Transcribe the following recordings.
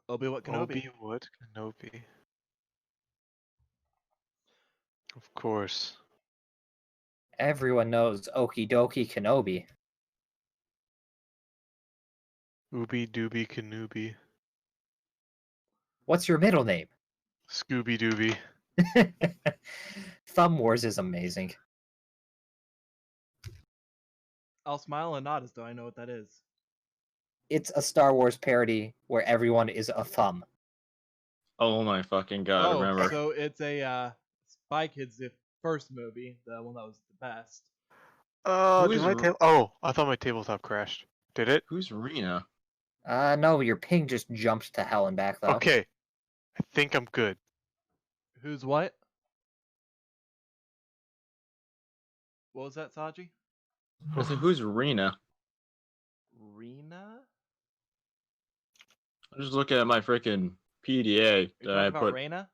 Obi-Wan Kenobi. Obi-Wan Kenobi. Of course. Everyone knows Okie Dokie Kenobi. Ooby Dooby Kenobi. What's your middle name? Scooby Dooby. Thumb Wars is amazing. I'll smile and nod as though I know what that is. It's a Star Wars parody where everyone is a thumb. Oh my fucking god! Oh, Remember? so it's a Spy Kids the first movie, the one that was the best. Oh, Who did is my R- table? Oh, I thought my tabletop crashed. Did it? Who's Rena? No, your ping just jumped to hell and back, though. Okay. I think I'm good. Who's what? What was that, Saji? I said, who's Rena? Rena? I'm just looking at my freaking PDA You're that I talking about put. Reyna?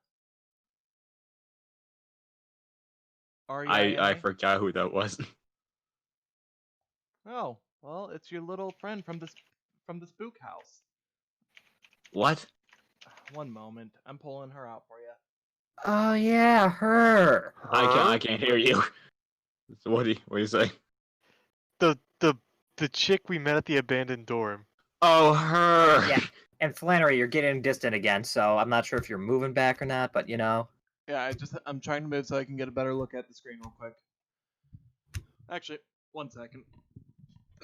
I R-E-I-N-A? forgot who that was. Oh, well, it's your little friend from the spook house. What? One moment, I'm pulling her out for you. Oh, yeah, her. I can't hear you. So what do you say? The chick we met at the abandoned dorm. Oh, her. Yeah. And Flannery, you're getting distant again, so I'm not sure if you're moving back or not, but you know. Yeah, I'm trying to move so I can get a better look at the screen real quick. Actually, 1 second.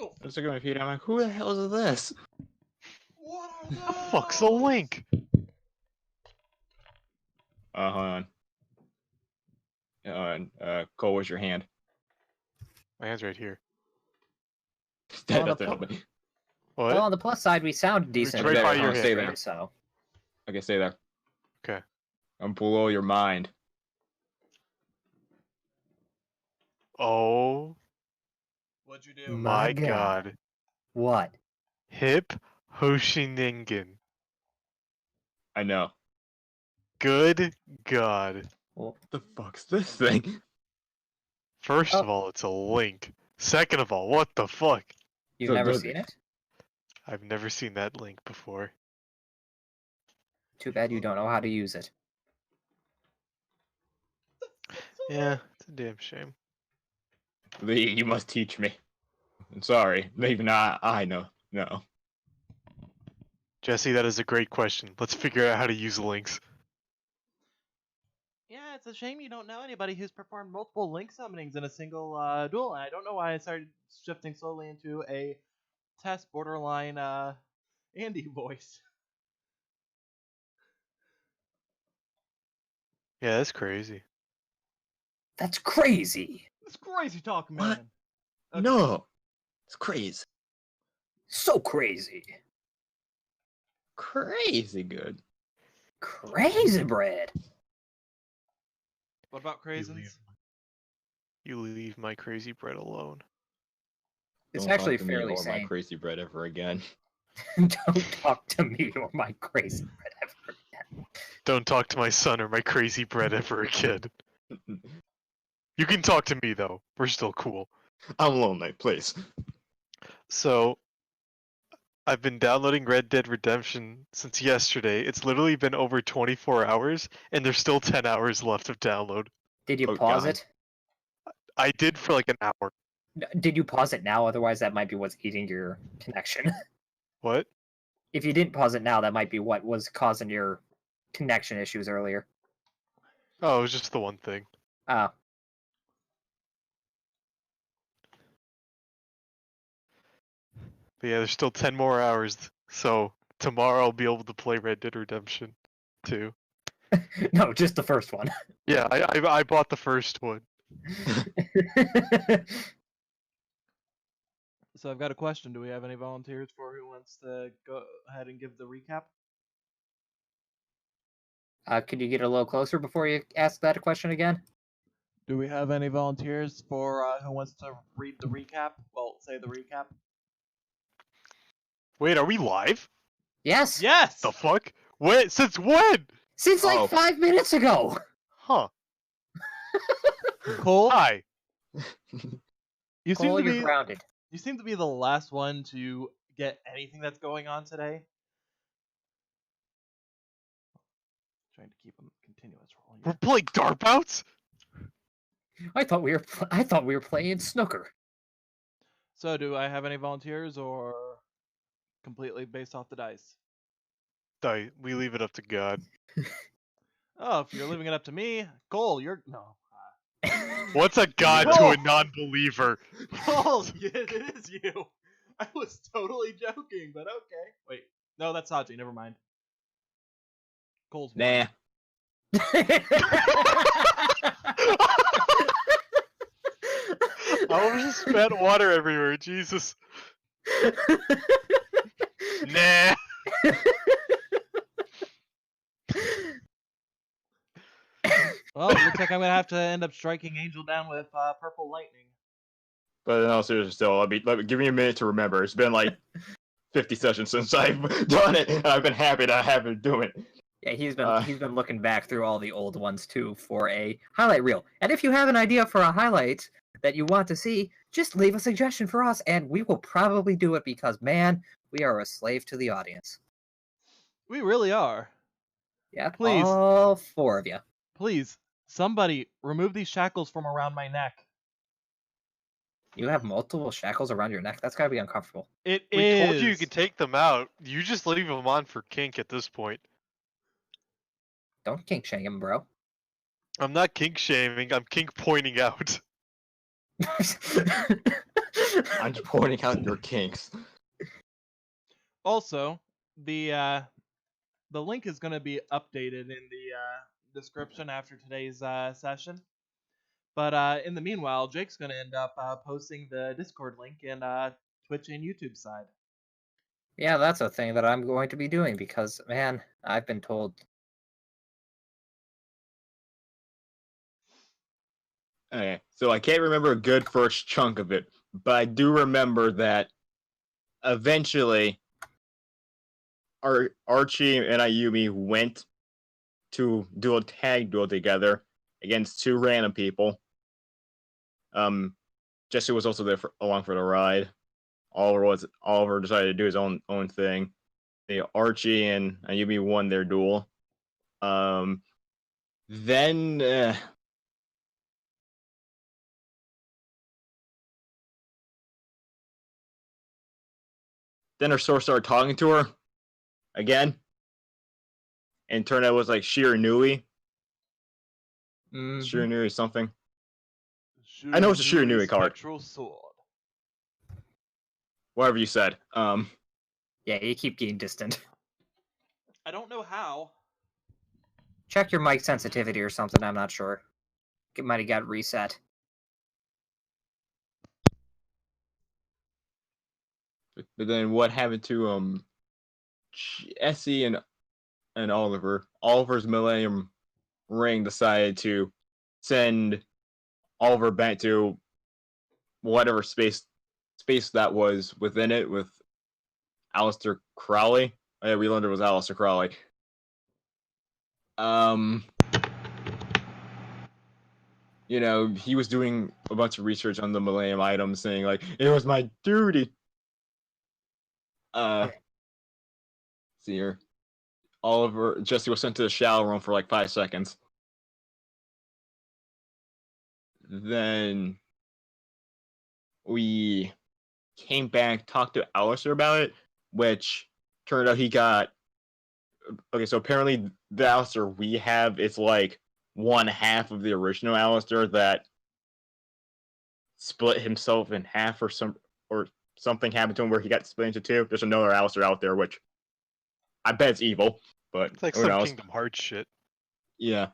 Oh, I was looking at my PDA. I'm like, who the hell is this? what are The those? fuck's a link? Hold on. Cole, where's your hand? My hand's right here. That On the doesn't help me. What? Well, on the plus side, we sound decent. right by there, your stay hand. there. So. Okay, stay there. Okay. I'm below your mind. Oh What'd you do? my God. god. What? Hip Hoshiningen. I know. Good god. Well, What the fuck's this thing? First Oh. of all, it's a link. Second of all, what the fuck? you've So never does seen it? I've never seen that link before. Too bad you don't know how to use it. Yeah, it's a damn shame. Lee, you must teach me. I'm sorry. Maybe not. I know. No. Jesse, that is a great question. Let's figure out how to use links. Yeah, it's a shame you don't know anybody who's performed multiple link summonings in a single duel, and I don't know why I started shifting slowly into a test borderline Andy voice. Yeah, that's crazy. That's crazy. It's crazy talking, What? man. Okay. No. It's crazy. So crazy. Crazy good. Crazy bread. What about craisins? You leave my crazy bread alone. It's Don't actually talk to me fairly or my sane. crazy bread ever again. Don't talk to me or my crazy bread ever again. Don't talk to my son or my crazy bread ever again. You can talk to me though. We're still cool. I'm lonely, please. So, I've been downloading Red Dead Redemption since yesterday. It's literally been over 24 hours, and there's still 10 hours left of download. Did you Oh, pause God. it? I did for like an hour. Did you pause it now? Otherwise, that might be what's eating your connection. What? If you didn't pause it now, that might be what was causing your connection issues earlier. Oh, it was just the one thing. Oh. But yeah, there's still 10 more hours, so tomorrow I'll be able to play Red Dead Redemption 2. No, just the first one. Yeah, I bought the first one. So I've got a question. Do we have any volunteers for who wants to go ahead and give the recap? Could you get a little closer before you ask that question again? Do we have any volunteers for who wants to read the recap? Well, say the recap. Wait, are we live? Yes. Yes. The fuck? When? Since when? Since like Oh. 5 minutes ago. Huh. Cole, Hi. you seem Cole, to you're be grounded. you seem to be the last one to get anything that's going on today. trying to keep them continuous roll. We're playing DARPouts? I thought we were playing snooker. So, do I have any volunteers, or completely based off the dice? We leave it up to God. Oh, if you're leaving it up to me, Cole, you're no. What's a God to No! a non-believer? Cole, it is you. I was totally joking, but okay. Wait, no, that's Haji. Never mind. Cole's one. Nah. I just spat water everywhere. Jesus. Nah. Well, it looks like I'm gonna have to end up striking Angel down with purple lightning. But in all seriousness, still, give me a minute to remember. It's been like 50 sessions since I've done it, and I've been happy to have it do it. Yeah, he's been looking back through all the old ones too for a highlight reel. And if you have an idea for a highlight that you want to see, just leave a suggestion for us, and we will probably do it because, man, we are a slave to the audience. We really are. Yeah, Please. all 4 of you. Please, somebody remove these shackles from around my neck. You have multiple shackles around your neck. That's gotta be uncomfortable. It We is. told you could take them out. You just leave them on for kink at this point. Don't kink shame him, bro. I'm not kink shaming. I'm kink pointing out. I'm just pointing out your kinks. Also, the link is going to be updated in the description after today's session. But in the meanwhile, Jake's going to end up posting the Discord link in Twitch and YouTube side. Yeah, that's a thing that I'm going to be doing because, man, I've been told. Okay, so I can't remember a good first chunk of it, but I do remember that eventually Archie and Ayumi went to do a tag duel together against 2 random people. Jesse was also there along for the ride. Oliver decided to do his own thing. Archie and Ayumi won their duel. Then her source started talking to her again, and turned out it was like Shiranui. Mhm. Shiranui something. I know it's a Shiranui card. Spectral sword. Whatever you said. Yeah, you keep getting distant. I don't know how. Check your mic sensitivity or something. I'm not sure. It might have got reset. But then what happened to Essie and Oliver? Oliver's Millennium Ring decided to send Oliver back to whatever space that was within it with Aleister Crowley. Oh, yeah, we learned it was Aleister Crowley. You know, he was doing a bunch of research on the Millennium items, saying like, it was my duty. See here. Jesse was sent to the shower room for like 5 seconds. Then we came back, talked to Aleister about it, which turned out he got... Okay, so apparently the Aleister we have is like 1/2 of the original Aleister that split himself in half or something happened to him where he got split into 2. There's another Aleister out there, which I bet it's evil, but It's like who some knows? Kingdom Hearts shit. Yeah.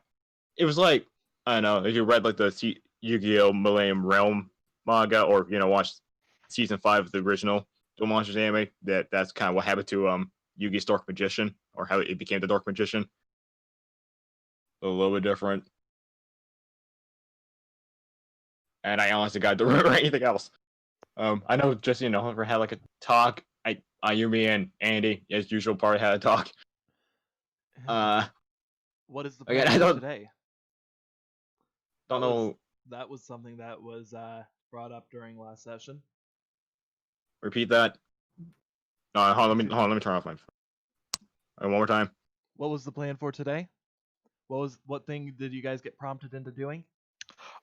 It was like, I don't know, if you read like the Yu-Gi-Oh! Millennium Realm manga, or, you know, watched season 5 of the original Duel Monsters anime, that's kind of what happened to Yugi's Dark Magician, or how it became the Dark Magician. A little bit different. And I honestly don't remember anything else. I know Jesse and Oliver had like a talk. Ayumi and Andy, as usual, probably had a talk. What is the Again, plan I for don't- today? Don't That was- know. That was something that was brought up during last session. Repeat that. No, hold on, let me turn off my phone. One more time. What was the plan for today? What thing did you guys get prompted into doing?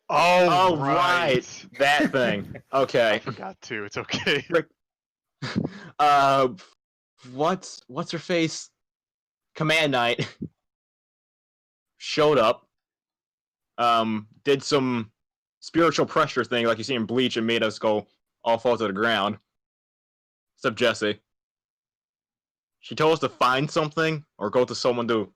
Oh, right, that thing. Okay. I forgot to. It's okay. Uh, what's her face? Command Knight showed up. Did some spiritual pressure thing like you see in Bleach and made us go all fall to the ground. Except Jesse. She told us to find something or go to someone to.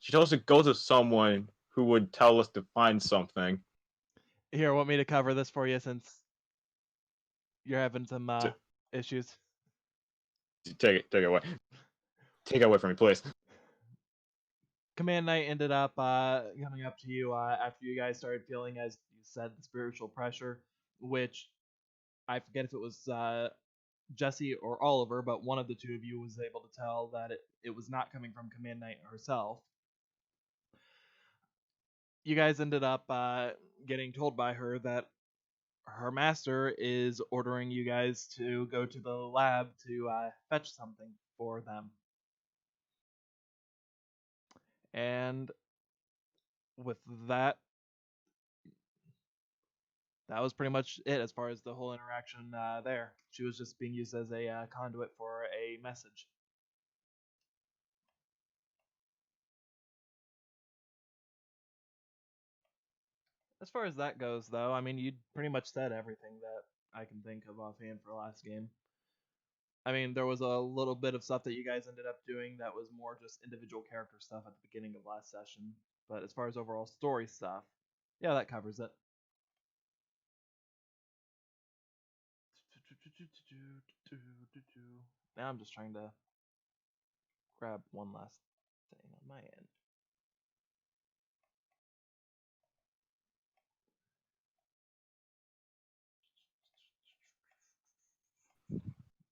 She told us to go to someone who would tell us to find something. Here, want me to cover this for you since you're having some T- issues? Take it away. Take it away from me, please. Command Knight ended up coming up to you after you guys started feeling, as you said, the spiritual pressure, which I forget if it was Jesse or Oliver, but one of the two of you was able to tell that it was not coming from Command Knight herself. You guys ended up getting told by her that her master is ordering you guys to go to the lab to fetch something for them. And with that, that was pretty much it as far as the whole interaction there. She was just being used as a conduit for a message. As far as that goes, though, I mean, you pretty much said everything that I can think of offhand for last game. I mean, there was a little bit of stuff that you guys ended up doing that was more just individual character stuff at the beginning of last session. But as far as overall story stuff, yeah, that covers it. Now I'm just trying to grab one last thing on my end.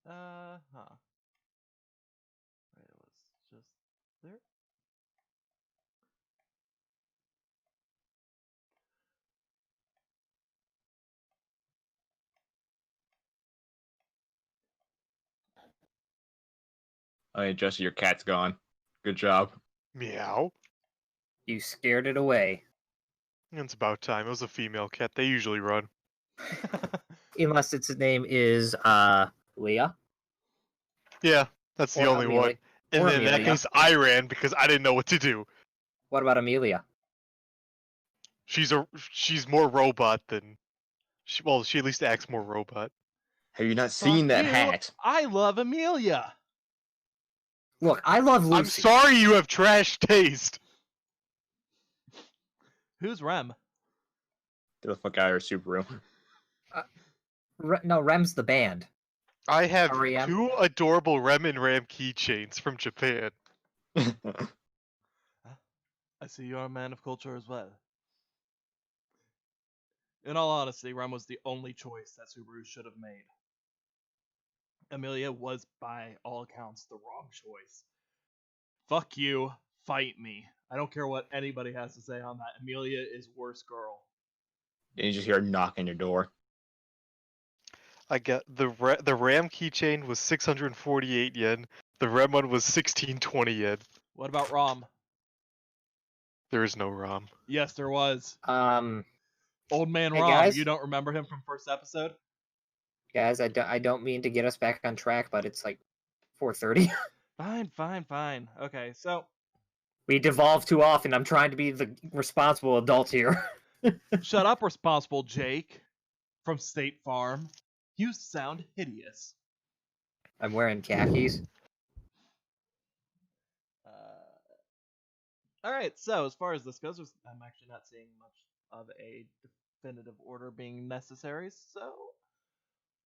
Huh. Right, it was just there. Hey, Jesse, your cat's gone. Good job. Meow. You scared it away. It's about time. It was a female cat. They usually run. Unless its name is Leah. Yeah, that's the Or only one. Amelia. And Or then in that Amelia. case, I ran because I didn't know what to do. What about Amelia? She's more robot than she at least acts more robot. Have you not Fuck seen that you! hat? I love Amelia. Look, I love Lucy. I'm sorry you have trash taste. Who's Rem? Get the fuck out of here, Subaru. No, Rem's the band. I have R.E.M.? 2 adorable Rem and Ram keychains from Japan. I see you're a man of culture as well. In all honesty, Rem was the only choice that Subaru should have made. Amelia was, by all accounts, the wrong choice. Fuck you. Fight me. I don't care what anybody has to say on that. Amelia is worse girl. And you just hear a knock on your door. I got the Ram keychain was 648 yen. The Rem one was 1620 yen. What about Rom? There is no Rom. Yes, there was. Old man Hey, Rom. guys? You don't remember him from first episode? Guys, I don't mean to get us back on track, but it's like 4:30. Fine. Okay, so We devolve too often. I'm trying to be the responsible adult here. shut up, responsible Jake from State Farm. You sound hideous. I'm wearing khakis. All right, so as far as this goes, I'm actually not seeing much of a definitive order being necessary. So,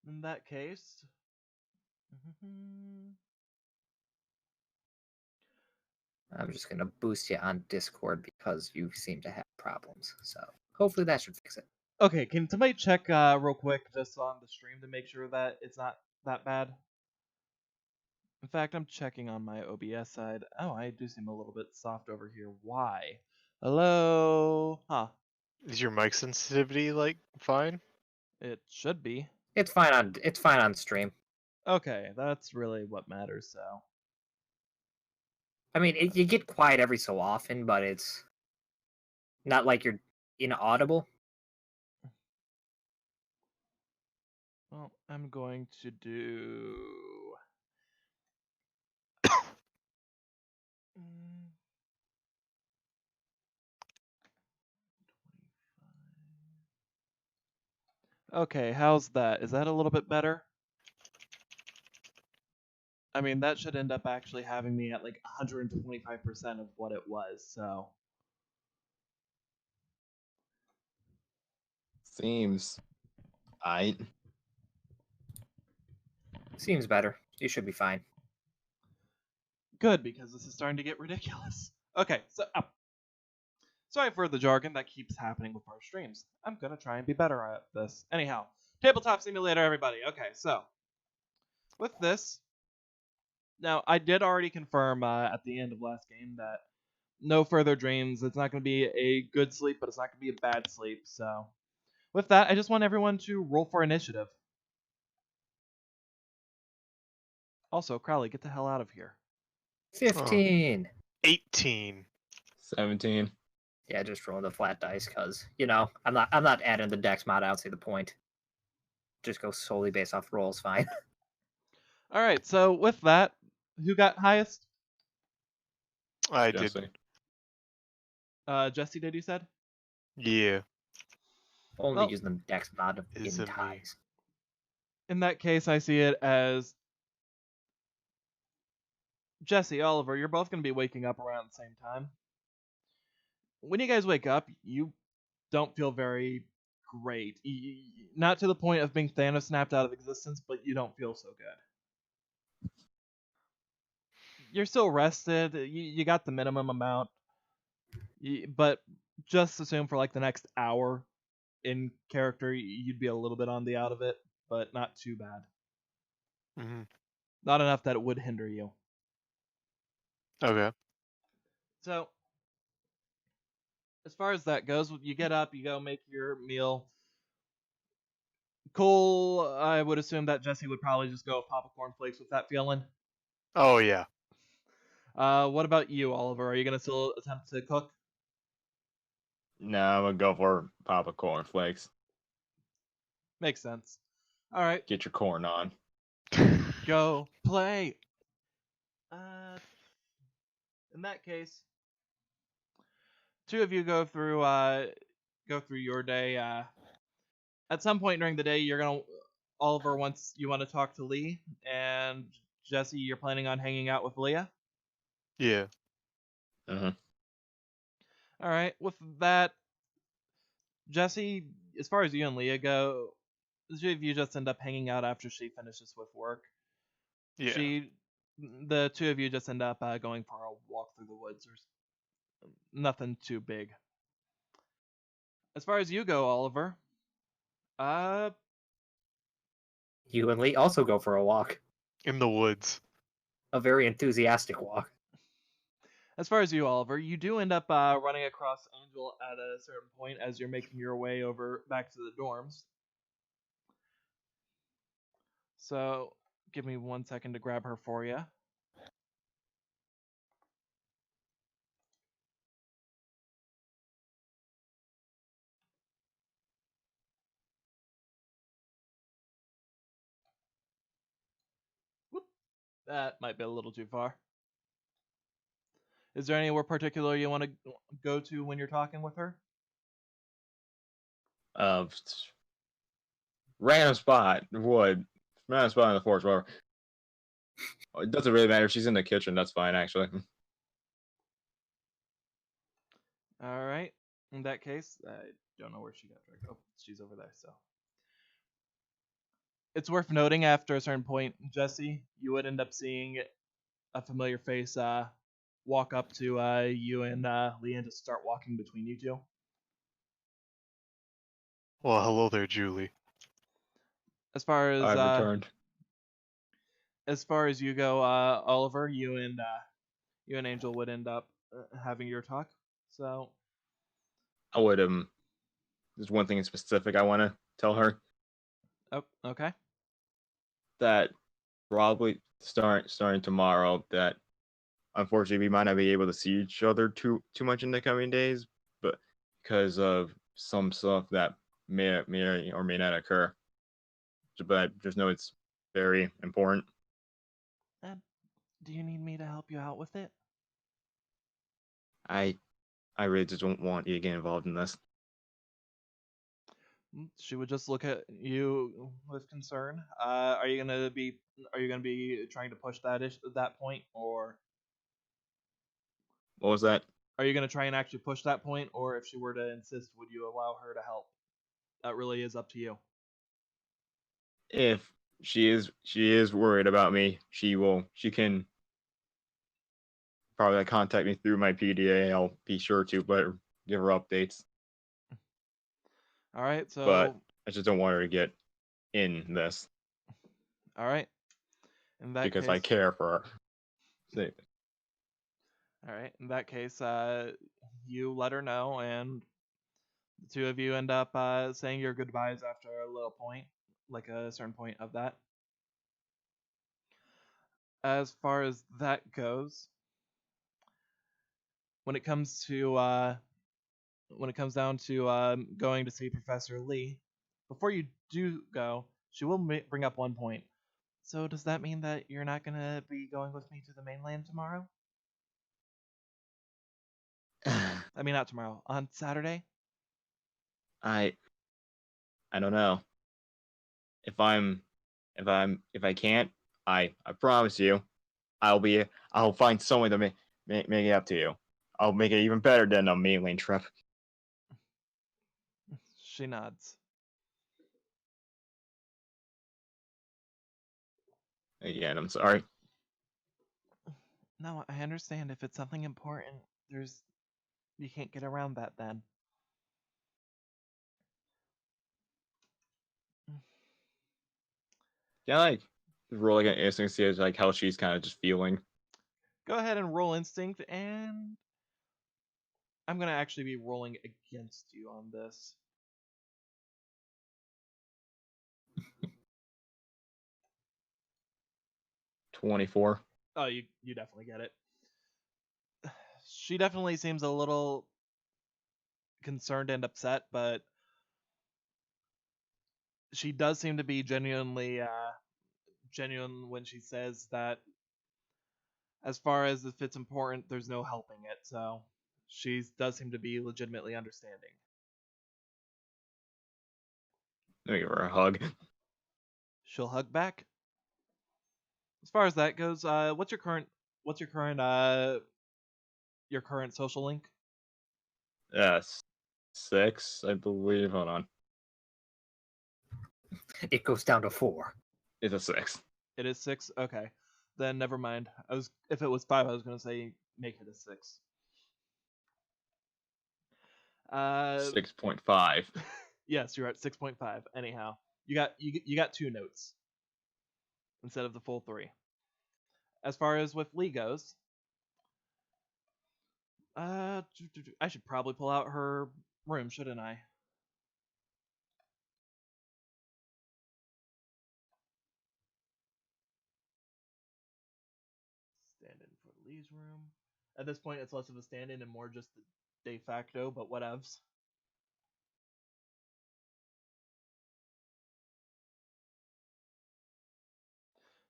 in that case, I'm just gonna boost you on Discord because you seem to have problems. So hopefully that should fix it. okay. Can somebody check real quick just on the stream to make sure that it's not that bad? In fact, I'm checking on my OBS side. Oh, I do seem a little bit soft over here. Why? Hello? Huh. Is your mic sensitivity like fine? It should be. It's fine on stream. Okay, that's really what matters, so. I mean, you get quiet every so often, but it's not like you're inaudible. Well, I'm going to do. Mm, 25. Okay, how's that? Is that a little bit better? I mean, that should end up actually having me at like 125% of what it was, so. Seems. I. Seems better. You should be fine. Good, because this is starting to get ridiculous. Okay, so. Sorry for the jargon that keeps happening with our streams. I'm gonna try and be better at this. Anyhow, Tabletop Simulator, everybody. Okay, so. With this. Now, I did already confirm at the end of last game that no further dreams. It's not going to be a good sleep, but it's not going to be a bad sleep. So, with that, I just want everyone to roll for initiative. Also, Crowley, get the hell out of here. 15. 18. 17. Yeah, just rolling the flat dice because I'm not adding the dex mod. I don't see the point. Just go solely based off rolls. Fine. All right. So with that, who got highest? I Jesse. did. Jesse did. You said. Yeah. Only Well, using the dex mod is in it me? ties. In that case, I see it as Jesse, Oliver. You're both going to be waking up around the same time. When you guys wake up, you don't feel very great. Not to the point of being Thanos snapped out of existence, but you don't feel so good. You're still rested. You got the minimum amount, but just assume for like the next hour in character, you'd be a little bit on the out of it, but not too bad. Mm-hmm. Not enough that it would hinder you. Okay. So, as far as that goes, you get up, you go make your meal. Cole, I would assume that Jesse would probably just go pop a cornflakes with that feeling. Oh, yeah. What about you, Oliver? Are you gonna still attempt to cook? No, I'm gonna go for Papa Cornflakes. Makes sense. All right, Get your corn on. go play. In that case, two of you go through your day. At some point during the day, you're gonna Oliver wants you want to talk to Lee, and Jesse, you're planning on hanging out with Leah. Yeah. Uh-huh. All right, with that, Jesse, as far as you and Leah go, the two of you just end up hanging out after she finishes with work. Yeah. The two of you just end up going for a walk through the woods or nothing too big. As far as you go, Oliver, You and Lee also go for a walk. In the woods. A very enthusiastic walk. as far as you, Oliver, you do end up running across Angel at a certain point as you're making your way over back to the dorms. So, give me 1 second to grab her for you. Whoop. That might be a little too far. Is there anywhere particular you want to go to when you're talking with her? Random spot. Wood. Random spot in the forest, whatever. It doesn't really matter if she's in the kitchen. That's fine, actually. All right. In that case, I don't know where she got dragged. Oh, she's over there. So it's worth noting after a certain point, Jesse, you would end up seeing a familiar face walk up to you and Lee and just start walking between you two. Well, hello there, Julie. As far as I've returned. as far as you go, Oliver, you and Angel would end up having your talk. So I would there's one thing in specific I want to tell her. oh, okay. That probably starting tomorrow, that unfortunately we might not be able to see each other too much in the coming days, but because of some stuff that may or may not occur. But just know it's very important. Do you need me to help you out with it? I really just don't want you to get involved in this. She would just look at you with concern. Are you gonna be trying to push that point, or What was that? are you gonna try and actually push that point, or if she were to insist, would you allow her to help? That really is up to you. If she is worried about me, she can probably contact me through my PDA. I'll be sure to, but give her updates. All right, so But I just don't want her to get in this all right. In that because case, I care for her. all right. In that case, you let her know, and the two of you end up saying your goodbyes after a little point, like a certain point of that. As far as that goes, when it comes down to going to see Professor Lee, before you do go, she will bring up one point. So does that mean that you're not gonna be going with me to the mainland tomorrow? I mean, not tomorrow. On Saturday? I don't know. If I can't, I promise you, I'll find some way to make it up to you. I'll make it even better than a mainland trip. She nods. Again, I'm sorry. No, I understand. If it's something important, you can't get around that then. Can I roll like an instinct to see like how she's kind of just feeling? Go ahead and roll instinct, and I'm gonna actually be rolling against you on this. 24. Oh, you definitely get it. She definitely seems a little concerned and upset, but she does seem to be genuine when she says that as far as if it's important, there's no helping it. So she does seem to be legitimately understanding. Let me give her a hug. She'll hug back. As far as that goes, what's your current social link? 6, I believe. Hold on. It goes down to 4. It's a 6. It is 6. Okay, then never mind. If it was 5, I was gonna say make it a 6. 6.5. Yes, you're at 6.5. Anyhow, you got 2 notes instead of the full 3. As far as with Lee goes, I should probably pull out her room, shouldn't I? Stand in for Lee's room. At this point, it's less of a stand-in and more just the de facto, but whatevs.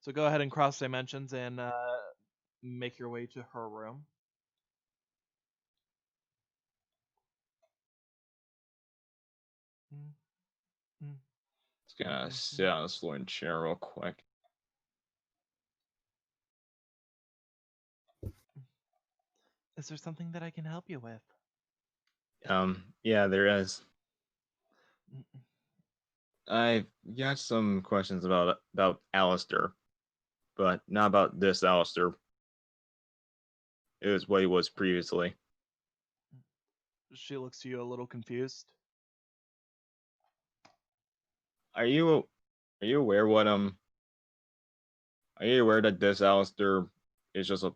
So go ahead and cross dimensions and make your way to her room. Just gonna sit on this floor and chair real quick. Is there something that I can help you with? Yeah, there is. I've got some questions about Alistair, but not about this Alistair. It was what he was previously. She looks to you a little confused. Are you aware what Are you aware that this Alistair is just a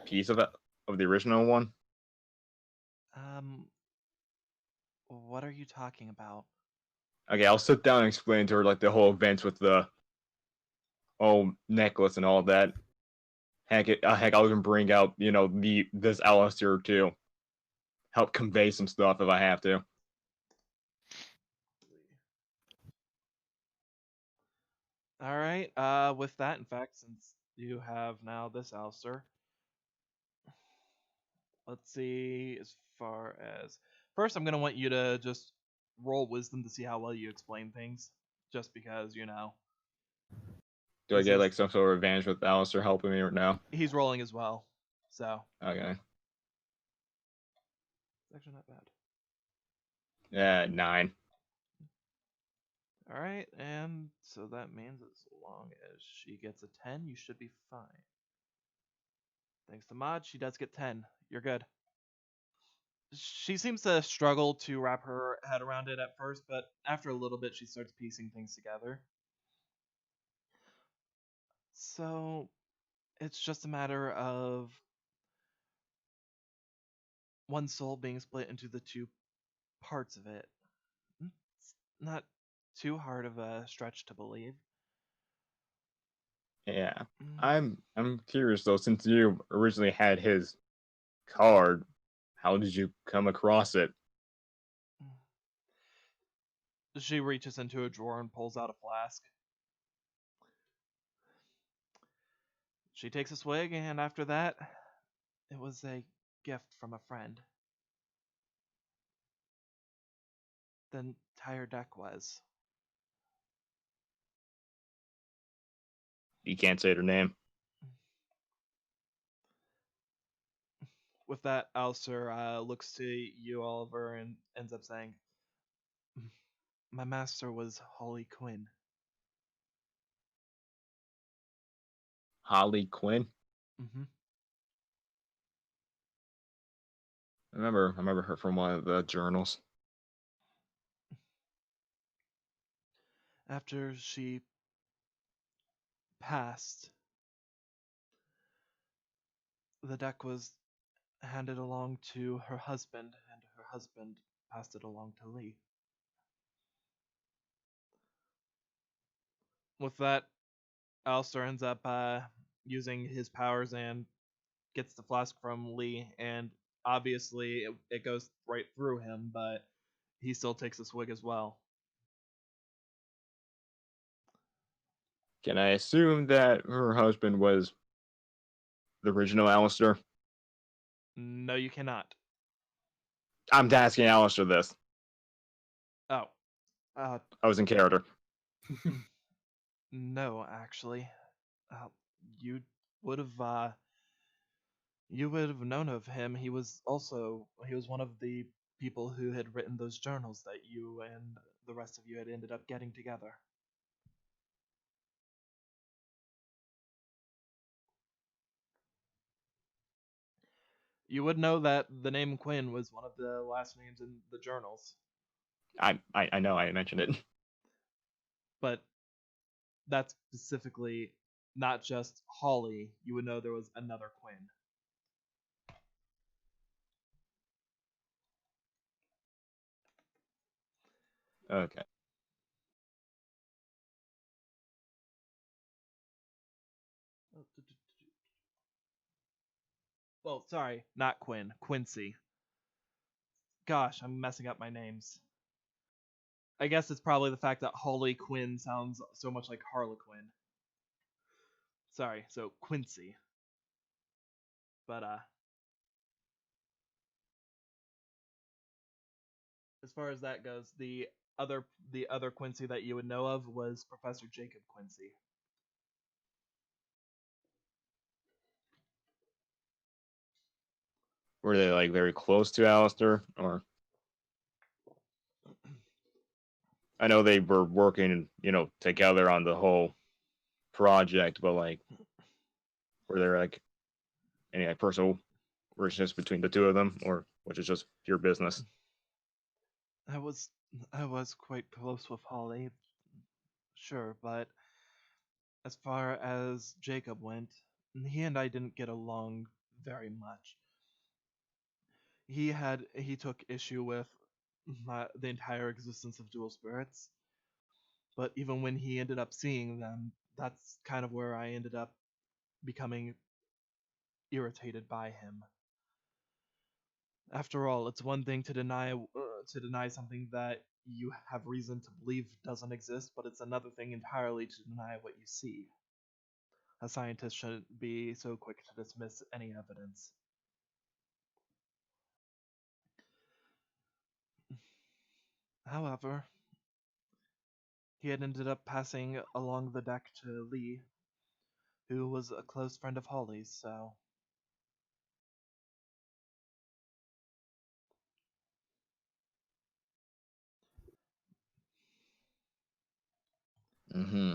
piece of the original one? What are you talking about? Okay, I'll sit down and explain to her like the whole events with the necklace and all that. Heck, I'll even bring out this Alistair to help convey some stuff if I have to. All right. With that, in fact, since you have now this Alistair, let's see. As far as first, I'm gonna want you to just roll wisdom to see how well you explain things, just because Do I this get is like some sort of advantage with Alistair helping me right now? he's rolling as well, so Okay. it's actually not bad. Yeah, 9. All right, and so that means as long as she gets a 10, you should be fine. Thanks to Mod, she does get 10. You're good. She seems to struggle to wrap her head around it at first, but after a little bit, she starts piecing things together. So it's just a matter of one soul being split into the two parts of it. It's not too hard of a stretch to believe. Yeah. Mm. I'm curious though, since you originally had his card, how did you come across it? She reaches into a drawer and pulls out a flask. She takes a swig, and after that, it was a gift from a friend. The entire deck was. You can't say their name. With that, Alistair looks to you, Oliver, and ends up saying, "My master was Holly Quinn." Holly Quinn. Mm-hmm. I remember her from one of the journals. After she passed, the deck was handed along to her husband, and her husband passed it along to Lee. With that, Alistair ends up using his powers and gets the flask from Lee, and obviously it goes right through him, but he still takes a swig as well. Can I assume that her husband was the original Alistair? No, you cannot. I'm asking Alistair this. Oh, uh, I was in character. no, actually, uh, you would have you would have known of him. He was one of the people who had written those journals that you and the rest of you had ended up getting together. You would know that the name Quinn was one of the last names in the journals, I know I mentioned it. but that's specifically not just Holly. You would know there was another Quinn. Okay. Well, sorry, not Quinn. Quincy. Gosh, I'm messing up my names. I guess it's probably the fact that Harley Quinn sounds so much like Harlequin. Sorry, so Quincy. But as far as that goes, the other Quincy that you would know of was Professor Jacob Quincy. Were they like very close to Alistair, or I know they were working, together on the whole project, but like, were there like any like personal relationships between the two of them, or which is just pure business? I was I was quite close with Holly, sure, but as far as Jacob went, he and I didn't get along very much. He took issue with the entire existence of dual spirits, but even when he ended up seeing them, that's kind of where I ended up becoming irritated by him. After all, it's one thing to deny something that you have reason to believe doesn't exist, but it's another thing entirely to deny what you see. A scientist shouldn't be so quick to dismiss any evidence. However, he had ended up passing along the deck to Lee, who was a close friend of Holly's, so... Mm-hmm.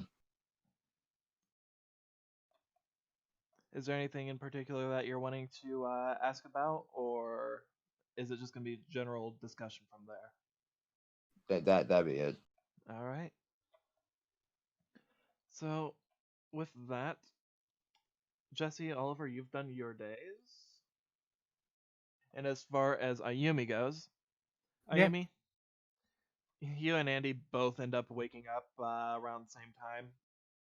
Is there anything in particular that you're wanting to ask about, or is it just going to be general discussion from there? That'd be it. All right. So, with that, Jesse, Oliver, you've done your days. And as far as Ayumi goes, Yeah. Ayumi, you and Andy both end up waking up around the same time.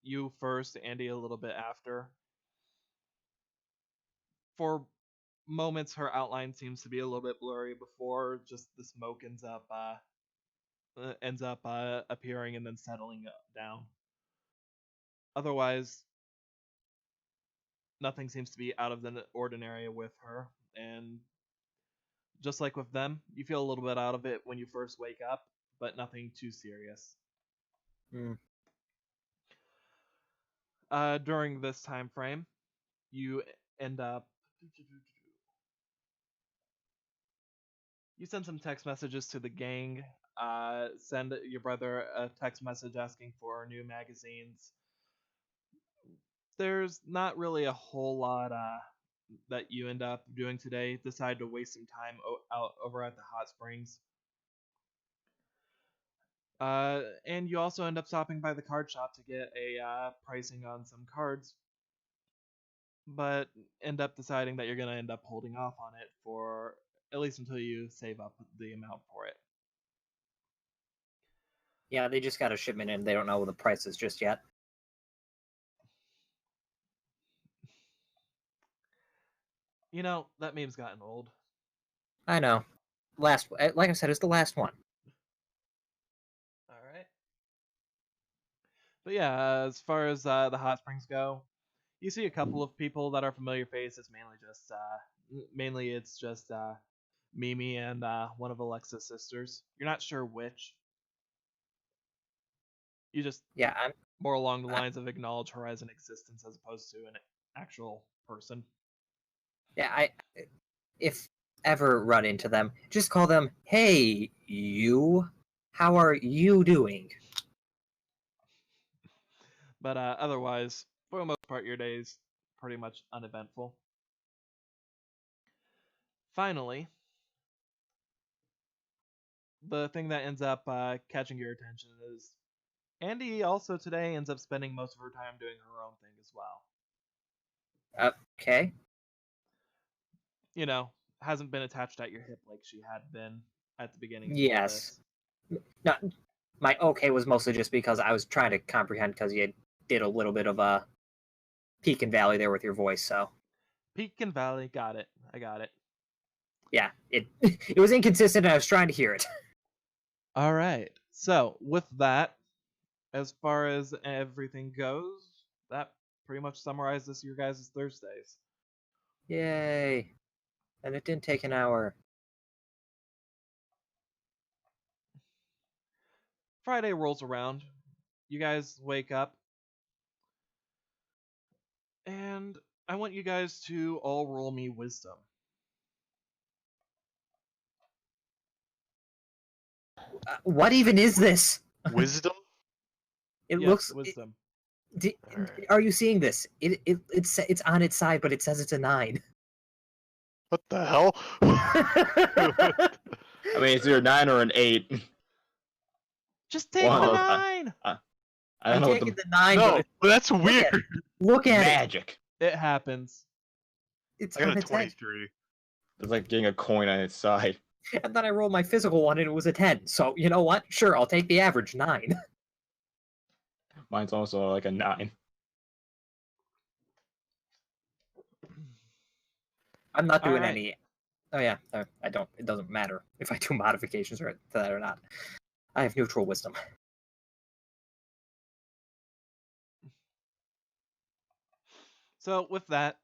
You first, Andy a little bit after. For moments, her outline seems to be a little bit blurry before just the smoke ends up appearing and then settling down. Otherwise, nothing seems to be out of the ordinary with her, and just like with them, you feel a little bit out of it when you first wake up, but nothing too serious. During this time frame, you end up... You send some text messages to the gang. Send your brother a text message asking for new magazines. There's not really a whole lot that you end up doing today. Decide to waste some time out over at the hot springs. And you also end up stopping by the card shop to get a pricing on some cards, but end up deciding that you're going to end up holding off on it for at least until you save up the amount for it. Yeah, they just got a shipment in. They don't know the prices just yet. You know, that meme's gotten old. I know. Like I said, it's the last one. Alright. But yeah, as far as the hot springs go, you see a couple of people that are familiar faces. Mainly it's just Mimi and one of Alexa's sisters. You're not sure which. You just Yeah, more along the lines of acknowledge Horizon existence as opposed to an actual person. if ever run into them, just call them, "Hey, you, how are you doing?" But otherwise, for the most part, your day's pretty much uneventful. Finally, the thing that ends up catching your attention is Andy also today ends up spending most of her time doing her own thing as well. Okay. You know, hasn't been attached at your hip like she had been at the beginning of all Yes. this. No, my okay was mostly just because I was trying to comprehend because you did a little bit of a peak and valley there with your voice, so. Peak and Valley, got it. I got it. Yeah, it it was inconsistent and I was trying to hear it. All right. So, with that, as far as everything goes, that pretty much summarizes your guys' Thursdays. Yay. And it didn't take an hour. Friday rolls around. You guys wake up. And I want you guys to all roll me wisdom. What even is this? Wisdom? It Yes, looks. wisdom. Are you seeing this? It's on its side, but it says it's a 9. What the hell? I mean, it's either a 9 or an 8. Just take Wow. the 9! I don't I'm know what taking the the 9, No, but but that's weird. look at it. magic. It happens. It's I got on a its head. 23. It's like getting a coin on its side. And then I rolled my physical one and it was a 10. So, you know what? Sure, I'll take the average 9. Mine's also like a 9. I'm not doing Alright. any. Oh yeah, I don't. It doesn't matter if I do modifications to that or not. I have neutral wisdom. So with that,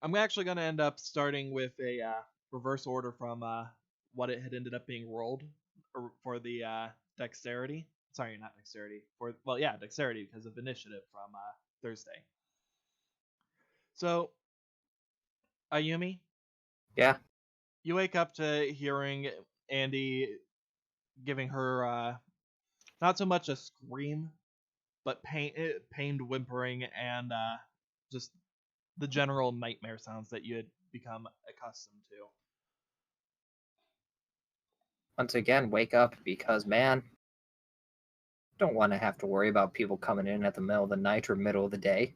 I'm actually going to end up starting with a reverse order from what it had ended up being rolled for the dexterity. Sorry, not dexterity. Dexterity because of initiative from Thursday. So, Ayumi, Yeah. you wake up to hearing Andy giving her not so much a scream, but pained whimpering and just the general nightmare sounds that you had become accustomed to. Once again, wake up because man, don't want to have to worry about people coming in at the middle of the night or middle of the day.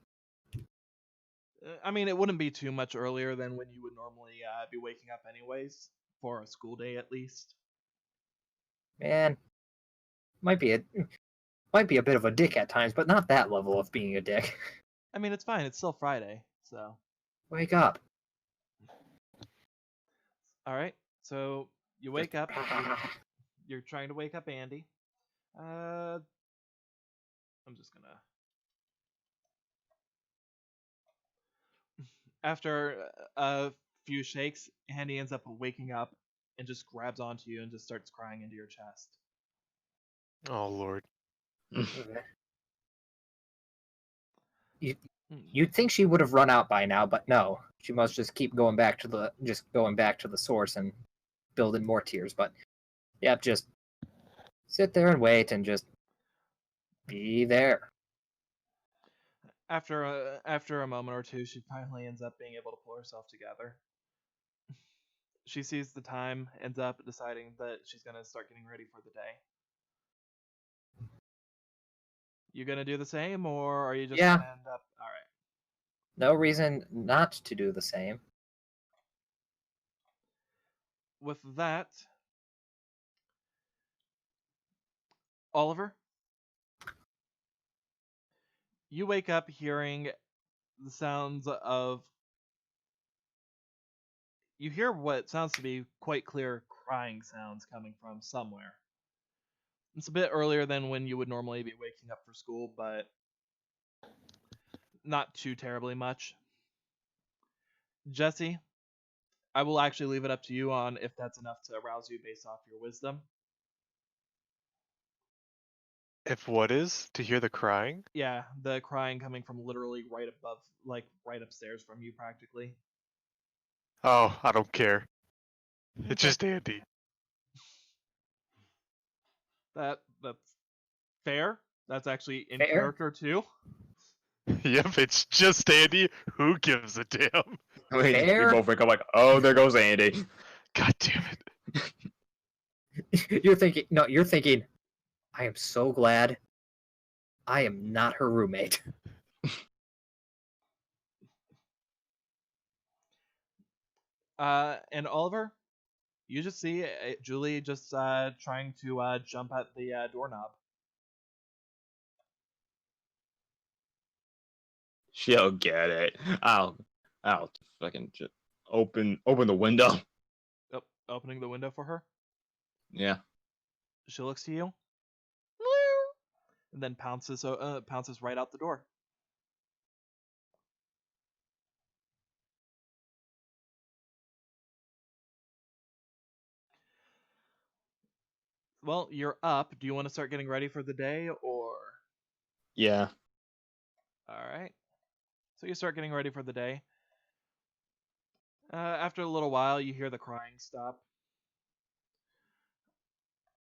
I mean, it wouldn't be too much earlier than when you would normally be waking up anyways, for a school day at least. Man, might be a bit of a dick at times, but not that level of being a dick. I mean, it's fine. It's still Friday, so. Wake up. All right. So you wake up. You're trying to wake up Andy. I'm just gonna. After a few shakes, Andy ends up waking up and just grabs onto you and just starts crying into your chest. Oh Lord. You'd think she would have run out by now, but no. She must just keep going back to the source and building more tears. But yep, just sit there and wait and just be there. After a moment or two, she finally ends up being able to pull herself together. She sees the time, ends up deciding that she's gonna start getting ready for the day. You gonna do the same, or are you just Yeah. gonna end up? All right. No reason not to do the same. With that, Oliver, you wake up hearing the sounds of. You hear what sounds to be quite clear crying sounds coming from somewhere. It's a bit earlier than when you would normally be waking up for school, but not too terribly much. Jesse, I will actually leave it up to you on if that's enough to arouse you based off your wisdom. If what is? To hear the crying? Yeah, the crying coming from literally right above, like right upstairs from you practically. Oh, I don't care. It's Okay. just Andy. That's fair. That's actually in Fair. character too. Yep, it's just Andy. Who gives a damn? We Fair. both wake up like, oh, there goes Andy. God damn it. You're thinking, I am so glad I am not her roommate. And Oliver, you just see Julie just trying to jump at the doorknob. She'll get it. I'll fucking just open the window. Oh, opening the window for her. Yeah. She looks to you, and then pounces right out the door. Well, you're up. Do you want to start getting ready for the day, or? Yeah. All right. So you start getting ready for the day. After a little while, you hear the crying stop.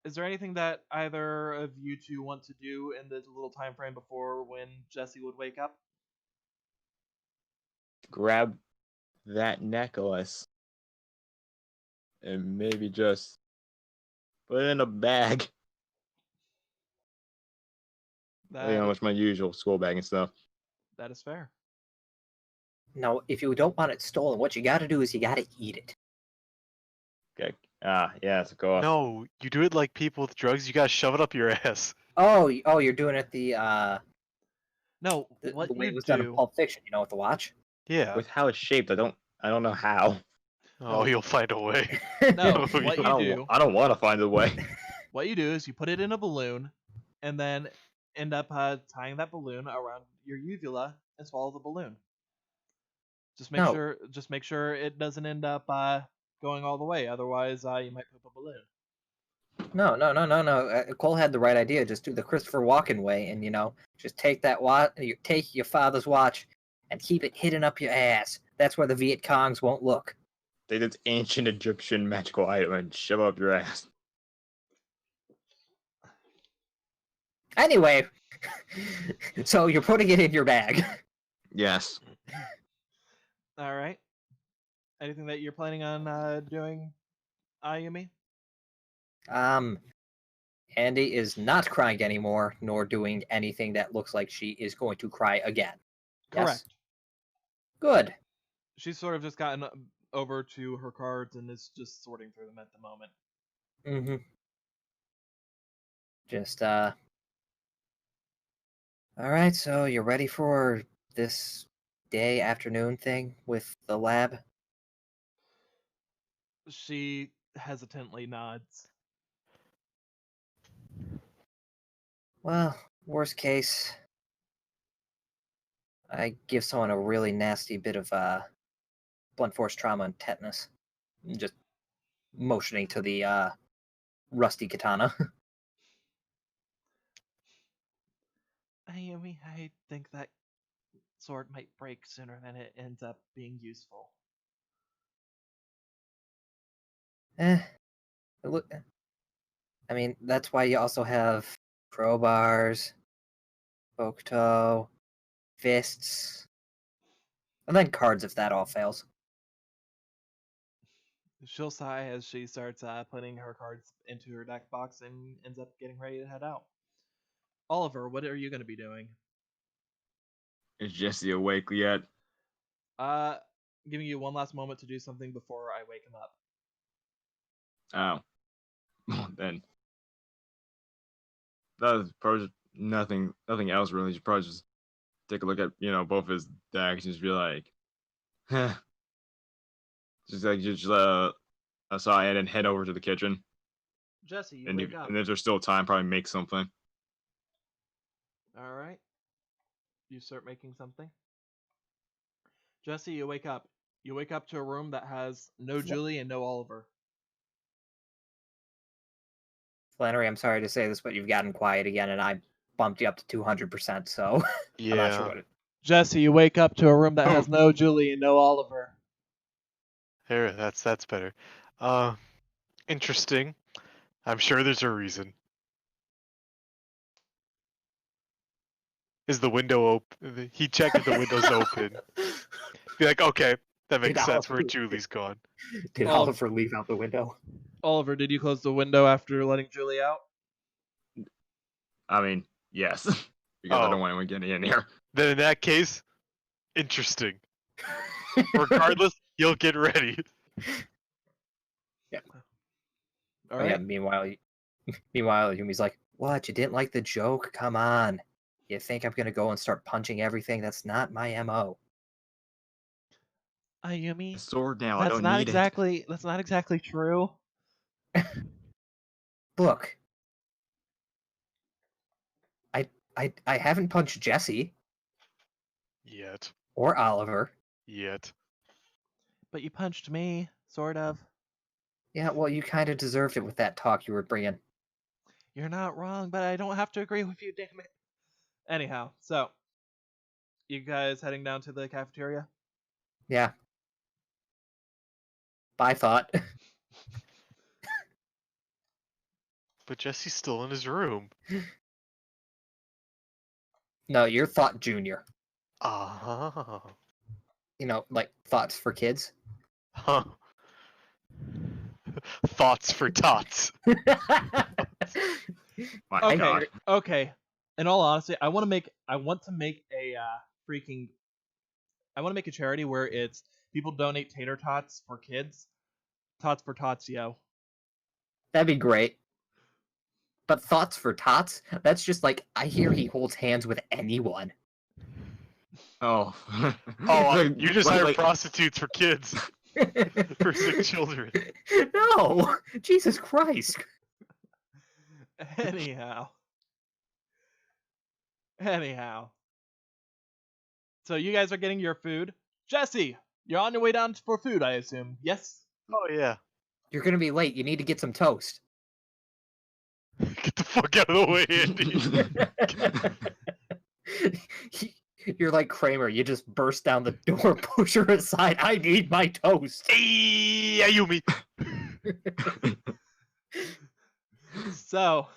Is there anything that either of you two want to do in the little time frame before when Jesse would wake up? Grab that necklace and maybe just put it in a bag. You know, it's my usual school bag and stuff. That is fair. No, if you don't want it stolen, what you gotta do is you gotta eat it. Okay. Yeah, so go off. No, you do it like people with drugs. You gotta shove it up your ass. Oh, you're doing it the No, what way you it was done in do. Pulp Fiction, with the watch. Yeah. With how it's shaped, I don't I don't know how. Oh, you'll find a way. No, Oh, what yeah. you do, I don't want to find a way. what you do is you put it in a balloon, and then end up tying that balloon around your uvula and swallow the balloon. Just make sure it doesn't end up going all the way. Otherwise, you might poop a balloon. No. Cole had the right idea. Just do the Christopher Walken way, and just take that take your father's watch, and keep it hidden up your ass. That's where the Viet Congs won't look. Take this ancient Egyptian magical item and shove it up your ass. Anyway, so you're putting it in your bag. Yes. All right. Anything that you're planning on doing, Ayumi? Andy is not crying anymore, nor doing anything that looks like she is going to cry again. Correct. Yes? Good. She's sort of just gotten over to her cards and is just sorting through them at the moment. Mm-hmm. Just, Alright, so you're ready for this afternoon thing with the lab? She hesitantly nods. Well, worst case, I give someone a really nasty bit of blunt force trauma and tetanus. Just motioning to the rusty katana. Ayumi, I think that sword might break sooner than it ends up being useful. Look, I mean, that's why you also have crowbars, Bokuto, fists, and then cards if that all fails. She'll sigh as she starts putting her cards into her deck box and ends up getting ready to head out. Oliver, what are you going to be doing? Is Jesse awake yet? Giving you one last moment to do something before I wake him up. Oh. Well, then. That's probably nothing else really. You probably just take a look at, both his decks and just be like, huh. Just aside and then head over to the kitchen. Jesse, you And wake up. if there's still time, probably make something. All right. You start making something. Jesse, you wake up. You wake up to a room that has no Julie and no Oliver. Flannery, I'm sorry to say this, but you've gotten quiet again, and I bumped you up to 200%, so I'm not sure Yeah. what it... Jesse, you wake up to a room that has no Julie and no Oliver. There, that's better. Interesting. I'm sure there's a reason. Is the window open? He checked if the window's open. Be like, okay, that makes Did sense where Oliver- Julie's gone. Did Oh. Oliver leave out the window? Oliver, did you close the window after letting Julie out? I mean, yes. Because I Oh. don't want anyone getting in here. Then in that case, interesting. Regardless, you'll get ready. All Oh, right. yeah, meanwhile, Yumi's like, what, you didn't like the joke? Come on. You think I'm gonna go and start punching everything? That's not my MO. Ayumi, The sword now. I that's don't not need exactly that's not exactly true. Look. I haven't punched Jesse Yet. or Oliver. But you punched me, sort of. Yeah, well, you kind of deserved it with that talk you were bringing. You're not wrong, but I don't have to agree with you, damn it. Anyhow, so you guys heading down to the cafeteria? Yeah. Bye, Thought. But Jesse's still in his room. No, you're Thought Junior. Ah. Like Thoughts for kids. Huh. Thoughts for tots. My Okay, God. okay. In all honesty, I want to make a charity where it's people donate tater tots for kids. Tots for tots, yo. That'd be great. But Thoughts for Tots? That's just like, I hear he holds hands with anyone. Oh. Oh, Like- you just like- hire like- prostitutes for kids, for sick children. No! Jesus Christ! Anyhow. So you guys are getting your food. Jesse, you're on your way down for food, I assume. Yes? Oh yeah. You're gonna be late. You need to get some toast. Get the fuck out of the way, Andy. You're like Kramer. You just burst down the door, push her aside. I need my toast. Hey, Ayumi. So,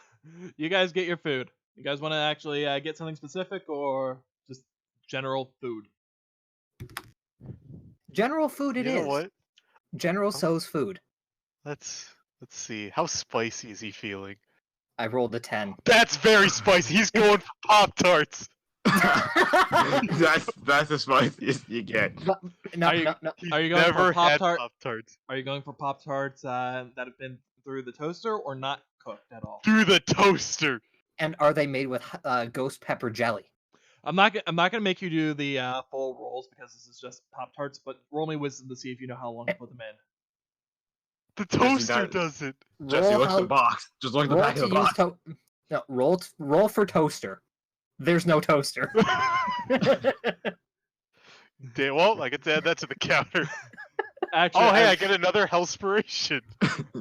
you guys get your food. You guys want to actually get something specific or just general food? General food it You is. know what? General So's food. Let's see. How spicy is he feeling? I rolled a 10. That's very spicy. He's going for Pop-Tarts. that's the spiciest you get. No, Are you- no. He's Are you going for never had Pop-Tart? Pop-Tarts. Are you going for Pop-Tarts that have been through the toaster or not cooked at all? Through the toaster. And are they made with ghost pepper jelly? I'm not gonna make you do the full rolls because this is just Pop-Tarts, but roll me wisdom to see if you know how long to put them in. The Jesse toaster does. does it. Jesse, Roll look at how- the box. Just look at the roll back to of the use box. no, roll for toaster. There's no toaster. Damn, well, I get to add that to the counter. Actually, Oh, hey, I get another Hellspiration.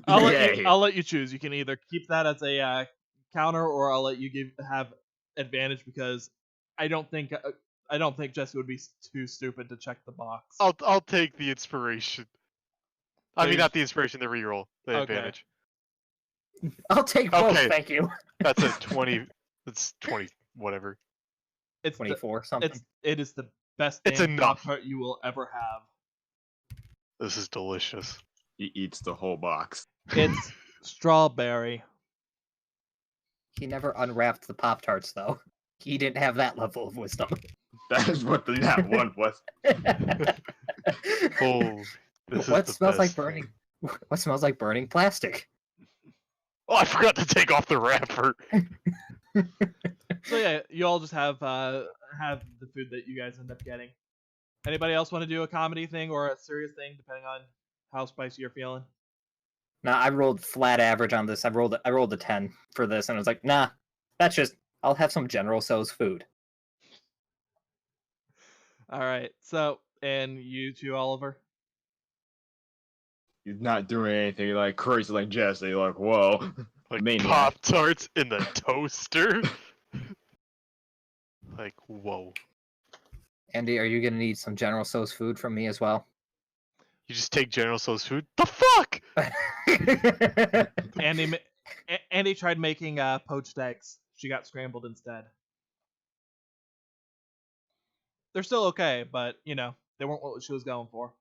Yay. I'll let you choose. You can either keep that as a counter, or I'll let you have advantage because I don't think Jesse would be too stupid to check the box. I'll take the inspiration. I So mean, you- not the inspiration, the reroll, the Okay. advantage. I'll take both, Okay. thank you. That's a 20. That's 20. Whatever. It's 24 something. it is the best It's damn enough. Pop-Tart you will ever have. This is delicious. He eats the whole box. It's strawberry. He never unwrapped the Pop Tarts though. He didn't have that level of wisdom. That is what that one was. Oh, this What is the smells like best. burning? What smells like burning plastic? Oh, I forgot to take off the wrapper. So yeah, you all just have the food that you guys end up getting. Anybody else want to do a comedy thing or a serious thing, depending on how spicy you're feeling? Nah, I rolled flat average on this. I rolled a 10 for this, and I was like, nah, that's just. I'll have some General So's food. All right. So, and you too, Oliver. He's not doing anything like crazy like Jesse. Like, whoa. Like Maniac. Pop Tarts in the toaster. Like, whoa. Andy, are you gonna need some General So's food from me as well? You just take General So's food? The fuck? Andy tried making poached eggs. She got scrambled instead. They're still okay, but you know they weren't what she was going for.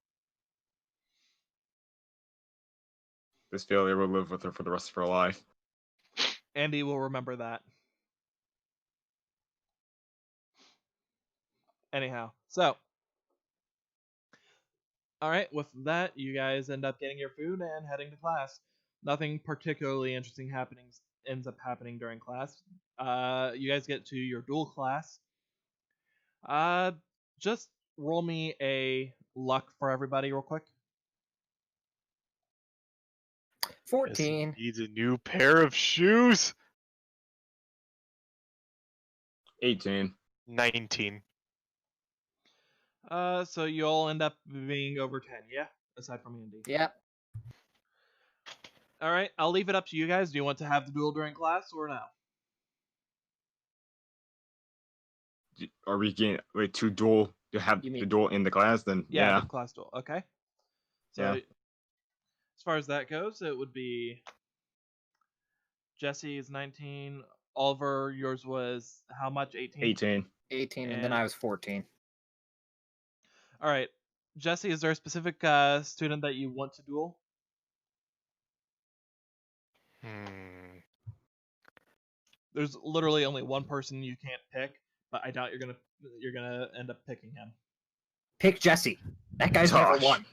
This failure will live with her for the rest of her life. Andy will remember that. Anyhow, so all right, with that, you guys end up getting your food and heading to class. Nothing particularly interesting ends up happening during class. You guys get to your duel class. Just roll me a luck for everybody real quick. 14. Needs a new pair of shoes. 18. 19. So you all end up being over 10, yeah? Aside from Andy. Yep. All right, I'll leave it up to you guys. Do you want to have the duel during class or no? Are we getting to duel to have You mean- the duel in the class? Then Yeah, yeah. the class duel. Okay. So Yeah. as far as that goes, it would be Jesse is 19. Oliver, yours was how much? 18? 18. 18, and then And- I was 14. All right. Jesse, is there a specific student that you want to duel? There's literally only one person you can't pick, but I doubt you're gonna end up picking him. Pick Jesse. That guy's never Tosh. won.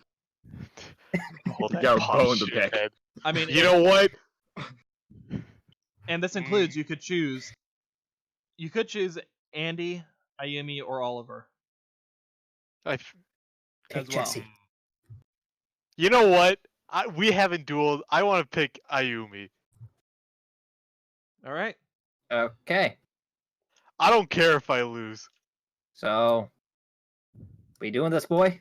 All that Got a pop bone to shit pick. head. I mean, You know what? and this includes you could choose Andy, Ayumi, or Oliver. Take as well. Jesse. You know what? We haven't dueled. I want to pick Ayumi. All right. Okay. I don't care if I lose. So, we doing this, boy?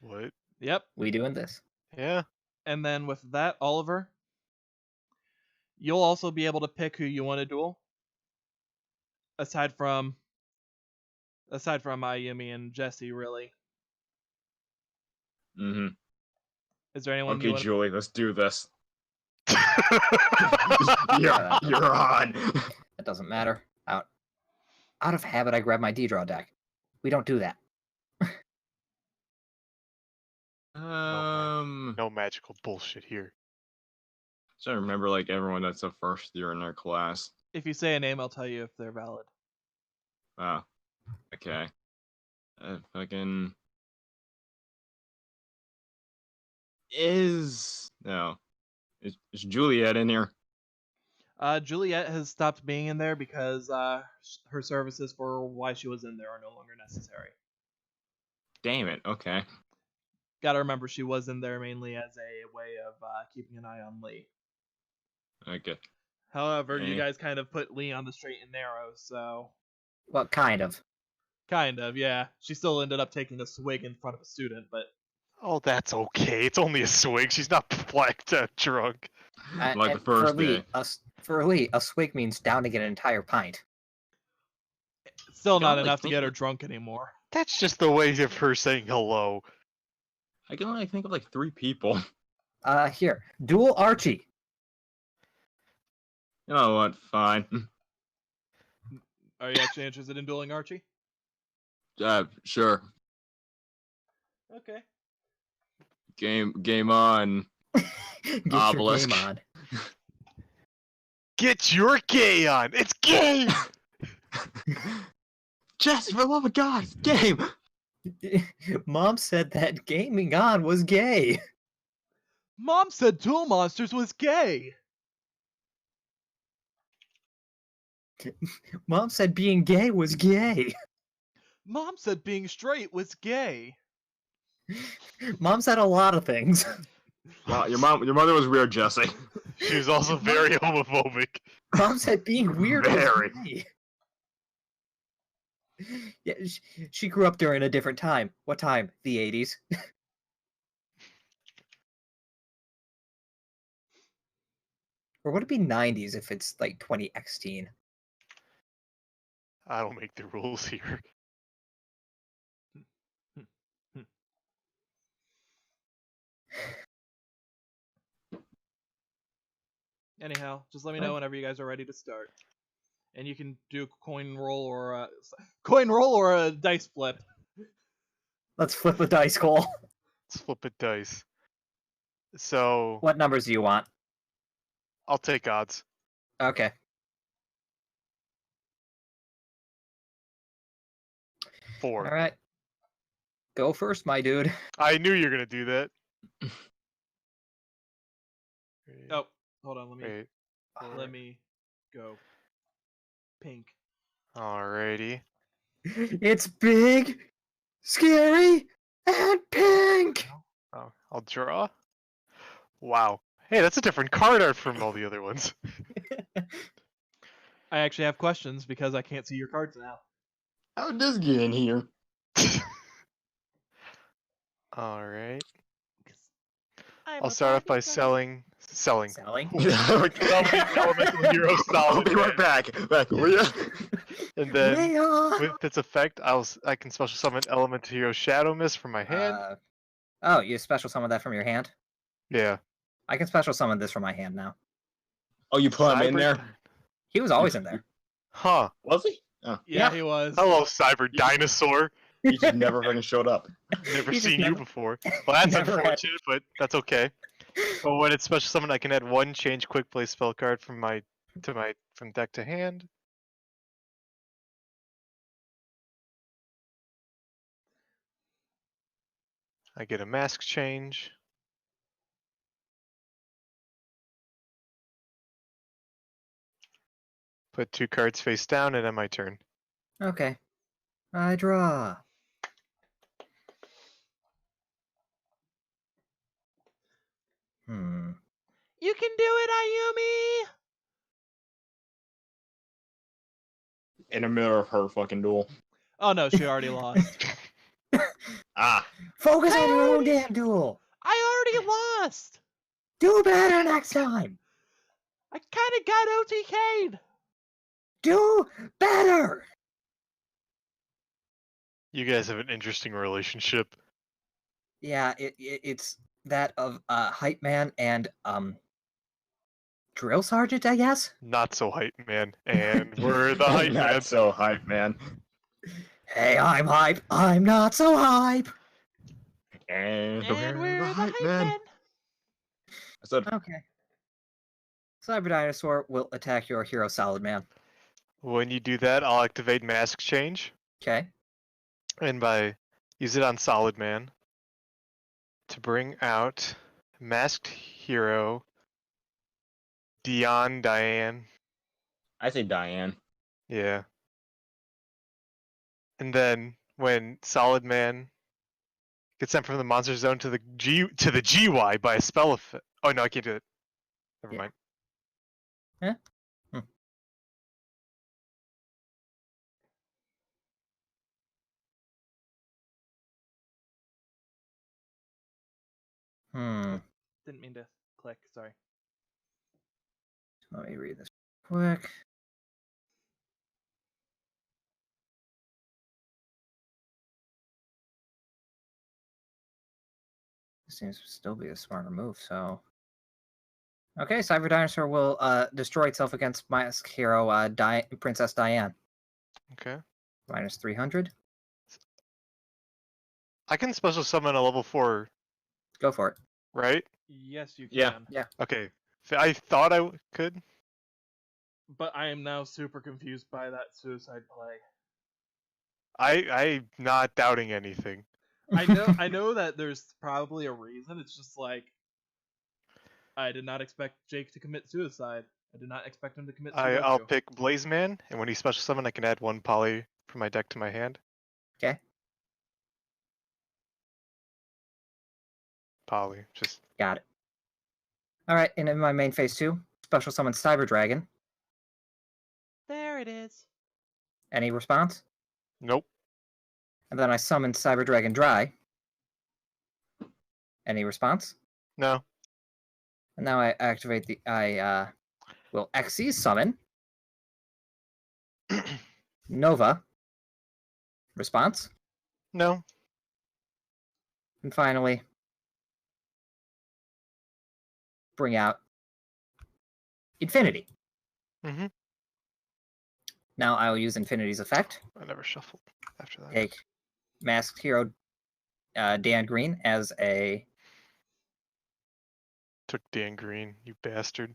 What? Yep. We doing this? Yeah. And then with that, Oliver, you'll also be able to pick who you want to duel. Aside from Ayumi and Jesse, really. Mm-hmm. Is there anyone you Okay, want? Julie, let's do this. You're on. It doesn't matter. Out of habit, I grab my D-draw deck. We don't do that. No magical bullshit here. So I remember like everyone that's a first year in our class. If you say a name, I'll tell you if they're valid. Oh, okay. Fucking is Juliet in here? Juliet has stopped being in there because her services for why she was in there are no longer necessary. Damn it. Okay. Gotta remember she was in there mainly as a way of keeping an eye on Lee. Okay. However, you Okay. guys kind of put Lee on the straight and narrow, so... Well, kind of. Kind of, yeah. She still ended up taking a swig in front of a student, but... Oh, that's okay. It's only a swig. She's not blacked out drunk. Like the And first for Lee, day. for Lee, a swig means downing an entire pint. Still I not can only enough to think get her of- drunk anymore. That's just the way of her saying hello. I can only think of like 3 people. Here, duel Archie. You know what? Fine. Are you actually interested in dueling Archie? Sure. Okay. Game on. Get Obelisk. your game on. Get your gay on. It's gay. Jess, for the love of God, it's game. Mom said that gaming on was gay. Mom said Duel Monsters was gay! Mom said being gay was gay. Mom said being straight was gay! Mom said a lot of things. Well, your mother was weird, Jesse. She was also very homophobic. Mom said being weird Very. was gay. Yeah, she grew up during a different time. What time? The 80s. Or would it be 90s if it's like 2016? I don't make the rules here. Anyhow, just let me know whenever you guys are ready to start. And you can do a coin roll or a dice flip. Let's flip a dice, Cole. Let's flip a dice. So What numbers do you want? I'll take odds. Okay. All 4. right. Go first, my dude. I knew you were gonna do that. Oh, hold on, Wait. let me go. Pink. Alrighty. It's big, scary, and pink. Oh, I'll draw. Wow. Hey, that's a different card art from all the other ones. I actually have questions because I can't see your cards now. How did this get in here? Alright. I'm I'll a start off by Barbie selling. Selling. Elemental Hero I'll Solid be right back. Back, will ya? And then Leon! with its effect, I can special summon Elemental Hero Shadow Mist from my hand. Oh, you special summon that from your hand? Yeah. I can special summon this from my hand now. Oh, you put him in there? He was always in there. Huh. Was he? Oh, Yeah, Yeah. he was. Hello, Cyber Dinosaur. he just never fucking showed up. Never He just seen you never- before. Well, that's never had- unfortunate, but that's okay. But when it's special summon, I can add 1 change quick play spell card from from deck to hand. I get a mask change. Put 2 cards face down and end my turn. Okay. I draw. Hmm. You can do it, Ayumi! In the middle of her fucking duel. Oh no, she already lost. Ah. Focus on your own already- damn duel. I already lost! Do better next time. I kinda got OTK'd! Do better. You guys have an interesting relationship. Yeah, it's that of hype man and drill sergeant, I guess. Not so hype, man. And we're the hype Not man. so hype, man. Hey, I'm hype. I'm not so hype. And we're the hype men! I said, Okay. Cyber Dinosaur will attack your hero Solid Man. When you do that, I'll activate Mask Change. Okay. And use it on Solid Man to bring out Masked Hero Diane. I say Diane. Yeah. And then when Solid Man gets sent from the monster zone to the GY by a spell effect. Oh no, I can't do it. Never Yeah. mind. Didn't mean to click, sorry. Let me read this quick. This seems to still be a smarter move, so. Okay, Cyber Dinosaur will destroy itself against Mask Hero Princess Diane. Okay. Minus 300. I can special summon a level 4, Go for it. right? Yes, you Yeah. can. Yeah. Okay. I thought I could. But I am now super confused by that suicide play. I'm not doubting anything. I know that there's probably a reason. It's just like I did not expect Jake to commit suicide. I did not expect him to commit suicide. I'll pick Blaze Man, and when he special summon, I can add 1 poly from my deck to my hand. Okay. Poly, just Got it. All right, and in my main phase 2, special summon Cyber Dragon. There it is. Any response? nope. And then I summon Cyber Dragon Dry. Any response? No. And now I activate the will Xyz summon Nova. Response? No. And finally bring out Infinity. Mm-hmm. Now I will use Infinity's effect. I never shuffled after that. Take Masked Hero Dan Green as a Took Dan Green, you bastard.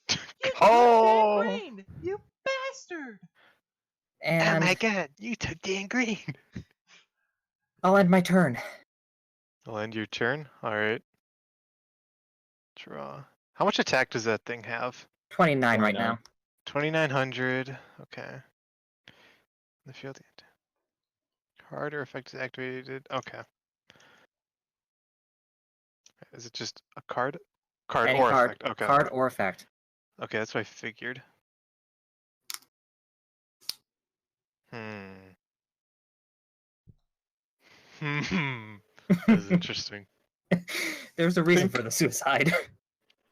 You Oh! took Dan Green, you bastard! and god, you took Dan Green. I'll end my turn. I'll end your turn. Alright. Draw. How much attack does that thing have? 29 right 29. now. 2900. Okay. The field card or effect is activated. Okay. Is it just a card? Card Any or card, effect. Okay. card or effect. Okay, that's what I figured. Hmm. That is interesting. There's a reason for the suicide.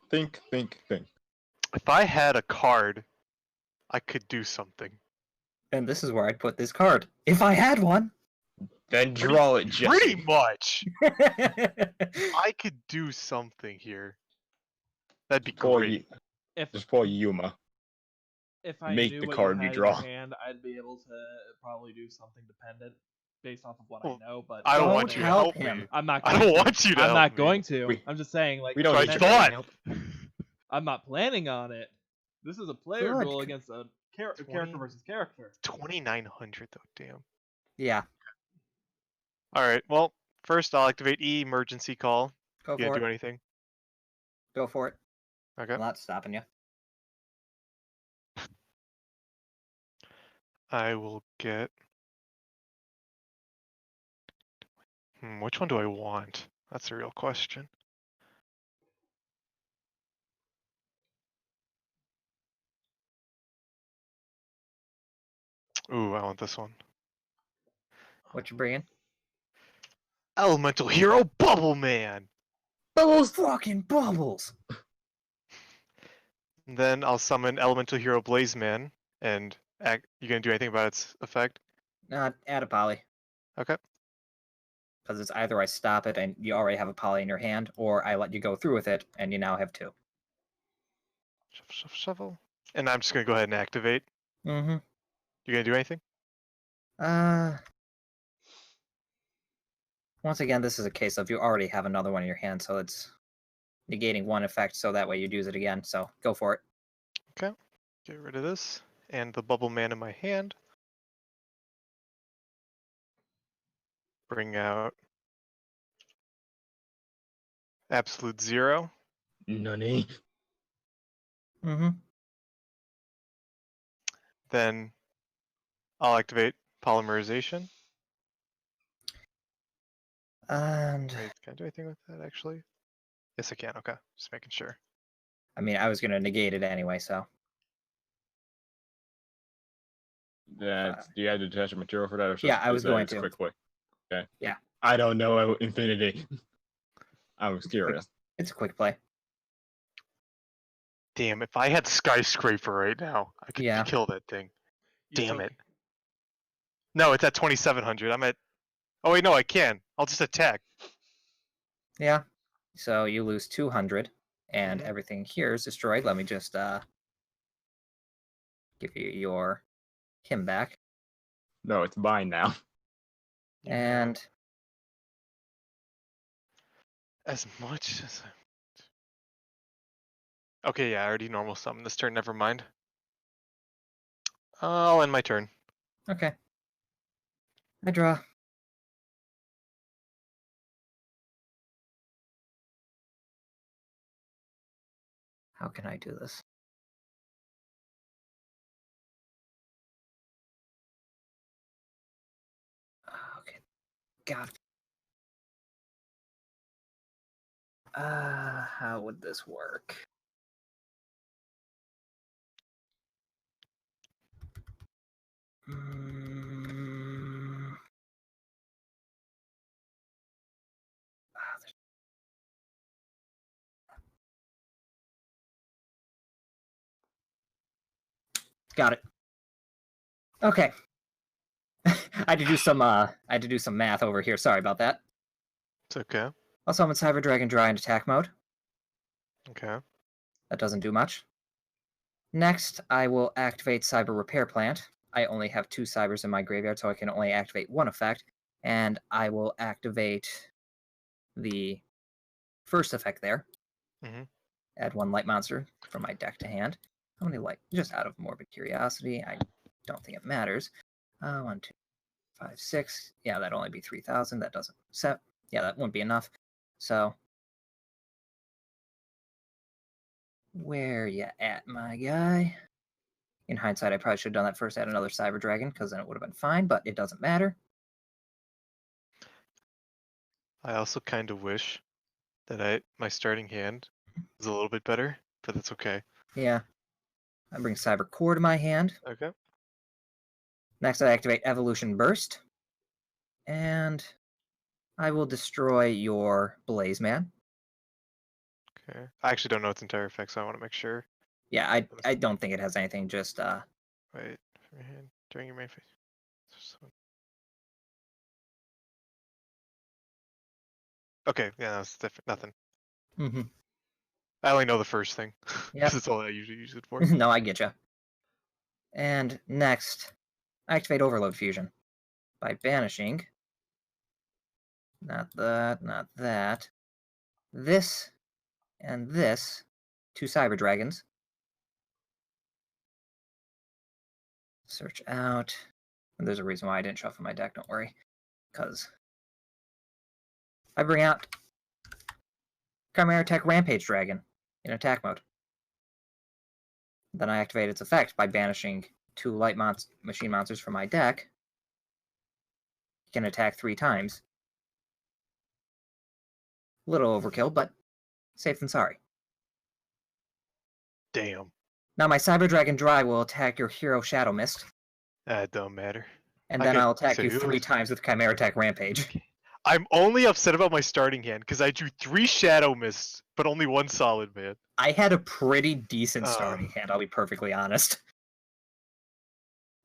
Think. If I had a card, I could do something. And this is where I'd put this card. If I had one. Then draw it, Jesse. Pretty much. I could do something here. That'd be Pull great. If Just pull Yuma. if I Make knew the what card you you had draw. in your hand, I'd be able to probably do something dependent based off of what Well, I know. But I don't Don't want you to help help him. me. I'm not. I Going don't to. want you to I'm help not me. going to. We- I'm just saying, like, we don't So I need your thought. help. I'm not planning on it. This is a player Good. duel against a character 20. versus character. 2900 though, damn. Yeah, Alright, well, first I'll activate E emergency call. go You for gonna it. do anything? Go for it. Okay. I'm not stopping you. I will get Which one do I want? That's a real question. Ooh, I want this one. What you bringing? Elemental Hero Bubble Man! Bubbles! Fucking bubbles! And then I'll summon Elemental Hero Blaze Man, and you gonna do anything about its effect? Add a poly. Okay. Because it's either I stop it and you already have a poly in your hand, or I let you go through with it and you now have 2. Shuffle. And I'm just gonna go ahead and activate. Mm-hmm. You gonna do anything? Once again, this is a case of you already have another one in your hand, so it's negating one effect, so that way you'd use it again. So go for it. Okay. Get rid of this. And the Bubble Man in my hand. Bring out Absolute Zero. Nani? Mm-hmm. Then I'll activate Polymerization. And Wait, can I do anything with that actually? Yes, I can. Okay. Just making sure. I mean, I was going to negate it anyway, so. Do you have to detach a material for that? Or Yeah, I was going it's a to. quick play. Okay. Yeah. I don't know Infinity. I was curious. It's a quick play. Damn, if I had Skyscraper right now, I could Yeah. kill that thing. You Damn still- it. No, it's at 2,700. I'm at... Oh, wait, no, I can. I'll just attack. Yeah. So you lose 200, and Mhm. everything here is destroyed. Let me just give you your him back. No, it's mine now. You And have as much as... Okay, yeah, I already normal summoned this turn. Never mind. I'll end my turn. okay. I draw. How can I do this? Okay. God. How would this work? Mm. Got it. Okay. I had to do some math over here. Sorry about that. It's okay. I'll summon Cyber Dragon Dry in attack mode. Okay. That doesn't do much. Next, I will activate Cyber Repair Plant. I only have 2 Cybers in my graveyard, so I can only activate 1 effect. And I will activate the first effect there. Mhm. Add 1 light monster from my deck to hand. How many light? Just out of morbid curiosity. I don't think it matters. 1, 2, 5, 6. Yeah, that'd only be 3,000. That doesn't set. Yeah, that wouldn't be enough. So, where ya at, my guy? In hindsight, I probably should have done that first, add another Cyber Dragon, because then it would have been fine, but it doesn't matter. I also kind of wish that my starting hand was a little bit better, but that's okay. Yeah. I bring Cyber Core to my hand. Okay. Next, I activate Evolution Burst. And I will destroy your Blaze Man. Okay. I actually don't know its entire effect, so I want to make sure. Yeah, I don't think it has anything, just Wait, from your hand during your main phase. Okay, yeah, that's different. Nothing. mm-hmm. I only know the first thing. Yep. That's all I usually use it for. No, I get you. And next, I activate Overload Fusion by banishing not that, this, and this, 2 Cyber Dragons. Search out. And there's a reason why I didn't shuffle my deck, don't worry. Because I bring out Chimera Tech Rampage Dragon in attack mode. Then I activate its effect by banishing 2 light machine monsters from my deck. It can attack 3 times. A little overkill, but safe than sorry. Damn. Now my Cyber Dragon Dry will attack your hero Shadow Mist, That don't matter. and I then get I'll attack you two. 3 times with Chimera Attack Rampage. I'm only upset about my starting hand because I drew 3 Shadow Mists, but only 1 Solid Man. I had a pretty decent Uh. starting hand, I'll be perfectly honest.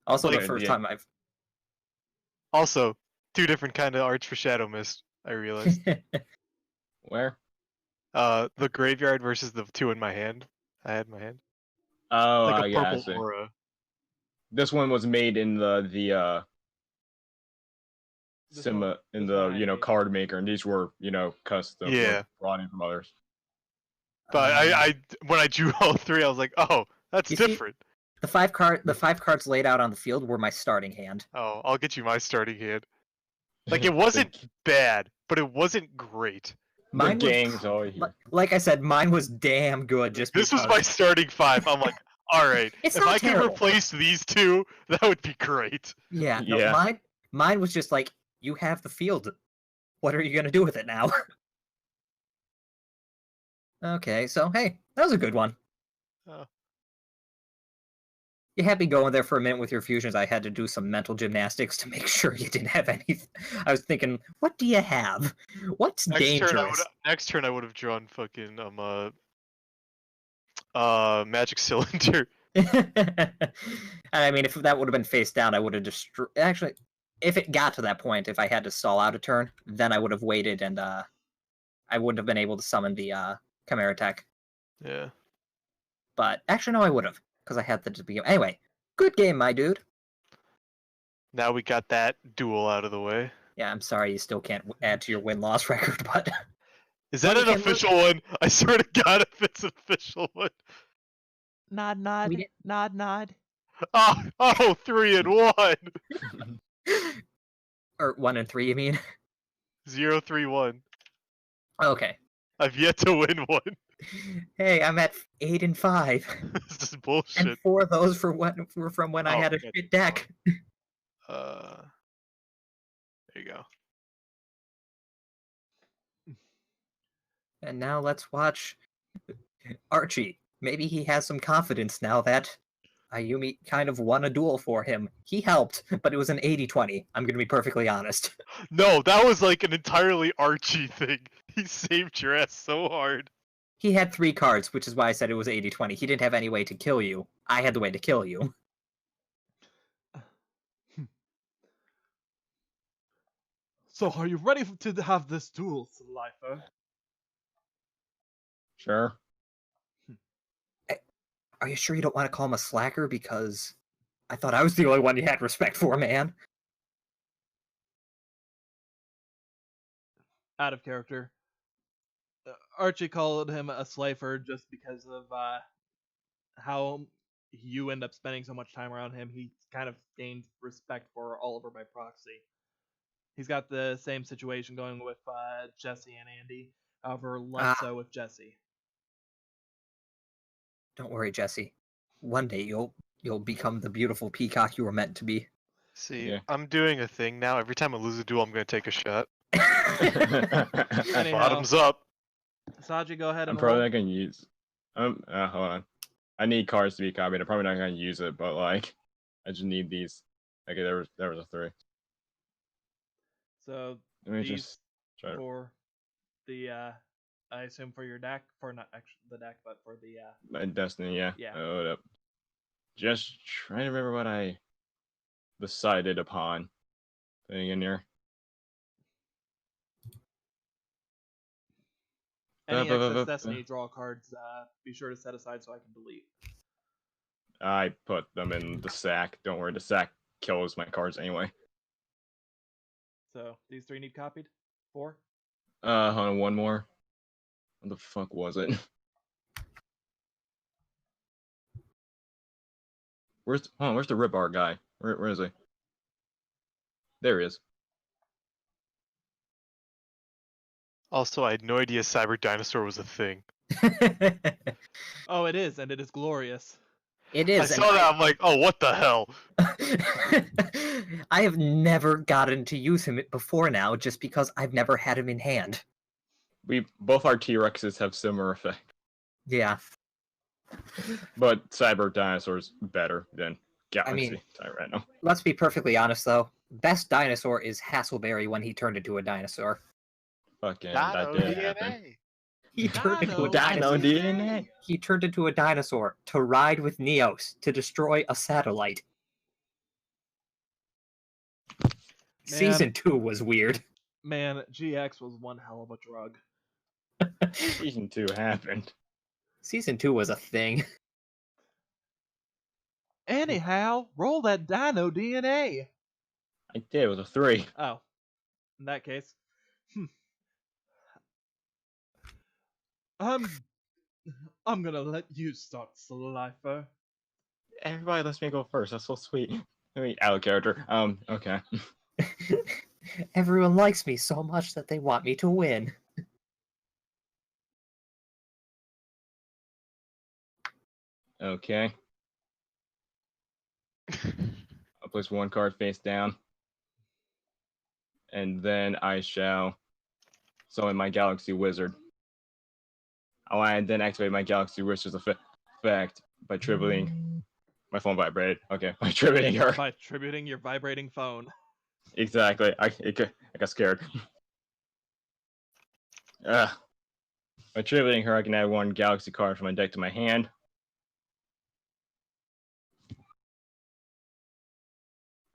Also, Like, the first yeah. time I've... Also, 2 different kind of arts for Shadow Mist, I realized. Where? The graveyard versus the 2 in my hand. I had in my hand. Oh, Like a yeah, I purple see. aura. This one was made in the This Sima one- in this one the I made. card maker, and these were custom. Yeah. Were brought in from others. But I when I drew all 3, I was like, oh, that's You see- different. The 5 cards laid out on the field were my starting hand. Oh, I'll get you my starting hand. Like, it wasn't bad, but it wasn't great. the Mine was gang's all here. Like I said, mine was damn good. Just This was because... my starting 5. I'm like, all right, It's if not I could terrible. replace these 2, that would be great. Yeah, no, Yeah. mine was just like, you have the field. What are you gonna do with it now? Okay, so hey, that was a good one. Oh. You had me going there for a minute with your fusions. I had to do some mental gymnastics to make sure you didn't have any. I was thinking, what do you have? What's dangerous? Next turn I would have drawn fucking magic cylinder. And I mean, if that would have been face down, I would have destroyed. Actually, if it got to that point, if I had to stall out a turn, then I would have waited, and I wouldn't have been able to summon the Chimera Attack. Yeah. But actually, no, I would have, because I had the to begin. Anyway, good game, my dude. Now we got that duel out of the way. Yeah, I'm sorry you still can't add to your win-loss record, but Is that Well, an we can look- official one? I swear to God, if it's an official one. Nod, nod, We did- nod, nod. Oh, 3 and 1. or 1 and 3, you mean? 0, 3, 1. Okay. I've yet to win one. Hey, I'm at 8 and 5, This is bullshit. and 4 of those were from when I Oh, had a that's shit deck. There you go. And now let's watch Archie. Maybe he has some confidence now that Ayumi kind of won a duel for him. He helped, but it was an 80-20. I'm going to be perfectly honest. No, that was like an entirely Archie thing. He saved your ass so hard. He had 3 cards, which is why I said it was 80-20. He didn't have any way to kill you. I had the way to kill you. So, are you ready to have this duel, Slifer? Sure. Are you sure you don't want to call him a slacker? Because I thought I was the only one you had respect for, man. Out of character. Archie called him a slaver just because of how you end up spending so much time around him. He kind of gained respect for Oliver by proxy. He's got the same situation going with Jesse and Andy, however less so with Jesse. Don't worry, Jesse. One day you'll become the beautiful peacock you were meant to be. See, Yeah. I'm doing a thing now. Every time I lose a duel, I'm going to take a shot. Anyhow, Bottoms up. Saji, go ahead I'm and probably roll. not gonna use. Hold on. I need cards to be copied. I'm probably not gonna use it, but like, I just need these. Okay, there was a 3. So Let me these just try to. for the I assume for your deck, for not actually the deck, but for the My Destiny, yeah. Yeah. Hold up. Just trying to remember what I decided upon putting in here. any excess Destiny draw cards. Be sure to set aside so I can delete. I put them in the sack. Don't worry, the sack kills my cards anyway. So these 3 need copied. 4. Hold on, one more. What the fuck was it? Where's the Ripbar guy? Where is he? There he is. Also, I had no idea Cyber Dinosaur was a thing. Oh, it is, and it is glorious. It I is. saw that, I'm like, oh, what the hell? I have never gotten to use him before now, just because I've never had him in hand. both our T-Rexes have similar effect, Yeah. but Cyber Dinosaur's better than Galaxy mean- Tyranno. Let's be perfectly honest, though. Best dinosaur is Hassleberry when he turned into a dinosaur. Fucking Dino that did happen. DNA. He turned into a Dino dinosaur. DNA. He turned into a dinosaur to ride with Neos to destroy a satellite. Season 2 was weird. Man, GX was one hell of a drug. Season 2 happened. Season 2 was a thing. Anyhow, roll that Dino DNA. I did. It was a 3. Oh, in that case, I'm gonna let you start, Slifer. Everybody lets me go first. That's so sweet. I mean, out of character. Okay. Everyone likes me so much that they want me to win. Okay. I'll place one card face down. And then I shall summon my Galaxy Wizard. I'll then activate my Galaxy Wizard's effect by tribling. My phone vibrated. Okay, by tribling her. By tributing your vibrating phone. Exactly. I got scared. By tribling her, I can add one Galaxy card from my deck to my hand.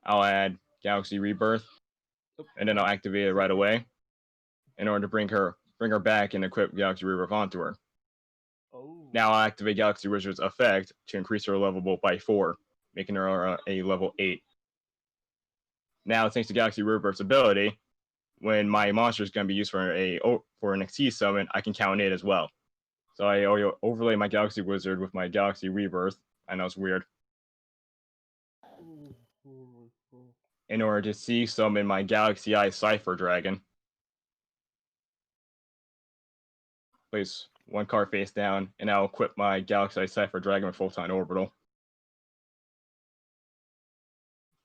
I'll add Galaxy Rebirth, and then I'll activate it right away in order to bring her back and equip Galaxy Rebirth onto her. Oh. Now I'll activate Galaxy Wizard's effect to increase her level by 4, making her a level 8. Now, thanks to Galaxy Rebirth's ability, when my monster is going to be used for an Xyz summon, I can count it as well. So I overlay my Galaxy Wizard with my Galaxy Rebirth. I know it's weird. In order to CC summon my Galaxy Eye Cypher Dragon. Place one card face down, and I'll equip my Galaxy Eye Cypher Dragon with Photon Orbital.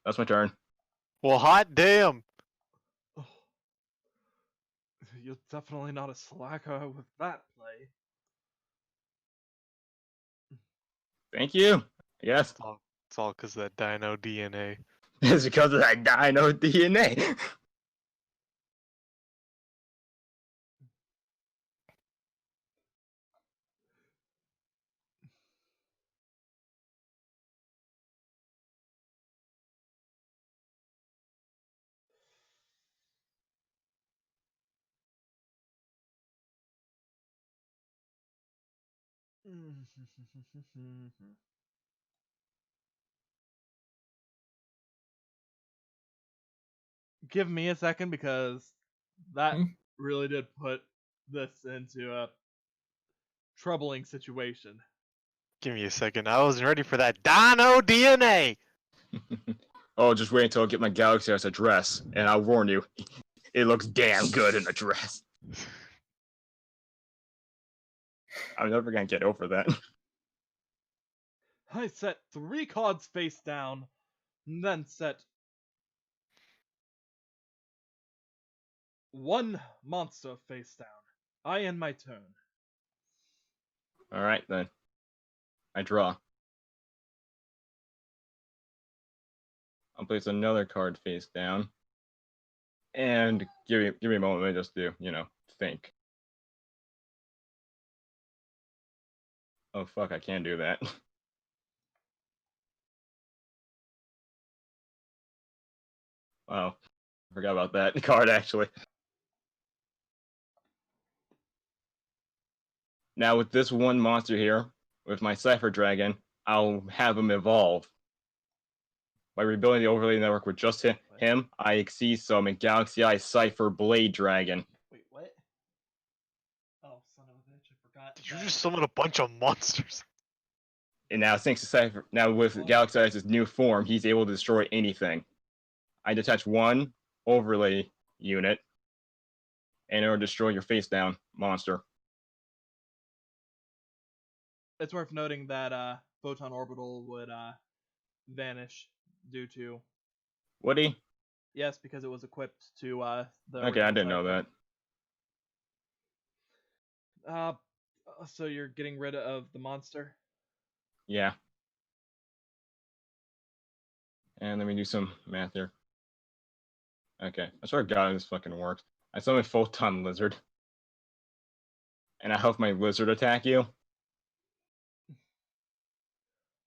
That's my turn. Well, hot damn. Oh. You're definitely not a slacker with that play. Thank you. Yes. It's all because of that Dino DNA. It's because of that Dino DNA. Give me a second because that Hmm? really did put this into a troubling situation. Give me a second. I wasn't ready for that Dino DNA. Oh, just wait until I get my Galaxy Eyes address, and I'll warn you, it looks damn good in a dress. I'm never gonna get over that. I set 3 cards face down, and then set 1 monster face down. I end my turn. Alright then. I draw. I'll place another card face down. And give me a moment, let me just think. Oh fuck, I can't do that. Wow. I forgot about that card actually. Now with this one monster here, with my Cypher Dragon, I'll have him evolve. By rebuilding the overlay network with just him, I exceed summon Galaxy Eye Cypher Blade Dragon. Wait, what? Oh, son of a bitch, I forgot. Did you just summon a bunch of monsters? And now thanks to Cypher, now with Galaxy Eye's new form, he's able to destroy anything. I detach one overlay unit, and it'll destroy your face down monster. It's worth noting that Photon Orbital would vanish due to... Would he? Yes, because it was equipped to the... Okay, I didn't know Cypher. that. Uh, so you're getting rid of the monster? Yeah. And let me do some math here. Okay, I swear to God this fucking works. I summon a photon lizard. And I hope my lizard attack you.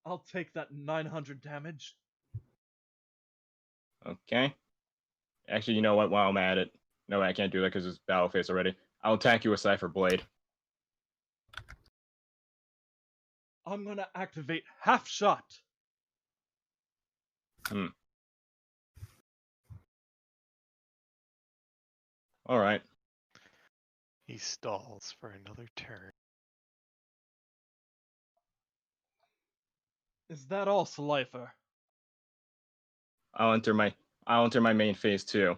I'll take that 900 damage. Okay. Actually, you know what? While I'm at it. No, I can't do that because it's battle phase already. I'll attack you with Cipher Blade. I'm gonna activate half shot. Alright. He stalls for another turn. Is that all, Slifer? I'll enter my main phase too.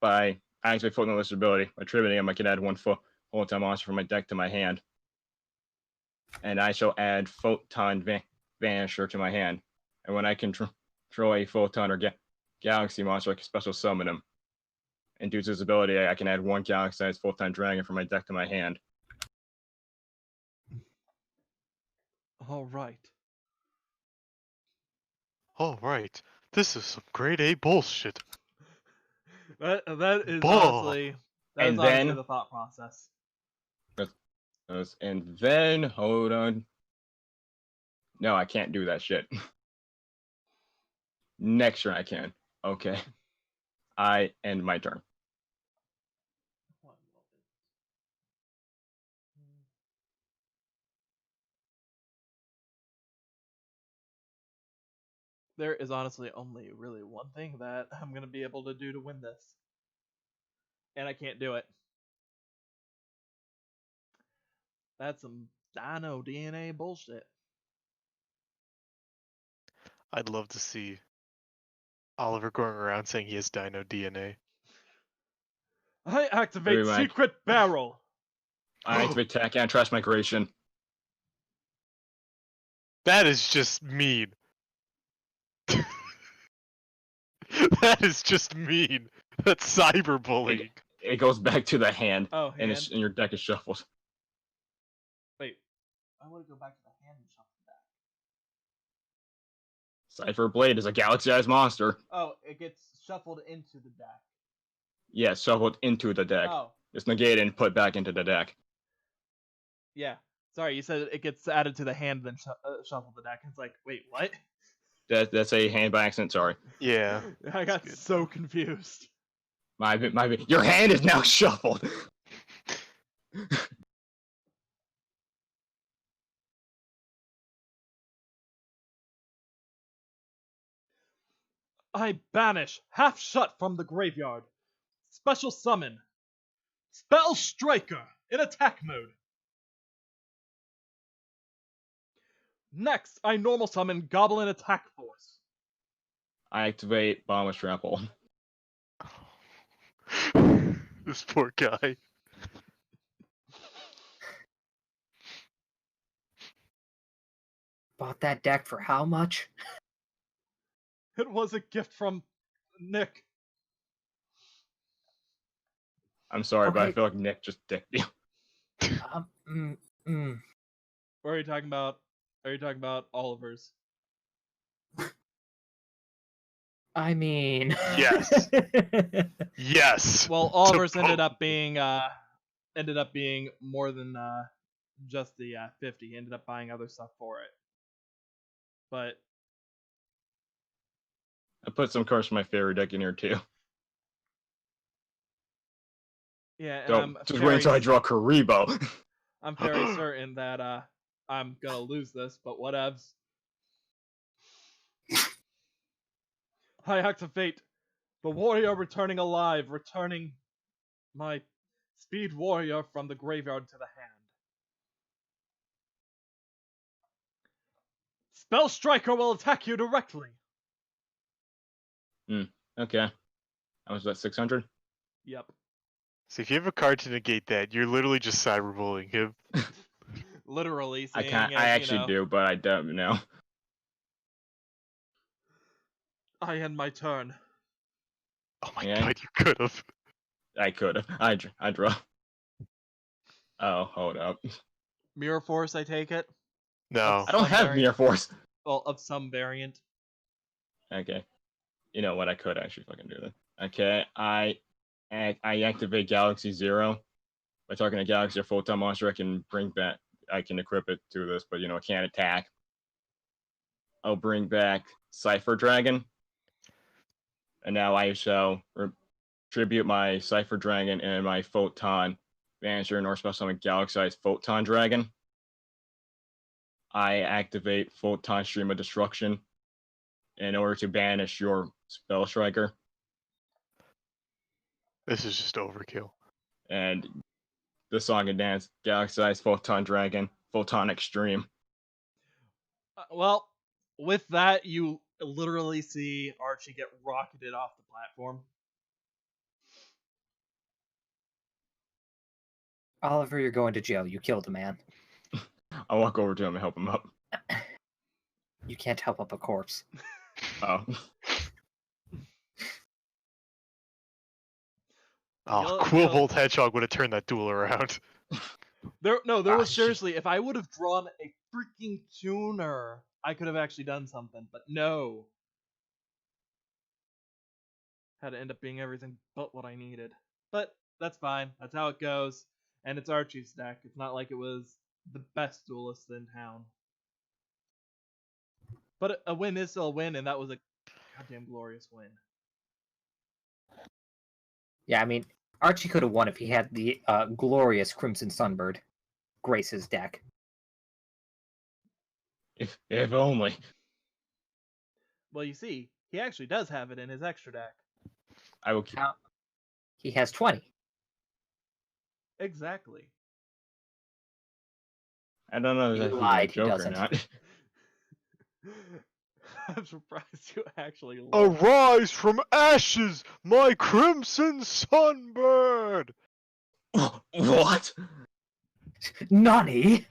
By activate Photon Lizard ability. By tributing him, I can add one photon monster from my deck to my hand. And I shall add Photon Vanisher to my hand. And when I control a photon or galaxy monster, I can special summon him. And due to his ability, I can add one galaxy-sized Photon Dragon from my deck to my hand. All right. All right, this is some grade A bullshit. That is Bah. honestly And then- the thought process. And then, hold on. No, I can't do that shit. Next turn I can. Okay. I end my turn. There is honestly only really one thing that I'm gonna be able to do to win this. And I can't do it. That's some dino DNA bullshit. I'd love to see Oliver going around saying he has dino DNA. I activate Very much. secret barrel. I activate attack and transmigration. That is just mean. That is just mean. That's cyberbullying. It goes back to the hand, Oh, and hand. your deck is shuffled. Wait. I want to go back to the hand and shuffle back. Cipher Blade is a galaxy-sized monster. Oh, it gets shuffled into the deck. Yeah, shuffled into the deck. Oh, Just negate it and put back into the deck. yeah. Sorry, you said it gets added to the hand, then shuffle the deck. It's like, wait, what? That's a hand by accident, sorry. Yeah. I got good. so confused. My your hand is now shuffled. I banish half shut from the graveyard. Special summon. Spell Striker in attack mode. Next, I normal summon Goblin Attack Force. I activate Bomber's Trample. This poor guy. Bought that deck for how much? It was a gift from Nick. I'm sorry, but I Okay. feel like Nick just dicked you. Or are you talking about? Are you talking about Oliver's? I mean, Yes. Yes. Well, Oliver's To ended up being more than just the 50. He ended up buying other stuff for it. But I put some cards from my favorite deck in here too. yeah, and So just wait until I draw Karibo. I'm very certain that I'm gonna lose this, but whatevs. I activate the warrior returning alive, returning my speed warrior from the graveyard to the hand. Spell Striker will attack you directly. Okay. How much is that? 600? Yep. So if you have a card to negate that, you're literally just cyberbullying him. Literally I saying can't. I actually do, but I don't know. I end my turn. Oh my Yeah. god, you could have. I could have. I draw. Oh, hold up. Mirror Force, I take it. No. I don't Some have variant. Mirror Force. Well, of some variant. Okay. You know what? I could actually fucking do that. Okay, I activate Galaxy Zero. By talking to Galaxy or Photon Monster, I can bring back. I can equip it to this, but it can't attack. I'll bring back Cypher Dragon, and now I shall tribute my Cypher Dragon and my Photon Vanisher North Spell Summon Galaxy-sized Photon Dragon. I activate Photon Stream of Destruction in order to banish your Spell Striker, This is just overkill. and the song and dance Galaxy-sized Photon Dragon, Photon Extreme. Well, with that, you literally see Archie get rocketed off the platform. Oliver, you're going to jail. You killed a man. I walk over to him and help him up. You can't help up a corpse. Oh. Oh, Quillbolt Hedgehog would have turned that duel around. There was shit. seriously, if I would have drawn a freaking tuner, I could have actually done something, but no. Had to end up being everything but what I needed. But that's fine. That's how it goes. And it's Archie's deck. It's not like it was the best duelist in town. But a win is still a win, and that was a goddamn glorious win. Yeah, I mean, Archie could have won if he had the glorious Crimson Sunbird grace his deck. If only. Well, you see, he actually does have it in his extra deck. I will keep. He has 20. Exactly. I don't know if You that's lied, a he joke or doesn't. not. I'm surprised you actually lied. Arise from ashes, my crimson sunbird! What? Nani?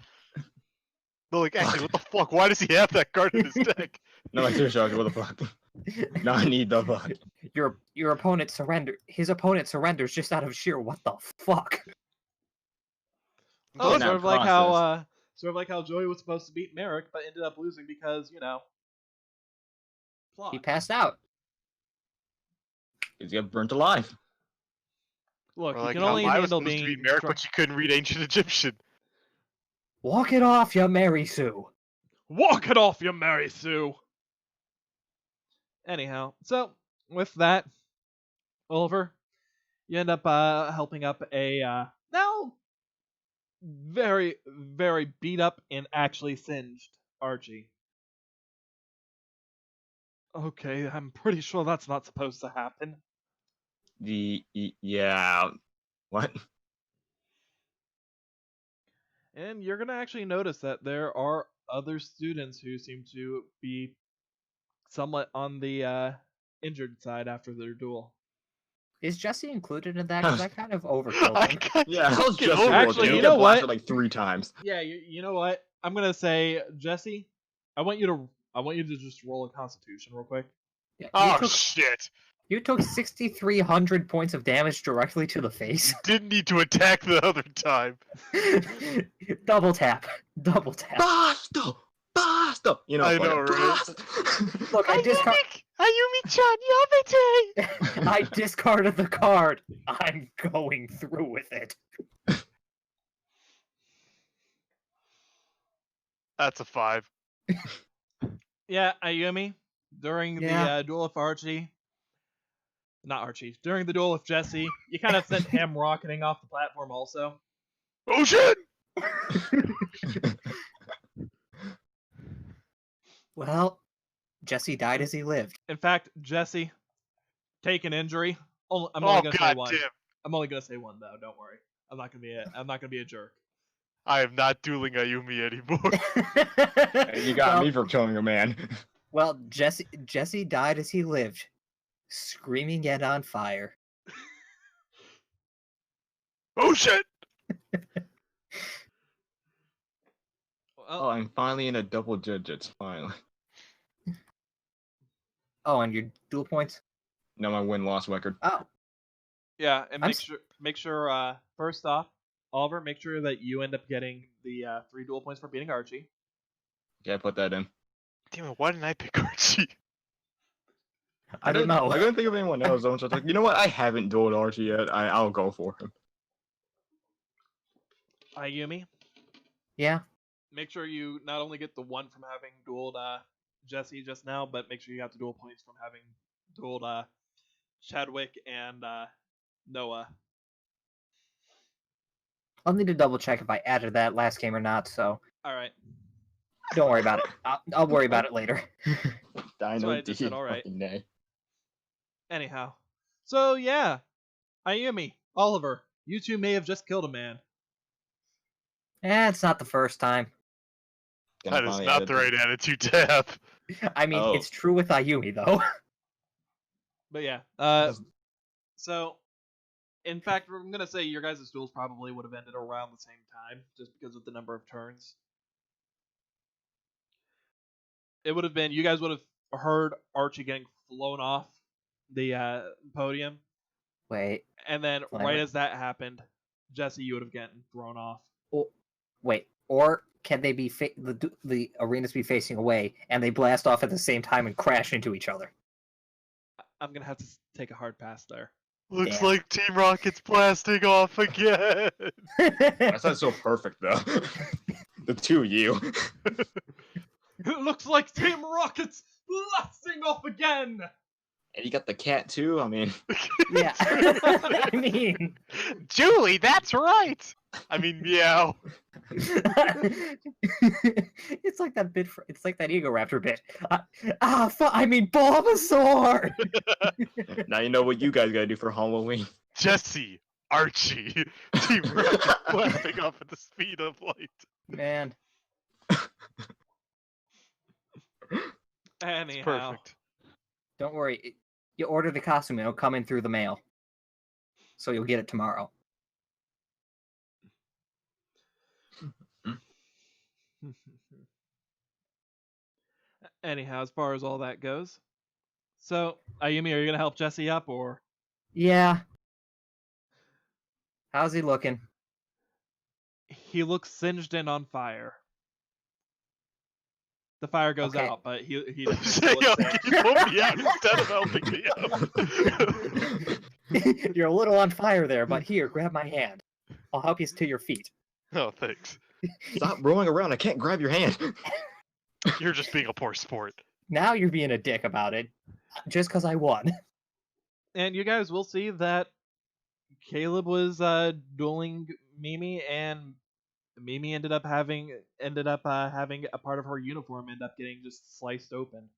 No, like, actually, what the fuck? Why does he have that card in his deck? No, like seriously, what the fuck? No, I need the fuck. Your opponent his opponent surrenders just out of sheer what the fuck. Oh, Going sort out of like how process. Joey was supposed to beat Merrick, but ended up losing because plot. He passed out. He's got burnt alive. Look, Or you like can how only I was handle supposed being to beat Merrick, but she couldn't read Ancient Egyptian. Walk it off, ya Mary Sue. Walk it off, you Mary Sue. Anyhow, so with that, Oliver, you end up helping up a now very, very beat up and actually singed Archie. Okay, I'm pretty sure that's not supposed to happen. Yeah. What? And you're gonna actually notice that there are other students who seem to be somewhat on the injured side after their duel. Is Jesse included in that? Because I kind of overkilled him. Yeah, how's Fucking Jesse over- working? Actually, He you got know blasted what? like 3 times. Yeah, you know what? I'm gonna say, Jesse, I want you to just roll a Constitution real quick. Yeah, Oh, shit! you took 6,300 points of damage directly to the face. Didn't need to attack the other time. Double tap. Double tap. Basta! Basta! I know, right? Basta! Look, I discard. Ayumi-chan, yamete! I discarded the card. I'm going through with it. That's a 5. Yeah, Ayumi, during Yeah. the duel with Archie, not Archie, during the duel with Jesse, you kind of sent him rocketing off the platform also. Oh shit! Well, Jesse died as he lived. In fact, Jesse, take an injury. I'm Oh only gonna say god one. damn! I'm only gonna say one though. Don't worry. I'm not gonna be a jerk. I am not dueling Ayumi anymore. You got me for killing a man. Well, Jesse died as he lived, screaming and on fire. Oh shit! Oh, I'm finally in a double digits. Finally. Oh, and your dual points? Now my win-loss record. Oh, Yeah, and I'm make sure first off, Oliver, make sure that you end up getting the 3 duel points for beating Archie. Yeah, put that in. Damn it, why didn't I pick Archie? I don't know. I couldn't think of anyone else. I was just like, you know what? I haven't dueled Archie yet. I'll go for him. Ayumi, Yeah. make sure you not only get the 1 from having dueled Jesse just now, but make sure you have the duel points from having dueled Chadwick and Noah. I'll need to double check if I added that last game or not, so All right. don't worry about it. I'll worry about it later. Dino I just said, all right. fucking nay. Anyhow, so yeah, Ayumi, Oliver, you two may have just killed a man. It's not the first time. Gonna That is finally not edit the this. right attitude to have. I mean, Oh. it's true with Ayumi, though. But yeah, Just- so in fact, I'm gonna say your guys' duels probably would have ended around the same time, just because of the number of turns. It would have been you guys would have heard Archie getting flown off the podium, Wait. and then Flavor. right as that happened, Jesse, you would have gotten thrown off. Oh, wait. Or can they be the arenas be facing away and they blast off at the same time and crash into each other? I'm gonna have to take a hard pass there. Looks Damn. like Team Rocket's blasting off again. That sounds so perfect though. The two of you. It looks like Team Rocket's blasting off again. And you got the cat too. I mean, Yeah. I mean, Julie, that's right. I mean, meow. it's like that bit. It's like that Ego Raptor bit. I mean, Bulbasaur. now you know what you guys gotta do for Halloween. Jesse, Archie, Team Rocket blasting off at the speed of light. Man, It's Anyhow, perfect. don't worry. You order the costume, it'll come in through the mail, so you'll get it tomorrow. anyhow, as far as all that goes, so Ayumi, are you gonna help Jesse up or? Yeah. How's he looking? He looks singed and on fire. The fire goes Okay. out, but he Yo, looks you put me out instead of helping me out. You're a little on fire there, but here, grab my hand. I'll help you to your feet. Oh, thanks. Stop rolling around. I can't grab your hand. You're just being a poor sport. Now you're being a dick about it, just because I won. and you guys will see that Caleb was dueling Mimi, and Mimi ended up having a part of her uniform end up getting just sliced open.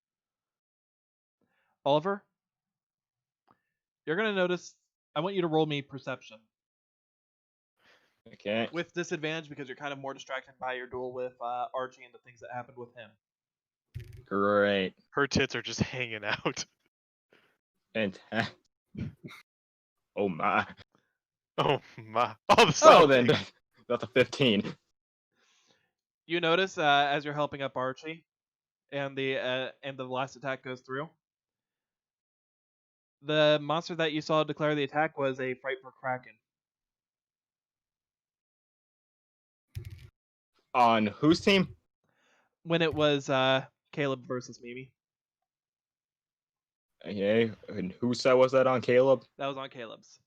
Oliver, you're gonna notice. I want you to roll me perception Okay. with disadvantage because you're kind of more distracted by your duel with Archie and the things that happened with him. Great. Her tits are just hanging out. And oh my. Oh my. Oh, the Oh, sound then thing. that's a 15. You notice as you're helping up Archie, and the last attack goes through. The monster that you saw declare the attack was a Frightful Kraken. On whose team? When it was Caleb versus Mimi, Okay. And whose side was that on, Caleb? that was on Caleb's.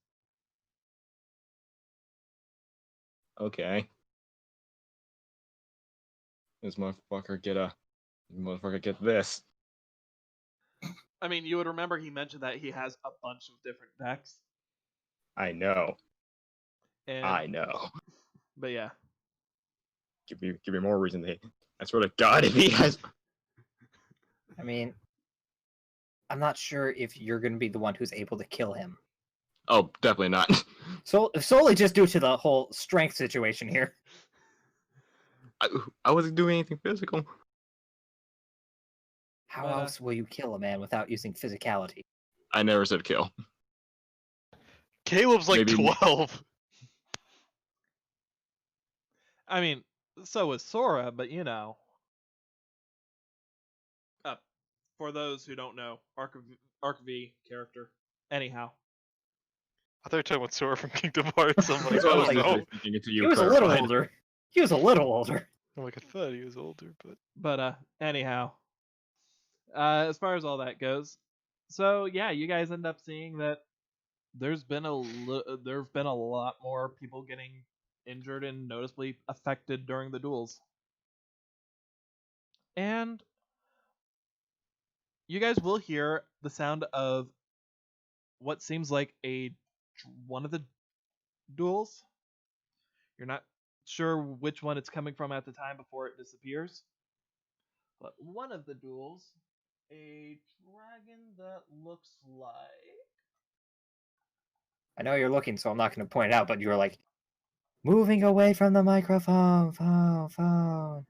Okay. This motherfucker get this. I mean, you would remember he mentioned that he has a bunch of different decks. I know. And, I know. But yeah. Give me more reason to. I swear to God, if he has. I mean, I'm not sure if you're going to be the one who's able to kill him. Oh, definitely not. So solely just due to the whole strength situation here. I wasn't doing anything physical. How But, else will you kill a man without using physicality? I never said kill. Caleb's like Maybe- 12. I mean, so was Sora, but you know. For those who don't know, Arc V character. Anyhow. I thought you were talking about Sora from Kingdom Hearts. I'm like, That's what I oh was like, no. literally thinking until you He was a little clarified. older. He was a little older. I'm like, I thought he was older, but But anyhow, as far as all that goes, so yeah, you guys end up seeing that there've been a lot more people getting injured and noticeably affected during the duels. And you guys will hear the sound of what seems like one of the duels. You're not sure which one it's coming from at the time before it disappears. But one of the duels, a dragon that looks like... I know you're looking, so I'm not going to point it out, but you were like, moving away from the microphone, phone.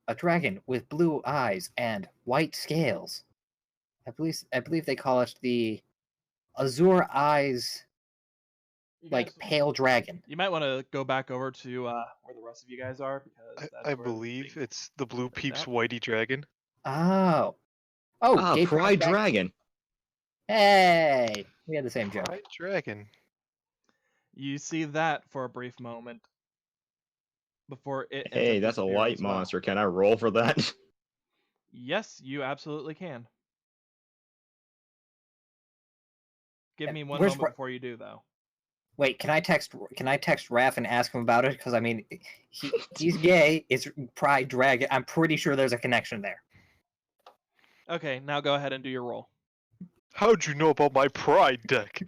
A dragon with blue eyes and white scales. I believe they call it the Azure Eyes, You like guys- pale dragon. You might want to go back over to where the rest of you guys are, because that's I where believe the- it's the Blue Check Peeps out. Whitey Dragon. Oh, gay Pride Dragon. Dragon. Hey, we had the same joke. White Dragon. You see that for a brief moment before it ends Hey, up that's a disappearing light as well. monster. Can I roll for that? Yes, you absolutely can. Give me one Where's moment Ra- before you do, though. Wait, can I text Raph and ask him about it? Because I mean, he's gay. It's Pride Dragon. I'm pretty sure there's a connection there. Okay, now go ahead and do your roll. How'd you know about my Pride deck?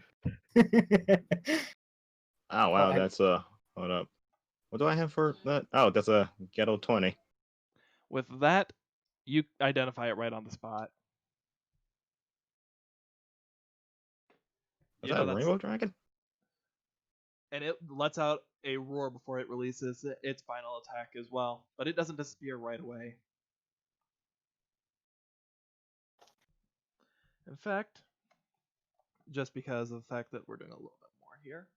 Oh wow, I- that's hold up. What do I have for that? Oh, that's a ghetto 20. With that, you identify it right on the spot. Is You that know a that's- rainbow dragon? And it lets out a roar before it releases its final attack as well, but it doesn't disappear right away. In fact, just because of the fact that we're doing a little bit more here.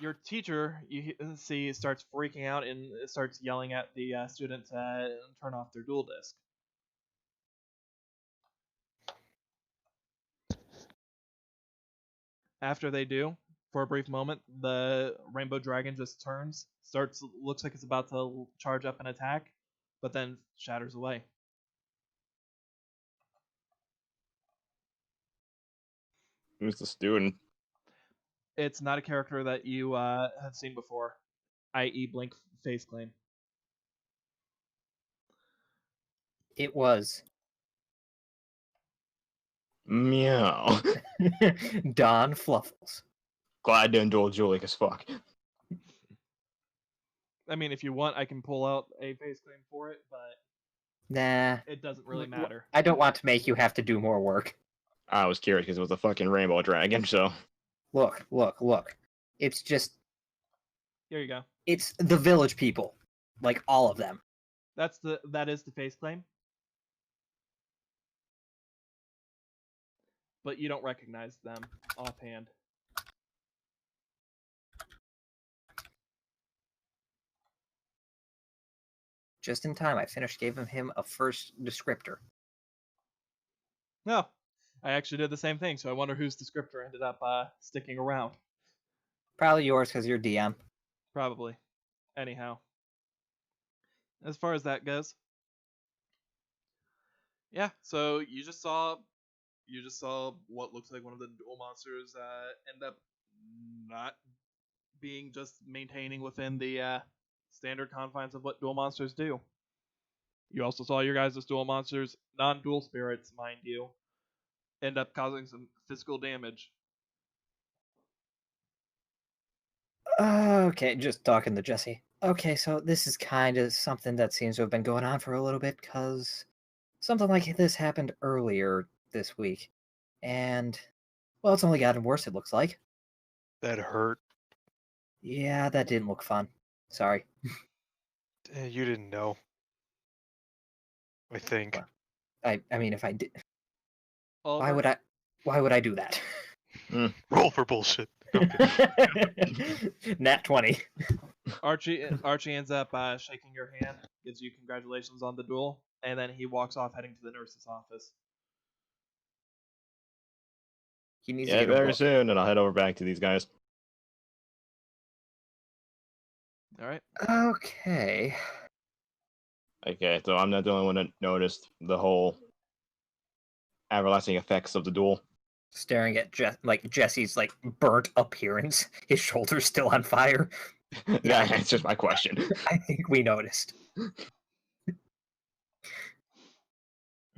Your teacher, see, starts freaking out and starts yelling at the student to turn off their dual disc. After they do, for a brief moment, the rainbow dragon just looks like it's about to charge up an attack, but then shatters away. Who's the student? It's not a character that you have seen before, i.e. Blink Face Claim. It was Meow. Don Fluffles. Glad I didn't duel Julie, cause fuck. I mean, if you want, I can pull out a face claim for it, but Nah, it doesn't really matter. I don't want to make you have to do more work. I was curious because it was a fucking rainbow dragon, so. Look. It's just, Here you go. it's the village people. Like, all of them. That is the face claim. But you don't recognize them offhand. Just in time, I gave him a first descriptor. No, I actually did the same thing, so I wonder whose descriptor ended up sticking around. Probably yours, because you're DM. Probably. Anyhow. As far as that goes. Yeah, so you just saw what looks like one of the dual monsters end up not being just maintaining within the standard confines of what dual monsters do. You also saw your guys' dual monsters, non-dual spirits, mind you, end up causing some physical damage. Okay, just talking to Jesse. Okay, so this is kind of something that seems to have been going on for a little bit, because something like this happened earlier this week. And, well, it's only gotten worse, it looks like. That hurt. Yeah, that didn't look fun. Sorry. You didn't know. I think. I mean, if I did, Oliver, why would I do that? Roll for bullshit. Okay. Nat 20. Archie ends up shaking your hand, gives you congratulations on the duel, and then he walks off heading to the nurse's office. He needs Yeah, to get a very book. soon, and I'll head over back to these guys. All right. Okay. Okay, so I'm not the only one that noticed the whole everlasting effects of the duel. Staring at Jesse's like burnt appearance, his shoulder's still on fire. Yeah. That answers my question. I think we noticed.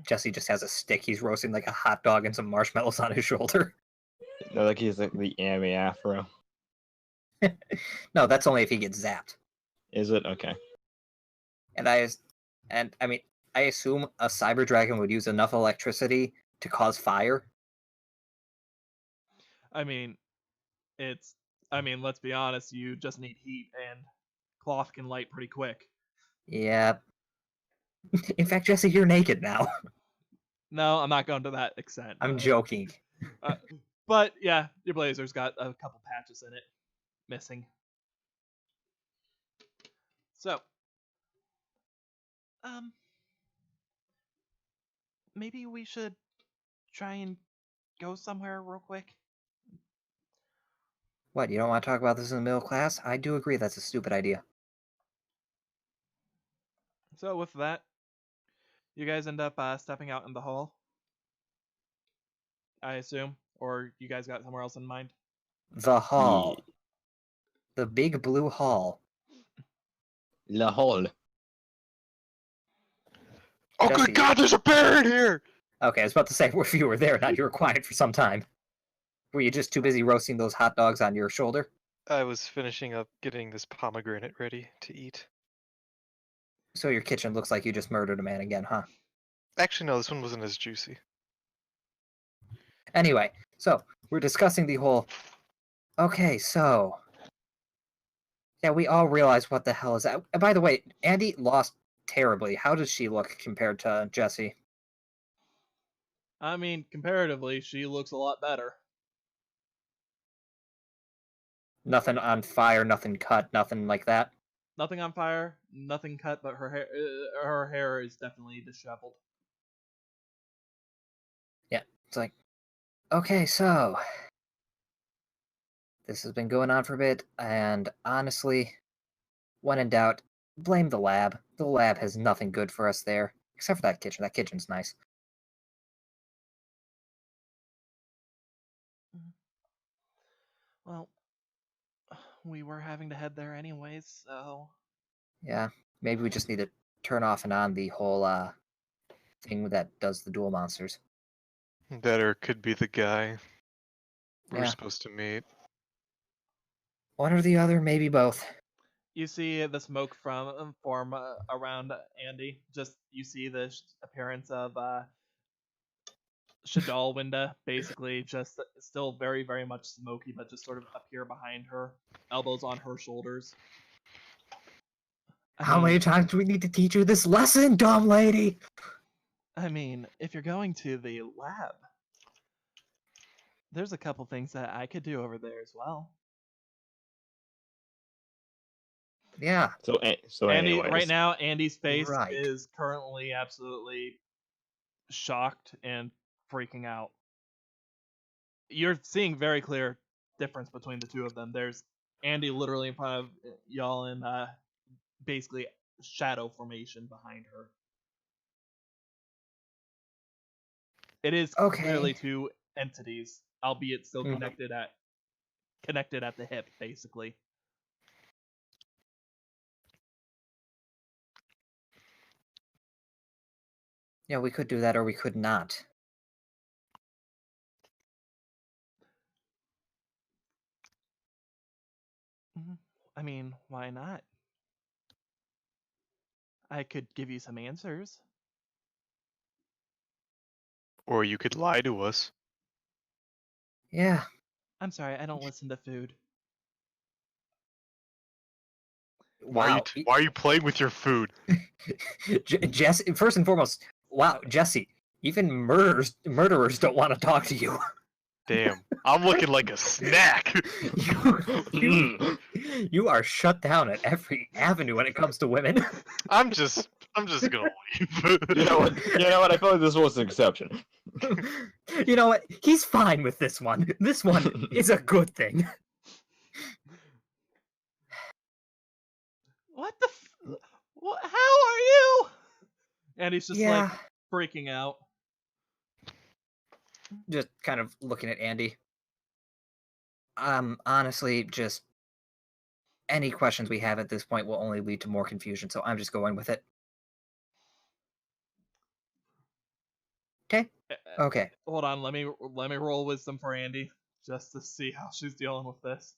Jesse just has a stick. He's roasting like a hot dog and some marshmallows on his shoulder. No, like he's like the anime afro. No, that's only if he gets zapped. Is it? Okay. And I mean, I assume a cyber dragon would use enough electricity to cause fire. I mean, let's be honest, you just need heat, and cloth can light pretty quick. Yeah. In fact, Jesse, you're naked now. No, I'm not going to that extent. I'm joking. But yeah, your blazer's got a couple patches in it missing. So, maybe we should try and go somewhere real quick. What, you don't want to talk about this in the middle class? I do agree that's a stupid idea. So with that, you guys end up stepping out in the hall, I assume, or you guys got somewhere else in mind? The hall. The big blue hall. La hall. Oh Jesse. good God, there's a bear in here! Okay, I was about to say, if you were there, not you were quiet for some time. Were you just too busy roasting those hot dogs on your shoulder? I was finishing up getting this pomegranate ready to eat. So your kitchen looks like you just murdered a man again, huh? Actually, no, this one wasn't as juicy. Anyway, so we're discussing the whole... Okay, so... Yeah, we all realize what the hell is that. By the way, Andy lost terribly. How does she look compared to Jesse? I mean, comparatively, she looks a lot better. Nothing on fire, nothing cut, nothing like that. Nothing on fire, nothing cut, but her hair is definitely disheveled. Yeah, it's like, okay, so this has been going on for a bit, and honestly, when in doubt, blame the lab. The lab has nothing good for us there, except for that kitchen. That kitchen's nice. Well, we were having to head there anyways, so... Yeah, maybe we just need to turn off and on the whole thing that does the duel monsters. That or could be the guy we're Yeah. supposed to meet. One or the other, maybe both. You see the smoke form around Andy. Just you see the appearance of Shadal Winda, basically just still very, very much smoky, but just sort of appear behind her, elbows on her shoulders. How many times do we need to teach you this lesson, dumb lady? I mean, if you're going to the lab, there's a couple things that I could do over there as well. Yeah. So Andy, anyways. right now, Andy's face Right. is currently absolutely shocked and freaking out. You're seeing very clear difference between the two of them. There's Andy literally in front of y'all in basically shadow formation behind her. It is Okay. clearly two entities, albeit still Mhm. connected at the hip, basically. Yeah, we could do that or we could not. I mean, why not? I could give you some answers. Or you could lie to us. Yeah. I'm sorry, I don't listen to food. Wow. Why are you playing with your food? Jesse, first and foremost, wow, Jesse, even murderers don't want to talk to you. Damn. I'm looking like a snack. You are shut down at every avenue when it comes to women. I'm just gonna leave. You know what? You know what? I feel like this was an exception. You know what? He's fine with this one. This one is a good thing. What the? What? How are you? And he's just Yeah. like freaking out. Just kind of looking at Andy. Honestly, just any questions we have at this point will only lead to more confusion, so I'm just going with it. Okay. Okay. Hold on, let me roll wisdom for Andy just to see how she's dealing with this.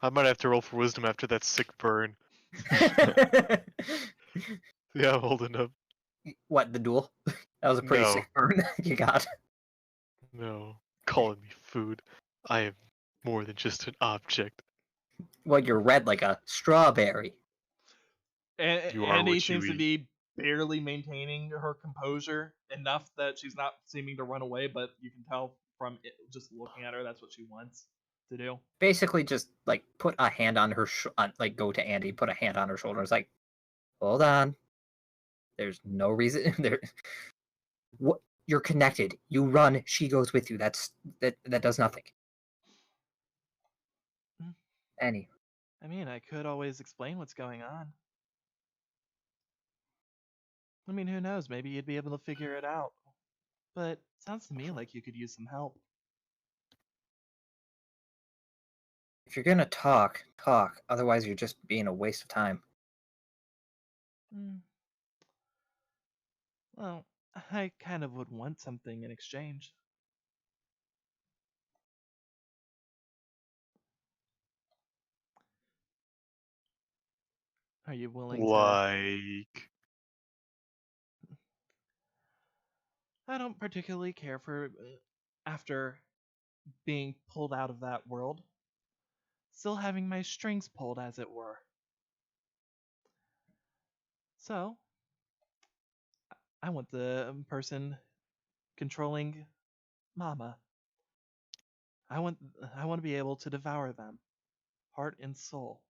I might have to roll for wisdom after that sick burn. Yeah, I'm holding up. What, the duel? That was a pretty No. sick burn you got. No, calling me food. I am more than just an object. Well, you're red like a strawberry. And You are Andy what you seems to eat. be barely maintaining her composure enough that she's not seeming to run away, but you can tell from just looking at her that's what she wants to do. Basically, just like put a hand on her, like go to Andy, put a hand on her shoulder. It's like, hold on. There's no reason. What? You're connected. You run. She goes with you. That does nothing. Mm. Annie. I mean, I could always explain what's going on. I mean, who knows? Maybe you'd be able to figure it out. But it sounds to me like you could use some help. If you're gonna talk, talk. Otherwise, you're just being a waste of time. Well, I kind of would want something in exchange. Are you willing to... Like, I don't particularly care for... after being pulled out of that world. Still having my strings pulled, as it were. So, I want the person controlling Mama. I want to be able to devour them, heart and soul.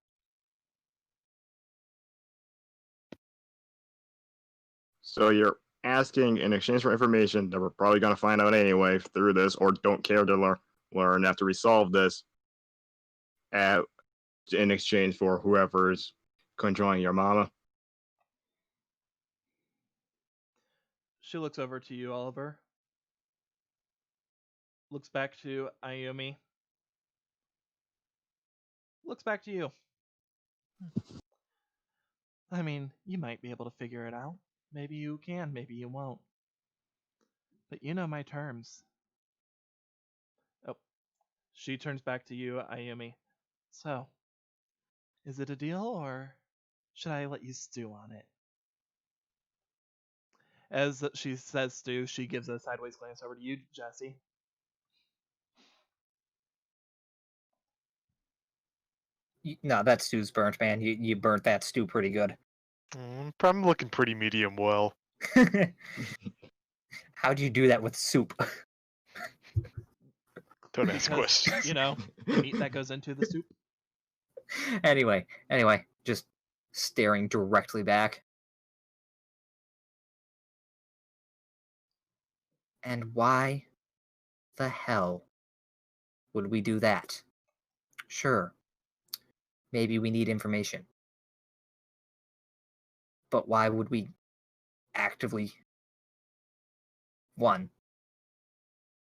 So you're asking in exchange for information that we're probably going to find out anyway through this, or don't care to learn after we solve this, in exchange for whoever's controlling your mama. She looks over to you, Oliver. Looks back to Ayumi. Looks back to you. I mean, you might be able to figure it out. Maybe you can, maybe you won't. But you know my terms. Oh, she turns back to you, Ayumi. So, is it a deal, or should I let you stew on it? As she says stew, she gives a sideways glance over to you, Jesse. No, that stew's burnt, man. You burnt that stew pretty good. I'm looking pretty medium well. How'd you do that with soup? Don't ask questions. You know, the meat that goes into the soup. Anyway, just staring directly back. And why the hell would we do that? Sure, maybe we need information. But why would we actively, one,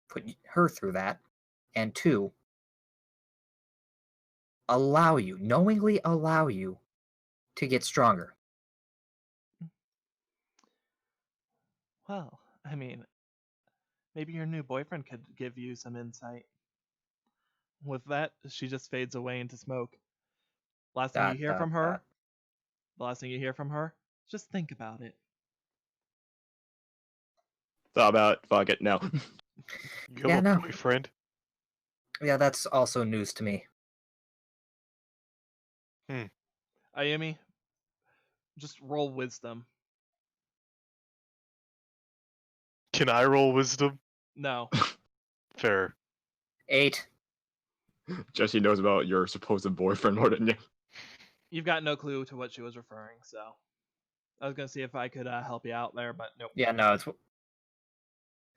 put her through that, and two, knowingly allow you to get stronger? Well, I mean, maybe your new boyfriend could give you some insight. With that, she just fades away into smoke. Last thing you hear from her, the last thing you hear from her, just think about it. Thought about fuck it, no. You have Yeah, a no. boyfriend? Yeah, that's also news to me. Ayumi, just roll wisdom. Can I roll wisdom? No. Fair. 8. Jesse knows about your supposed boyfriend more than you. You've got no clue to what she was referring, so I was gonna see if I could help you out there, but nope. Yeah, no, it's.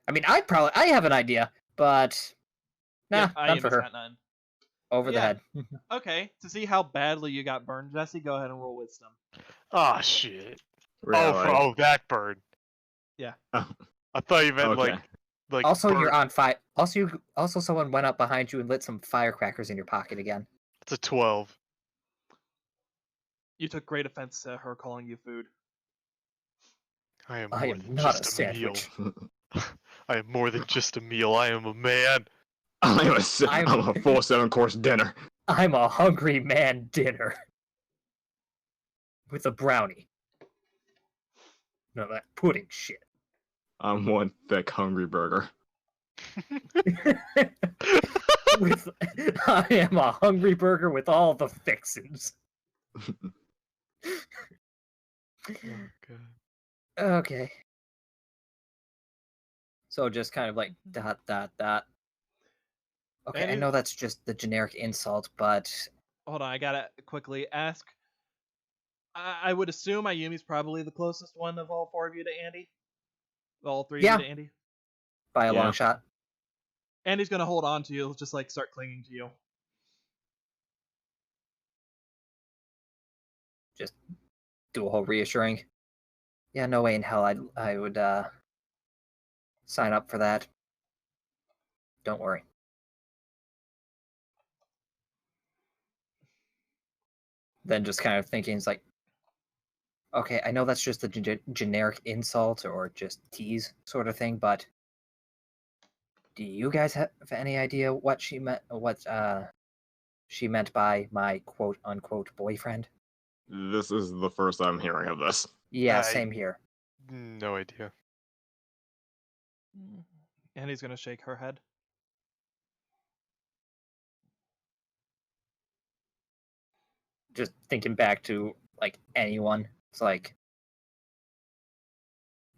I mean, I have an idea, but nah, none for Ayumi's her. got none. Over the Yeah. head. Okay, to see how badly you got burned, Jesse, go ahead and roll wisdom. Oh shit. Really? Oh, that bird. Yeah. Oh, I thought you meant okay. like. Also, bird. you're on fire. Also, someone went up behind you and lit some firecrackers in your pocket again. It's a 12. You took great offense to her calling you food. I am I more am than not just a a meal. sandwich. I am more than just a meal. I am a man. I'm a 4-7 course dinner. I'm a hungry man dinner. With a brownie. No, that pudding shit. I'm one thick hungry burger. I am a hungry burger with all the fixins. Oh, God. Okay. So just kind of like ... Okay, And I know that's just the generic insult, but hold on, I gotta quickly ask. I would assume Ayumi's probably the closest one of all four of you to Andy. All three Yeah. of you to Andy. by a Yeah. long shot. Andy's gonna hold on to you, just like start clinging to you. Just do a whole reassuring. Yeah, no way in hell I would sign up for that. Don't worry. Then just kind of thinking, it's like, okay, I know that's just a generic insult or just tease sort of thing, but do you guys have any idea what she meant? What she meant by my quote unquote boyfriend? This is the first I'm hearing of this. Yeah, I- same here. No idea. Andy's gonna shake her head. Just thinking back to like anyone, it's like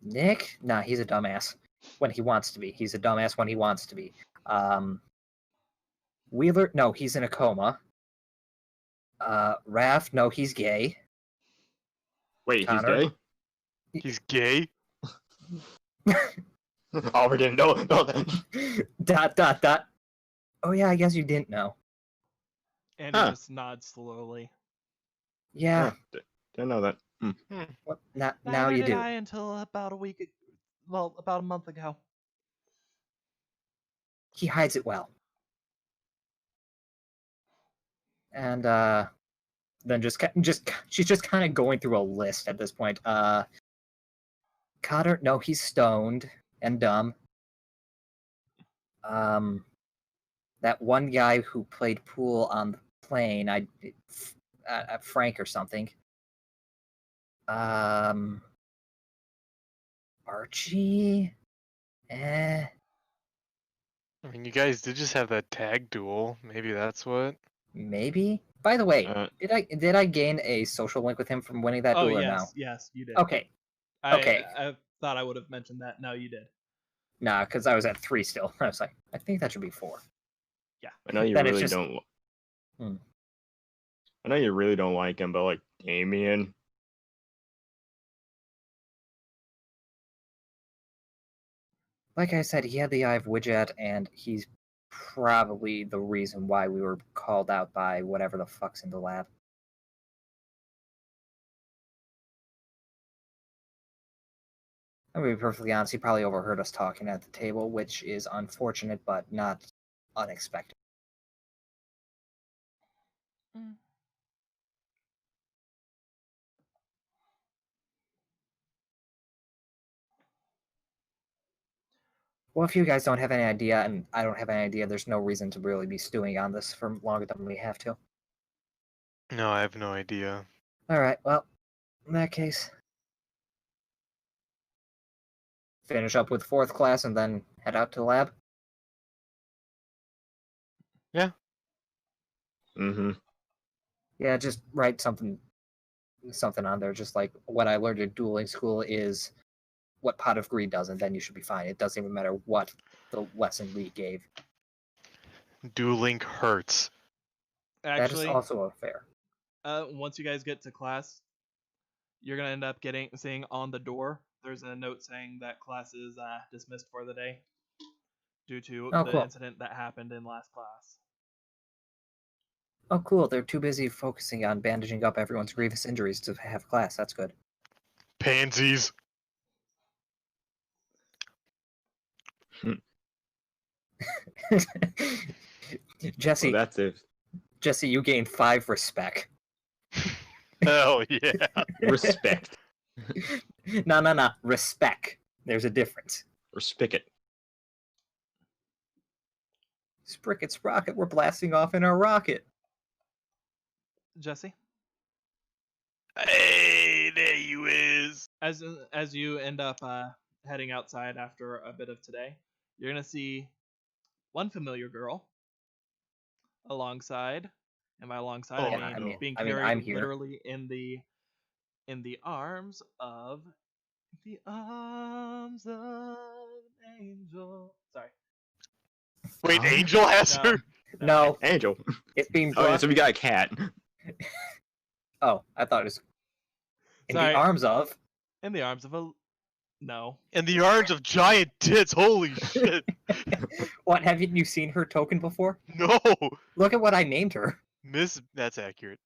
Nick. Nah, he's a dumbass when he wants to be. He's a dumbass when he wants to be. Wheeler, no, he's in a coma. Raph, no, he's gay. Wait, Connor? he's gay? He's gay? Oh, we didn't know that. ... Oh yeah, I guess you didn't know. Andy Huh. just nods slowly. Yeah. Didn't know that. Well, now Neither you did do. I until about about a month ago. He hides it well. And then she's just kind of going through a list at this point. Cotter, no, he's stoned and dumb. That one guy who played pool on the plane, Frank or something. Archie, I mean, you guys did just have that tag duel. Maybe that's what. maybe. By the way, Uh, did I gain a social link with him from winning that Oh duel or yes, no? yes, you did. Okay, okay. I thought I would have mentioned that. No, you did. Nah, because I was at 3 still. I was like, I think that should be 4. I know you Then it's really just- don't. Hmm. I know you really don't like him, but like Damien. Like I said, he had the eye of Widget, and he's probably the reason why we were called out by whatever the fuck's in the lab. I'm gonna be perfectly honest, he probably overheard us talking at the table, which is unfortunate, but not unexpected. Well, if you guys don't have any idea, and I don't have any idea, there's no reason to really be stewing on this for longer than we have to. No, I have no idea. Alright, well, in that case, finish up with 4th class and then head out to the lab. Mm-hmm. Yeah, just write something on there, just like what I learned in dueling school is what Pot of Greed does, and then you should be fine. It doesn't even matter what the lesson Lee gave. Dueling hurts. That is Actually, also fair. once you guys get to class, you're gonna end up seeing on the door. There's a note saying that class is dismissed for the day due to Oh, the cool. incident that happened in last class. Oh, cool. They're too busy focusing on bandaging up everyone's grievous injuries to have class. That's good. Pansies. Jesse, Well, that's it. Jesse, you gained 5 respect. Hell yeah. Respect. No. Respect. There's a difference. Respect it. Spricket sprocket, we're blasting off in our rocket. Jesse, Hey, there you is. as you end up heading outside after a bit of today, you're gonna see one familiar girl alongside. And by alongside, Oh, I mean no. being I mean, carried I'm here. literally in the arms of an angel. Sorry. Wait, Angel has No. her? No, Angel. it's being Oh, yeah, brought. so we got a cat. Oh, I thought it was in Sorry. the arms of. In the arms of a no. In the arms of giant tits, holy shit. What, haven't you seen her token before? No. Look at what I named her. Miss, that's accurate.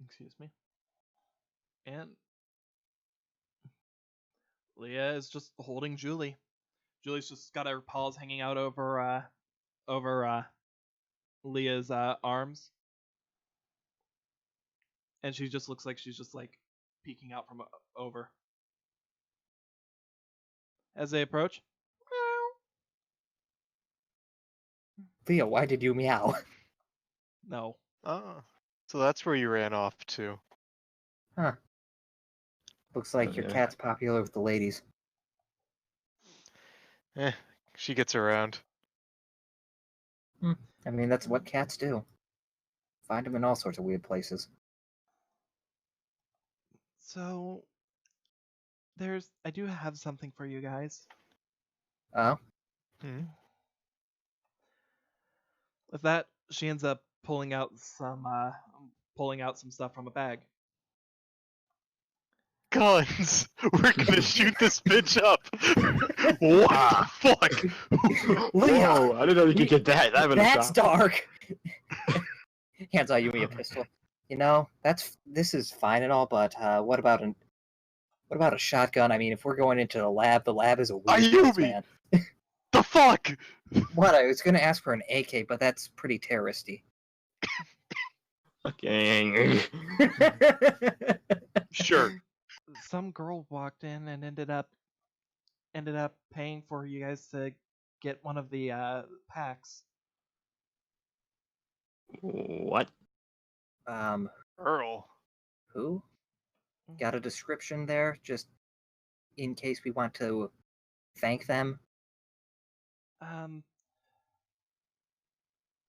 Excuse me. And Leah is just holding Julie. Julie's just got her paws hanging out over Leah's arms, and she just looks like she's just like peeking out from over. As they approach, Leah, why did you meow? no. Oh. So that's where you ran off to. Huh. Looks like your Yeah. cat's popular with the ladies. She gets around. I mean, that's what cats do. Find them in all sorts of weird places. So I do have something for you guys. Oh? Hmm. With that, she ends up pulling out some stuff from a bag. Guns! We're gonna shoot this bitch up! What the fuck? Leah! Whoa, I didn't know you could get that. That That's dark! Hands out, you me a pistol. You know, this is fine and all, but what about a shotgun? I mean, if we're going into the lab is a weird place, Ayumi! man. The fuck? What? I was gonna ask for an AK, but that's pretty terroristy. Okay. Sure. Some girl walked in and ended up paying for you guys to get one of the packs. What? Earl. Who? Got a description there, just in case we want to thank them?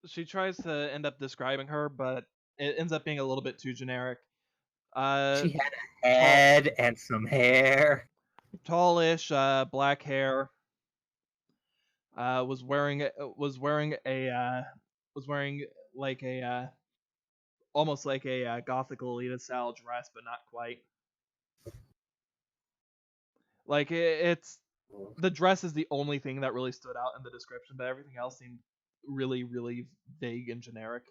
She tries to end up describing her, but it ends up being a little bit too generic. She had a head and some hair. Tallish, black hair. Was wearing like a almost like a gothic Lolita style dress, but not quite. Like it's the dress is the only thing that really stood out in the description, but everything else seemed really, really vague and generic.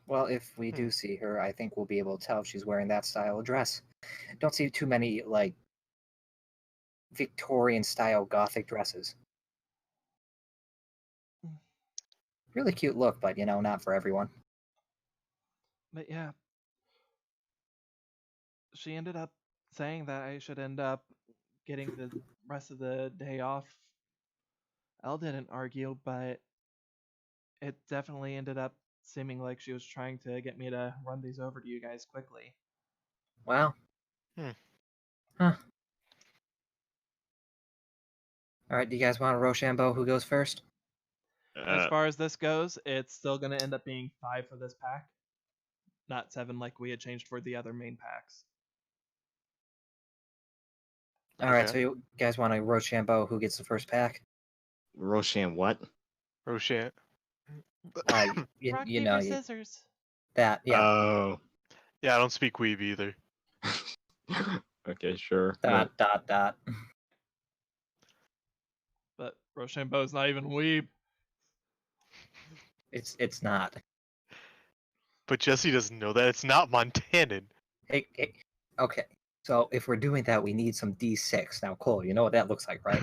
Well, if we do see her, I think we'll be able to tell if she's wearing that style of dress. Don't see too many, like, Victorian-style gothic dresses. Really cute look, but, you know, not for everyone. But yeah, she ended up saying that I should end up getting the rest of the day off. Elle didn't argue, but it definitely ended up seeming like she was trying to get me to run these over to you guys quickly. Wow. Huh. Alright, do you guys want to Rochambeau? Who goes first? As far as this goes, it's still going to end up being 5 for this pack. not 7 like we had changed for the other main packs. All right, Okay. so you guys want to Rochambeau? Who gets the first pack? Roshan, what? Roshan. You Rock, know paper, scissors. that. Yeah. Oh. Yeah, I don't speak weeb either. Okay, sure. Dot. But Rochambeau's not even weeb. It's not. But Jesse doesn't know that. It's not Montanan. Hey, okay. So if we're doing that, we need some D6. Now, Cole, you know what that looks like, right?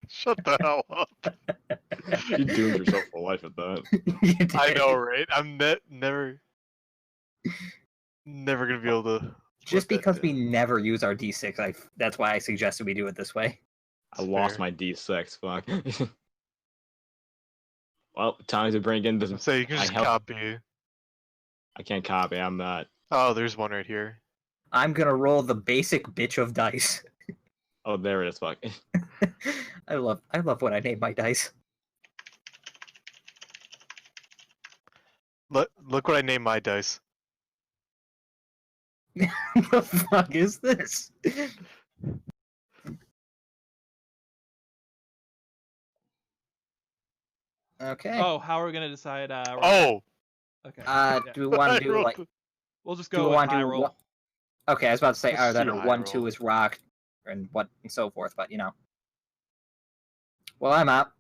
Shut the hell up. You doomed yourself for life at that. You did. I know, right? I'm never gonna be able to. Just let that because we down. never use our D6, that's why I suggested we do it this way. I It's lost fair. my D6. Fuck. Well, time to bring in the. So you can just copy. I can't copy. I'm not. Oh, there's one right here. I'm gonna roll the basic bitch of dice. Oh, there it is. Fuck. I love when I name my dice. Look what I named my dice. The fuck is this? Okay. Oh, how are we gonna decide? Oh. Okay. Do we want I to do rolled like? the- We'll just Do go we with want to high do? roll. Okay, I was about to say Let's either do that or high 1-2 roll. is rock, and what and so forth. But you know. Well, I'm up.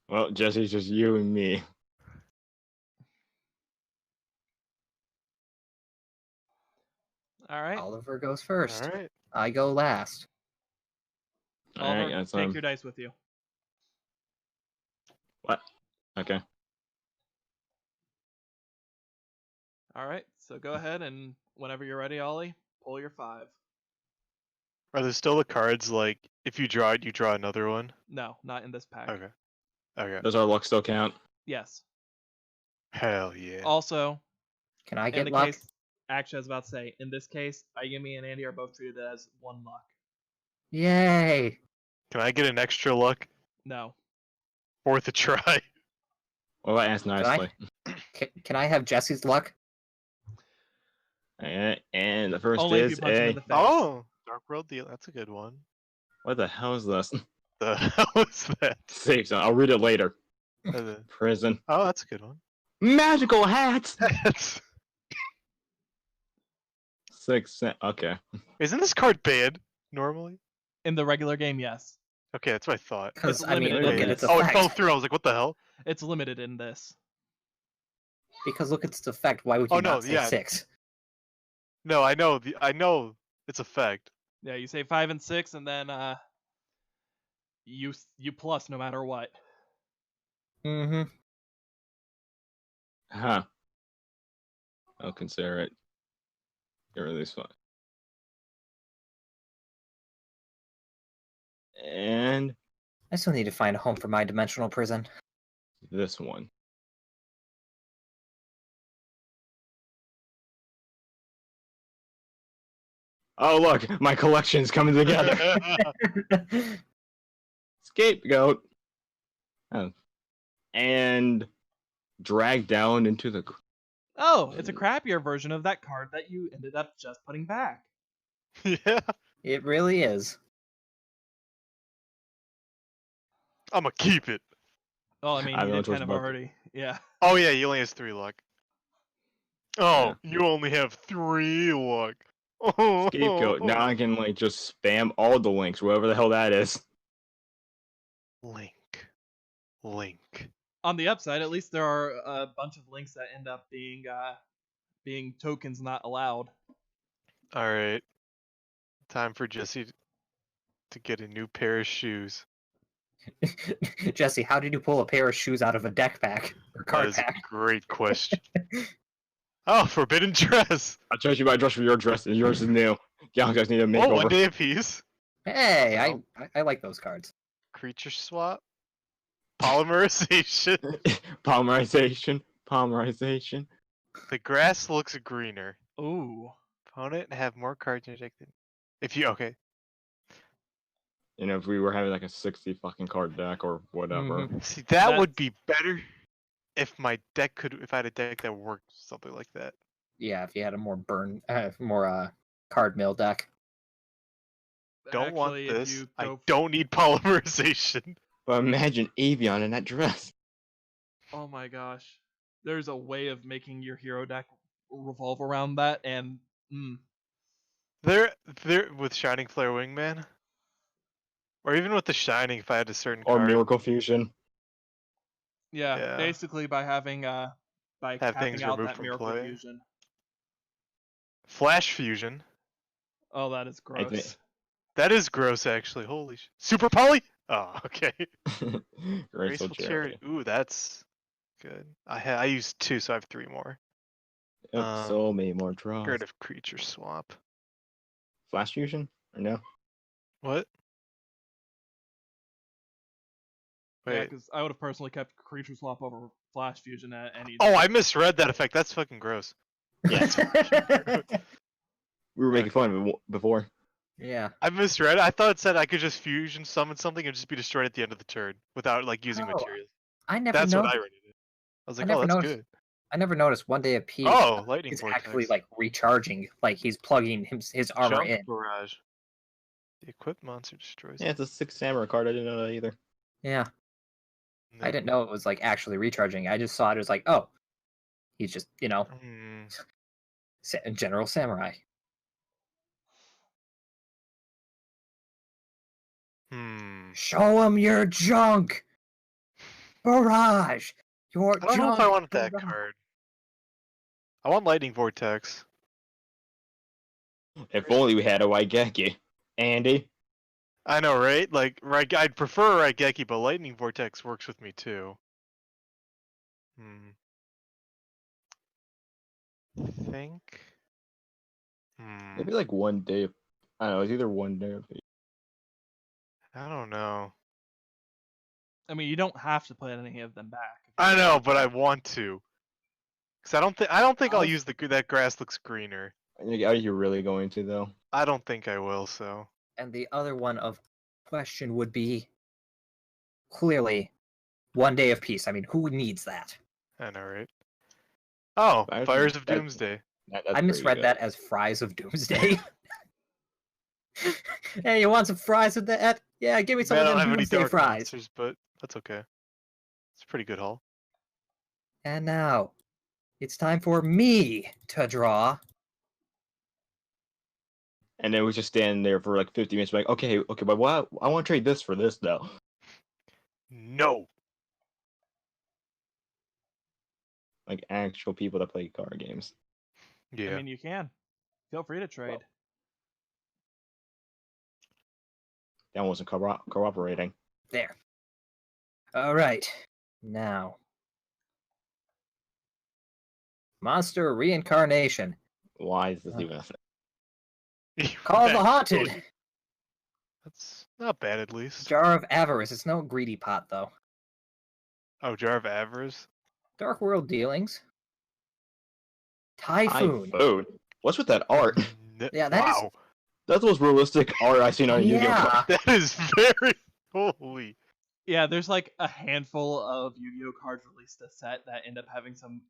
Well, Jesse's just you and me. All right. Oliver goes first. All right. I go last. All right, Oliver, that's take your dice with you. What? Okay. All right. So go ahead and whenever you're ready, Ollie, pull your 5. Are there still the cards like if you draw it, you draw another one? No, not in this pack. Okay. Okay. Does our luck still count? Yes. Hell yeah. Also, Can I in get the luck? case, actually, I was about to say, in this case, Ayumi and Andy are both treated as 1 luck. Yay! Can I get an extra luck? No. Worth a try. Well, I asked I? nicely. Can I have Jesse's luck? And the first Only if you is punch him in a. the face. Oh, Dark World Deal. That's a good one. What the hell is this? The hell is that? Safe zone. I'll read it later. Oh, Prison. that's a good one. Magical hats. That's... 6 cents. Okay. Isn't this card banned normally? In the regular game, yes. Okay, that's what I thought. Because It's I mean, limited look in at its this. Oh, it effect. fell through. I was like, what the hell? It's limited in this. Because look at its effect. Why would you Oh, no, not say yeah. 6? No, I know its effect. Yeah, you say 5 and 6, and then you plus no matter what. Mm-hmm. Huh. I'll consider it. Get rid of this one. And I still need to find a home for my dimensional prison. this one. Oh, look, my collection's coming together. Scapegoat. Oh. And drag down into the. Oh, it's a crappier version of that card that you ended up just putting back. Yeah. It really is. I'm gonna keep it. Well, I mean, I you know did which one's kind of about- already. Yeah. Oh yeah, he only has 3 luck. Oh, Yeah. you only have 3 luck. Oh. Scapegoat. Now I can like just spam all the links, whatever the hell that is. Link. On the upside, at least there are a bunch of links that end up being tokens not allowed. All right. Time for Jesse to get a new pair of shoes. Jesse, how did you pull a pair of shoes out of a deck pack or That card is a pack? great question. Oh, forbidden dress. I chose you my dress for your dress, and yours is new. Y'all guys need a Oh, one makeover. day apiece. Hey, I like those cards. Creature swap. Polymerization. Polymerization. The grass looks greener. Ooh. Opponent have more cards injected. If you okay. You know, if we were having like a 60 fucking card deck or whatever. Mhm. See, that That- would be better if I had a deck that worked something like that. Yeah, if you had a more card mill deck. Don't want Actually, if this. you I go don't need polymerization. But imagine Avion in that dress. Oh my gosh. There's a way of making your hero deck revolve around that, and There with Shining Flare Wingman, or even with the Shining, if I had a certain Or card, Miracle Fusion. yeah, basically by having by have tapping things out removed that from miracle play. fusion. Flash Fusion. Oh, that is I think- gross. That is gross, actually. Holy Super Poly. Oh, okay. Graceful Charity. Ooh, that's good. I used 2, so I have 3 more. Yep, so many more draws. Get rid of Creature Swap. Flash Fusion? Or no? What? Yeah, Wait. because I would have personally kept creature swap over flash fusion at any. Oh, I misread that effect. That's fucking gross. Yes. We were making fun of it before. Yeah. I misread. I thought it said I could just fusion summon something and just be destroyed at the end of the turn without like using Oh, materials. I never That's what noticed. I read it. I was I like, never oh, that's noticed. good. I never noticed 1 day of peace. Oh, lightning He's vortex. actually like recharging, like he's plugging his armor Junk in. barrage. The equipped monster destroys. Yeah, it's a 6 samurai card. I didn't know that either. Yeah, I didn't know it was like actually recharging. I just saw it as like, oh, he's just General Samurai. Show him your junk. Barrage. Your I don't know if I junk wanted that barrage. card. I want lightning vortex. If only we had a Waigeki. Andy? I know, right? Like, I'd prefer Raigeki, but lightning vortex works with me too. Think. Maybe like 1 day. I don't know. It's either 1 day or I don't know. I mean, you don't have to put any of them back. I know, but I want to. Cause I don't think I'll I'll- use that grass looks greener. Are you really going to though? I don't think I will. So. And the other one of question would be clearly 1 day of peace. I mean, who needs that? I know, right? Oh, Fires of that- Doomsday. That's I pretty misread good. that as fries of doomsday. Hey, you want some fries with that? Yeah, give me some Man, I of don't them have any doomsday dark fries. monsters, but that's okay. It's a pretty good haul. And now, it's time for me to draw. And then we just stand there for like 50 minutes, like, okay, but what? I want to trade this for this though. No. Like actual people that play card games. Yeah. I mean, you can. Feel free to trade. That wasn't cooperating. There. All right. Now, monster reincarnation. Why is this even a thing? Call the That's haunted. really- That's not bad, at least. Jar of avarice. It's no greedy pot though. Oh, Jar of Avarice. Dark world dealings. Typhoon. Typhoon. What's with that art? Yeah, that is- wow. That's the most realistic art I've seen on Yu-Gi-Oh! Yeah. That is very holy. Yeah, there's like a handful of Yu-Gi-Oh cards released a set that end up having some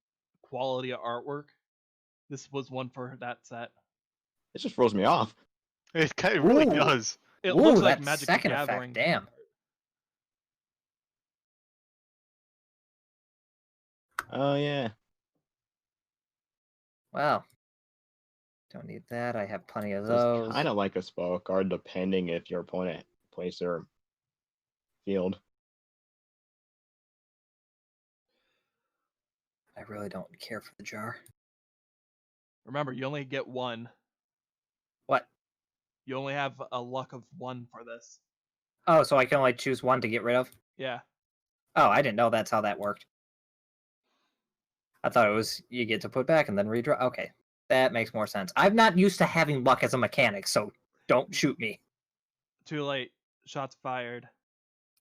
quality artwork. This was one for that set. It just throws me off. It kind of really Ooh. does. It Ooh, looks like that Magic second the effect, Gathering. damn. Oh yeah. Wow. Don't need that. I have plenty of So it's those. kind of like a spell card, depending if your opponent plays their field. I really don't care for the jar. Remember, you only get one. What? You only have a luck of one for this. Oh, so I can only choose one to get rid of? Yeah. Oh, I didn't know that's how that worked. I thought it was you get to put back and then redraw. Okay, that makes more sense. I'm not used to having luck as a mechanic, so don't shoot me. Too late. Shots fired.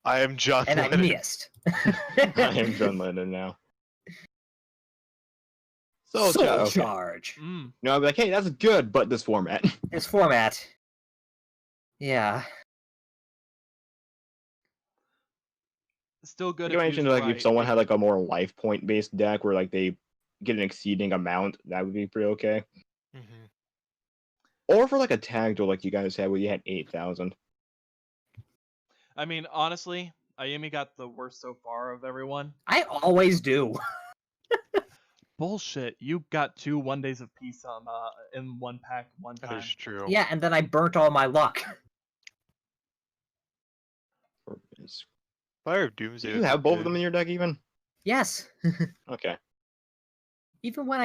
I am John And I Lennon. missed. I am John Lennon now. Soul okay. Charge. Mm. No, I'd be like, hey, that's good, but this format. This format. Yeah. Still good You if mentioned used like right. if someone had like a more life point based deck where like they get an exceeding amount, that would be pretty okay. Mm-hmm. Or for like a tag duel like you guys had where you had 8,000. I mean, honestly, Ayumi got the worst so far of everyone. I always do. Bullshit. You got 2 1 days of peace in one pack one That time. is true. Yeah, and then I burnt all my luck. Fire of Doomsday. Do you would be have both of good. them in your deck even? Yes. Okay. Even when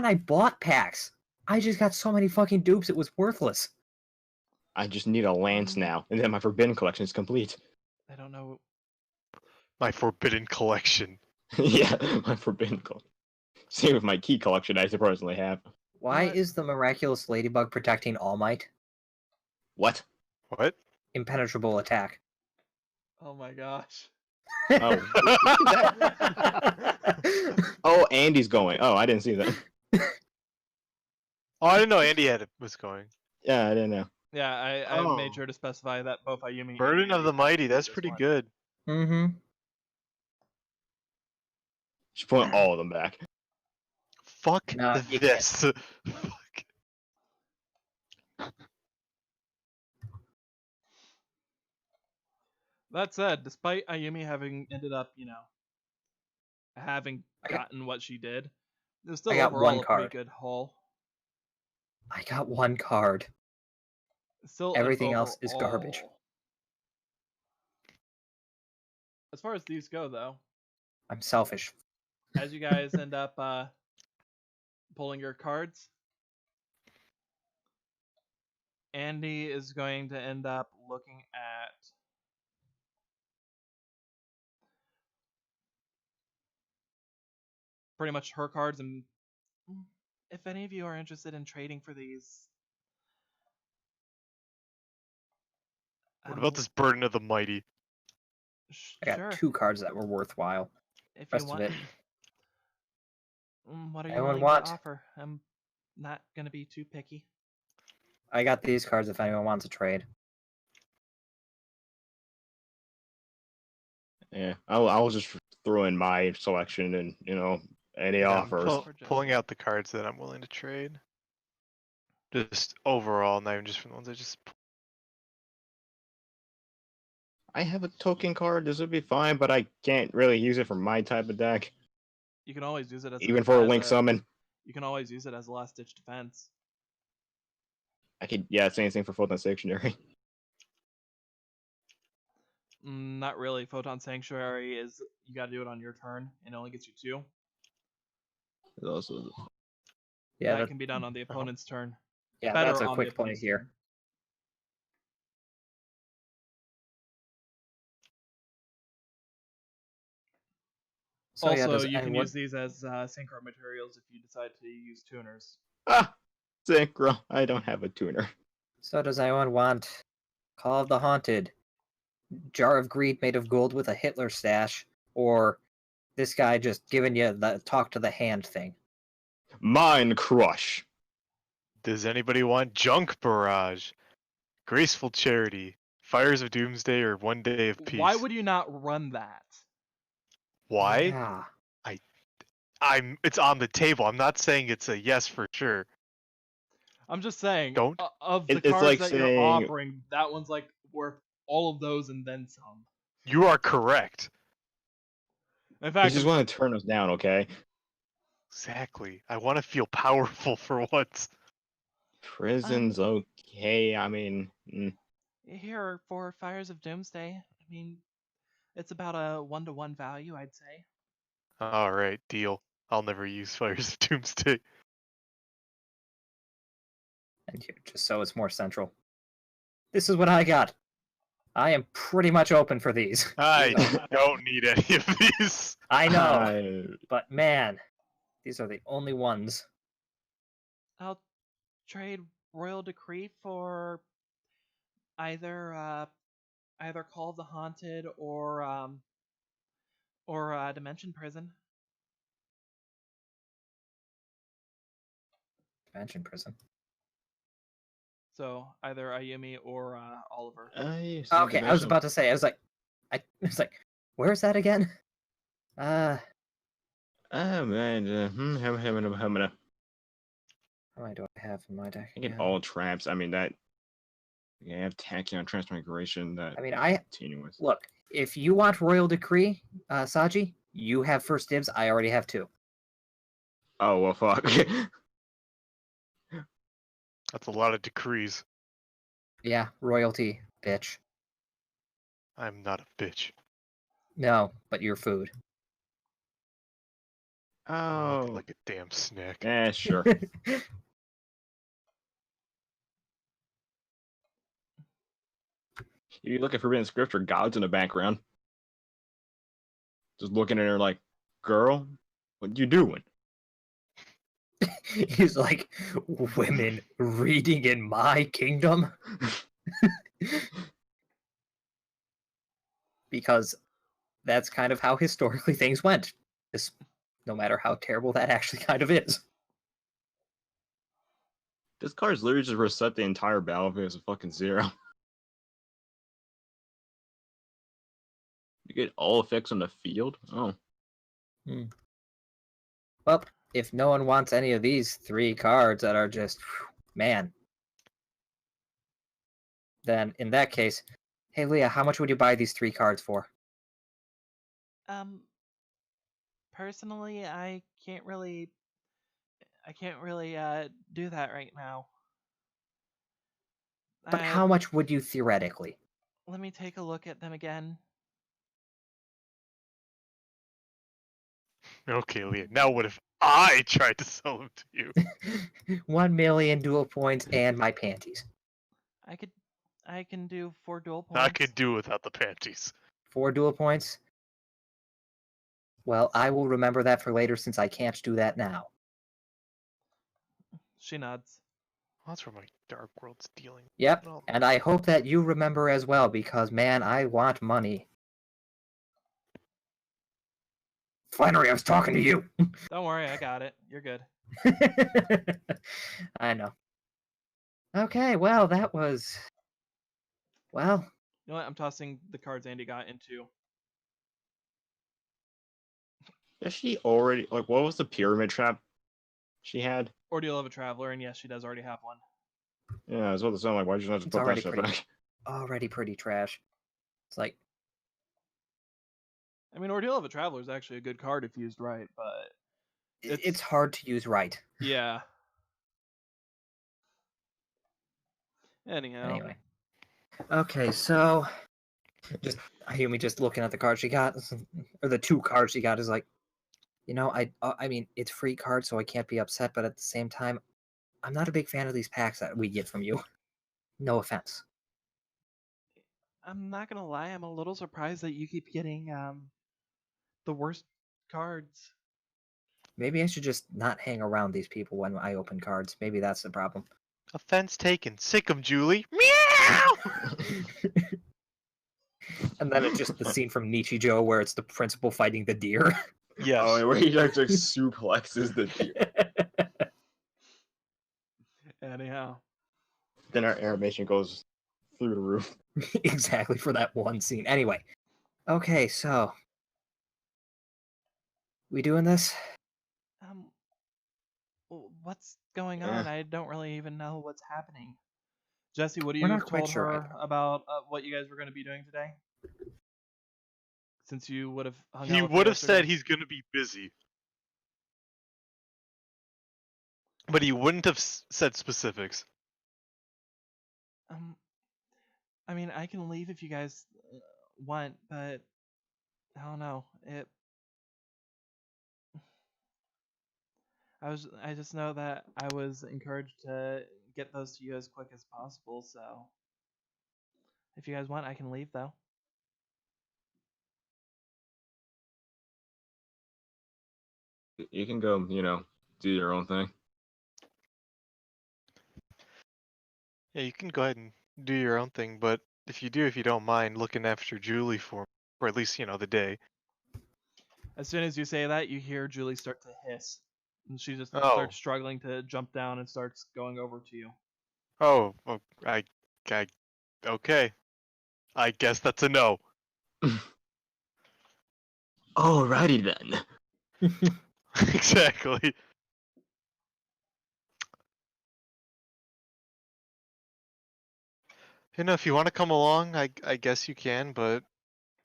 I bought packs, I just got so many fucking dupes it was worthless. I just need a lance now, and then my forbidden collection is complete. I don't know. My Forbidden Collection. Yeah, my forbidden collection. Same with my key collection I surprisingly have. Why What? is the miraculous ladybug protecting All Might? What? What? Impenetrable attack. Oh my gosh. Oh. Oh, Andy's going. Oh, I didn't see that. Oh, I didn't know Andy was going. Yeah, I didn't know. Yeah, I Oh. made sure to specify that both Ayumi and Burden of Yuri the had Mighty. to do That's this pretty one. good. Mm-hmm. Just put all of them back. Fuck No, you this. Fuck. That said, despite Ayumi having ended up, having I got- gotten what she did, it was still I got overall one a pretty card. good haul. I got one card. Still an Everything else is garbage. overall- As far as these go, though, I'm selfish. as you guys end up pulling your cards, Andy is going to end up looking at pretty much her cards, and if any of you are interested in trading for these, What about this Burden of the Mighty? I got Sure. 2 cards that were worthwhile. If Rest you of want, it. What are you Anyone willing want? to offer? I'm not gonna be too picky. I got these cards if anyone wants to trade. Yeah, I'll just throw in my selection and any Yeah, I'm offers. pulling out the cards that I'm willing to trade. Just overall, not even just from the ones I just. I have a token card. This would be fine, but I can't really use it for my type of deck. You can always use it as Even for a as Link Summon. You can always use it as a last ditch defense. I could, same thing for Photon Sanctuary. Not really. Photon Sanctuary is you got to do it on your turn, and it only gets you 2. Also, Yeah, that can be done on the opponent's turn. yeah, Better that's a on the quick point opponent's here. turn. So yeah, Also, does you can anyone... use these as synchro materials if you decide to use tuners. Synchro. I don't have a tuner. So does anyone want Call of the Haunted, Jar of Greed made of gold with a Hitler stash, or this guy just giving you the talk to the hand thing? Mind Crush. Does anybody want Junk Barrage, Graceful Charity, Fires of Doomsday, or One Day of Peace? Why would you not run that? Why? Yeah. It's on the table. I'm not saying it's a yes for sure. I'm just saying, Don't. of the It's cards like that saying- you're offering, that one's like worth all of those and then some. You are correct. In You fact, just want to turn us down, okay? Exactly. I want to feel powerful for once. Prison's okay. I mean, here for Fires of Doomsday, I mean, it's about a 1-to-1 value, I'd say. All right, deal. I'll never use Fires of Doomsday. And here, just so it's more central. This is what I got. I am pretty much open for these. I don't need any of these. I know, but man, these are the only ones. I'll trade Royal Decree for either Call of the Haunted or Dimension Prison. Dimension Prison. So either Ayumi or Oliver. Okay, I was about to say, I was like, Where's that again? Oh man, How many do I have in my deck? I get again? all traps. I mean that. Yeah, I have Tachyon Transmigration that I mean, I continue with. look. If you want Royal Decree, Saji, you have first dibs. I already have 2. Oh well, fuck. That's a lot of decrees. Yeah, royalty, bitch. I'm not a bitch. No, but your food. Oh, Oh, like a damn snack. yeah, sure. You look at Forbidden Scripture, God's in the background, just looking at her like, "Girl, what you doing?" He's like, women reading in my kingdom? Because that's kind of how historically things went. No matter how terrible that actually kind of is. This card's literally just reset the entire battlefield as a fucking 0. You get all effects on the field? Oh. Well, if no one wants any of these 3 cards that are just, man, then in that case, hey Leah, how much would you buy these 3 cards for? Personally, I can't really do that right now. But how much would you theoretically? Let me take a look at them again. Okay, Leah. Now what if I tried to sell them to you? 1 million dual points and my panties. I can do 4 dual points. I could do without the panties. 4 dual points? Well, I will remember that for later since I can't do that now. She nods. Well, that's where my Dark World's dealing. Yep, Well, and I hope that you remember as well, because, man, I want money. Flannery, I was talking to you! Don't worry, I got it. You're good. I know. Okay, well, that was... Well... You know what? I'm tossing the cards Andy got into. Does she already, like, what was the pyramid trap she had? Ordeal of a Traveler, and yes, she does already have one. Yeah, I was about to sound like, why'd you not just It's put that already shit pretty, back? already pretty trash. It's like, I mean, Ordeal of a Traveler is actually a good card if used right, but it's hard to use right. yeah. Anyhow. Anyway. Okay, so just Ayumi just looking at the cards she got, or the 2 cards she got, is like, you know, I mean, it's free cards, so I can't be upset, but at the same time, I'm not a big fan of these packs that we get from you. No offense. I'm not gonna lie, I'm a little surprised that you keep getting the worst cards. Maybe I should just not hang around these people when I open cards. Maybe that's the problem. offense taken. Sick 'em, Julie. Meow! And then it's just the scene from Nichijou where it's the principal fighting the deer. Yes. Oh, where he actually suplexes the deer. Anyhow. Then our animation goes through the roof. Exactly, for that one scene. Anyway. Okay, so... We doing this? What's going Yeah. on? I don't really even know what's happening. Jesse, what do We're you not quite told sure her about what you guys were going to be doing today? Since you would have hung He out with her would have said yesterday. he's gonna be busy. But he wouldn't have said specifics. I mean, I can leave if you guys want, but I don't know. I just know that I was encouraged to get those to you as quick as possible, so if you guys want, I can leave though. You can go, do your own thing. Yeah, you can go ahead and do your own thing, but if you don't mind looking after Julie for me, or at least, the day. As soon as you say that, you hear Julie start to hiss. And she just Oh. starts struggling to jump down and starts going over to you. Oh, okay. I guess that's a no. Alrighty then. Exactly. You know, if you want to come along, I guess you can, but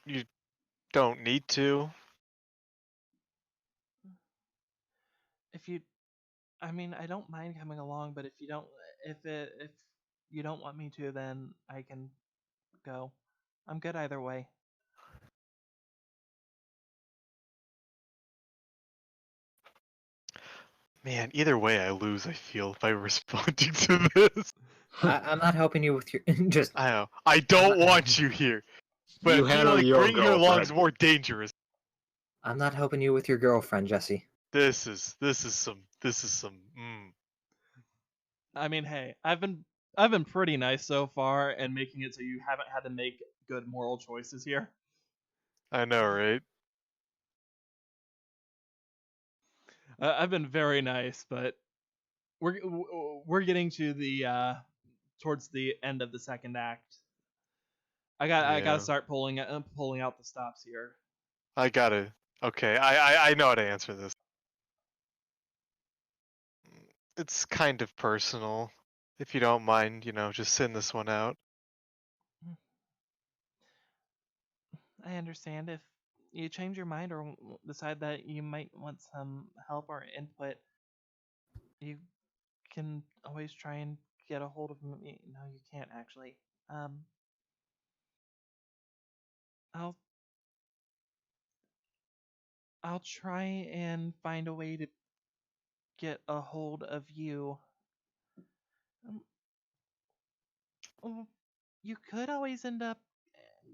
you don't need to. If you, I mean, I don't mind coming along, but if you don't, if you don't want me to, then I can go. I'm good either way. Man, either way I lose, I feel, by responding to this. I'm not helping you with your just. I know. I don't want you here. But You I feel handle like your bringing her along is girlfriend. more dangerous. I'm not helping you with your girlfriend, Jesse. This is some. I mean, hey, I've been pretty nice so far, and making it so you haven't had to make good moral choices here. I know, right? I've been very nice, but we're getting to the towards the end of the second act. I gotta Yeah. start pulling out the stops here. I gotta. Okay, I know how to answer this. It's kind of personal. If you don't mind, just send this one out. I understand if you change your mind or decide that you might want some help or input. You can always try and get a hold of me. No, you can't actually. Um, I'll I'll try and find a way to get a hold of you. Um, oh, you could always end up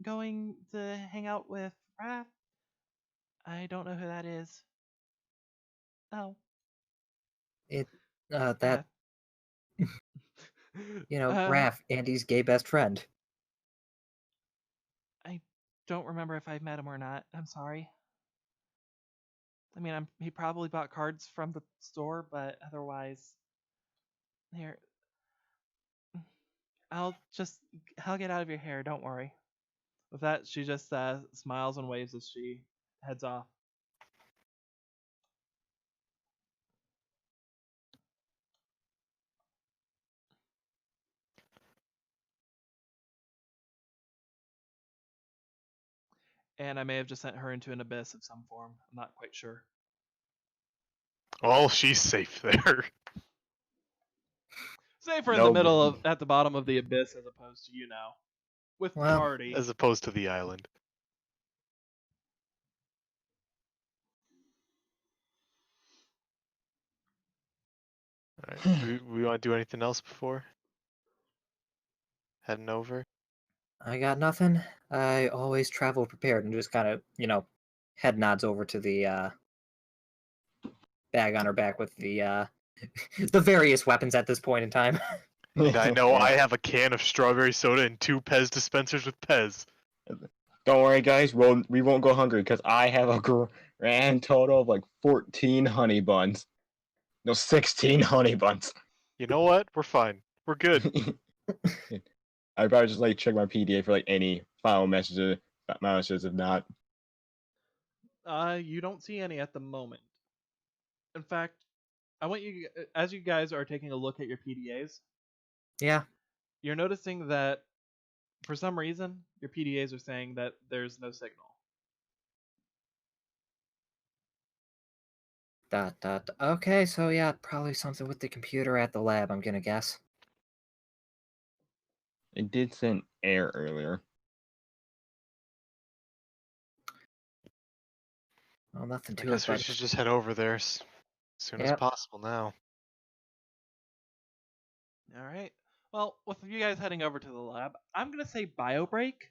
going to hang out with Raph. I don't know who that is. Oh, It yeah. that Raph, Andy's gay best friend. I don't remember if I've met him or not. I'm sorry. I mean, he probably bought cards from the store, but otherwise, here, I'll get out of your hair. Don't worry. With that, she just smiles and waves as she heads off. And I may have just sent her into an abyss of some form. I'm not quite sure. Well, she's safe there. Safer in the No, middle of at the bottom of the abyss as opposed to with the Well, party. As opposed to the island. Alright, we want to do anything else before heading over? I got nothing. I always travel prepared and just kind of, head nods over to the bag on her back with the the various weapons at this point in time. And I know Yeah. I have a can of strawberry soda and 2 Pez dispensers with Pez. Don't worry, guys. We won't go hungry because I have a grand total of like 14 honey buns. No, 16 honey buns. You know what? We're fine. We're good. I'd probably just like check my PDA for like any final messages. If not, You don't see any at the moment. In fact, I want you, as you guys are taking a look at your PDAs, Yeah. you're noticing that for some reason your PDAs are saying that there's no signal. Okay, so yeah, probably something with the computer at the lab, I'm gonna guess. it did send air earlier. Well, nothing I to it, guess we but should just head over there as soon as Yep. possible now. All right. Well, with you guys heading over to the lab, I'm gonna say bio break.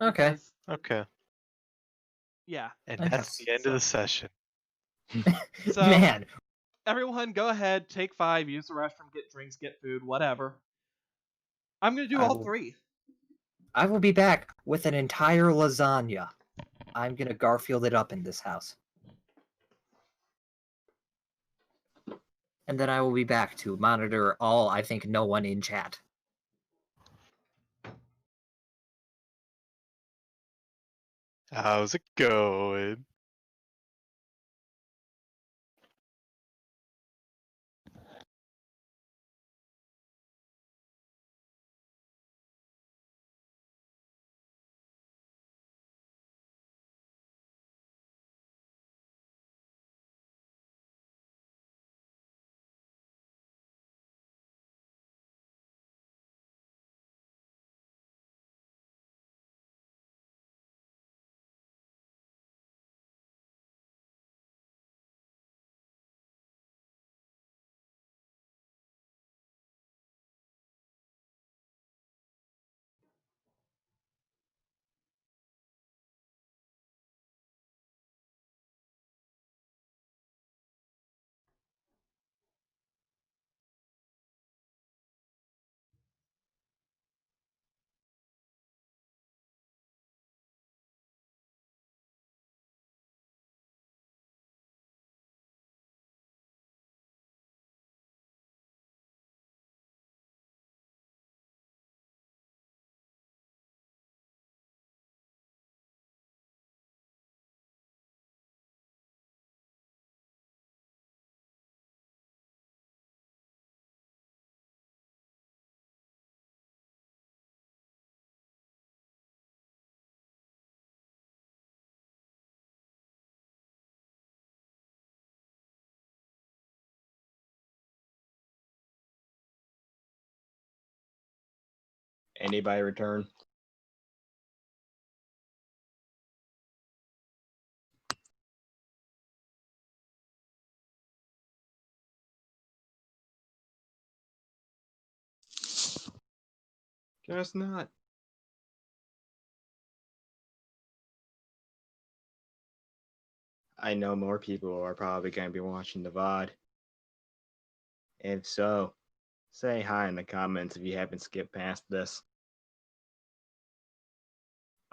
okay. Because, Okay. yeah. And I that's guess the end of the session. So Man, everyone, go ahead, take 5, use the restroom, get drinks, get food, whatever. I'm gonna do I all will- 3. I will be back with an entire lasagna. I'm gonna Garfield it up in this house. And then I will be back to monitor all, I think, no one in chat. How's it going? Anybody return? Guess not. I know more people are probably going to be watching the VOD. If so, say hi in the comments if you haven't skipped past this.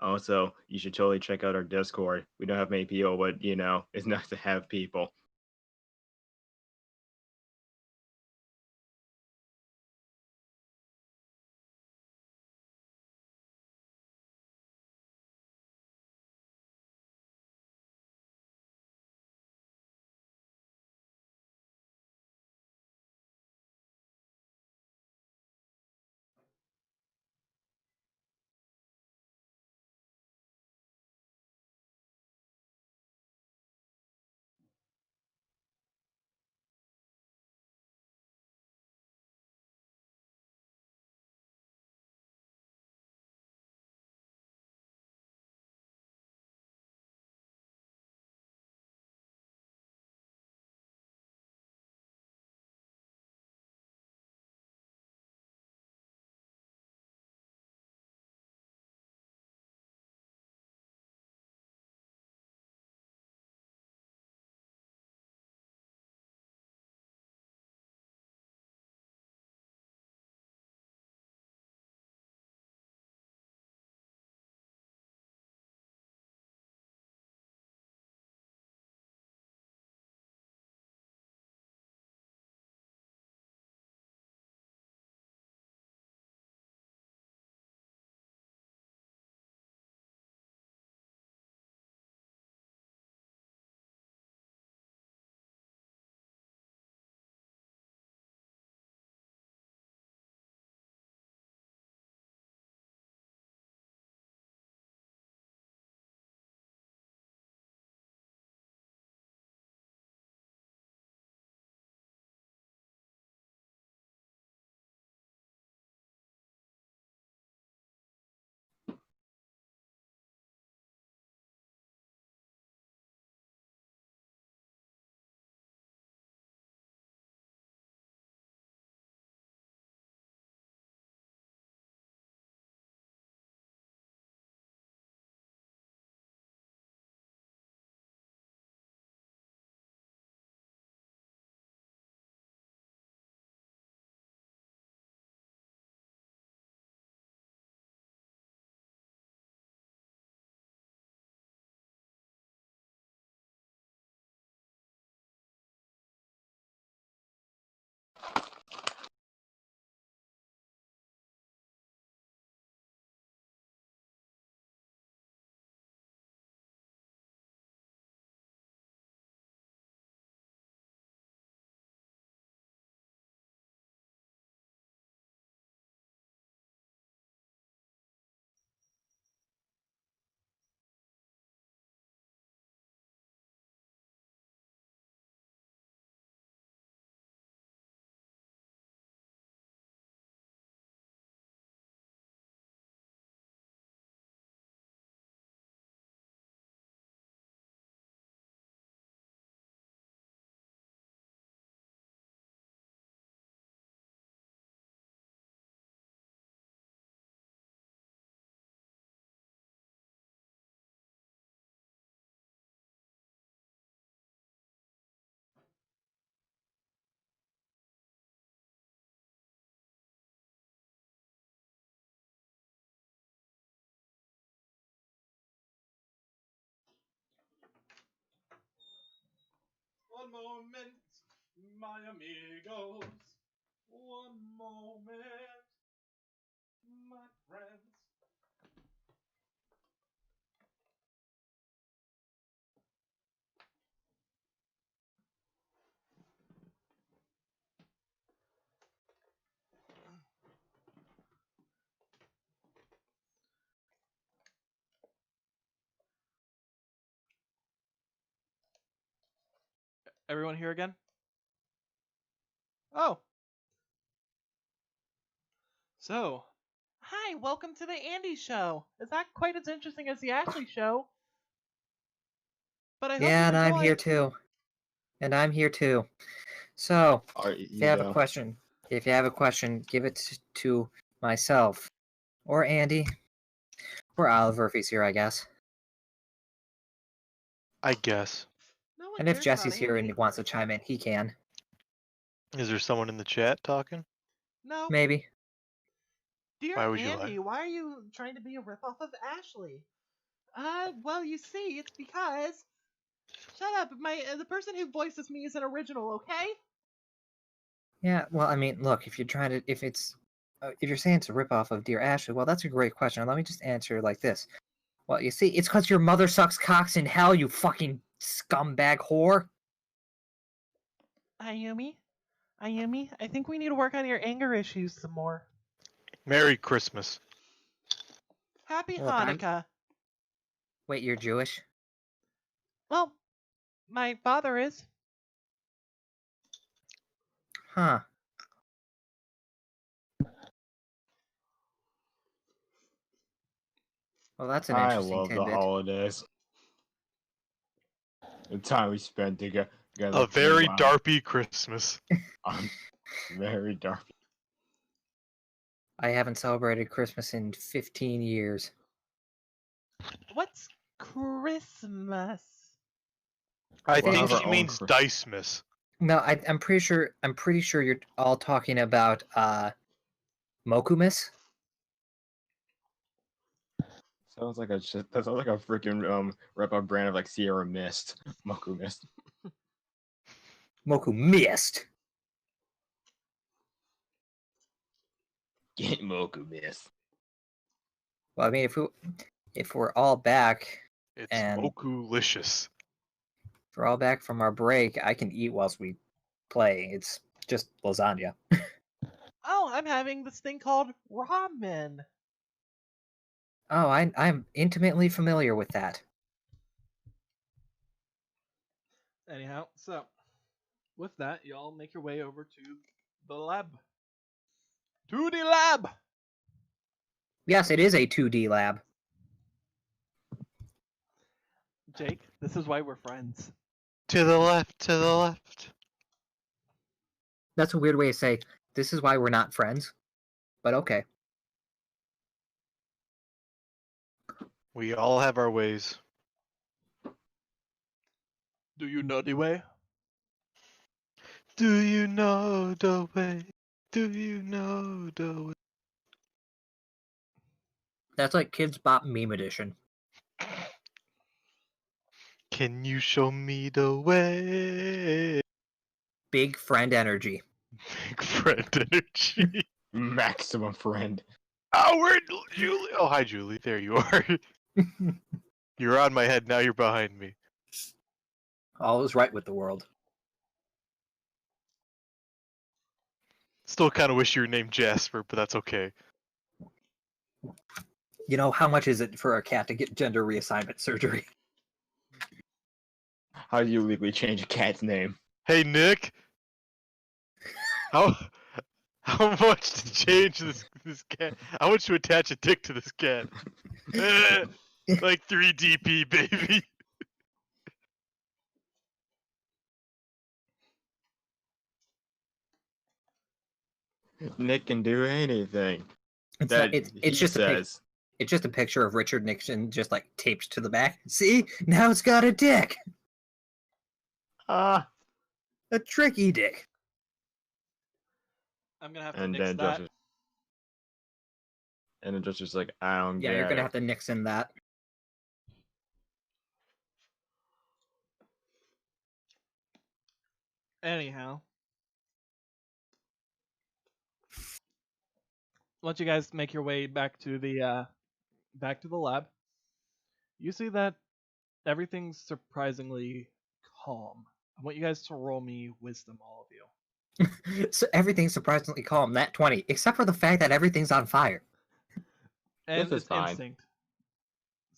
Also, you should totally check out our Discord. We don't have many people, but you know, it's nice to have people. One moment, my amigos. One moment, my friends. Everyone here again? Oh. So, hi, welcome to the Andy show. It's not quite as interesting as the Ashley show, but I hope Yeah, you and I'm enjoy. here too. And I'm here too. So, Are if you have a question, give it to myself or Andy or Oliver if he's here, I guess. I guess. No one And if cares about Jesse's here and Andy. he wants to chime in, he can. Is there someone in the chat talking? No. Maybe. Dear Why would you Andy, lie? why are you trying to be a ripoff of Ashley? Well, you see, it's because... Shut up, the person who voices me is an original, okay? Yeah, well, I mean, look, if you're saying it's a ripoff of Dear Ashley, well, that's a great question. Let me just answer like this. Well, you see, it's because your mother sucks cocks in hell, you fucking scumbag whore. Ayumi, I think we need to work on your anger issues some more. Merry Christmas. Happy Look, Hanukkah. Wait, you're Jewish? Well, my father is. Huh. Well, that's an I interesting love the tidbit. holidays. The time we spend together. A very Wow. darpy Christmas. Very dark. I haven't celebrated Christmas in 15 years. What's Christmas? I We'll think have our she own means Dice-miss. No, I'm pretty sure you're all talking about Mokumis. Sounds like that sounds like a freaking rip-off brand of like Sierra Mist, Moku Mist. Moku Mist. Get Moku Mist. Well, I mean, if we're all back, It's and Moku-licious. if we're all back from our break, I can eat whilst we play. It's just lasagna. Oh, I'm having this thing called ramen. Oh, I'm intimately familiar with that. Anyhow, so with that, y'all make your way over to the lab. To the lab! Yes, it is a 2D lab. Jake, this is why we're friends. To the left, to the left. That's a weird way to say, this is why we're not friends. But okay. We all have our ways. Do you know the way? Do you know the way? Do you know the way? That's like Kids Bop Meme Edition. Can you show me the way? Big friend energy. Big friend energy. Maximum friend. Oh, where'd Julie? Oh, hi, Julie. There you are. You're on my head, now you're behind me. All is right with the world. Still kind of wish you were named Jasper, but that's okay. You know, how much is it for a cat to get gender reassignment surgery? How do you legally change a cat's name? Hey, Nick. How much to change this cat? How much to attach a dick to this cat? Like 3 DP, baby. Nick can do anything. It's That it's he just says. it's just a picture of Richard Nixon just like taped to the back. See? Now it's got a dick. Ah. A tricky dick. I'm gonna have to And nix then that. Josh is, and then Josh is like, I don't Yeah, get you're gonna it. have to Nixon that. Anyhow, once you guys make your way back to the lab, you see that everything's surprisingly calm. I want you guys to roll me wisdom, all of you. So everything's surprisingly calm. That 20, except for the fact that everything's on fire. And This is it's fine. instinct.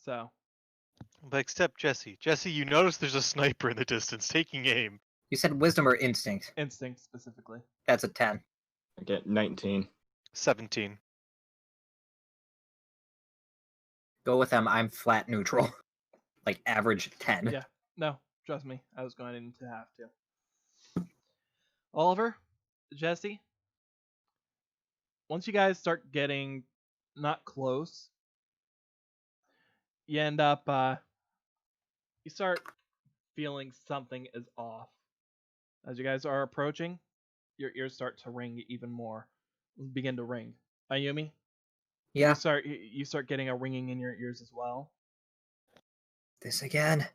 So, But except Jesse. Jesse, you notice there's a sniper in the distance taking aim. You said wisdom or instinct. instinct specifically. That's a 10. I get 19. 17. Go with them. I'm flat neutral. Like average 10. Yeah. No, trust me. I was going to have to. Oliver, Jesse, once you guys start getting not close, you end up, you start feeling something is off. As you guys are approaching, your ears start to ring even more. Begin to ring. Ayumi, Yeah. you start getting a ringing in your ears as well. This again.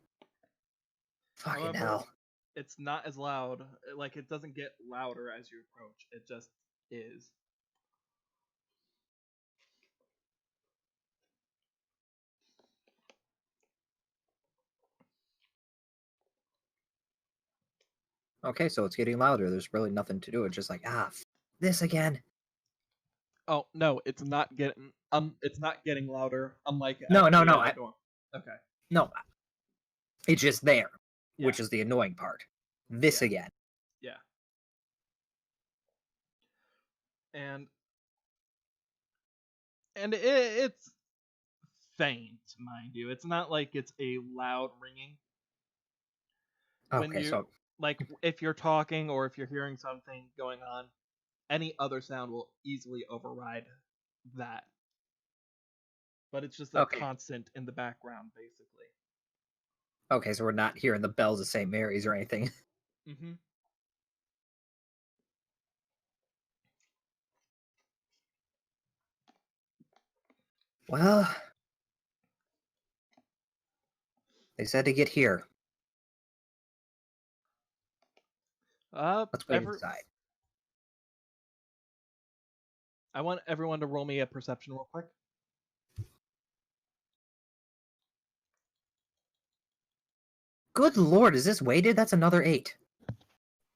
Fucking However, hell. it's not as loud. Like, it doesn't get louder as you approach. It just is. Okay, so it's getting louder. There's really nothing to do. It's just like, this again. Oh no, it's not getting louder. Unlike No, at no, the, no, I- dorm. Okay. No, it's just there, Yeah. which is the annoying part. This Yeah. again. Yeah. And it's faint, mind you. It's not like it's a loud ringing. When Okay, you so like, if you're talking or if you're hearing something going on, any other sound will easily override that. But it's just a Okay. constant in the background, basically. okay, so we're not hearing the bells of St. Mary's or anything. Mm-hmm. Well, they said to get here. Let's wait inside. I want everyone to roll me a perception real quick. Good lord, is this weighted? That's another 8.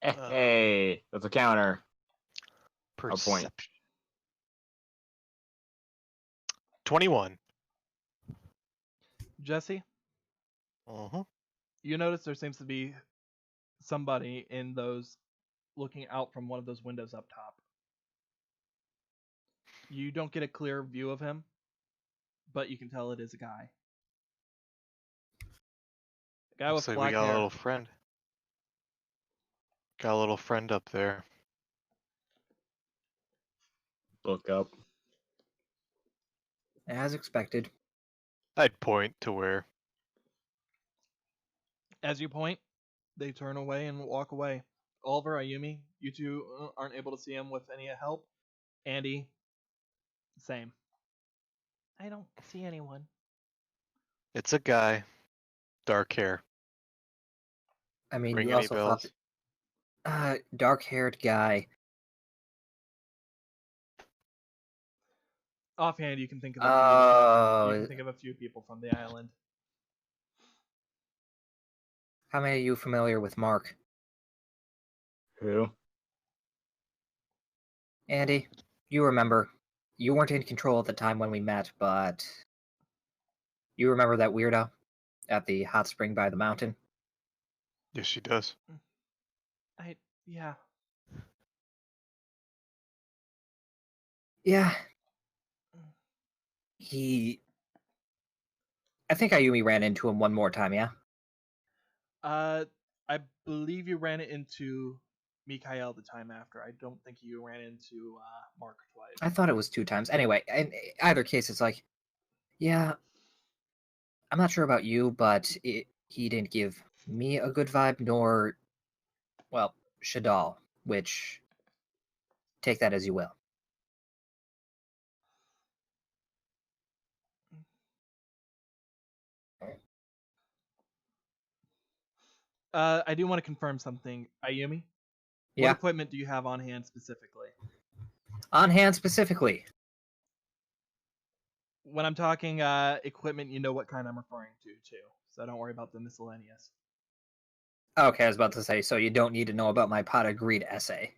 Hey, that's a counter. point. Perception. 21. Jesse, Uh-huh. you notice there seems to be somebody in those looking out from one of those windows up top. You don't get a clear view of him, but you can tell it is a guy. A guy Looks with like we black got hair. a little friend. Got a little friend up there. Look up. As expected. I'd point to where. As you point, they turn away and walk away. Oliver, Ayumi, you two aren't able to see him with any help. Andy, same. I don't see anyone. It's a guy. Dark hair. I mean, Ring you any also bells? thought dark-haired guy. Offhand, you can think of a few people from the island. How many of you familiar with Mark? Who? Andy, you remember, you weren't in control at the time when we met, but you remember that weirdo at the hot spring by the mountain? Yes, she does. Yeah. Yeah. I think Ayumi ran into him one more time, yeah? I believe you ran into Mikhail the time after. I don't think you ran into Mark twice. I thought it was 2 times. Anyway, in either case, it's like, yeah, I'm not sure about you, but he didn't give me a good vibe, nor, well, Shadal, which, take that as you will. I do want to confirm something. Ayumi, Yeah. What equipment do you have on hand specifically? On hand specifically. When I'm talking equipment, you know what kind I'm referring to, too. So don't worry about the miscellaneous. Okay, I was about to say, so you don't need to know about my pot of greed essay.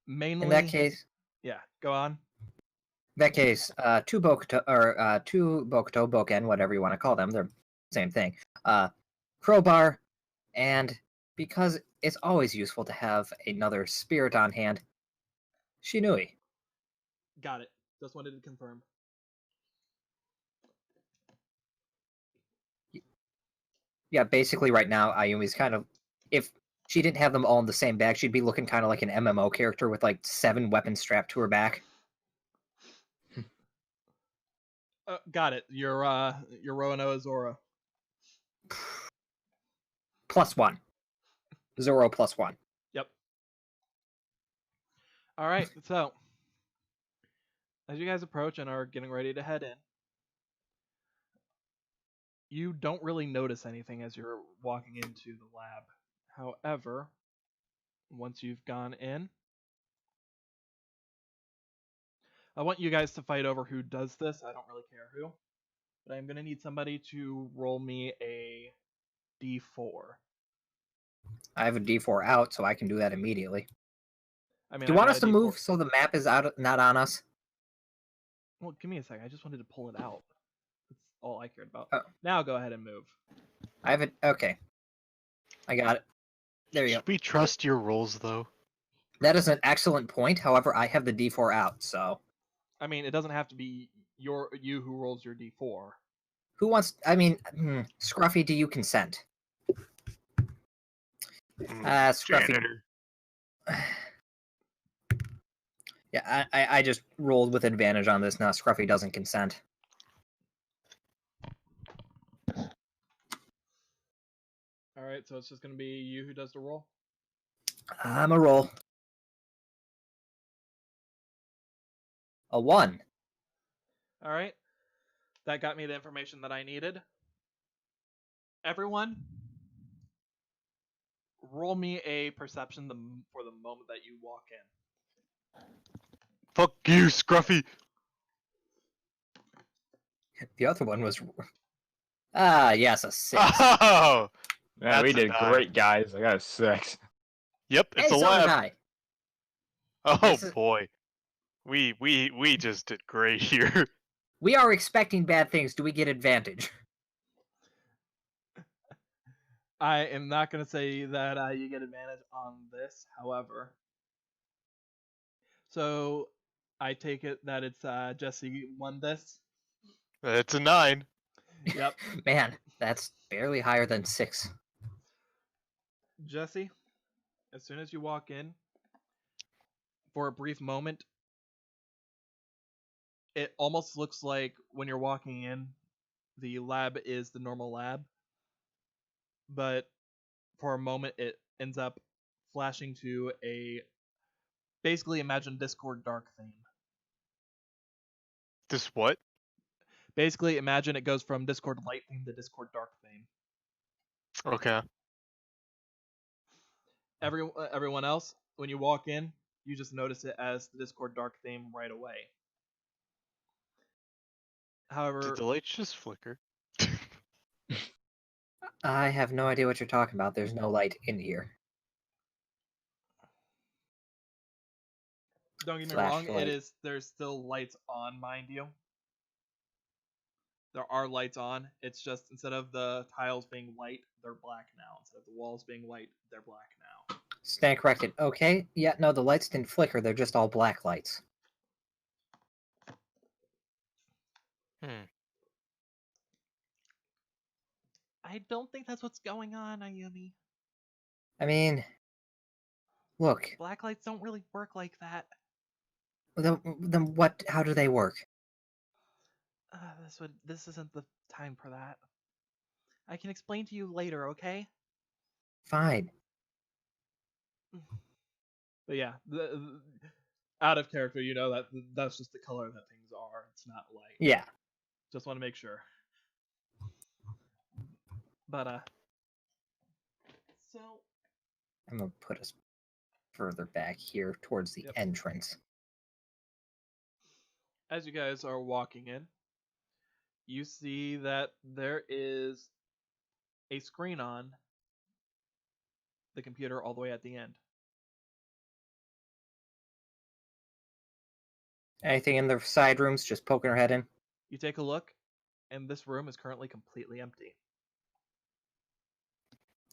Mainly. In that case, Yeah, go on. two Bokuto, Boken, whatever you want to call them, they're the same thing. Crowbar, and because it's always useful to have another spirit on hand, Shinui. Got it. Just wanted to confirm. Yeah, basically right now, Ayumi's kind of, if she didn't have them all in the same bag, she'd be looking kind of like an MMO character with like 7 weapons strapped to her back. Got it. You're Roanoa Zora. +1. Zoro +1. Yep. All right. So, as you guys approach and are getting ready to head in, you don't really notice anything as you're walking into the lab. However, once you've gone in, I want you guys to fight over who does this. I don't really care who, but I'm going to need somebody to roll me a d4. I have a D4 out, so I can do that immediately. I mean, Do you want us to move so the map is not on us? Well, give me a second. I just wanted to pull it out. That's all I cared about. Oh. Now go ahead and move. I have it. Okay. I got it. There you go. Should we trust your rolls, though? That is an excellent point. However, I have the D4 out, so. I mean, it doesn't have to be you who rolls your d4. Who wants. I mean, Scruffy, do you consent? Scruffy. Janitor. Yeah, I just rolled with advantage on this now. Scruffy doesn't consent. All right, so it's just going to be you who does the roll? I'm a roll. A 1. All right. That got me the information that I needed. Everyone, roll me a perception for the moment that you walk in. Fuck you, Scruffy. The other one was. Yes, a 6. Oh! Man, we That's a did 9. great, guys. I got a 6. Yep, it's Hey, a so did lab. I. Oh This is- boy. We just did great here. We are expecting bad things. Do we get advantage? I am not going to say that you get advantage on this, however. So I take it that it's Jesse won this. It's a 9. Yep. Man, that's barely higher than 6. Jesse, as soon as you walk in, for a brief moment, it almost looks like when you're walking in, the lab is the normal lab. But for a moment, it ends up flashing to a basically imagine Discord dark theme. This what? Basically, imagine it goes from Discord light theme to Discord dark theme. Okay. Everyone else, when you walk in, you just notice it as the Discord dark theme right away. However, Did the lights just flicker? I have no idea what you're talking about. There's no light in here. don't get me wrong, Flashlight. there's still lights on, mind you. There are lights on. It's just instead of the tiles being white, they're black now. Instead of the walls being white, they're black now. Stand corrected. Okay. Yeah, no, the lights didn't flicker. They're just all black lights. I don't think that's what's going on, Ayumi. I mean, look. Black lights don't really work like that. Then what? How do they work? This isn't the time for that. I can explain to you later, okay? Fine. But yeah, out of character, you know that's just the color that things are. It's not light. Yeah. Just want to make sure. But so I'm gonna put us further back here towards the Yep. entrance. As you guys are walking in, you see that there is a screen on the computer all the way at the end. Anything in the side rooms? Just poking our head in. You take a look, and this room is currently completely empty.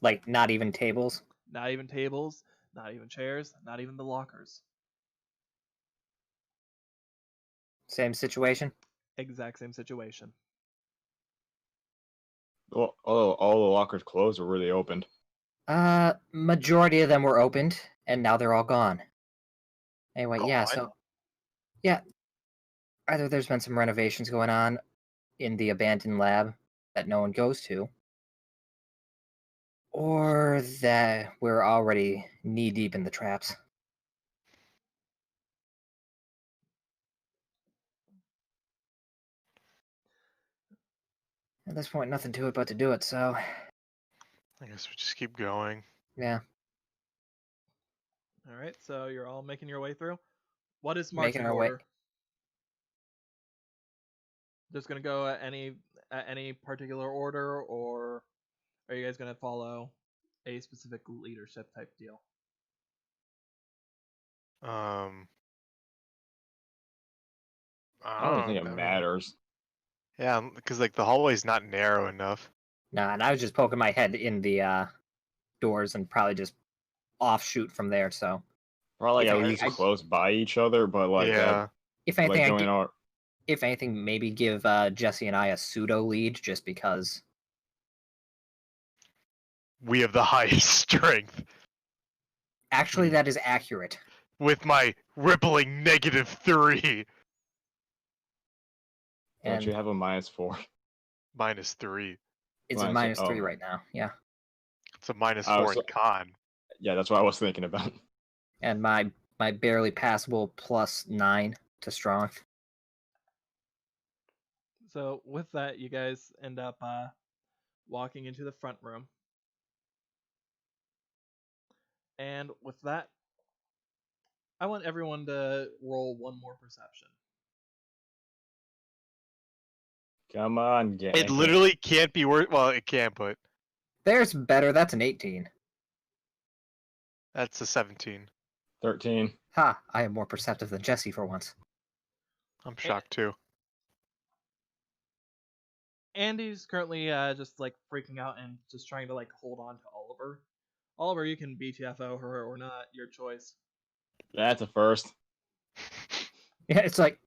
Like not even tables. Not even tables, not even chairs, not even the lockers. Same situation. Exact same situation. Well, all the lockers closed, or were they opened? Majority of them were opened, and now they're all gone. Anyway, yeah. Gone? So, yeah. Either there's been some renovations going on in the abandoned lab that no one goes to, or that we're already knee deep in the traps. At this point, nothing to it but to do it, so I guess we just keep going. yeah. All right, so you're all making your way through. What is Making marching our way- order? Just gonna go at any particular order, or are you guys gonna follow a specific leadership type deal? I don't think it I mean, matters. yeah, because like the hallway's not narrow enough. Nah, and I was just poking my head in the doors and probably just offshoot from there. So Probably If at I- least I- close by each other, but like Yeah. if like anything, I going out. if anything, maybe give Jesse and I a pseudo lead, just because. We have the highest strength Actually, that is accurate. with my rippling -3. Don't And you have a -4? -3. it's a minus- -3 oh. right now. Yeah. It's a -4 Oh, in so- con. Yeah, that's what I was thinking about. And my barely passable +9 to strong. So with that, you guys end up walking into the front room. And with that, I want everyone to roll one more perception. Come on, gang. It literally can't be worse. Well, it can, but There's better. That's an 18. that's a 17. 13. Ha! I am more perceptive than Jesse for once. I'm shocked too. Andy's currently just like freaking out and just trying to like hold on to Oliver. Oliver, you can BTFO her or not, your choice. That's a first. Yeah, it's like,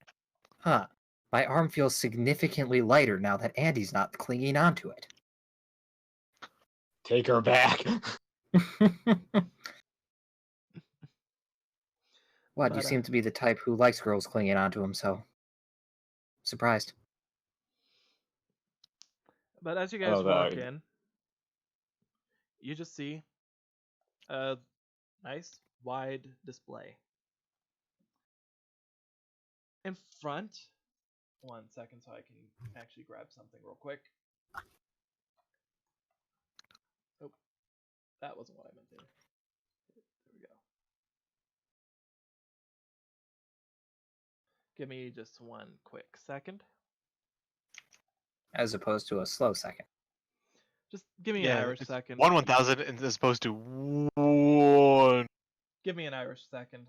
huh? My arm feels significantly lighter now that Andy's not clinging onto it. Take her back. What? You But, seem to be the type who likes girls clinging onto him, so surprised. But as you guys Oh, walk that- in, you just see a nice wide display. In front, 1 second so I can actually grab something real quick. Oh, that wasn't what I meant to do. There we go. Give me just 1 quick second. As opposed to a slow second. Just give me an Irish second. 1/1000 as opposed to 1. Give me an Irish second.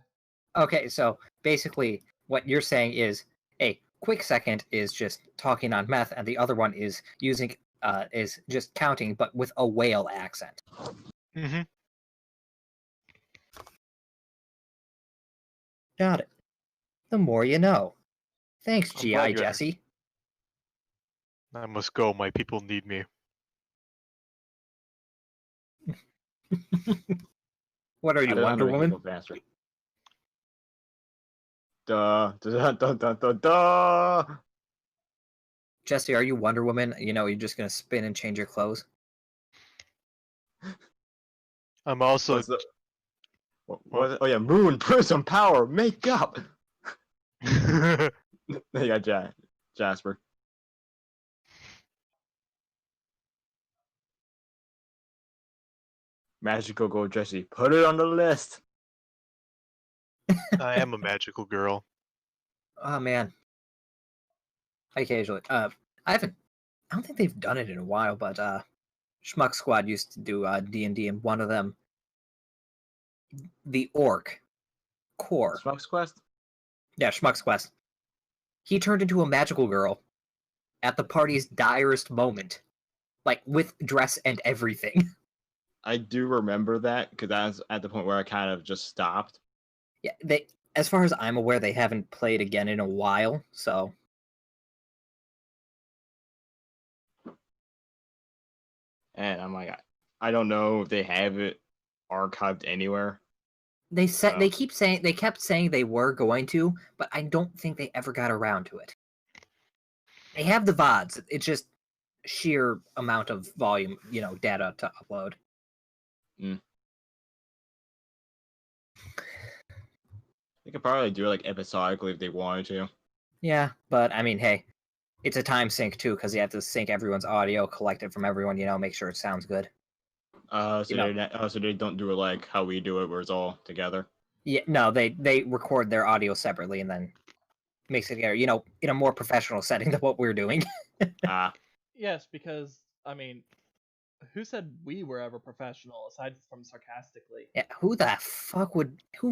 Okay, so basically what you're saying is a quick second is just talking on meth, and the other one is using is just counting but with a whale accent. Mm-hmm. Got it. The more you know. Thanks, I'm GI glad you Jesse. I must go. My people need me. What are I you, don't Wonder know how to Woman? go faster. Duh, duh, duh, duh, duh, duh. Jesse, are you Wonder Woman? You know, you're just gonna spin and change your clothes. I'm also. What's the... What? Oh yeah, moon, prism, power, makeup. They got Jasper. Magical Girl Jesse, put it on the list. I am a magical girl. Oh man, occasionally. I don't think they've done it in a while, but Schmuck Squad used to do D&D, and one of them, the orc core. Smoke's Quest? Yeah, Schmuck's Quest. He turned into a magical girl at the party's direst moment, like with dress and everything. I do remember that because I was at the point where I kind of just stopped. Yeah, they, as far as I'm aware, they haven't played again in a while, so And I'm like, I don't know if they have it archived anywhere. they said Oh. they kept saying they were going to, but I don't think they ever got around to it. They have the VODs. It's just sheer amount of volume, data to upload. They could probably do it like episodically if they wanted to. Yeah, but I mean, hey, it's a time sync too, because you have to sync everyone's audio, collect it from everyone, make sure it sounds good. So You know- they don't do it like how we do it, where it's all together. Yeah, no, they record their audio separately and then mix it together, in a more professional setting than what we're doing. Ah, Yes, because I mean, who said we were ever professional aside from sarcastically? Yeah, who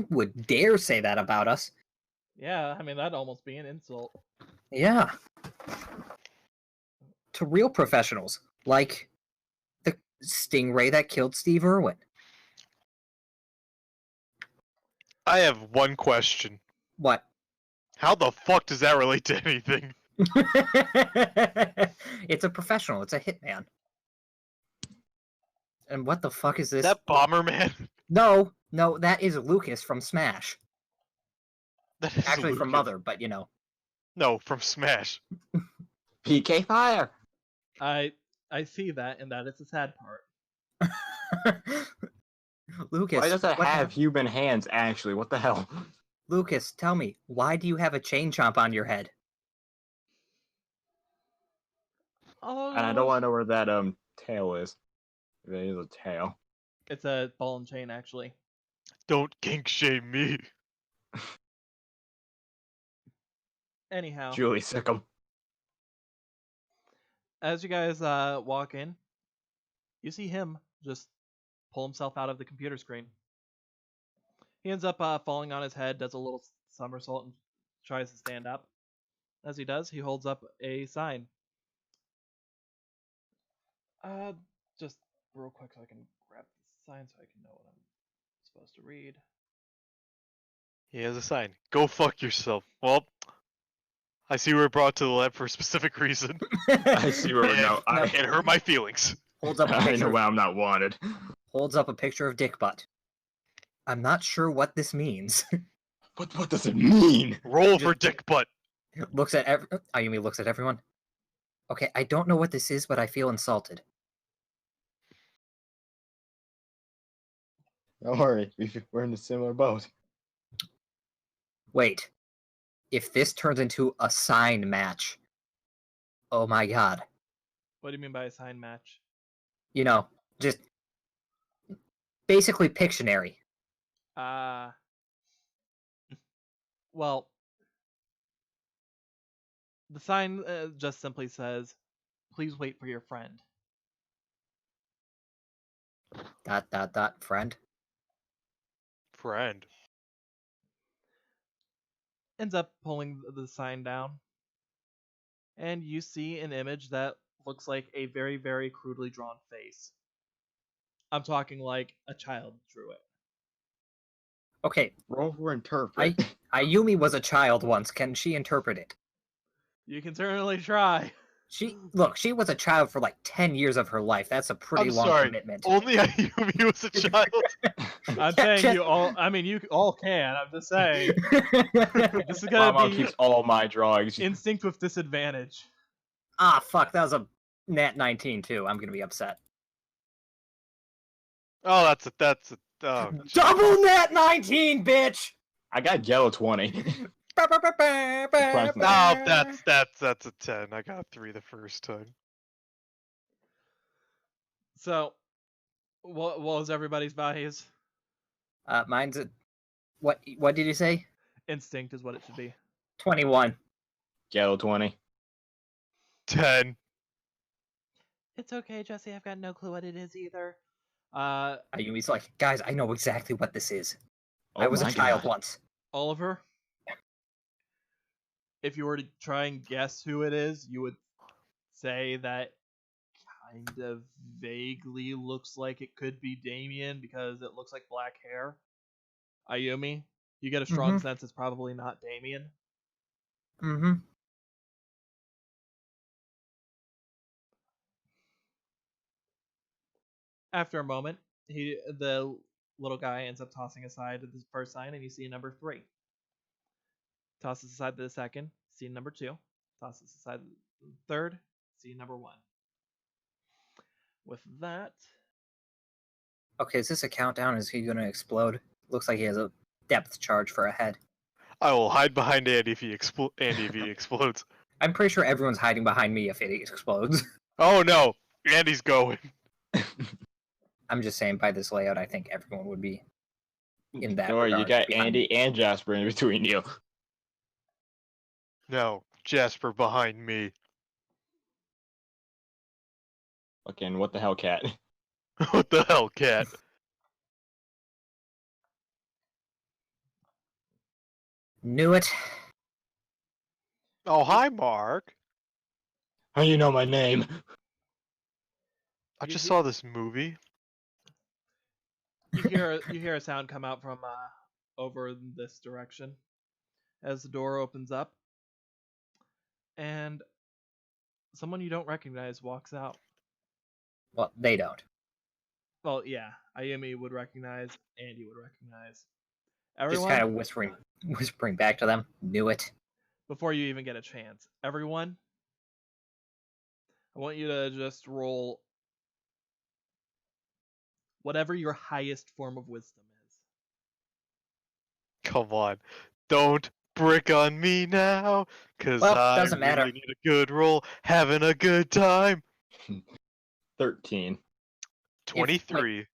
would dare say that about us? Yeah, I mean that'd almost be an insult. Yeah. To real professionals, like the stingray that killed Steve Irwin. I have one question. What? How the fuck does that relate to anything? It's a professional. It's a hitman. And what the fuck is Is this? that Bomberman? No, that is Lucas from Smash. That is Actually, from Lucas. Mother, but No, from Smash. PK Fire. I see that, and that is the sad part. Lucas. Why does that what have hap- human hands? Actually, what the hell? Lucas, tell me, why do you have a chain chomp on your head? Oh, And I don't want to know where that tail is. If it is a tail. It's a ball and chain, actually. Don't kink shame me. Anyhow, Julie Sickum. as you guys walk in, you see him just pull himself out of the computer screen. He ends up falling on his head, does a little somersault, and tries to stand up. As he does, he holds up a sign. Just real quick so I can grab the sign so I can know what I'm supposed to read. He has a sign. Go fuck yourself. Well, I see we're brought to the lab for a specific reason. I see where And no, it hurt my feelings. Holds up a I picture. know why I'm not wanted. Holds up a picture of Dick Butt. I'm not sure what this means. What does it mean? Roll Just- for dick butt. looks at Ayumi looks at everyone. Okay, I don't know what this is, but I feel insulted. Don't worry, we're in a similar boat. Wait. If this turns into a sign match, oh my god. What do you mean by a sign match? Just basically Pictionary. Well, the sign just simply says, "Please wait for your friend." ... Friend. Friend. Ends up pulling the sign down, and you see an image that looks like a very, very crudely drawn face. I'm talking like a child drew it. Okay, Roll for interpret. Ayumi was a child once. Can she interpret it? You can certainly try. She was a child for like 10 years of her life. That's a pretty I'm long sorry. commitment. Only Ayumi was a child. I'm Yeah, saying you all. I mean, you all can. I'm just saying this is Mama gonna be keeps all my drawings. instinct with disadvantage. Ah, fuck, that was a nat 19 too. I'm gonna be upset. Oh, that's a. Oh, Double nat 19, bitch! I got yellow 20. no, that's a 10. I got 3 the first time. So, What was everybody's values? Mine's a, what did you say? Instinct is what it should be. 21. Ghetto 20. 10. It's okay, Jesse. I've got no clue what it is either. Ayumi's like, guys, I know exactly what this is. Oh I was a my child God. once. Oliver, if you were to try and guess who it is, you would say that kind of vaguely looks like it could be Damien because it looks like black hair. Ayumi, you get a strong sense it's probably not Damien. Mm-hmm. After a moment, the little guy ends up tossing aside the first sign, and you see a number 3. Tosses aside the second, see number 2. Tosses aside the third, see number 1. With that, Okay, is this a countdown? Is he gonna explode? Looks like he has a depth charge for a head. I will hide behind Andy if he explodes. I'm pretty sure everyone's hiding behind me if it explodes. Oh no, Andy's going. I'm just saying, by this layout, I think everyone would be in that. Or you regard got behind Andy me. and Jasper in between you. No, Jasper behind me. Fucking what the hell, cat? What the hell, cat? Knew it. Oh, hi, Mark. How you know my name? I You just he- saw this movie. you hear a sound come out from over this direction as the door opens up, and someone you don't recognize walks out. Well, they don't. Well, yeah, Ayumi would recognize, Andy would recognize. Just Everyone, kind of whispering back to them. Knew it. before you even get a chance, everyone, I want you to just roll whatever your highest form of wisdom is. Come on, don't brick on me now, cause Well, I doesn't matter. really need a good roll, having a good time. 13. 23.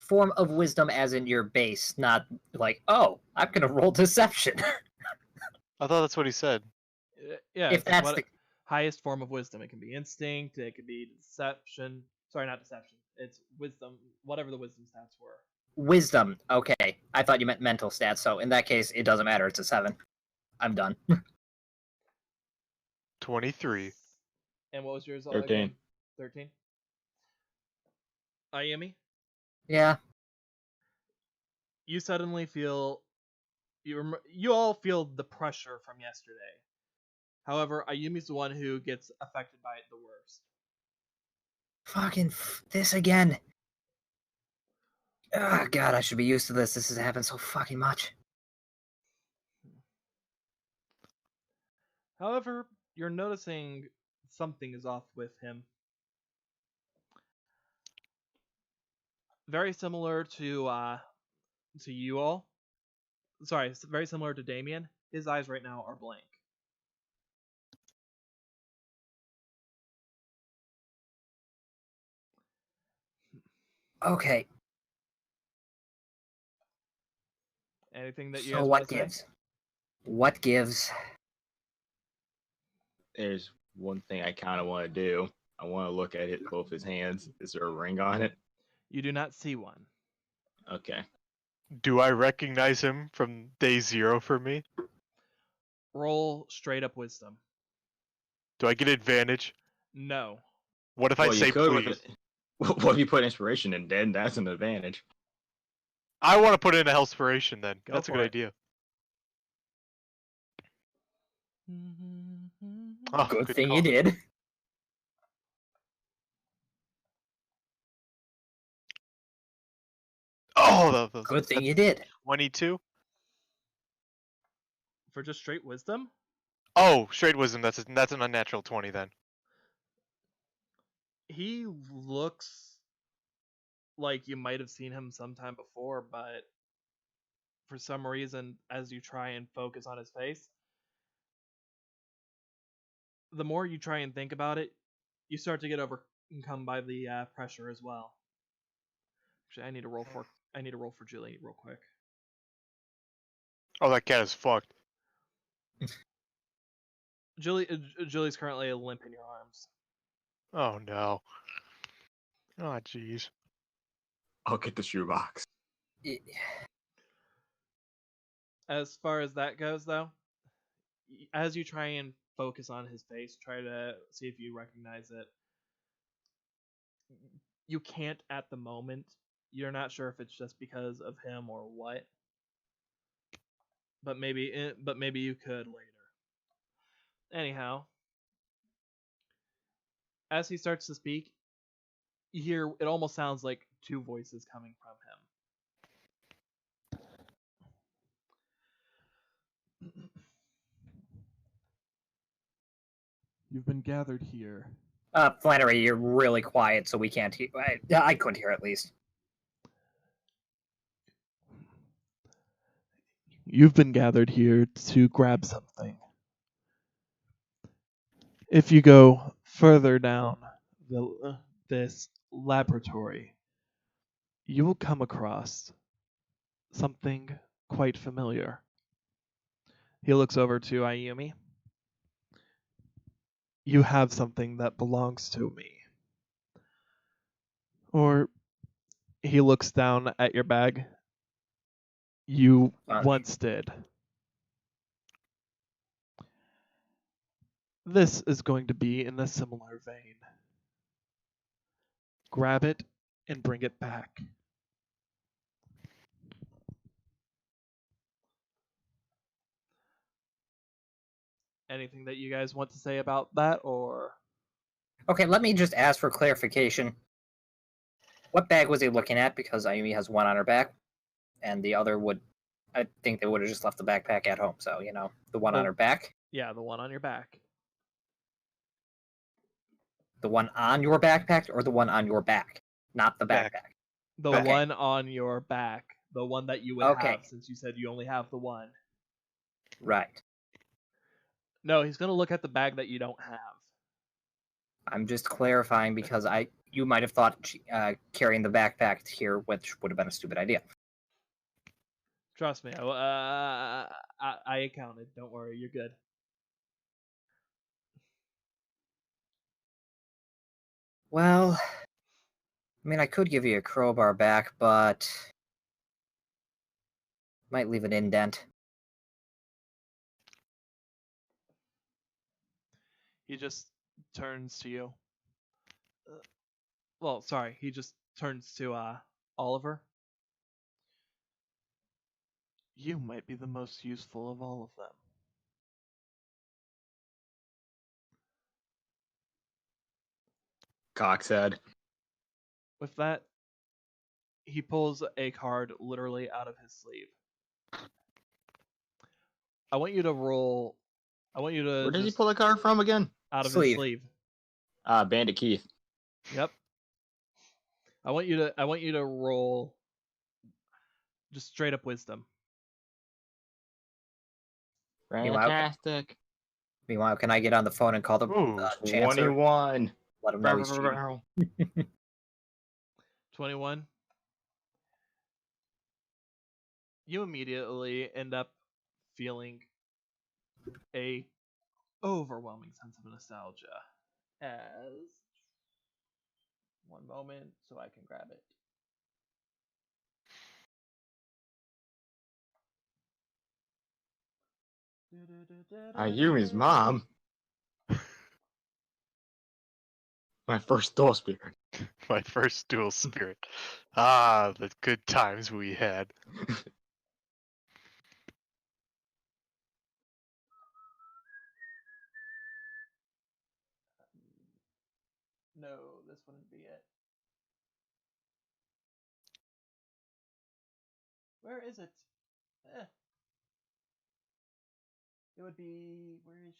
Form of wisdom, as in your base, not like, oh, I'm gonna roll deception. I thought that's what he said. Yeah, If it's that's what the highest form of wisdom. It can be instinct, it could be deception. Sorry, not deception. It's wisdom, whatever the wisdom stats were. wisdom, okay. I thought you meant mental stats, so in that case, it doesn't matter. It's a 7. I'm done. 23. And what was yours? 13. Again? 13. Ayumi, Yeah. you suddenly feel you all feel the pressure from yesterday. However, Ayumi's the one who gets affected by it the worst. Fucking this again. Oh, God, I should be used to this. This has happened so fucking much. However, you're noticing something is off with him. Very similar to you all. Sorry, very similar to Damien. His eyes right now are blank. Okay, Anything that you so guys what want to say? gives? What gives? There's one thing I kind of want to do. I want to look at both his hands. Is there a ring on it? You do not see one. Okay. Do I recognize him from day 0 for me? Roll straight up wisdom. Do I get advantage? No. What if I Well, say you could please? with it. What if you put inspiration in? Then that's an advantage. I want to put in a Hellspiration then. Go That's a for good it. idea. Oh, Good thing call. you did. Oh, Good thing you did. 22? For just straight wisdom? Oh, straight wisdom. That's an unnatural 20 then. He looks like you might have seen him sometime before, but for some reason, as you try and focus on his face, the more you try and think about it, you start to get overcome by the pressure as well. Actually, I need to roll for Julie real quick. Oh, that cat is fucked. Julie's currently limp in your arms. Oh no. Oh jeez. I'll get the shoebox. As far as that goes, though, as you try and focus on his face, try to see if you recognize it. You can't at the moment. You're not sure if it's just because of him or what. But maybe you could later. Anyhow, as he starts to speak, you hear it almost sounds like two voices coming from him. You've been gathered here. Flannery, you're really quiet, so we can't hear. I couldn't hear at least. You've been gathered here to grab something. If you go further down this laboratory, you will come across something quite familiar. He looks over to Ayumi. You have something that belongs to me. Or he looks down at your bag. You once did. This is going to be in a similar vein. Grab it and bring it back. Anything that you guys want to say about that, or? Okay, let me just ask for clarification. What bag was he looking at? Because Ayumi has one on her back, and the other would. I think they would have just left the backpack at home. So the one on her back. Yeah, the one on your back. The one on your backpack, or the one on your back, not the backpack. The one on your back, the one that you would have, since you said you only have the one. Right. No, he's gonna look at the bag that you don't have. I'm just clarifying because you might have thought carrying the backpack here, which would have been a stupid idea. Trust me, I accounted. Don't worry, you're good. Well, I mean, I could give you a crowbar back, but might leave an indent. He just turns to you. Well, sorry, he just turns to Oliver. You might be the most useful of all of them. Coxhead. With that, he pulls a card literally out of his sleeve. I want you to roll. I want you to. Where does he pull the card from again? Out of his sleeve. Bandit Keith. Yep. I want you to roll just straight up wisdom. Fantastic. Meanwhile, can I get on the phone and call the Chancellor? 21. Let him know he's cheating. 21. You immediately end up feeling a overwhelming sense of nostalgia. As one moment, so I can grab it. Ayumi's mom. My first duel spirit. My first duel spirit. Ah, the good times we had. No, this wouldn't be it. Where is it? It would be... Where is...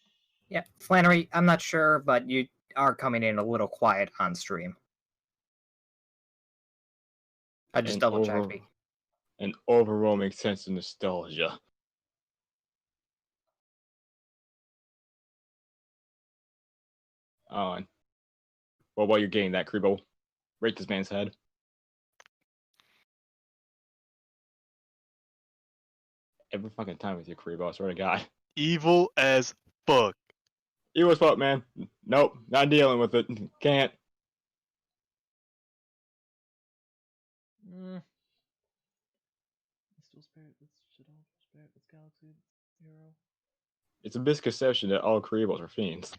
Yeah, Flannery, I'm not sure, but you are coming in a little quiet on stream. I just double-checked me. An overwhelming sense of nostalgia. On. Well, while you're getting that, Creepo, rate this man's head. every fucking time with you, Karibo. I swear to God. Evil as fuck. You was fuck, man. Nope, not dealing with it. Can't. Still spirit. This shit all spirit. This galaxy hero. It's a misconception that all Karibos are fiends.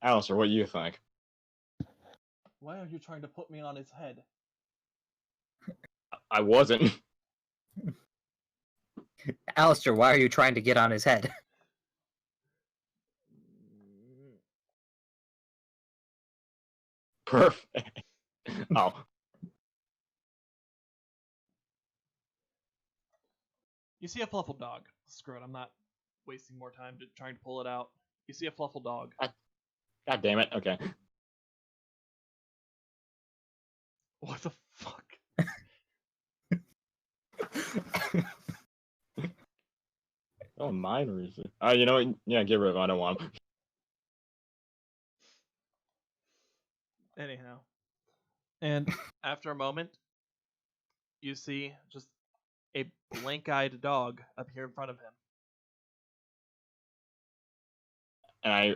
Alistair, what do you think? Why are you trying to put me on his head? I wasn't. Alistair, why are you trying to get on his head? Perfect. Oh. You see a fluffle dog. Screw it, I'm not wasting more time trying to pull it out. You see a fluffle dog. God damn it. Okay. What the fuck? Oh, mine or is it? You know what? Yeah, get rid of him. I don't want him. Anyhow. And after a moment, you see just a blank-eyed dog appear in front of him.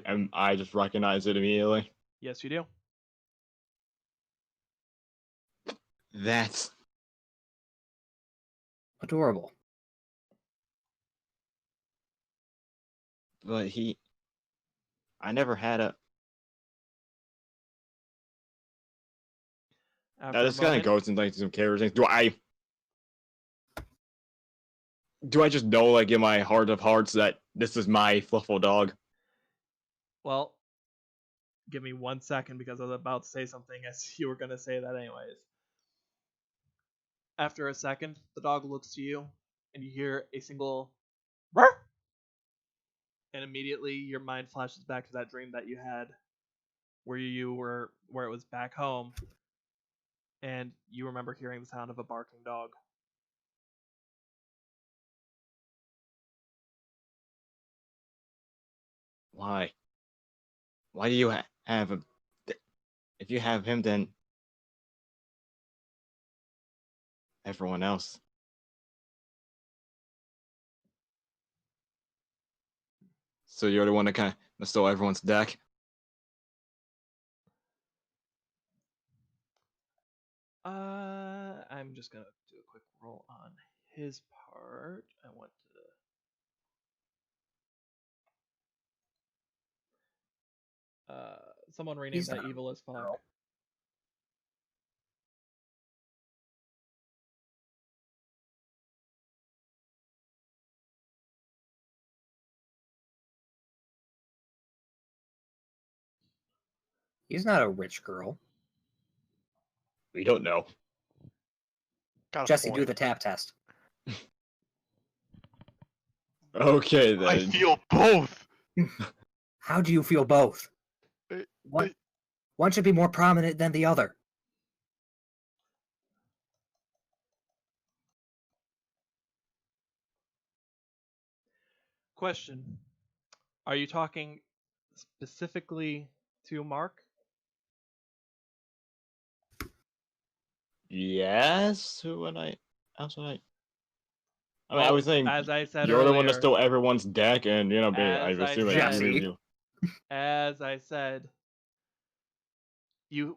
And I just recognize it immediately. Yes, you do. That's Adorable. but I never had a. After This a kind of moment, goes into like some character things. Do I just know, like, in my heart of hearts that this is my fluffle dog? well, give me 1 second because I was about to say something as you were going to say that anyways. After a second, the dog looks to you and you hear a single "Ruff!" And immediately your mind flashes back to that dream that you had where it was back home and you remember hearing the sound of a barking dog. Why? Why do you have him? If you have him, then everyone else. So you're the one that kind of stole everyone's deck. I'm just gonna do a quick roll on his part. I want to. Someone rename He's that not evil as fuck. girl. He's not a rich girl. We don't know. Got a Jesse, do point. the tap test. Okay then. I feel both. How do you feel both? One, one should be more prominent than the other. Question: Are you talking specifically to Mark? Yes. Who would I? Else would I? I mean, I Well, was saying as I said you're the one that earlier, stole everyone's deck, and I As I assume that said- you. as I said,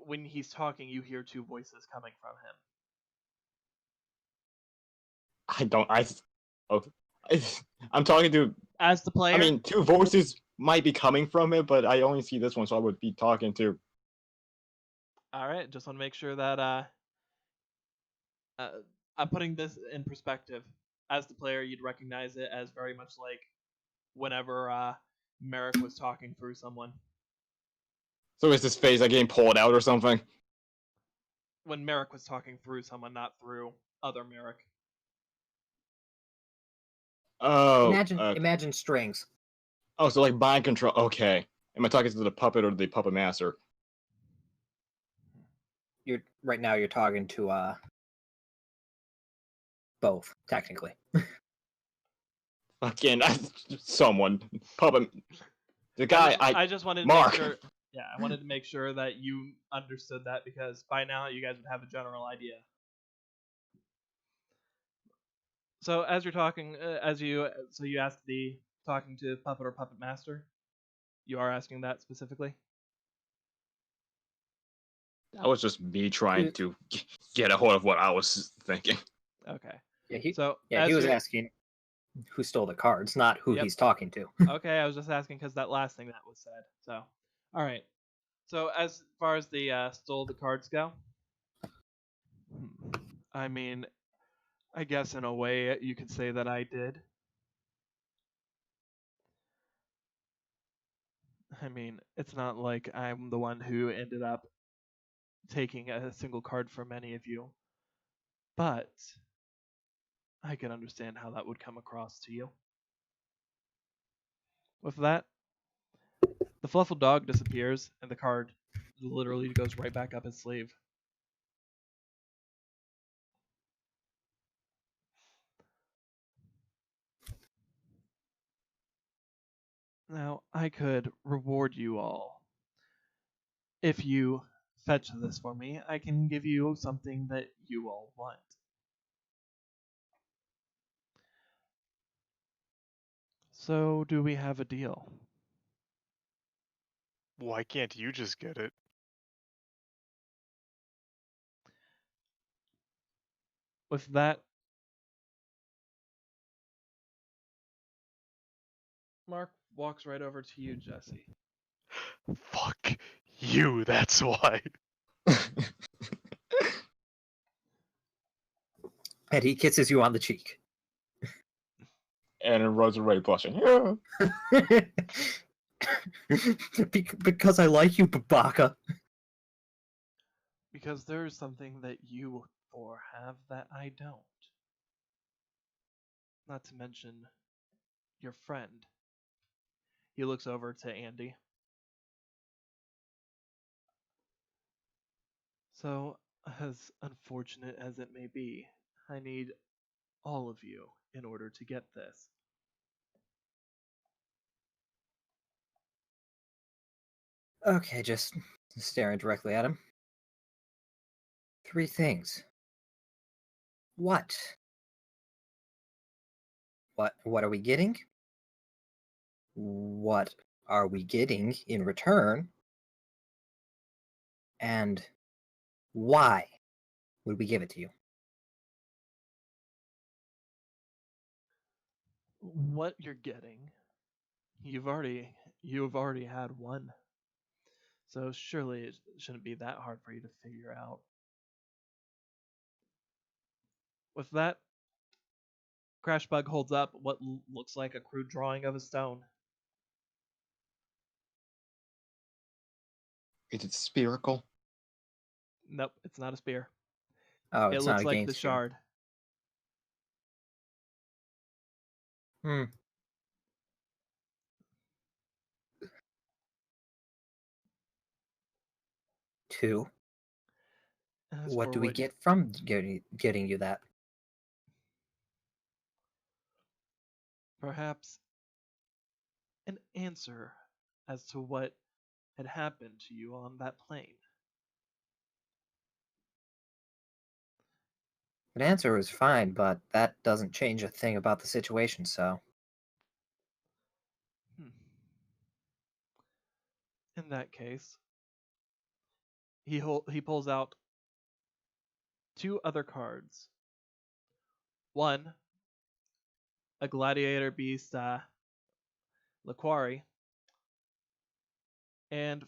when he's talking, you hear two voices coming from him. I don't. Oh, I'm talking to. As the player, I mean, two voices might be coming from it, but I only see this one, so I would be talking to. all right, just want to make sure that I'm putting this in perspective. As the player, you'd recognize it as very much like whenever Merrick was talking through someone. So is this phase like getting pulled out or something? When Merrick was talking through someone, not through other Merrick. Oh. Imagine strings. Oh, so like mind control. Okay. Am I talking to the puppet or the puppet master? Right now you're talking to both, technically. Again, someone puppet. The guy, I just wanted to Mark. make sure. Yeah, I wanted to make sure that you understood that because by now you guys would have a general idea. So as you're talking, you asked the talking to puppet or puppet master. You are asking that specifically. That was just me trying to get a hold of what I was thinking. Okay. Yeah, he as was you're- asking who stole the cards, not who Yep. he's talking to. Okay, I was just asking because that last thing that was said. So, all right. So as far as the stole the cards go, I mean, I guess in a way you could say that I did. I mean, it's not like I'm the one who ended up taking a single card from any of you, but I can understand how that would come across to you. With that, the fluffled dog disappears and the card literally goes right back up his sleeve. Now, I could reward you all. If you fetch this for me, I can give you something that you all want. So, do we have a deal? Why can't you just get it? With that, Mark walks right over to you, Jesse. Fuck you, that's why. And he kisses you on the cheek. And Rose away blushing. Yeah. Because I like you, Babaka. Because there's something that you four have that I don't. Not to mention your friend. He looks over to Andy. So, as unfortunate as it may be, I need all of you in order to get this. Okay, just staring directly at him. 3 things. What? What are we getting? What are we getting in return? And why would we give it to you? What you're getting, you've already had one. So surely it shouldn't be that hard for you to figure out. With that, Crashbug holds up what looks like a crude drawing of a stone. Is it spherical? Nope, it's not a spear. Oh, It it's looks not a like game the sphere. shard. Hmm. Two. As What for do we get from getting you that? Perhaps an answer as to what had happened to you on that plane. An answer is fine, but that doesn't change a thing about the situation, so. In that case, he pulls out 2 other cards. One, a gladiator beast Laquari, and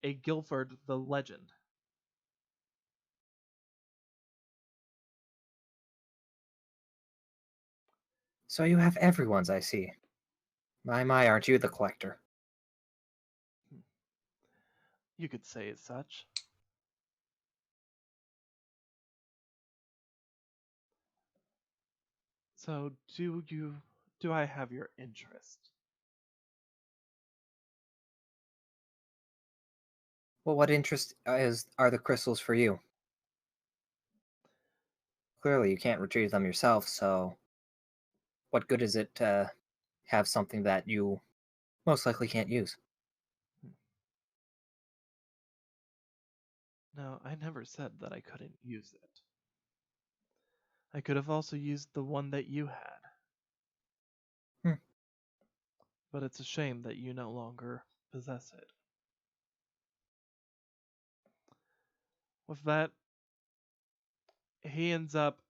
a Guilford the Legend. So you have everyone's, I see. My, aren't you the collector? You could say as such. So do I have your interest? Well, what interest are the crystals for you? Clearly, you can't retrieve them yourself, so what good is it to have something that you most likely can't use. No, I never said that I couldn't use it. I could have also used the one that you had. But it's a shame that you no longer possess it. With that, he ends up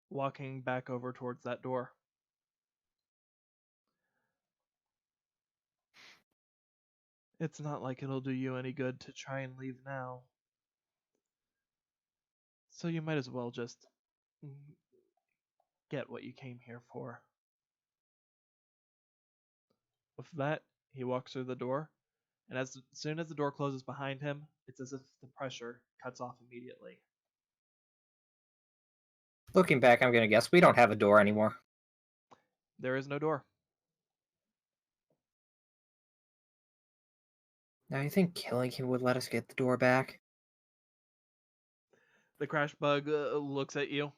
walking back over towards that door. It's not like it'll do you any good to try and leave now. So you might as well just get what you came here for. With that, he walks through the door, and as soon as the door closes behind him, it's as if the pressure cuts off immediately. Looking back, I'm going to guess we don't have a door anymore. There is no door. Now, you think killing him would let us get the door back? The crash bug looks at you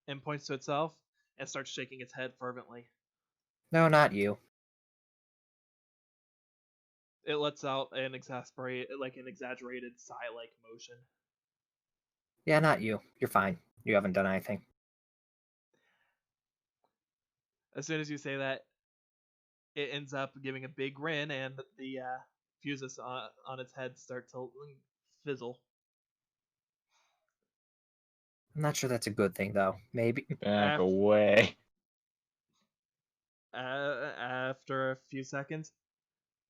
and points to itself and starts shaking its head fervently. No, not you. It lets out an exasperated sigh-like motion. Yeah, not you. You're fine. You haven't done anything. As soon as you say that, it ends up giving a big grin, and the fuses on its head start to fizzle. I'm not sure that's a good thing, though. Maybe. Back away. After a few seconds,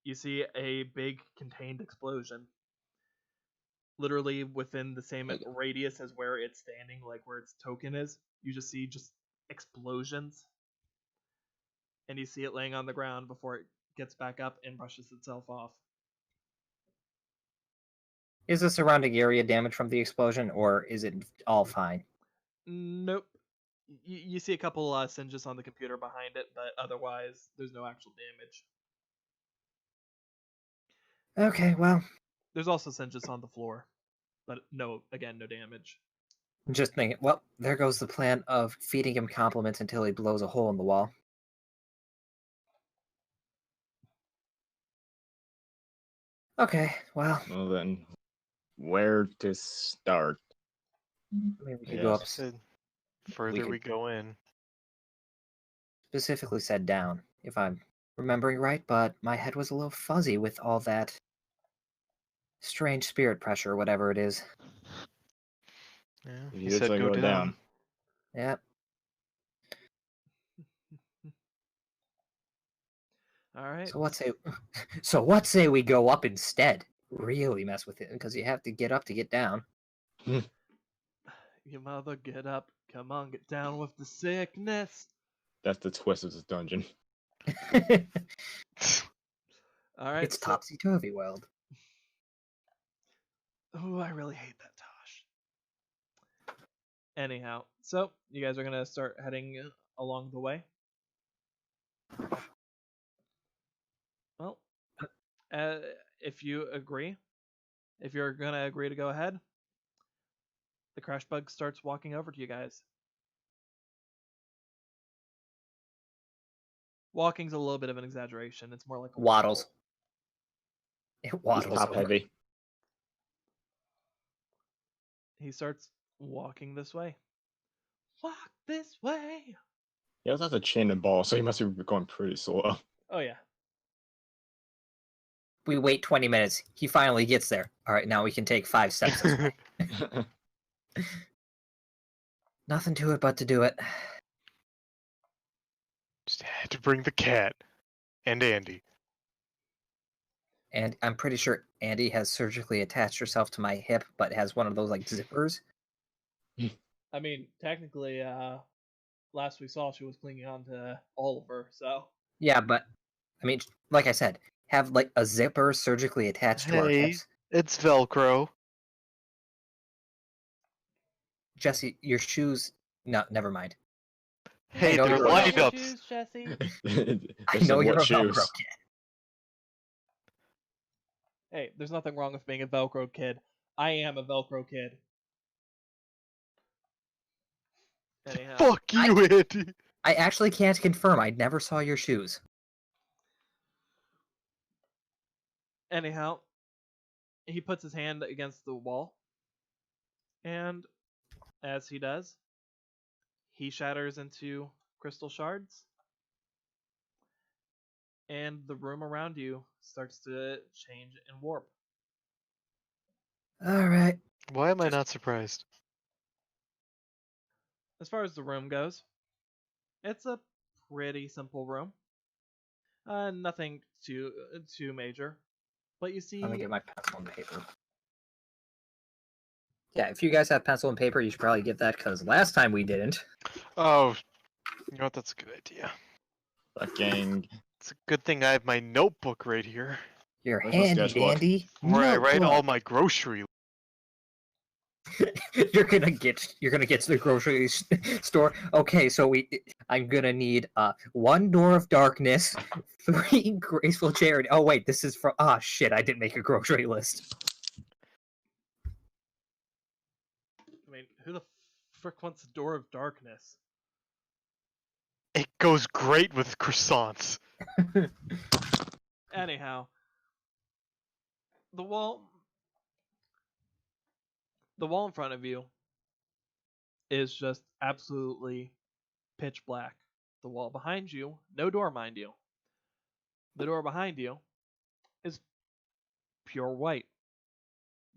you see a big contained explosion. Literally within the same radius as where it's standing, like where its token is. You just see explosions. And you see it laying on the ground before it gets back up and brushes itself off. Is the surrounding area damaged from the explosion, or is it all fine? Nope. You see a couple singes on the computer behind it, but otherwise, there's no actual damage. Okay, well, There's also singes on the floor, but no damage. I'm just thinking, well, there goes the plan of feeding him compliments until he blows a hole in the wall. Okay, well, then, where to start? maybe we could go up. Further could- we go in. Specifically said down, if I'm remembering right, but my head was a little fuzzy with all that strange spirit pressure, whatever it is. Yeah, You he did said say go go down. Yep. All right. So what say we go up instead? Really mess with it, because you have to get up to get down. You mother, get up. Come on, get down with the sickness. That's the twist of this dungeon. All right. It's topsy-turvy world. Oh, I really hate that Tosh. Anyhow, so you guys are gonna start heading along the way. Well, if you agree, if you're gonna agree to go ahead, the crash bug starts walking over to you guys. Walking's a little bit of an exaggeration. It's more like a Waddles. It He's waddles. top over. heavy. He starts walking this way. Walk this way. He also has a chin and ball, so he must be going pretty slow. Oh yeah. We wait 20 minutes. He finally gets there. All right, now we can take 5 steps this way. Nothing to it but to do it. Just had to bring the cat and Andy. And I'm pretty sure Andy has surgically attached herself to my hip, but has one of those like zippers. I mean, technically, last we saw, she was clinging on to Oliver, so. Yeah, but I mean, like I said, have like a zipper surgically attached to our Hey. hips. It's Velcro. Jesse, your shoes. No, never mind. Hey, know they're you're lined Your up. shoes, Jesse. I know you're a shoes. Velcro kid. Hey, there's nothing wrong with being a Velcro kid. I am a Velcro kid. Anyhow. Fuck you, Andy. I actually can't confirm. I never saw your shoes. Anyhow, he puts his hand against the wall, and as he does, he shatters into crystal shards, and the room around you starts to change and warp. All right. Why am I not surprised? As far as the room goes, it's a pretty simple room. Nothing too major, but you Let me see get my pencil and paper. Yeah, if you guys have pencil and paper, you should probably get that because last time we didn't. Oh, you know what? That's a good idea. Fucking. It's a good thing I have my notebook right here Your Where's my handy sketchbook? dandy where I write all notebook. my grocery. You're gonna get to the grocery store. Okay, so I'm gonna need 1 door of darkness, 3 graceful charity. Oh wait, this is from shit, I didn't make a grocery list. I mean, who the frick wants a door of darkness? It goes great with croissants. Anyhow, the wall in front of you is just absolutely pitch black. The wall behind you, no door, mind you. The door behind you is pure white.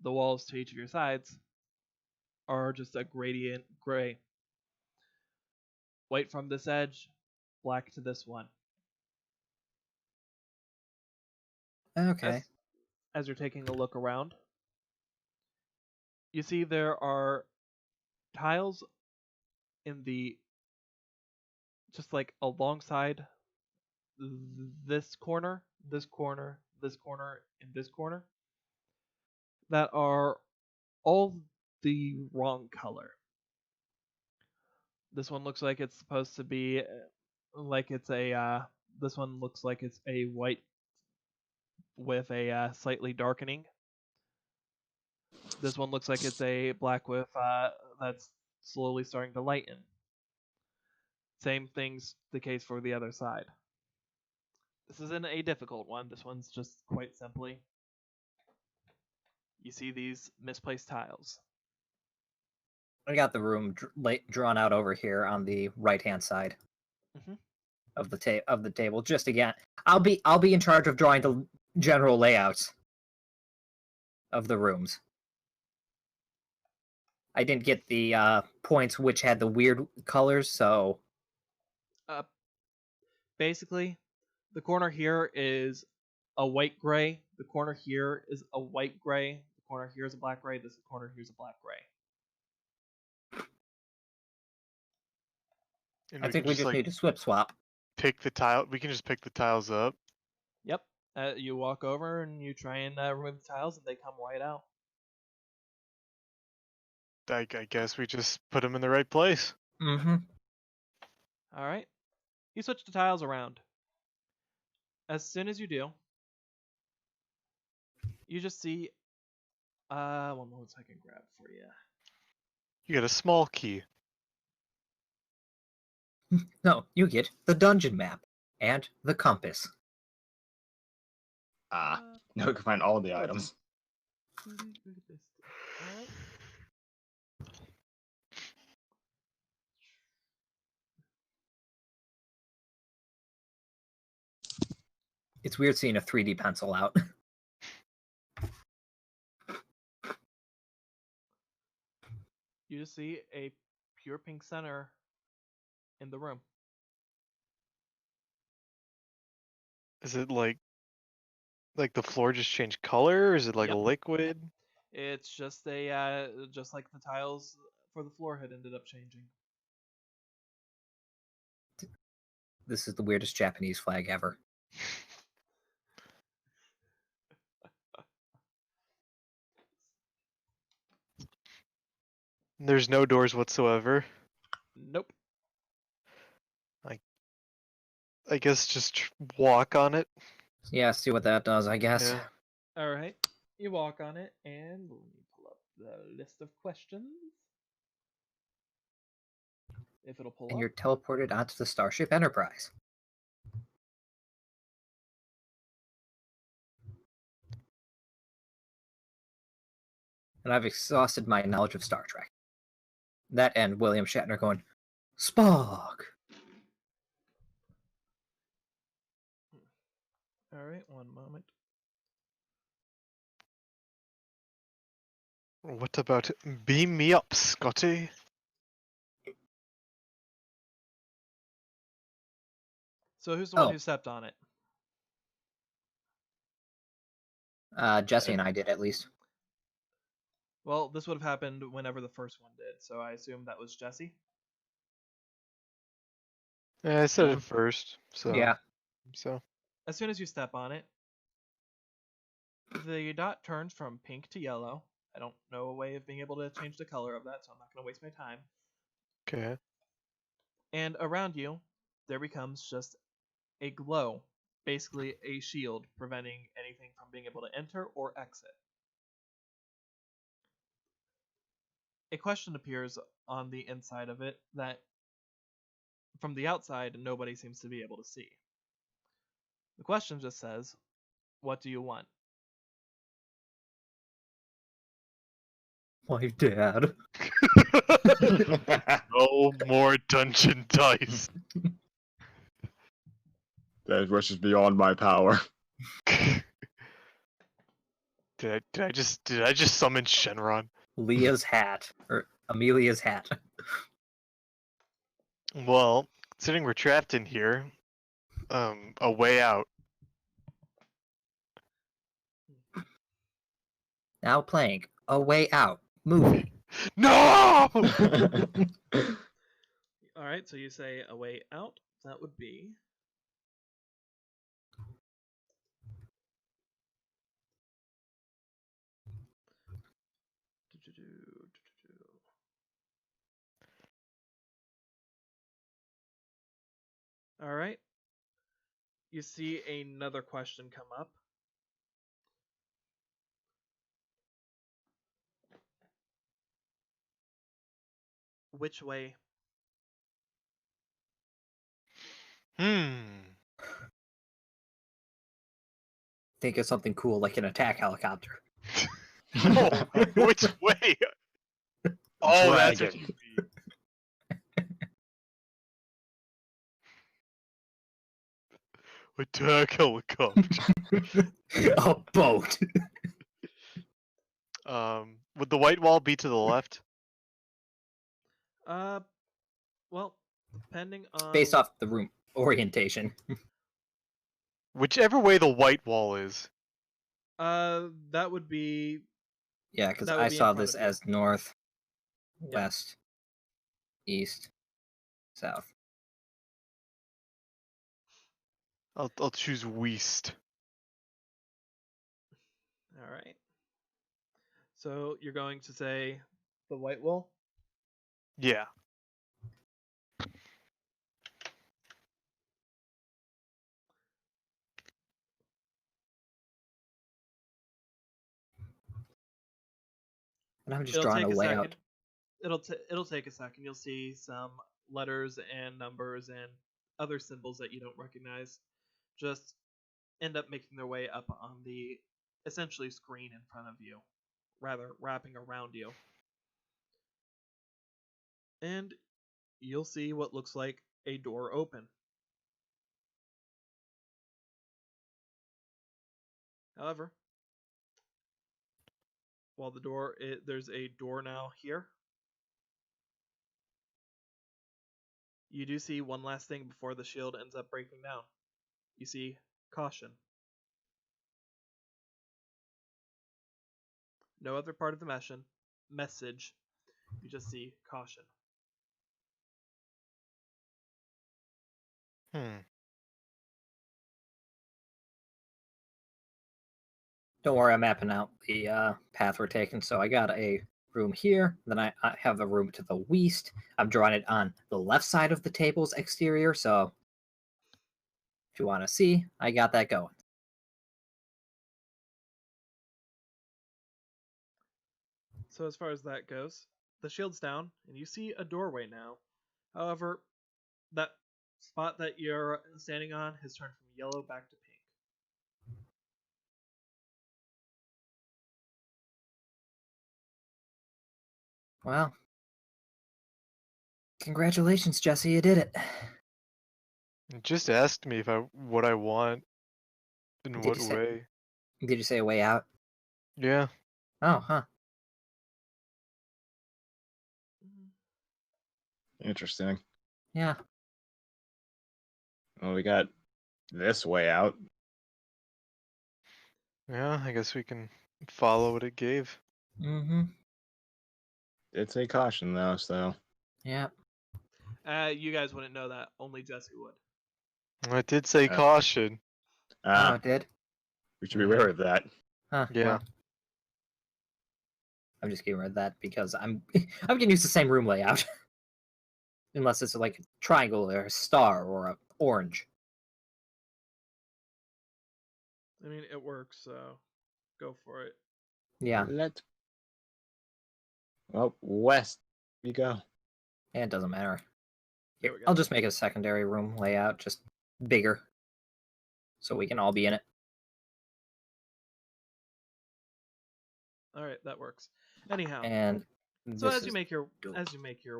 The walls to each of your sides are just a gradient gray. White from this edge, black to this one. Okay. As you're taking a look around, you see there are tiles in the just like alongside this corner, this corner, this corner, and this corner that are all the wrong color. This one looks like it's supposed to be like it's a this one looks like it's a white with a slightly darkening. This one looks like it's a black with that's slowly starting to lighten. Same thing's the case for the other side. This isn't a difficult one. This one's just quite simply you see these misplaced tiles. I got the room drawn out over here on the right-hand side Mhm. of the table. Just again, I'll be in charge of drawing the general layouts of the rooms. I didn't get the points which had the weird colors, so Basically, the corner here is a white gray. The corner here is a white gray. The corner here is a black gray. This corner here is a black gray. And I think we just like need to swap. pick the tile. We can just pick the tiles up. Yep. You walk over and you try and remove the tiles, and they come right out. I guess we just put them in the right place. Mm-hmm. All right. You switch the tiles around. As soon as you do, you just see. One moment, I can grab for you. You get a small key. No, you get the dungeon map and the compass. Now we can find all the items. Look at this. All right. It's weird seeing a 3D pencil out. You just see a pure pink center in the room. Is it like the floor just changed color? Or is it like Yep. a liquid? It's just just like the tiles for the floor had ended up changing. This is the weirdest Japanese flag ever. There's no doors whatsoever. Nope. I guess just walk on it. Yeah, see what that does, I guess. Yeah. All right. You walk on it, and let me pull up the list of questions. If it'll pull And up. you're teleported onto the Starship Enterprise. And I've exhausted my knowledge of Star Trek. That and William Shatner going, Spock! Alright, one moment. What about beam me up, Scotty? So who's the one Oh. who stepped on it? Jesse and I did, at least. Well, this would have happened whenever the first one did, so I assume that was Jesse. Yeah, I said Yeah. it first, so Yeah. As soon as you step on it, the dot turns from pink to yellow. I don't know a way of being able to change the color of that, so I'm not going to waste my time. Okay. And around you, there becomes just a glow, basically a shield preventing anything from being able to enter or exit. A question appears on the inside of it that from the outside nobody seems to be able to see. The question just says, what do you want? My dad. No more dungeon dice. That wish is beyond my power. Did I just summon Shenron? Leah's hat. Or Amelia's hat. Well, considering we're trapped in here, a way out. Now playing A Way Out movie. No! Alright, so you say a way out. That would be... Alright. You see another question come up. Which way? Think of something cool like an attack helicopter. No, which way? Oh, that's what Dragon. you mean. Attack helicopter. A boat. Would the white wall be to the left? Well, depending on... Based off the room orientation. Whichever way the white wall is. that would be... Yeah, because That would I be in saw front this of you. as north, Yeah. west, east, south. I'll choose west. Alright. So you're going to say the white wall? Yeah. And I'm just It'll drawing take a a layout. second. It'll take a second. You'll see some letters and numbers and other symbols that you don't recognize just end up making their way up on the essentially screen in front of you, rather wrapping around you. And you'll see what looks like a door open. However, while there's a door now here, you do see one last thing before the shield ends up breaking down. You see caution. No other part of the message. You just see caution. Don't worry, I'm mapping out the path we're taking. So I got a room here. Then I have the room to the west. I'm drawing it on the left side of the table's exterior. So if you want to see, I got that going. So as far as that goes, the shield's down, and you see a doorway now. However, that spot that you're standing on has turned from yellow back to pink. Well, congratulations, Jesse. You did it. It just asked me what I want, in Did what you say- way. Did you say a way out? Yeah. Oh, huh. Interesting. Yeah. Well, we got this way out. Yeah, I guess we can follow what it gave. Mm-hmm. It's a caution though, so Yeah. You guys wouldn't know that. Only Jesse would. It did say Uh, caution. Oh, it did? we should be aware of that. Huh. Yeah. Well, I'm just getting rid of that because I'm I'm getting used to the same room layout. Unless it's like a triangle or a star or a orange. I mean, it works, so go for it. Yeah. Well, west you go. Yeah, it doesn't matter. There Here, we go. I'll just make a secondary room layout, just bigger. So we can all be in it. All right, that works. Anyhow, And so this as you is make your Duel.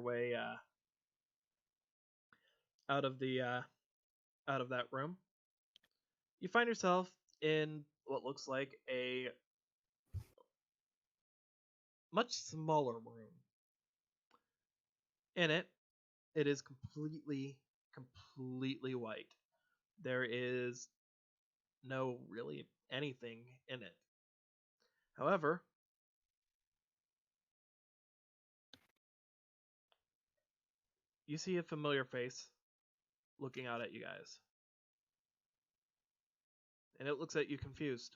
way out of the out of that room, you find yourself in what looks like a much smaller room. In it, it is completely white. There is no really anything in it. However, you see a familiar face looking out at you guys. And it looks at you confused.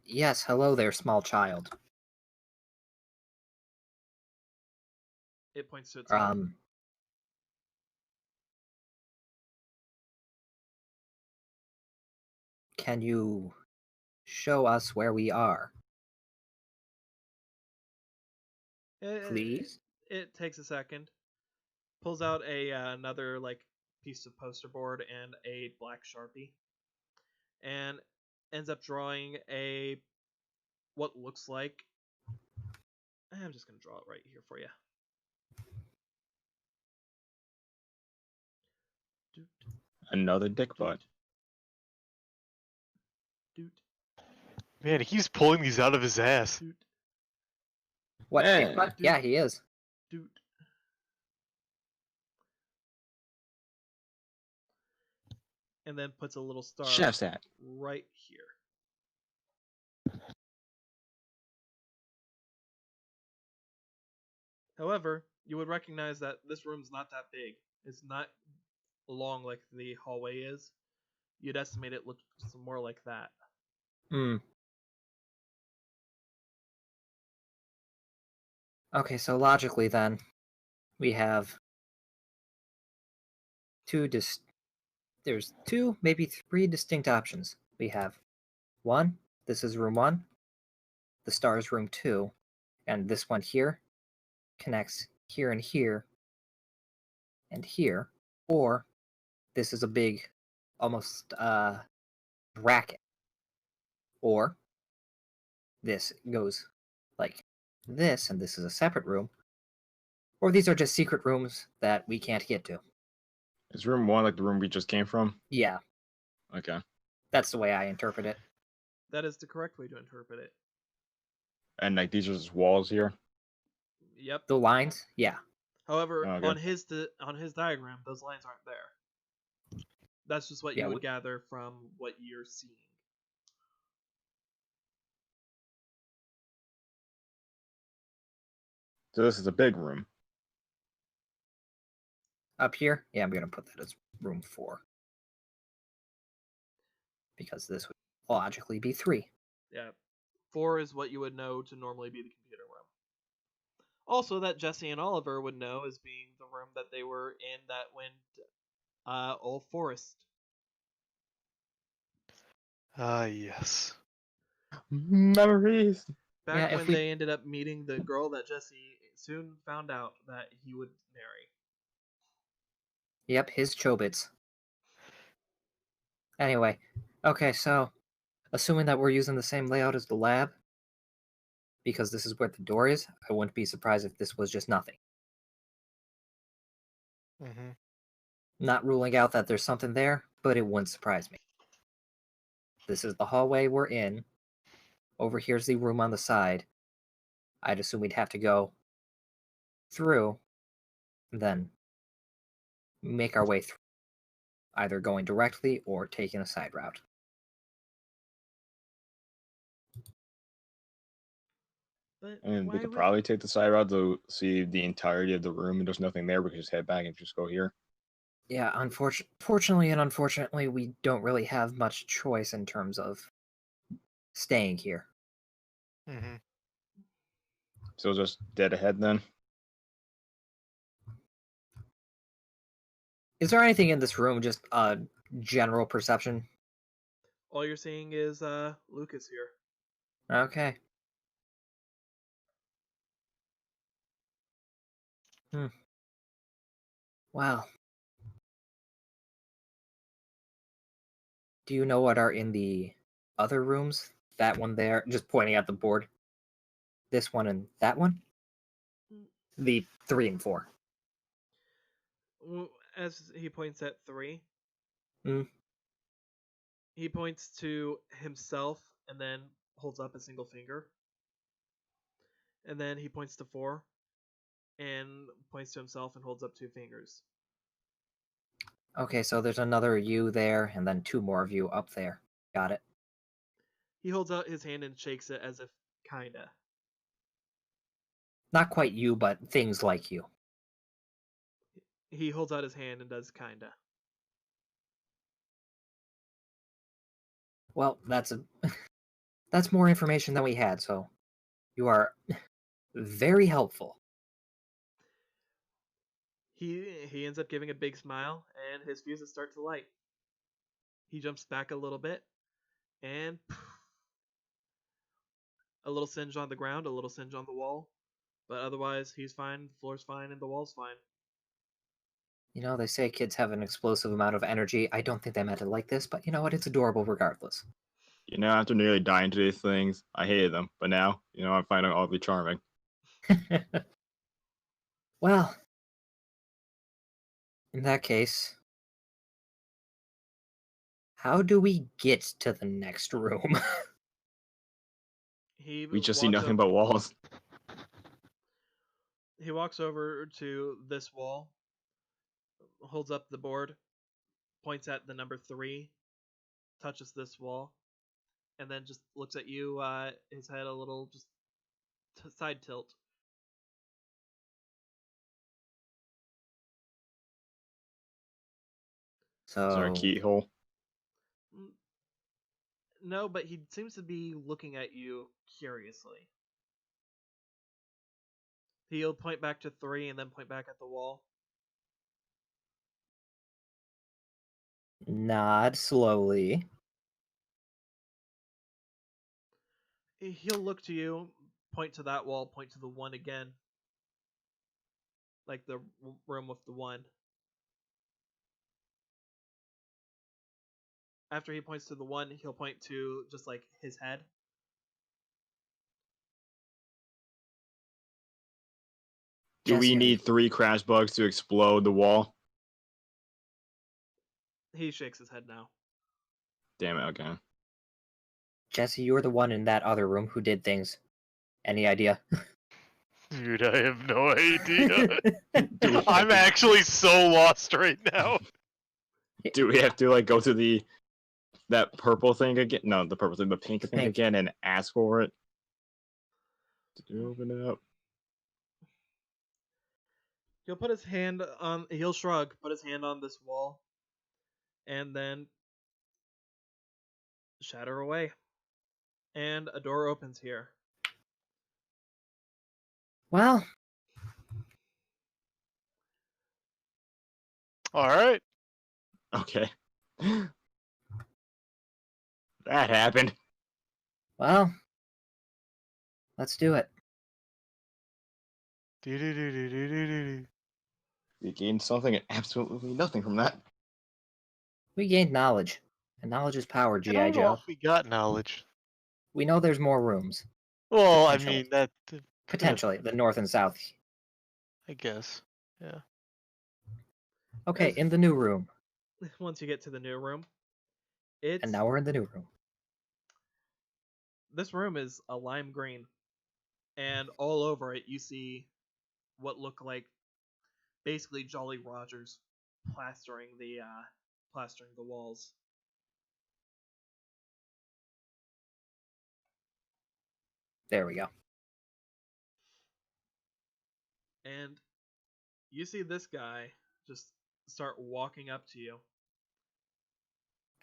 Yes, hello there, small child. It points to itself. Can you show us where we are, please? It takes a second. Pulls out another like piece of poster board and a black Sharpie, and ends up drawing a what looks like. I'm just gonna draw it right here for you. Another dick butt. Doot, Man, he's pulling these out of his ass. doot, What? Eh. What? Yeah, he is. doot. And then puts a little star Chef's hat. right here. However, you would recognize that this room's not that big. It's not long like the hallway is. You'd estimate it looks more like that. Hmm. Okay, so logically then, we have there's two, maybe three distinct options. We have one, this is room 1, the star is room 2, and this one here connects here and here and here, or this is a big, almost bracket, or this goes like this, and this is a separate room, or these are just secret rooms that we can't get to. Is room 1 like the room we just came from? Yeah, Okay. that's the way I interpret it. That is the correct way to interpret it. And like these are just walls here. Yep. The lines, yeah. However, Okay. on his diagram, those lines aren't there. That's just what Yeah, you would gather from what you're seeing. So this is a big room. Up here, yeah, I'm gonna put that as room 4. Because this would logically be 3. Yeah. 4 is what you would know to normally be the computer room. Also, that Jesse and Oliver would know as being the room that they were in that went Old Forest. Yes. Memories. Back Yeah, if when we- they ended up meeting the girl that Jesse soon found out that he would marry. Yep, his Chobits. Anyway, okay, so assuming that we're using the same layout as the lab, because this is where the door is, I wouldn't be surprised if this was just nothing. Mm-hmm. Not ruling out that there's something there, but it wouldn't surprise me. This is the hallway we're in. Over here's the room on the side. I'd assume we'd have to go through, and then make our way through, either going directly or taking a side route. But And we why could would probably take the side route to see the entirety of the room, and there's nothing there. We could just head back and just go here. Yeah, fortunately and unfortunately, we don't really have much choice in terms of staying here. Mm-hmm. So just dead ahead then. Is there anything in this room, just general perception? all you're seeing is Lucas here? Okay. Wow. Do you know what are in the other rooms? That one there, just pointing at the board. This one and that one? The 3 and 4. Well, as he points at 3, Mm. he points to himself and then holds up a single finger. And then he points to 4 and points to himself and holds up 2 fingers. Okay, so there's another you there, and then 2 more of you up there. Got it. He holds out his hand and shakes it as if kinda. Not quite you, but things like you. He holds out his hand and does kinda. Well, that's more information than we had, so you are very helpful. He ends up giving a big smile and his fuses start to light. He jumps back a little bit and a little singe on the ground, a little singe on the wall, but otherwise he's fine, the floor's fine, and the wall's fine. You know, they say kids have an explosive amount of energy. I don't think they meant it like this, but you know what? It's adorable regardless. You know, after nearly dying to these things, I hated them. But now, I find them oddly charming. Well, in that case, how do we get to the next room? We just see nothing but walls. He walks over to this wall, holds up the board, points at the number 3, touches this wall, and then just looks at you, his head a little just side tilt. Is there a So, keyhole? No, but he seems to be looking at you curiously. He'll point back to 3 and then point back at the wall. nod slowly. He'll look to you, point to that wall, point to the 1 again. Like the room with the 1. After he points to the 1, he'll point to just like his head. Do we Jesse, need 3 crash bugs to explode the wall? He shakes his head now. Damn it, okay. Jesse, you were the one in that other room who did things. Any idea? Dude, I have no idea. I'm actually so lost right now. Do we have to like go to that purple thing again? No, the purple thing, the pink thing Pink. again, and ask for it? To open it up. He'll shrug, put his hand on this wall, and then shatter away. And a door opens here. Well, All right. Okay. That happened. well, let's do it. Do-do-do-do-do-do-do. We gained something and absolutely nothing from that. We gained knowledge. And knowledge is power, I G.I. don't know Joe. if we got knowledge. We know there's more rooms. Well, I Potentially. mean that. Potentially, the north and south. I guess. Yeah. Okay, As- in the new room. Once you get to the new room, it's And now we're in the new room. this room is a lime green, and all over it you see what look like basically Jolly Rogers plastering the walls. There we go. And you see this guy just start walking up to you.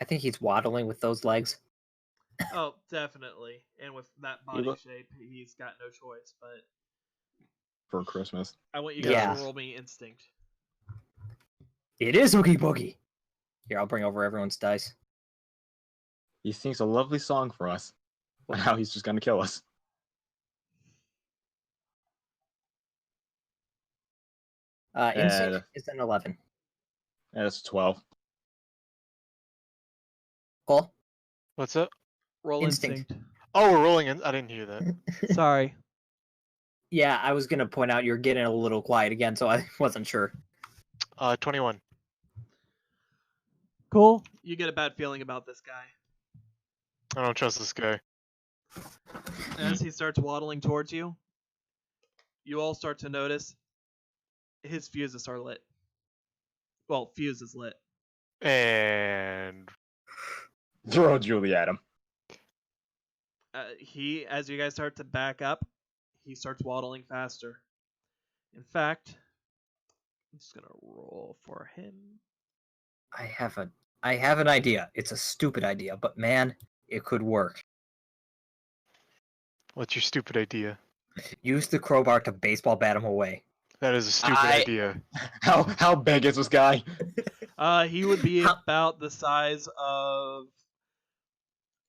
I think he's waddling with those legs. Oh, definitely. And with that He body look- shape, he's got no choice. But For Christmas. I want you guys Yeah. to roll me instinct. It is Oogie Boogie. Here, I'll bring over everyone's dice. He sings a lovely song for us. And now he's just gonna kill us. Instinct is an 11. That's 12. Cole? What's up? Roll Instinct. instinct. Oh, we're rolling in. I didn't hear that. Sorry. Yeah, I was gonna point out you're getting a little quiet again, so I wasn't sure. 21. Cool. You get a bad feeling about this guy. I don't trust this guy. As he starts waddling towards you, you all start to notice his fuses are lit. Well, fuse is lit. And Throw Julie at him. As you guys start to back up, he starts waddling faster. In fact, I'm just gonna roll for him. I have an idea. It's a stupid idea, but man, it could work. what's your stupid idea? Use the crowbar to baseball bat him away. That is a stupid idea. How big is this guy? He would be How- about the size of.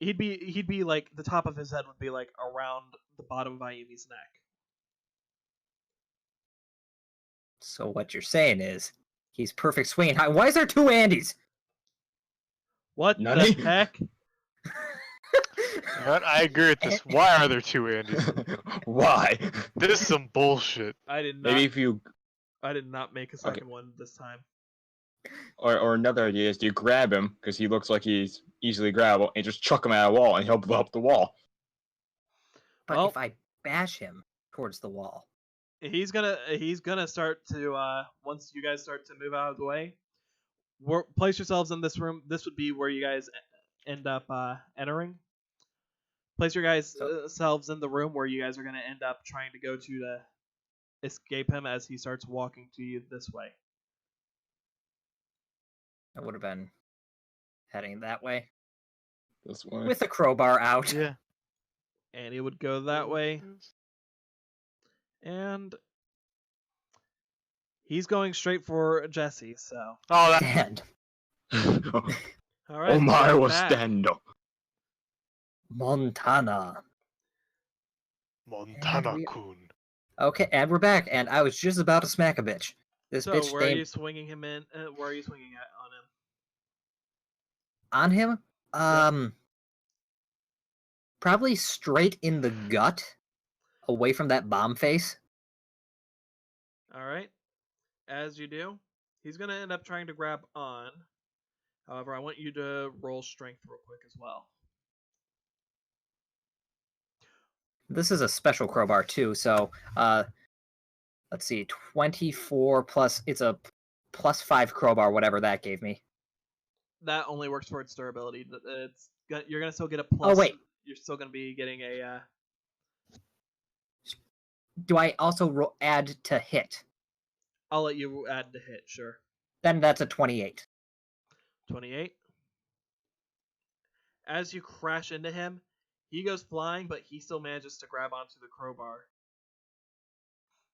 He'd be like the top of his head would be like around the bottom of Ayumi's neck. So what you're saying is, he's perfect swinging high. Why is there two Andys? What Nani? the heck? But I agree with this. Why are there two Andys? Why? This is some bullshit. I did not. Maybe if you I did not make a second one this time. or another idea is you grab him because he looks like he's easily grabbable and just chuck him at a wall and he'll blow up the wall. But Well- if I bash him towards the wall, He's gonna start to once you guys start to move out of the way. Place yourselves in this room. This would be where you guys end up entering. Place your guys selves in the room where you guys are gonna end up trying to go to escape him as he starts walking to you this way. I would have been heading that way This one. with the crowbar out. Yeah. And he would go that way. And he's going straight for Jesse. So, Oh, that. Stand. all right. Omar we're was back. stendo. Montana. Montana-kun. Okay, and we're back, and I was just about to smack a bitch. This So, bitch where are you named swinging him in? Where are you swinging at on him? on him. Probably straight in the gut, away from that bomb face. All right. As you do, he's gonna end up trying to grab on. However, I want you to roll strength real quick as well. This is a special crowbar too, so let's see, 24 plus. It's a +5 crowbar, whatever that gave me. That only works for its durability. You're gonna still get a plus. Oh wait, You're still gonna be getting a. do I also add to hit? I'll let you add to hit. Sure. Then that's a 28. 28. As you crash into him, he goes flying, but he still manages to grab onto the crowbar.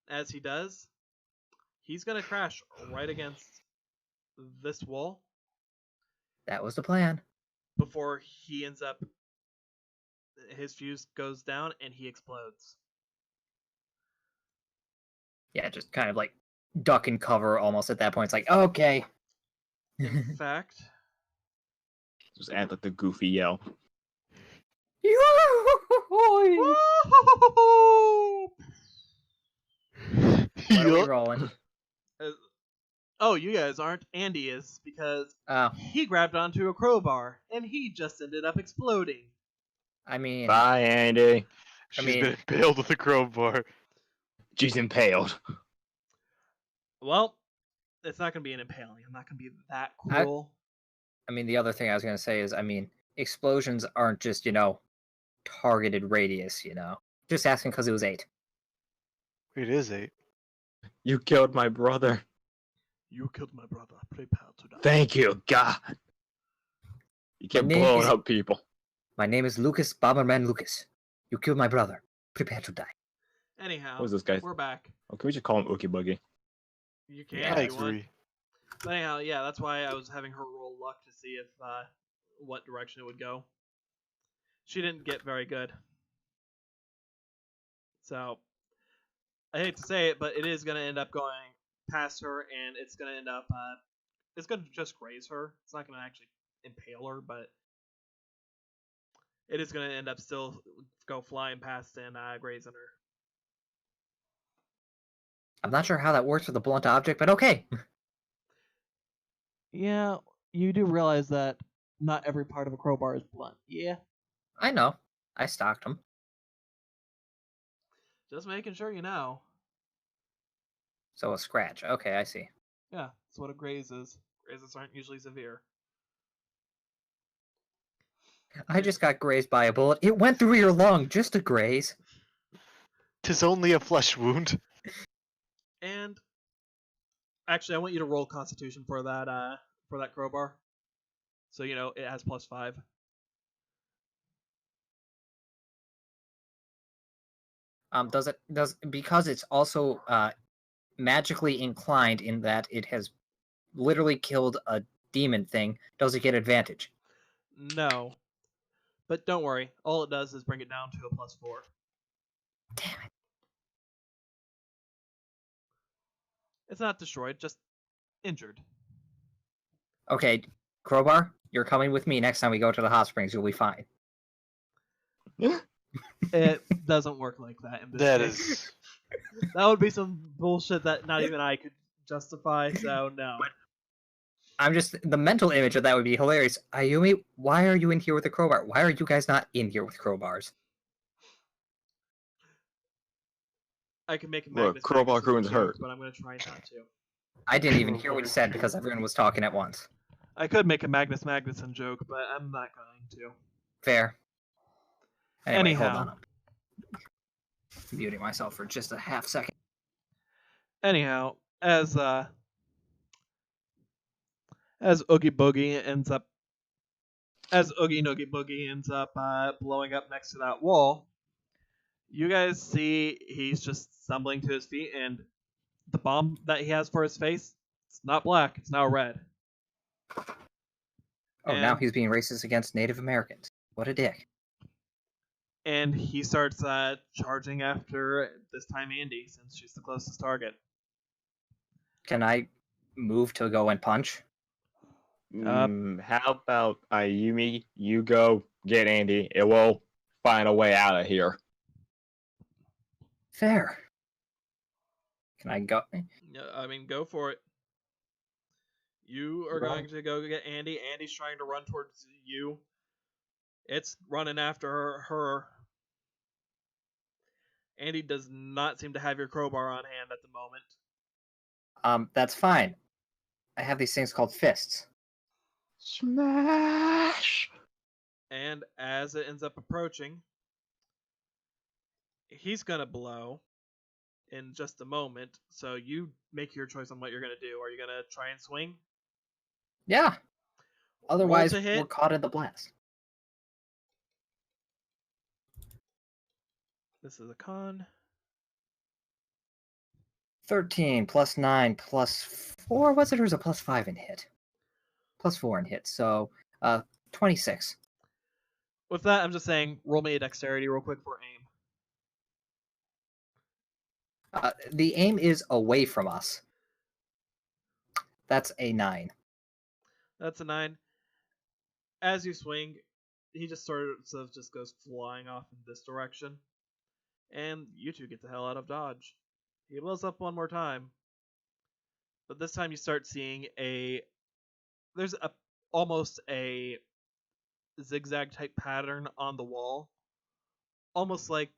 As he does, he's gonna crash right against this wall That was the plan. before he ends up. His fuse goes down and he explodes. Yeah, just kind of like duck and cover almost at that point. It's like, okay. In fact, Just add like the goofy yell. What are we rolling? Oh, you guys aren't. Andy is, because Oh, he grabbed onto a crowbar, and he just ended up exploding. I mean, Bye, Andy. She's mean- been impaled with a crowbar. She's impaled. Well, it's not going to be an impaling. I'm not going to be that cruel. the other thing I was gonna say is, explosions aren't just, targeted radius, Just asking because it was 8. It is 8. You killed my brother. You killed my brother. Prepare to die. Thank you, God. You kept name blowing is- up people. My name is Lucas Bomberman Lucas. You killed my brother. Prepare to die. Anyhow, What was this guy? we're back. Oh, can we just call him Ookie Boogie? You can Yeah, I if you want. agree. But anyhow, yeah, that's why I was having her roll luck to see if what direction it would go. She didn't get very good. So I hate to say it, but it is going to end up going past her, and it's going to end up it's going to just graze her. It's not going to actually impale her, but it is going to end up still go flying past and grazing her. I'm not sure how that works with a blunt object, but okay. Yeah, you do realize that not every part of a crowbar is blunt. Yeah. I know. I stocked them. Just making sure you know. So a scratch. Okay, I see. Yeah, that's what a graze is. Grazes aren't usually severe. I just got grazed by a bullet. It went through your lung, just a graze. 'Tis only a flesh wound. And actually, I want you to roll Constitution for that crowbar. So it has +5. Because it's also magically inclined in that it has literally killed a demon thing, does it get advantage? No, but don't worry. All it does is bring it down to a +4. Damn it. It's not destroyed, just injured. Okay, crowbar, you're coming with me next time we go to the hot springs. You'll be fine. It doesn't work like that in this That case. is. That would be some bullshit that not even I could justify. So no. The mental image of that would be hilarious. Ayumi, why are you in here with a crowbar? Why are you guys not in here with crowbars? I can make a Look, Magnus crowbar Magnus crewing's joke, hurt. but I'm gonna try not to. I didn't even hear what you said because everyone was talking at once. I could make a Magnus Magnuson joke, but I'm not going to. Fair. Anyway, hold Anyhow. on. I'm muting myself for just a half second. Anyhow, as Oogie Boogie ends up, as Oogie Noogie Boogie ends up blowing up next to that wall, you guys see he's just stumbling to his feet, and the bomb that he has for his face, it's not black, it's now red. Oh, now And- he's being racist against Native Americans. What a dick. And he starts charging after, this time, Andy, since she's the closest target. Can I move to go and punch? How about Ayumi? You go get Andy. It will find a way out of here. Fair. Can I go? Yeah, I mean, go for it. You are going to go get Andy. Andy's trying to run towards you. It's running after her. Andy does not seem to have your crowbar on hand at the moment. That's fine. I have these things called fists. Smash! And as it ends up approaching, he's going to blow in just a moment. So you make your choice on what you're going to do. Are you going to try and swing? Yeah. Otherwise, to hit. we're caught in the blast. This is a con. 13 plus 9 plus 4. Was it, or is it plus 5 in hit? Plus 4 in hit. So, 26. With that, I'm just saying, roll me a dexterity real quick for aim. The aim is away from us. That's a 9. That's a 9. as you swing, he just sort of just goes flying off in this direction, and you two get the hell out of dodge. He blows up one more time, but this time you start seeing there's almost a zigzag type pattern on the wall, almost like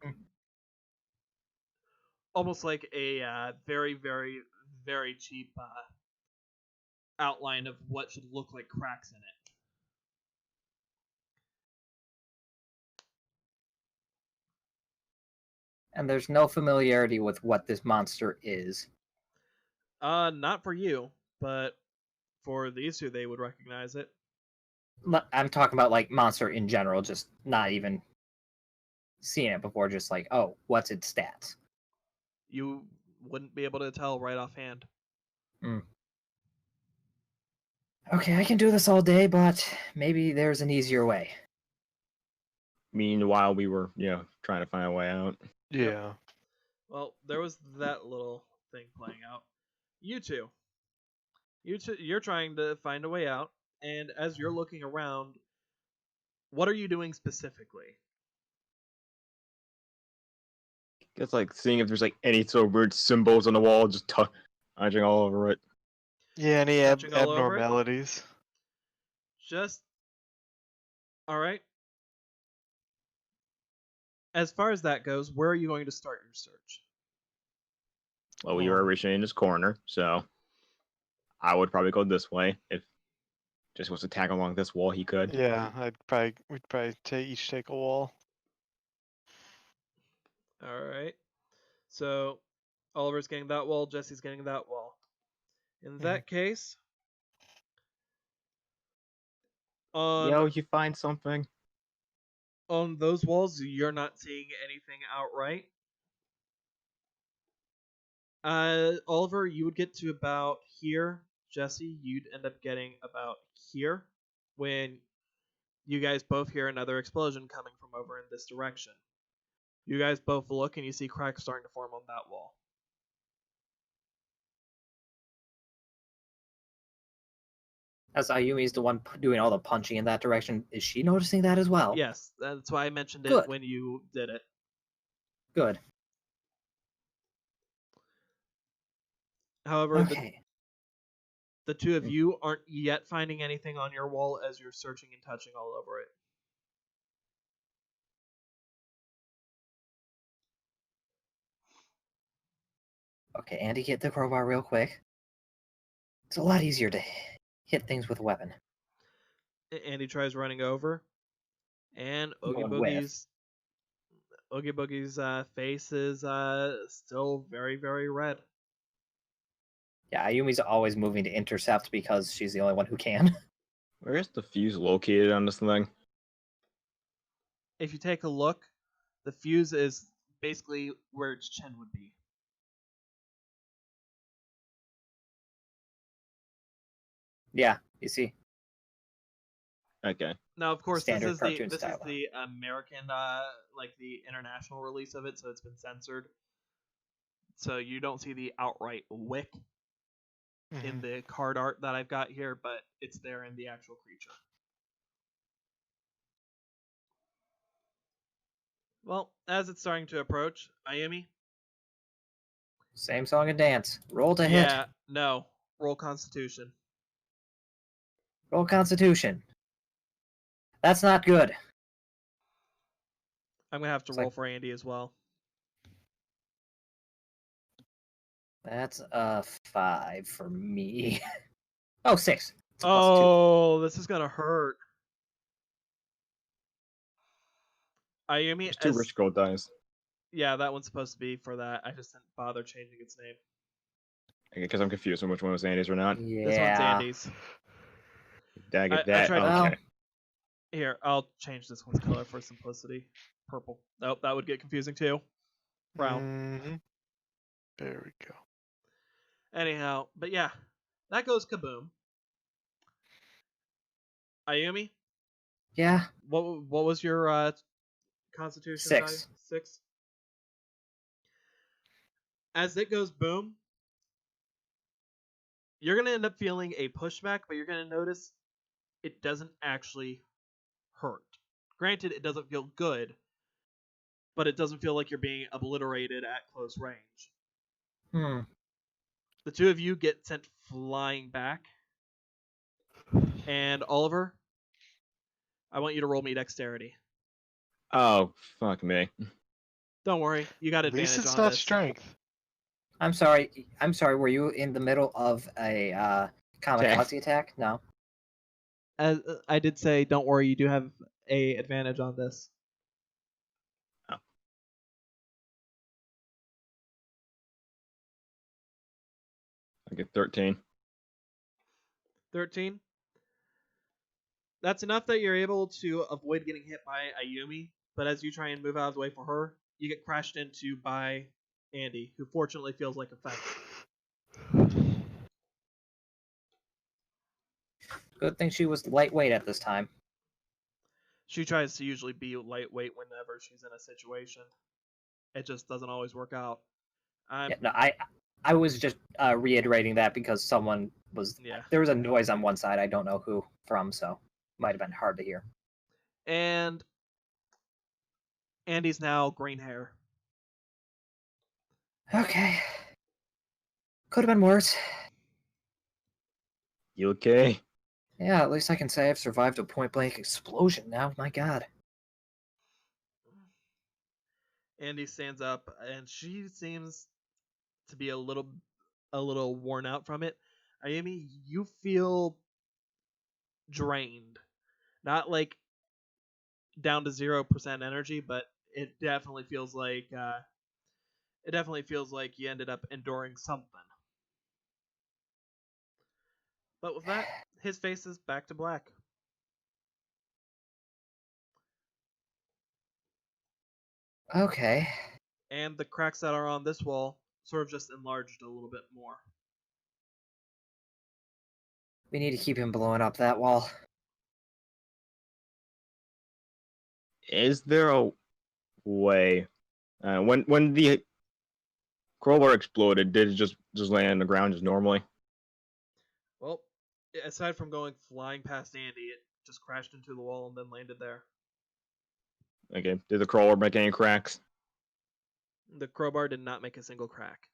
a very very very cheap outline of what should look like cracks in it. And there's no familiarity with what this monster is. Not for you, but for these two, they would recognize it. I'm talking about like monster in general, just not even seeing it before, just like, oh, what's its stats? You wouldn't be able to tell right offhand. Okay, I can do this all day, but maybe there's an easier way. Meanwhile, we were, trying to find a way out. Yeah. Well, there was that little thing playing out. You two, you're trying to find a way out, and as you're looking around, what are you doing specifically? It's like seeing if there's like any sort of weird symbols on the wall, just touching all over it. Yeah, any Touching all over it? abnormalities? Just all right. As far as that goes, where are you going to start your search? Well, we were originally in this corner, so I would probably go this way. If just wants to tag along this wall, he could. Yeah, we'd probably each take a wall. All right. So Oliver's getting that wall, Jesse's getting that wall. In that case, You find something? on those walls, you're not seeing anything outright. Oliver, you would get to about here. Jesse, you'd end up getting about here when you guys both hear another explosion coming from over in this direction. You guys both look and you see cracks starting to form on that wall. As Ayumi's the one doing all the punching in that direction, is she noticing that as well? Yes, that's why I mentioned it Good. when you did it. Good. However, Okay. the two of you aren't yet finding anything on your wall as you're searching and touching all over it. Okay, Andy, get the crowbar real quick. It's a lot easier to hit things with a weapon. Andy tries running over, and Oogie Going with. Boogie's face is still very, very red. Yeah, Ayumi's always moving to intercept because she's the only one who can. Where is the fuse located on this thing? If you take a look, the fuse is basically where its chin would be. Yeah, you see. Okay. Now, of course, Standard this cartoon is style. the American, like the international release of it, so it's been censored. So you don't see the outright wick in the card art that I've got here, but it's there in the actual creature. Well, as it's starting to approach, Ayumi? Same song and dance. Roll to Yeah, hit. no. Roll Constitution. Roll Constitution. That's not good. I'm going to have to It's roll like- for Andy as well. That's a 5 for me. Oh, 6. It's a +2. Oh, this is going to hurt. Ayumi, There's two rich gold dice. Yeah, that one's supposed to be for that. I just didn't bother changing its name. Because I'm confused on which one was Andy's or not. Yeah. This one's Andy's. Dang I it, that. tried- Okay. Here, I'll change this one's color for simplicity. Purple. Nope, that would get confusing too. Brown. There we go. Anyhow, but yeah, that goes kaboom. Ayumi, Yeah. what was your Constitution 6. value? 6. As it goes boom, you're gonna end up feeling a pushback, but you're gonna notice it doesn't actually hurt. Granted, it doesn't feel good, but it doesn't feel like you're being obliterated at close range. The two of you get sent flying back. And Oliver, I want you to roll me dexterity. Oh, fuck me. Don't worry, you got At least advantage it's on not this. strength. I'm sorry. Were you in the middle of a kamikaze attack? No. As I did say, don't worry, you do have a advantage on this. Oh. I get 13. 13. That's enough that you're able to avoid getting hit by Ayumi, but as you try and move out of the way for her, you get crashed into by Andy, who fortunately feels like a fence. Good thing she was lightweight at this time. She tries to usually be lightweight whenever she's in a situation. It just doesn't always work out. Yeah, no, I was just reiterating that because someone was. Yeah. There was a noise on one side. I don't know who from, so might have been hard to hear. And Andy's now green hair. Okay. Could have been worse. You okay? Yeah, at least I can say I've survived a point-blank explosion now. My God. Andy stands up, and she seems to be a little worn out from it. Ayumi, you feel drained. Not like down to 0% energy, but it definitely feels like you ended up enduring something. But with that, his face is back to black. Okay. And the cracks that are on this wall sort of just enlarged a little bit more. We need to keep him blowing up that wall. Is there a way? When the crowbar exploded, did it just land on the ground just normally? Well, aside from going flying past Andy, it just crashed into the wall and then landed there. Okay. Did the crawler make any cracks? The crowbar did not make a single crack.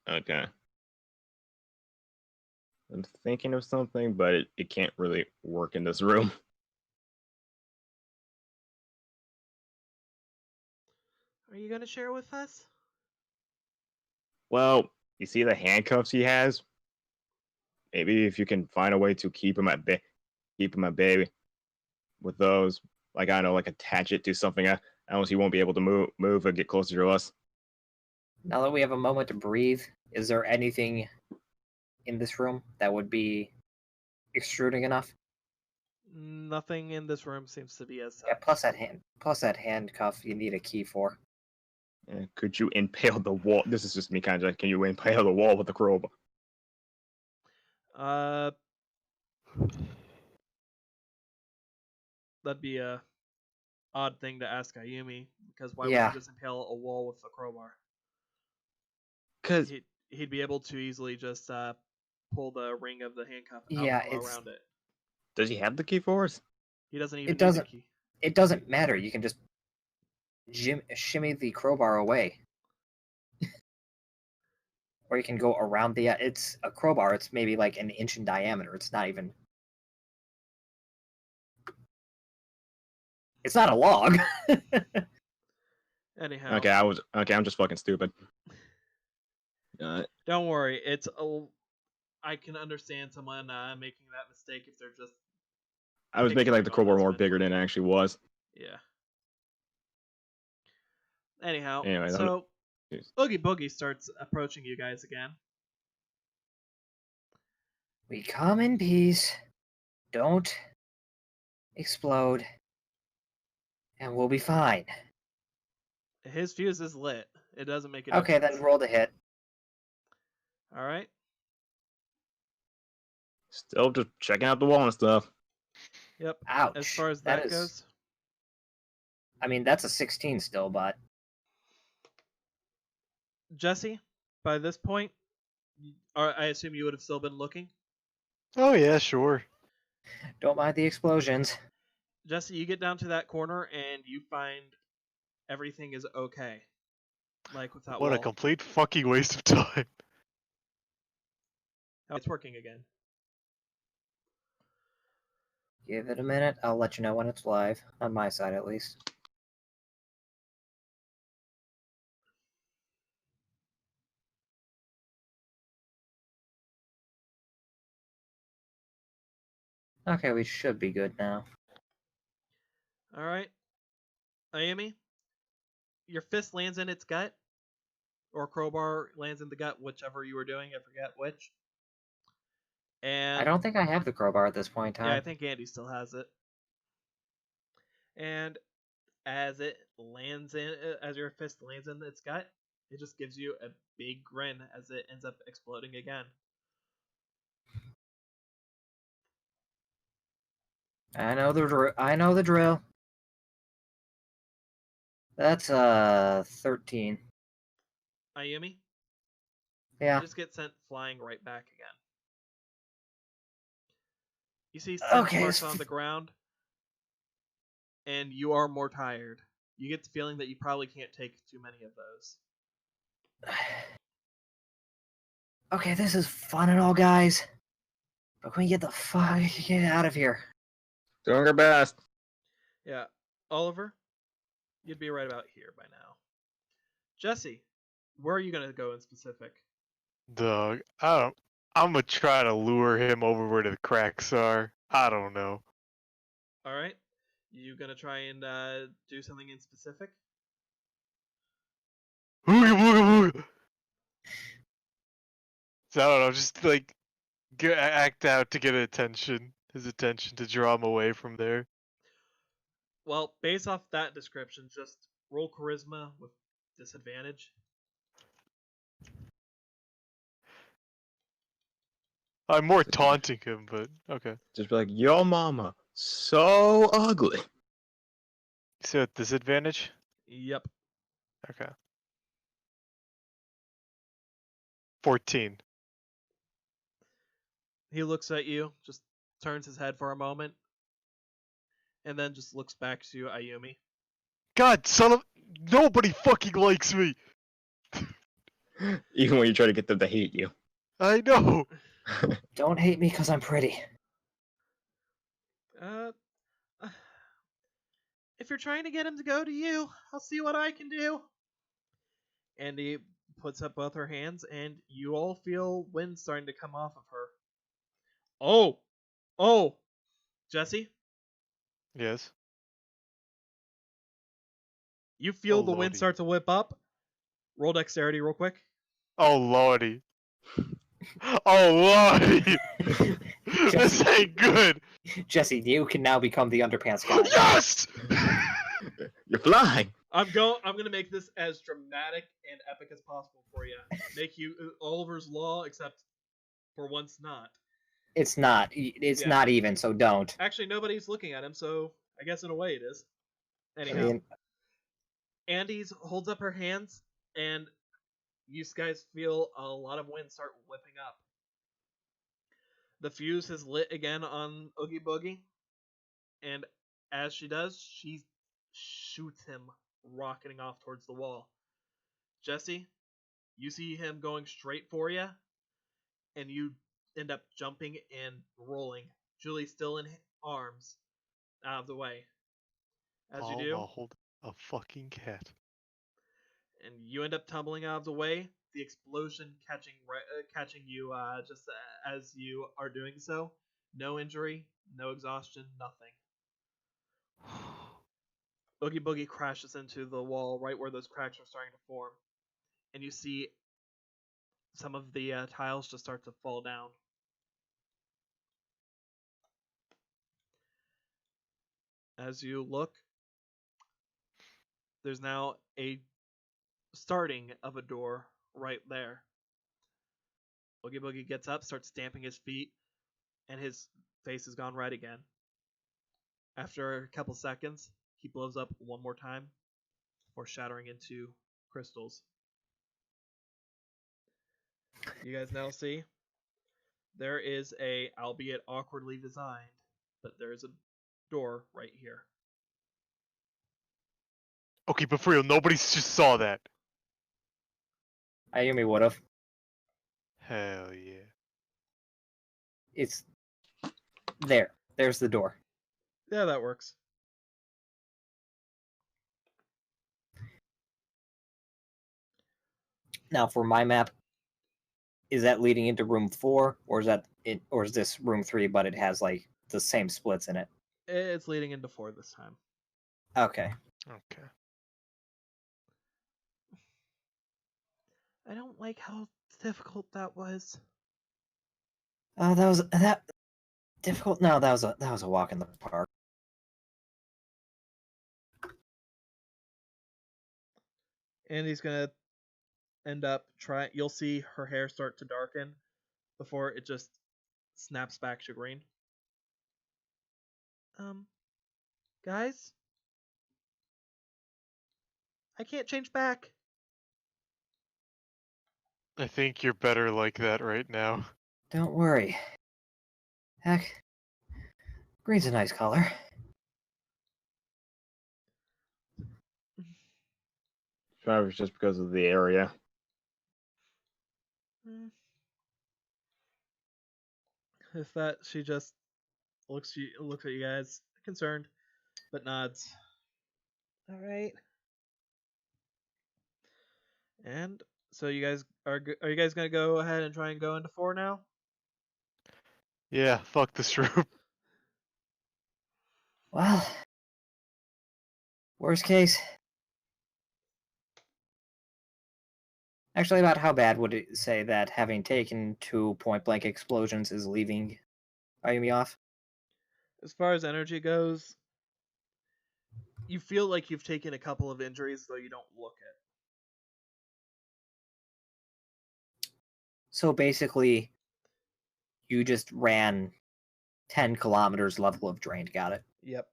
Okay. I'm thinking of something, but it can't really work in this room. Are you going to share with us? Well, you see the handcuffs he has? Maybe if you can find a way to keep him at bay with those, like I don't know, like attach it to something else, he won't be able to move or get closer to us. Now that we have a moment to breathe, is there anything in this room that would be extruding enough? Nothing in this room seems to be as such. Yeah, plus that handcuff you need a key for. Could you impale the wall? This is just me kind of. Can you impale the wall with the crowbar? That'd be a odd thing to ask Ayumi, because why would Yeah. you just impale a wall with a crowbar? Because He'd be able to easily just pull the ring of the handcuff out Yeah, and go it's- around it. does he have the key for us? He doesn't even It need the doesn't. key. It doesn't matter. You can just shimmy the crowbar away. Or you can go around the... It's a crowbar. It's maybe like an inch in diameter. It's not even... It's not a log. Anyhow. Okay, I'm just fucking stupid. Don't worry. I can understand someone making that mistake if they're just... I was making like the crowbar more bigger than it actually was. Yeah. Anyhow, Anyway, so Oogie Boogie starts approaching you guys again. We come in peace. Don't explode. And we'll be fine. His fuse is lit. It doesn't make it. Okay, then roll the hit. All right. Still just checking out the wall and stuff. Yep. Ouch. As far as that goes. I mean, that's a 16 still, but... Jesse, by this point, I assume you would have still been looking? Oh yeah, sure. Don't mind the explosions. Jesse, you get down to that corner and you find everything is okay. Like with that What a wall. complete fucking waste of time. Oh, it's working again. Give it a minute. I'll let you know when it's live. On my side, at least. Okay, we should be good now. Alright. Ayumi, your fist lands in its gut. Or crowbar lands in the gut, whichever you were doing. I forget which. And I don't think I have the crowbar at this point in time. yeah, I think Andy still has it. And as it lands in, as your fist lands in its gut, it just gives you a big grin as it ends up exploding again. I know the drill. That's 13. Ayumi, Yeah. you just get sent flying right back again. You see scent Okay, marks on the ground, and you are more tired. You get the feeling that you probably can't take too many of those. Okay, this is fun and all, guys. But can we get the fuck out of here? Doing our best. Yeah, Oliver, you'd be right about here by now. Jesse, where are you gonna go in specific? Doug, I'm gonna try to lure him over where the cracks are. I don't know. All right, you gonna try and do something in specific? Ooga booga booga. So I don't know, just like act out to get his attention to draw him away from there. Well, based off that description, just roll charisma with disadvantage. I'm more taunting him, but okay. Just be like, yo mama, so ugly. So at disadvantage? Yep. Okay. 14. He looks at you, just turns his head for a moment, and then just looks back to Ayumi. God, son of... Nobody fucking likes me! Even when you try to get them to hate you. I know! Don't hate me because I'm pretty. If you're trying to get him to go to you, I'll see what I can do. And he puts up both her hands, and you all feel wind starting to come off of her. Oh, Jesse, Yes. you feel Oh, the wind lordy. start to whip up. Roll dexterity real quick. Oh, lordy. Oh, lordy! This ain't good! Jesse, you can now become the underpants guy. Yes! You're flying. I'm gonna make this as dramatic and epic as possible for you. Make you Oliver's Law, except for once not. It's not. It's Yeah. not even, so don't. Actually, nobody's looking at him, so I guess in a way it is. Anyhow, I mean, Andy's holds up her hands, and you guys feel a lot of wind start whipping up. The fuse is lit again on Oogie Boogie, and as she does, she shoots him, rocketing off towards the wall. Jesse, you see him going straight for you, and you end up jumping and rolling. Julie still in arms, out of the way. As you do, I'll hold a fucking cat. and you end up tumbling out of the way. The explosion catching you just as you are doing so. No injury, no exhaustion, nothing. Oogie Boogie crashes into the wall right where those cracks are starting to form, and you see some of the tiles just start to fall down. As you look, there's now a starting of a door right there. Oogie Boogie gets up, starts stamping his feet, and his face is gone red again. After a couple seconds, he blows up one more time before shattering into crystals. You guys now see there is a, albeit awkwardly designed, but there is a door right here. Okay, but for real, nobody just saw that. Ayumi would have. Hell yeah. It's there. There's the door. Yeah, that works. Now for my map, is that leading into room 4, or is that it, or is this room 3, but it has like the same splits in it? It's leading into 4 this time. Okay. Okay. I don't like how difficult that was. Oh, that was that difficult. No, that was a walk in the park. And he's gonna end up trying. You'll see her hair start to darken before it just snaps back to green. Guys, I can't change back. I think you're better like that right now. Don't worry. Heck, green's a nice color. Probably just because of the area. If that, she just looks at you guys, concerned, but nods. All right. And so you guys are you guys gonna go ahead and try and go into 4 now? Yeah, fuck this room. Well, worst case. Actually, about how bad would it say that having taken 2 point-blank explosions is leaving Ayumi off? As far as energy goes, you feel like you've taken a couple of injuries, though you don't look it. So basically, you just ran 10 kilometers level of drained. Got it. Yep.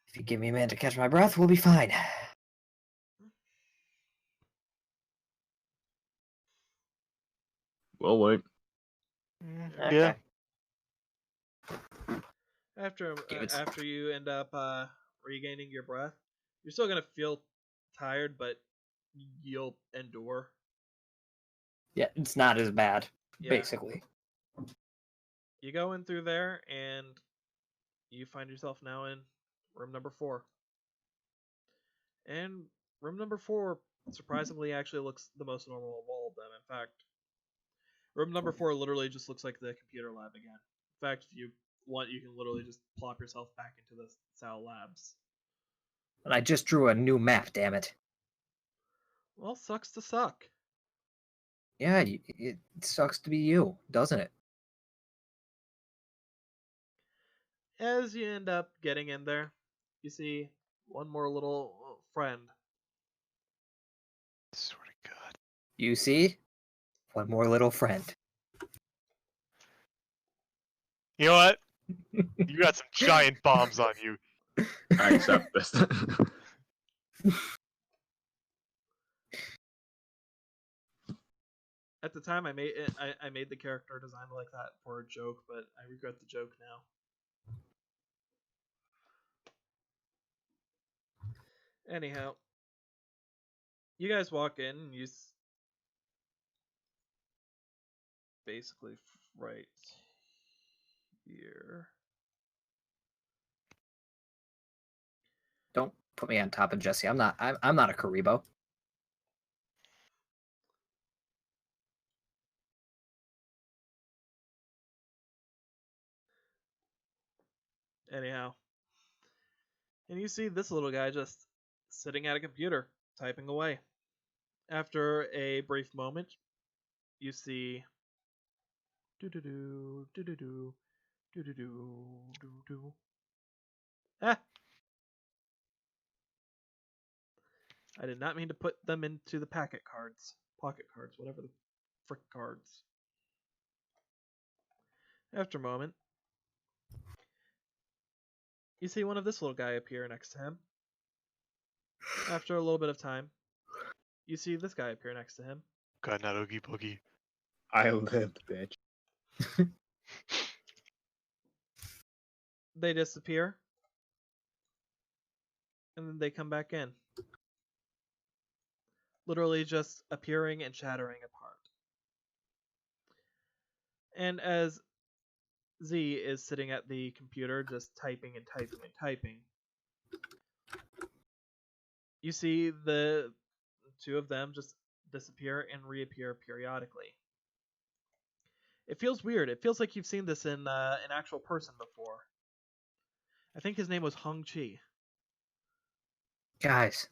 If you give me a minute to catch my breath, we'll be fine. We'll wait. Yeah. After Give it- after you end up regaining your breath, you're still gonna feel tired, but you'll endure. Yeah, it's not as bad, Yeah. basically. You go in through there, and you find yourself now in room number 4. And room number 4, surprisingly, actually looks the most normal of all of them. In fact, room number 4 literally just looks like the computer lab again. In fact, if you want, you can literally just plop yourself back into the Sal Labs. And I just drew a new map, damn it. Well, sucks to suck. Yeah, it sucks to be you, doesn't it? As you end up getting in there, you see one more little friend. Swear to God. You see? One more little friend. You know what? You got some giant bombs on you. I accept this. At the time, I made it. I made the character design like that for a joke, but I regret the joke now. Anyhow, you guys walk in, and you basically right here. Don't put me on top of Jesse. I'm not a Karibo. Anyhow, and you see this little guy just sitting at a computer, typing away. After a brief moment, you see do do do do do do do do do do. Ah! I did not mean to put them into the pocket cards, whatever the frick cards. After a moment, you see one of this little guy appear next to him. After a little bit of time, you see this guy appear next to him. God, not Oogie Boogie. I lived, bitch. they disappear, and then they come back in. Literally just appearing and shattering apart. And as Z is sitting at the computer just typing and typing and typing, you see the two of them just disappear and reappear periodically. It feels weird. It feels like you've seen this in an actual person before. I think his name was Hong Chi. Guys,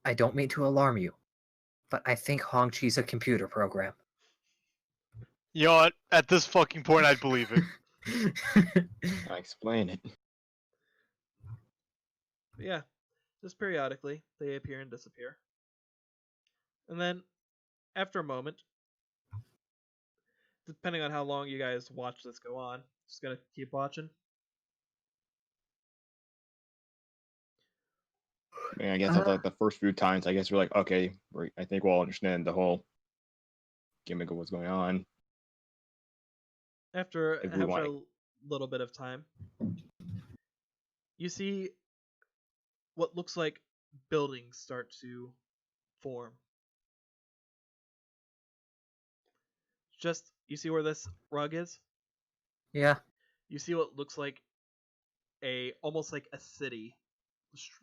I don't mean to alarm you, but I think Hong Chi's a computer program. You know what? At this fucking point, I'd believe it. I explain it. But yeah, just periodically they appear and disappear. And then, after a moment, depending on how long you guys watch this go on, just gonna keep watching. I mean, I guess after like the first few times, I guess we're like, okay, I think we'll understand the whole gimmick of what's going on. After If we a want little bit of time, you see what looks like buildings start to form. Just, you see where this rug is? Yeah. You see what looks like almost like a city,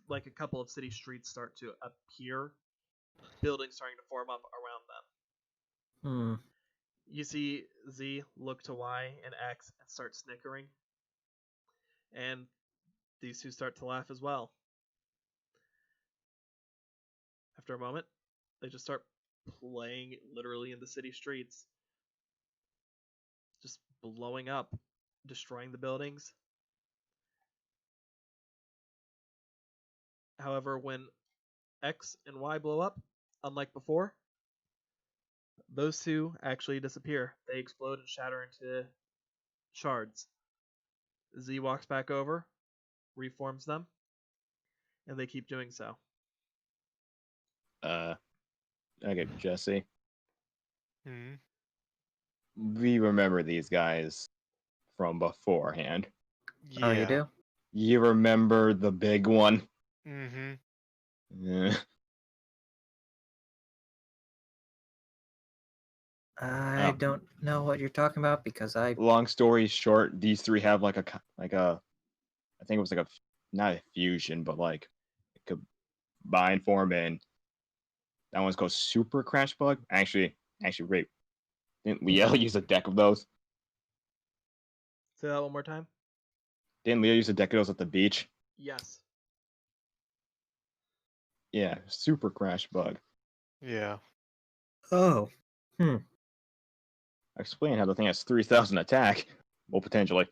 like a couple of city streets start to appear, buildings starting to form up around them. You see Z look to Y and X and start snickering, and these two start to laugh as well. After a moment, they just start playing literally in the city streets, just blowing up, destroying the buildings. However, when X and Y blow up, unlike before, those two actually disappear. They explode and shatter into shards. Z walks back over, reforms them, and they keep doing so. Okay, Jesse, Hmm. we remember these guys from beforehand. Yeah. Oh, you do? You remember the big one? Mm-hmm. Yeah. I don't know what you're talking about because I. Long story short, these three have like a I think it was like not a fusion, but like a combined form, and that one's called Super Crash Bug. Actually, wait, didn't Leo use a deck of those? Say that one more time. Didn't Leo use a deck of those at the beach? Yes. Yeah, Super Crash Bug. Yeah. Oh. I explained how the thing has 3,000 attack. Well, potentially.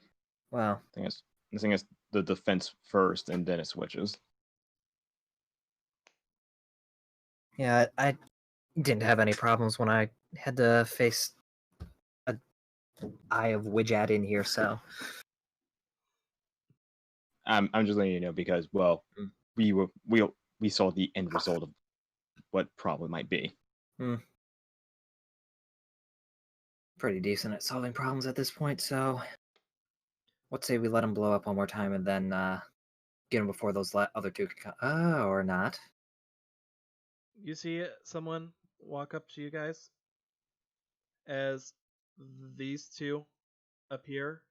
Wow. This thing has the defense first, and then it switches. Yeah, I didn't have any problems when I had to face a Eye of Widget in here, so. I'm just letting you know because, well, we saw the end result of what problem might be. Pretty decent at solving problems at this point, so. Let's say we let him blow up one more time and then get him before those other two can come. Or not. You see someone walk up to you guys as these two appear,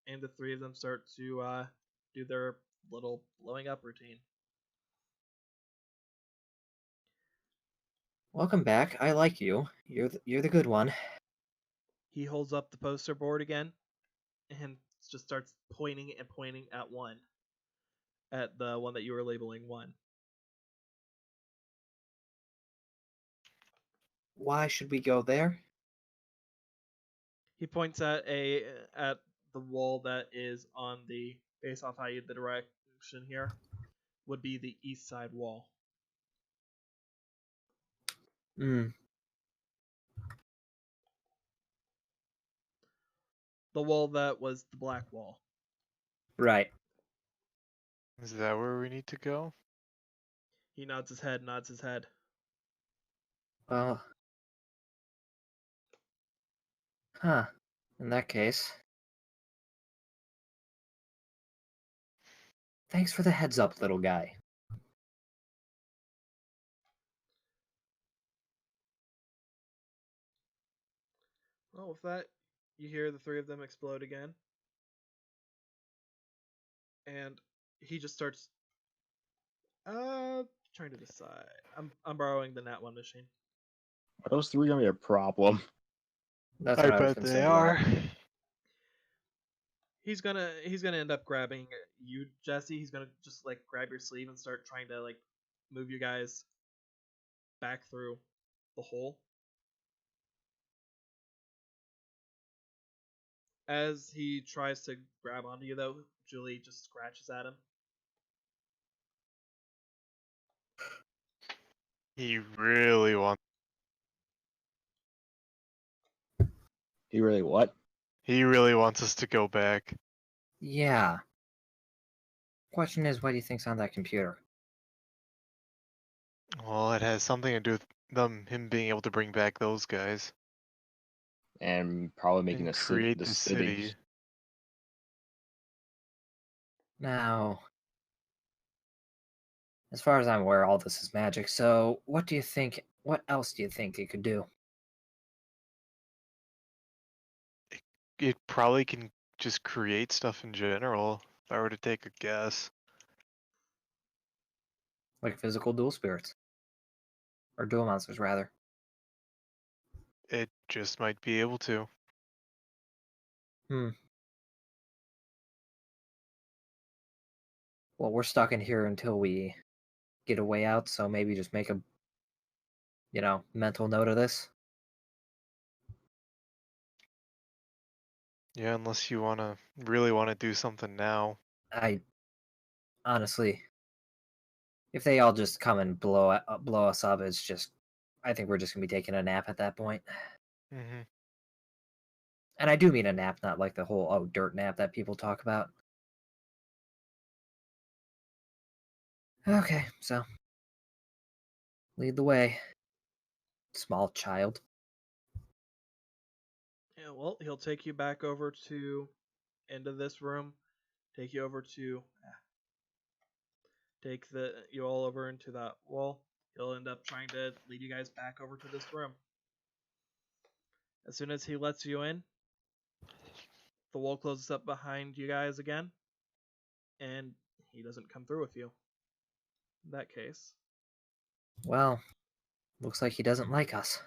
and the three of them start to do their little blowing up routine. Welcome back. I like you. You're the good one. He holds up the poster board again and just starts pointing and pointing at the one that you were labeling 1. Why should we go there? He points at the wall that is on based off the direction here, would be the east side wall. Hmm. The wall that was the black wall. Right. Is that where we need to go? He nods his head. Well. Huh. In that case. Thanks for the heads up, little guy. Well, with that, you hear the three of them explode again. And he just starts trying to decide. I'm borrowing the Nat 1 machine. Are those three gonna be a problem? That's I what I was bet gonna they say. are. He's gonna end up grabbing you, Jesse. He's gonna just like grab your sleeve and start trying to like move you guys back through the hole. As he tries to grab onto you, though, Julie just scratches at him. He really wants. He really what? He really wants us to go back. Yeah. Question is, what do you think's on that computer? Well, it has something to do with him being able to bring back those guys And probably making and the create the the city. city. Now, as far as I'm aware, all this is magic. So, what do you think? What else do you think it could do? It probably can just create stuff in general. If I were to take a guess, Like physical dual spirits, or dual monsters, rather. it just might be able to. Well, we're stuck in here until we get a way out. So maybe just make a, mental note of this. Yeah, unless you really wanna do something now. I honestly, if they all just come and blow us up, it's just, I think we're just gonna be taking a nap at that point. Hmm. And I do mean a nap, not like the whole dirt nap that people talk about. Okay, so lead the way, small child. Yeah, well, he'll take you back over to into this room, take you over to take you all over into that wall. He'll end up trying to lead you guys back over to this room. As soon as he lets you in, the wall closes up behind you guys again, and he doesn't come through with you. In that case, Well, looks like he doesn't like us.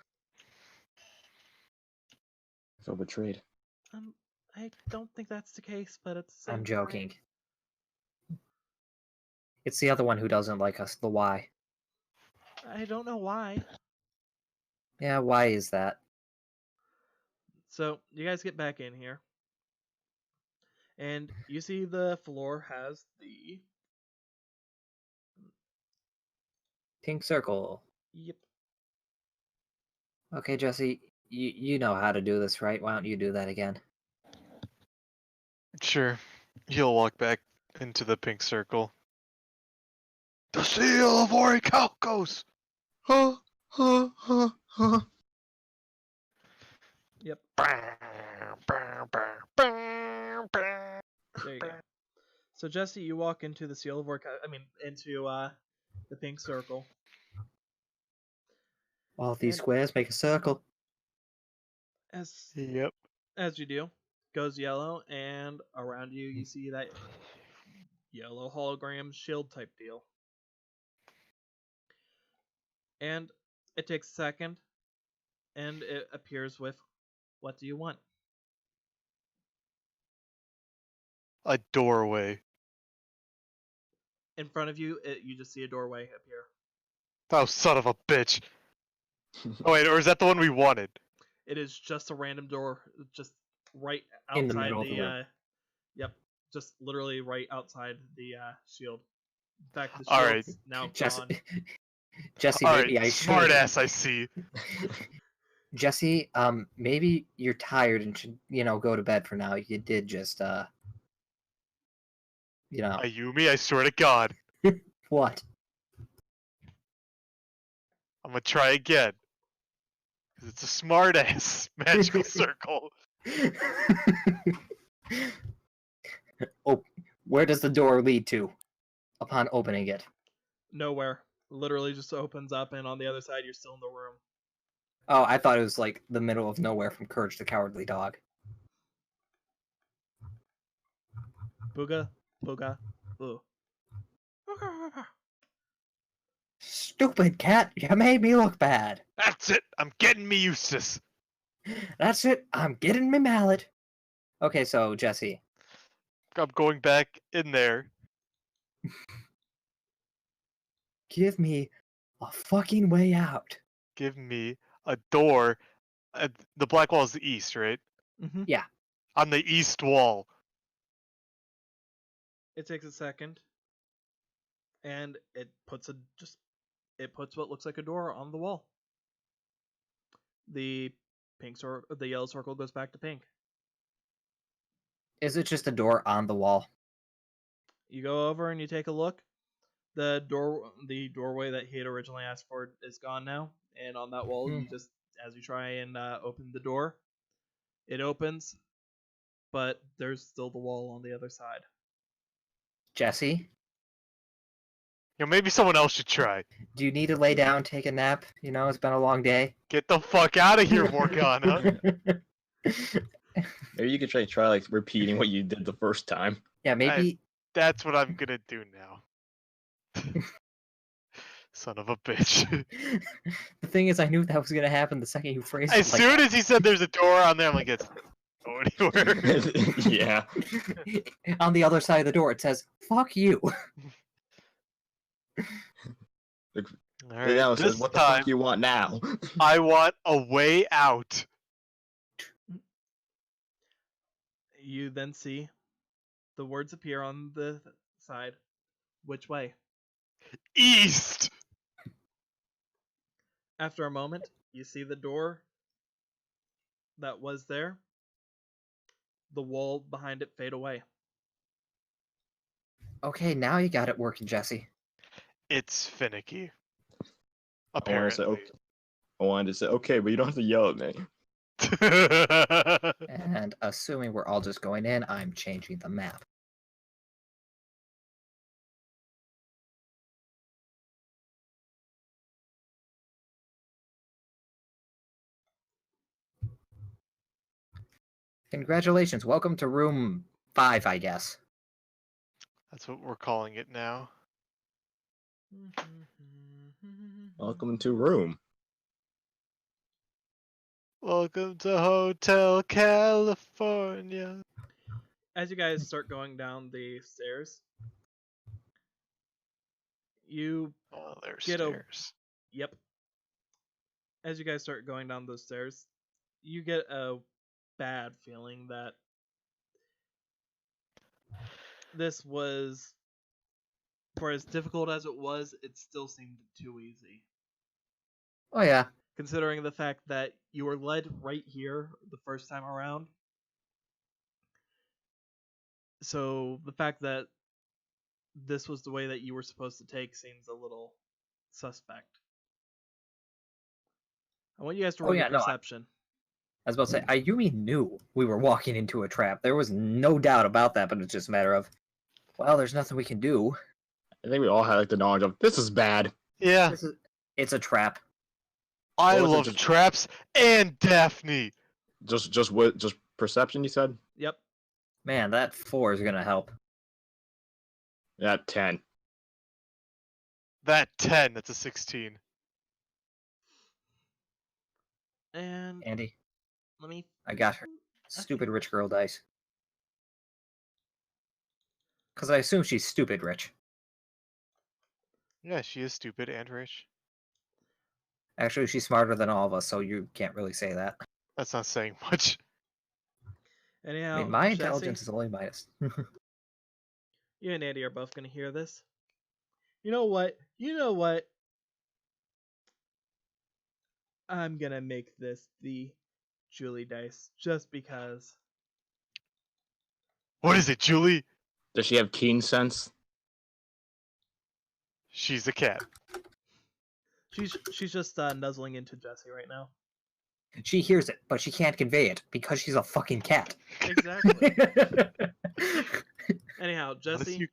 So betrayed. I don't think that's the case, but at the same I'm joking. time, It's the other one who doesn't like us, the Y. I don't know why. Yeah, why is that? So you guys get back in here, and you see the floor has the Pink circle. yep. Okay, Jesse, you know how to do this, right? Why don't you do that again? Sure. He'll walk back into the pink circle. The seal of Orichalcos! Huh, huh, huh, huh. Yep. There you go. So Jesse, you walk into the seal of into the pink circle. All of these And- squares make a circle. Yep. As you do, goes yellow, and around you you see that yellow hologram shield type deal. And it takes a second, and it appears with, what do you want? A doorway. In front of you, you just see a doorway appear. Oh, son of a bitch. Oh, wait, or is that the one we wanted? It is just a random door, just right In the outside middle of the room. Yep, just literally right outside the shield. In fact, the All shield's right. now Jesse, gone. Jesse, All maybe right, I smart should. ass, I see. Jesse, maybe you're tired and should, go to bed for now. You did just, Ayumi, I swear to God. what? I'm gonna try again. 'Cause it's a smart ass magical circle. Oh, where does the door lead to? upon opening it? Nowhere. Literally just opens up, and on the other side, you're still in the room. Oh, I thought it was like the middle of nowhere from Courage the Cowardly Dog. Booga, booga, boo. Stupid cat, you made me look bad. That's it. I'm getting me Eustace. That's it, I'm getting me mallet. Okay, so Jesse. I'm going back in there. Give me a fucking way out. Give me a door. The black wall is the east, right? Mm-hmm. Yeah. On the east wall. It takes a second, and it puts what looks like a door on the wall. The yellow circle goes back to pink. Is it just a door on the wall? You go over and you take a look. The doorway that he had originally asked for is gone now, and on that wall, you just, as you try and open the door, it opens, but there's still the wall on the other side. Jesse, Maybe someone else should try. do you need to lay down, take a nap? You know, it's been a long day. Get the fuck out of here, Morgana. Maybe you could try like repeating what you did the first time. Yeah, maybe. That's what I'm gonna do now. Son of a bitch. The thing is, I knew that was gonna happen the second you phrased it. As soon as he said there's a door on there, I'm like, it's go anywhere. Yeah. On the other side of the door, it says, fuck you. Alright, It says, this what the time, fuck you want now? I want a way out. You then see the words appear on the side. Which way? East! After a moment, you see the door that was there, the wall behind it fade away. Okay, now you got it working, Jesse. It's finicky. I Apparently. wanted to say, okay, but you don't have to yell at me. And assuming we're all just going in, I'm changing the map. Congratulations, welcome to room 5, I guess. That's what we're calling it now. Welcome to room. Welcome to Hotel California. As you guys start going down the stairs, you Oh, there's Get a- stairs. Yep. As you guys start going down those stairs, you get a bad feeling that this was, for as difficult as it still seemed too easy. Oh yeah. Considering the fact that you were led right here the first time around. So the fact that this was the way that you were supposed to take seems a little suspect. I want you guys to roll yeah, your no, perception. I was about to say, Ayumi knew we were walking into a trap. There was no doubt about that, but it's just a matter of, well, there's nothing we can do. I think we all had like the knowledge of this is bad. Yeah, It's a trap. I Or was it love just- traps and Daphne. Just perception, you said? Yep. Man, that 4 is gonna help. Yeah, 10. That 10, that's a 16. And Andy, let me. I got her. Stupid rich girl dice. Because I assume she's stupid rich. Yeah, she is stupid and rich. Actually, she's smarter than all of us, so you can't really say that. That's not saying much. Anyhow, I mean, my Jesse, intelligence is only minus. you and Andy are both going to hear this. You know what? I'm going to make this the Julie dice just because. What is it, Julie? Does she have keen sense? She's a cat. She's just nuzzling into Jesse right now. She hears it, but she can't convey it because she's a fucking cat. Exactly. Anyhow, What is Jesse, you-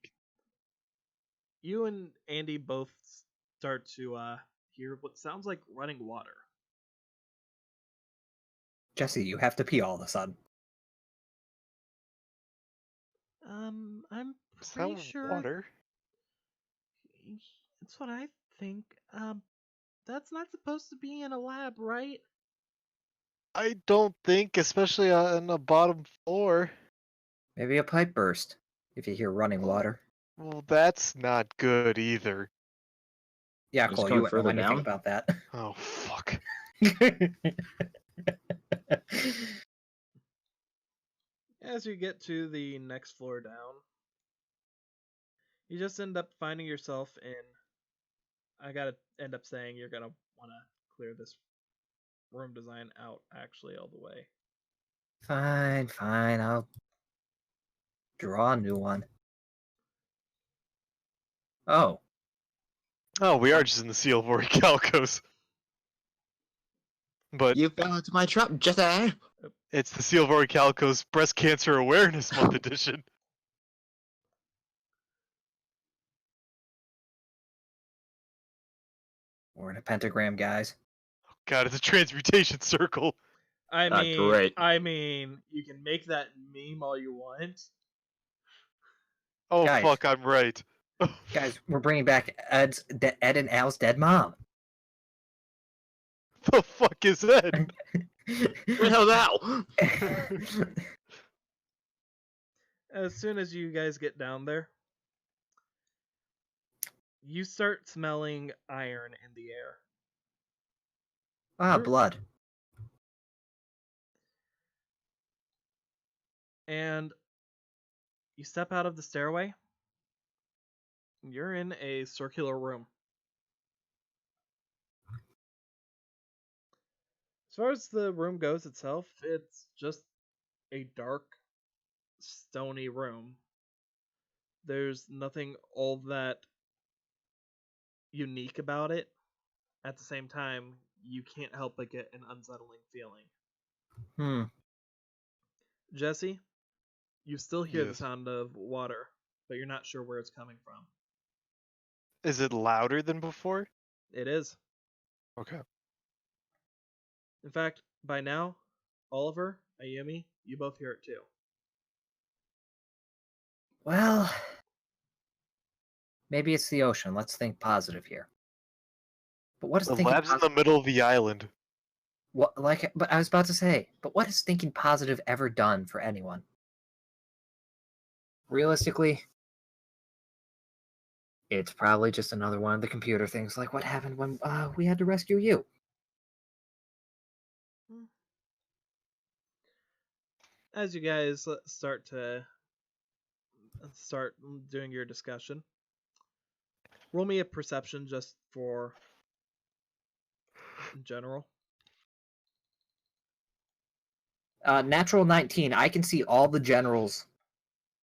You and Andy both start to hear what sounds like running water. Jesse, you have to pee all of a sudden. I'm Is pretty that sure water? that's what I think. That's not supposed to be in a lab, right? I don't think, especially on the bottom floor. Maybe a pipe burst if you hear running water. Well, that's not good either. Yeah, It's Cole, coming you wouldn't know further anything down? about that. Oh, fuck. As you get to the next floor down, you just end up finding yourself in. I gotta end up saying you're gonna want to clear this room design out actually all the way. Fine, I'll draw a new one. Oh, Oh, we are just in the Seal of Orichalcos. But You fell into my trap, Jesse! it's the Seal of Orichalcos Breast Cancer Awareness Month edition. we're in a pentagram, guys. God, it's a transmutation circle. I Ah, mean, great. you can make that meme all you want. Oh, Guys. fuck, I'm right. Guys, we're bringing back Ed and Al's dead mom. The fuck is that? Where the hell's Al? As soon as you guys get down there, you start smelling iron in the air. Ah, blood. And you step out of the stairway. You're in a circular room. As far as the room goes itself, it's just a dark, stony room. There's nothing all that unique about it. At the same time, you can't help but get an unsettling feeling. Jesse, you still hear the Yes. sound of water, but you're not sure where it's coming from. Is it louder than before? It is. Okay. In fact, by now, Oliver, Ayumi, you both hear it too. Well, maybe it's the ocean. Let's think positive here. But what is The thinking lab's in the positive? middle of the island. But I was about to say, but what has thinking positive ever done for anyone? Realistically, it's probably just another one of the computer things, like what happened when we had to rescue you. As you guys start doing your discussion, roll me a perception just for in general. Natural 19. I can see all the generals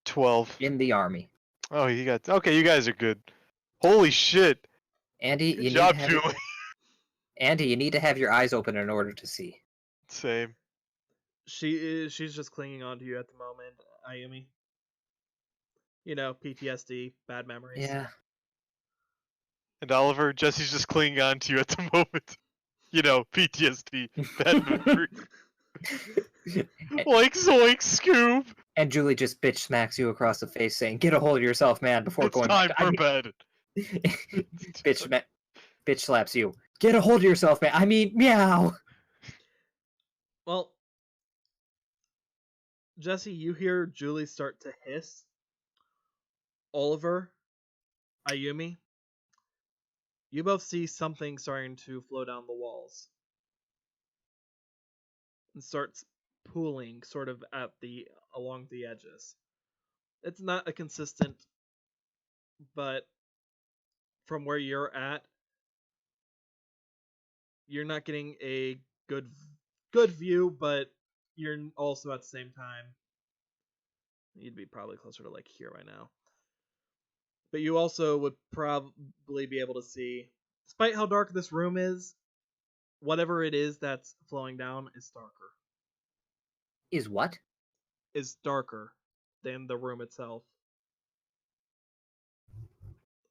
12. in the army. Oh, you got... Okay, you guys are good. Holy shit. Andy, Good you job, need to have Julie. Andy, you need to have your eyes open in order to see. Same. She's just clinging on to you at the moment, Ayumi. You know, PTSD, bad memories. Yeah. And Oliver, Jesse's just clinging on to you at the moment. You know, PTSD, bad memory. Like Zoink Scoop! And Julie just bitch smacks you across the face, saying, "Get a hold of yourself, man!" Before It's going time back. for bed. Bitch slaps you. Get a hold of yourself, man. I mean, meow. Well, Jesse, you hear Julie start to hiss. Oliver, Ayumi, you both see something starting to flow down the walls. And starts pooling sort of along the edges. It's not a consistent, but from where you're at, you're not getting a good view, but you're also at the same time, you'd be probably closer to like here right now. But you also would probably be able to see, despite how dark this room is, whatever it is that's flowing down is darker. Is what? Is darker than the room itself.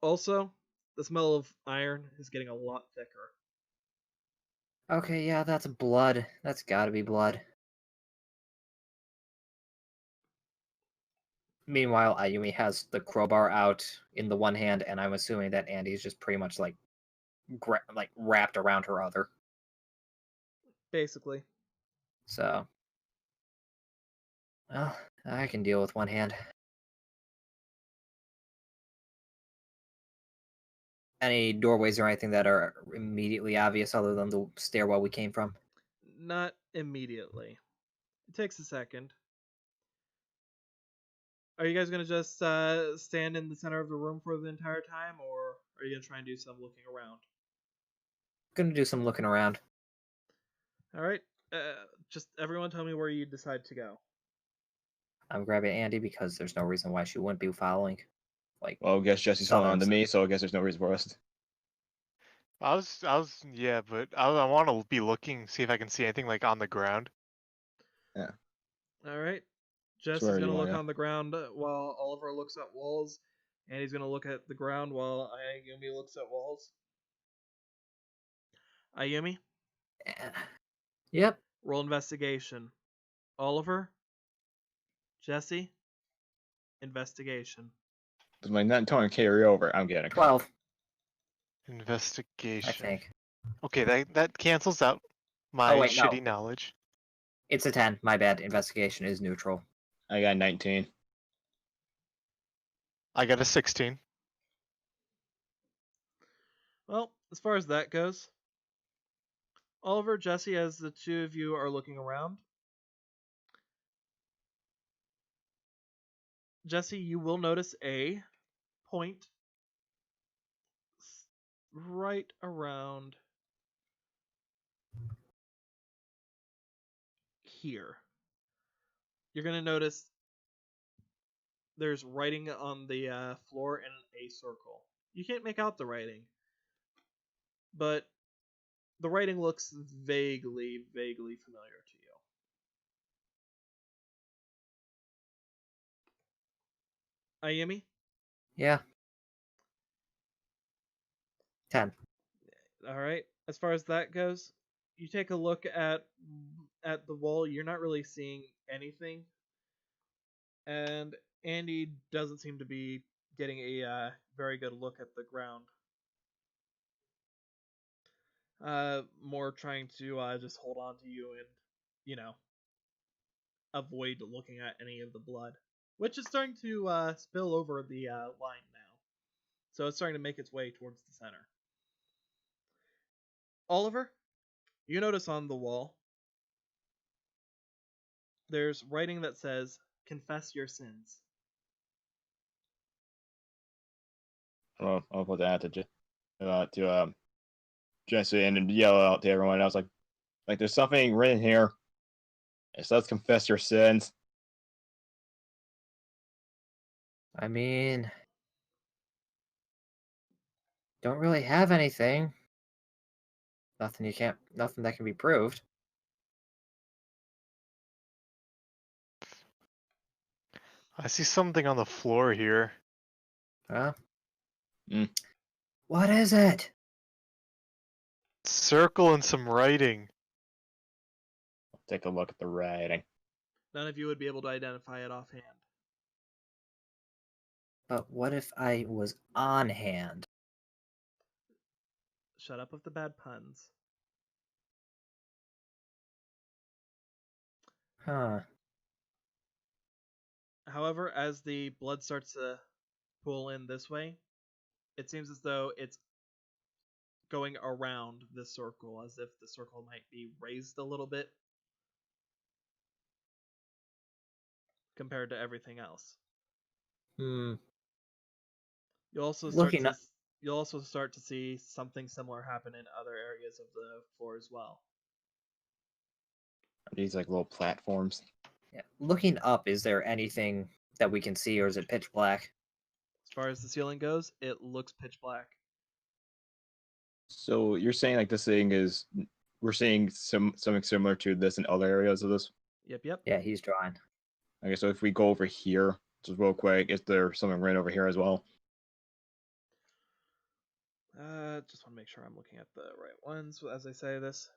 Also, the smell of iron is getting a lot thicker. Okay, yeah, that's blood. That's gotta be blood. Meanwhile, Ayumi has the crowbar out in the one hand, and I'm assuming that Andy's just pretty much like wrapped around her other. Basically. So, well, I can deal with one hand. Any doorways or anything that are immediately obvious other than the stairwell we came from? Not immediately. It takes a second. Are you guys going to just stand in the center of the room for the entire time, or are you going to try and do some looking around? Gonna do some looking around. Alright. Just everyone tell me where you decide to go. I'm grabbing Andy because there's no reason why she wouldn't be following. Like, Well, I guess Jesse's Southern following to me, so I guess there's no reason for us. Yeah, but I want to be looking, see if I can see anything like on the ground. Alright. Jess Where is do going you to look wanna go? on the ground while Oliver looks at walls, and he's going to look at the ground while Ayumi looks at walls. Ayumi, Yep. roll investigation. Oliver, Jesse, investigation. Does my not tone carry over? I'm getting 12, Investigation. I think. Okay, that cancels out my Oh, wait, no. shitty knowledge. It's a 10. My bad. Investigation is neutral. I got 19. I got a 16. Well, as far as that goes, Oliver, Jesse, as the two of you are looking around, Jesse, you will notice a point right around here. You're going to notice there's writing on the floor in a circle. You can't make out the writing, but the writing looks vaguely familiar to you. Ayumi? Yeah. 10. Alright. As far as that goes, you take a look at the wall, you're not really seeing anything. And Andy doesn't seem to be getting a very good look at the ground. More trying to just hold on to you and, you know, avoid looking at any of the blood, which is starting to spill over the line now. So it's starting to make its way towards the center. Oliver, you notice on the wall there's writing that says, "Confess your sins." I'll put that to Jesse and then yell out to everyone else like there's something written here. It says confess your sins. I mean, don't really have anything. Nothing that can be proved. I see something on the floor here. Huh? Hmm. What is it? Circle and some writing. Take a look at the writing. None of you would be able to identify it offhand. But what if I was on hand? Shut up with the bad puns. Huh. However, as the blood starts to pool in this way, it seems as though it's going around the circle, as if the circle might be raised a little bit compared to everything else. Hmm. You'll also Looking up. start to see something similar happen in other areas of the floor as well. These like little platforms. Yeah. Looking up, is there anything that we can see, or is it pitch black? As far as the ceiling goes, it looks pitch black. So you're saying like this thing is we're seeing something similar to this in other areas of this? Yep. Yeah, he's drawing. Okay, so if we go over here, just real quick, is there something right over here as well? Just want to make sure I'm looking at the right ones as I say this.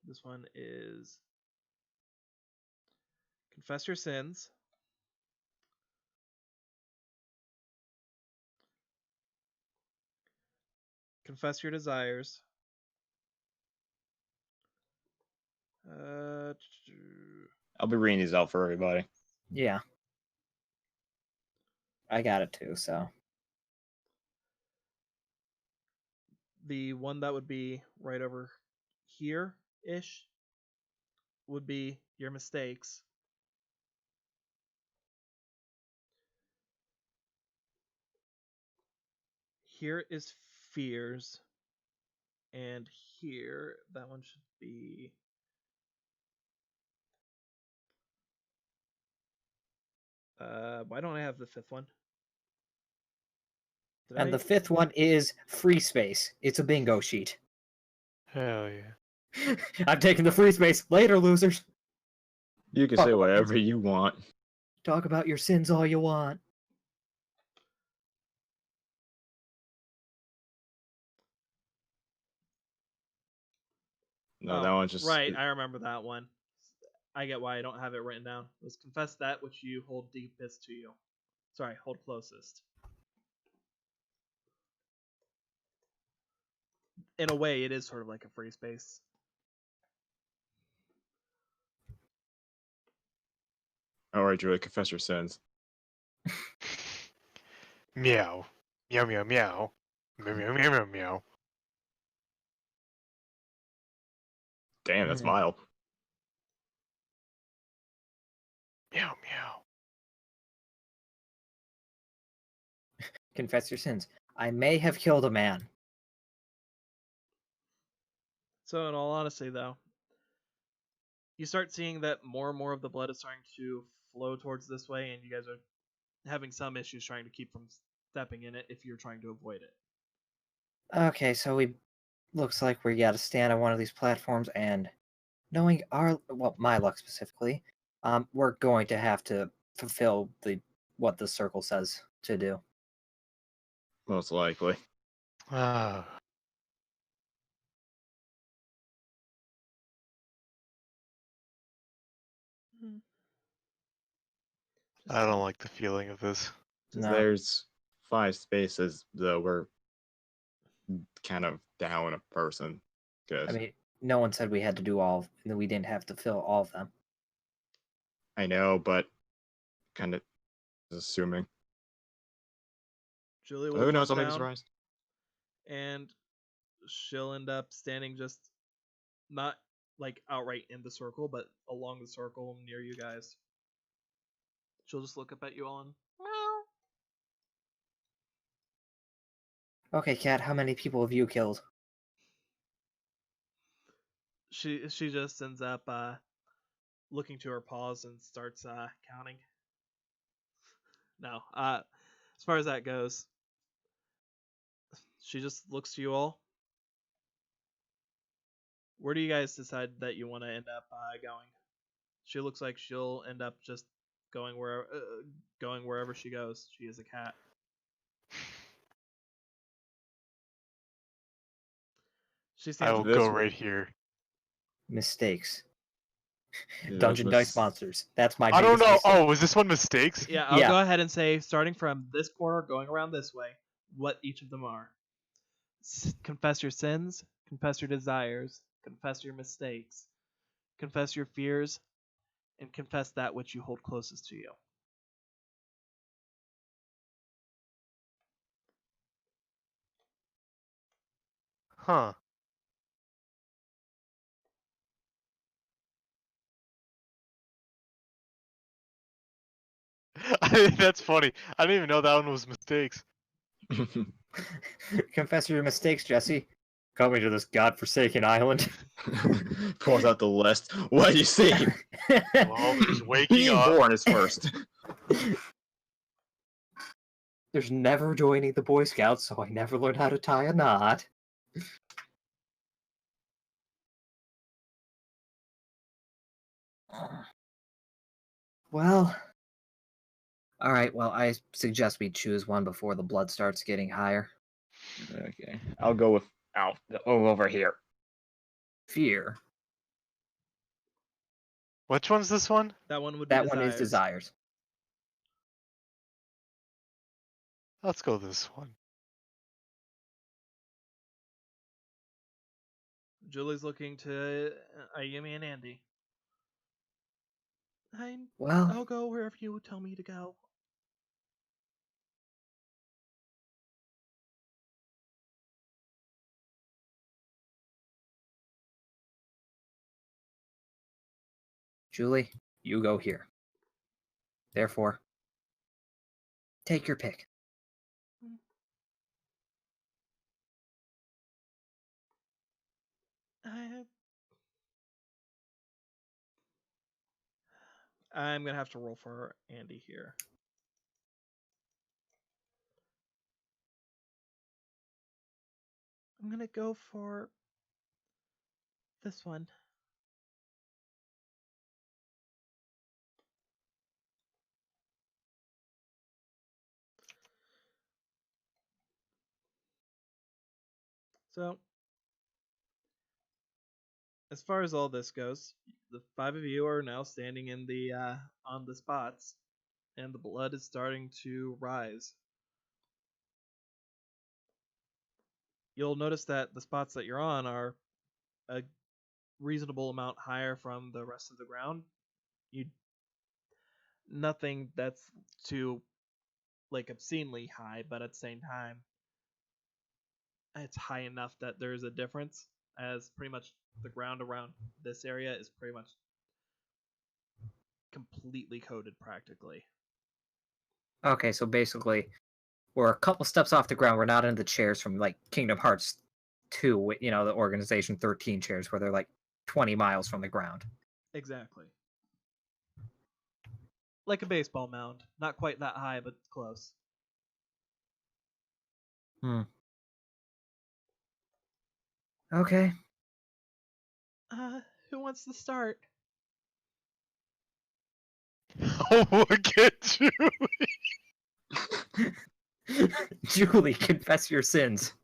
This one is confess your sins. Confess your desires. I'll be reading these out for everybody. Yeah. I got it too, so. The one that would be right over here-ish would be your mistakes. Here is fears. And here, that one should be... why don't I have the fifth one? And the fifth one is free space. It's a bingo sheet. Hell yeah. I'm taking the free space. Later, losers. You can say whatever you want. Talk about your sins all you want. No, that one's just right. I remember that one. I get why I don't have it written down. Let's confess that which you hold deepest to you. Sorry, hold closest. In a way, it is sort of like a free space. All right, Julie, confess your sins. Meow. Meow meow meow. Meow meow meow meow meow. Damn, that's mild. Meow meow. Confess your sins. I may have killed a man. So, in all honesty, though, you start seeing that more and more of the blood is starting to flow towards this way, and you guys are having some issues trying to keep from stepping in it if you're trying to avoid it. Okay, so we looks like we gotta stand on one of these platforms, and knowing my luck specifically, we're going to have to fulfill what the circle says to do. Most likely. Ah. I don't like the feeling of this. No. There's 5 spaces, though, we're kind of down a person. I mean, no one said we had to do all, and we didn't have to fill all of them. I know, but kind of assuming. Julie Who will knows? look I'll make a down, surprise. and she'll end up standing just not like outright in the circle, but along the circle near you guys. She'll just look up at you all and meow. Okay, Kat, how many people have you killed? She just ends up looking to her paws and starts counting. No, as far as that goes, she just looks to you all. Where do you guys decide that you want to end up going? She looks like she'll end up just going wherever she goes. She is a cat. She I stands. will this go way. right here. Mistakes. Yeah, Dungeon that's Dice Monsters. That's my I don't biggest know. mistake. Oh, was this one mistakes? Yeah, I'll Yeah. go ahead and say, starting from this corner, going around this way, what each of them are. Confess your sins, confess your desires, confess your mistakes, confess your fears, and confess that which you hold closest to you. Huh. That's funny. I didn't even know that one was mistakes. Confess your mistakes, Jesse. Coming to this godforsaken island. Pulls out the list. What do you see? Well, there's waking Being up. born is first. There's never joining the Boy Scouts, so I never learned how to tie a knot. Well, alright, well, I suggest we choose one before the blood starts getting higher. Okay, I'll go with over here. Fear. Which one's this one? That one would be That one is desires. Let's go this one. Julie's looking to Ayumi and Andy. Well, I'll go wherever you tell me to go. Julie, you go here. Therefore, take your pick. I'm gonna have to roll for Andy here. I'm gonna go for this one. So, as far as all this goes, the 5 of you are now standing in the on the spots, and the blood is starting to rise. You'll notice that the spots that you're on are a reasonable amount higher from the rest of the ground. Nothing that's too like obscenely high, but at the same time, it's high enough that there's a difference. As pretty much the ground around this area is pretty much completely coated, practically. Okay, so basically, we're a couple steps off the ground. We're not in the chairs from like Kingdom Hearts 2, you know, the Organization 13 chairs where they're like 20 miles from the ground. Exactly. Like a baseball mound. Not quite that high, but close. Okay. Who wants to start? Oh, look at you! Julie, confess your sins.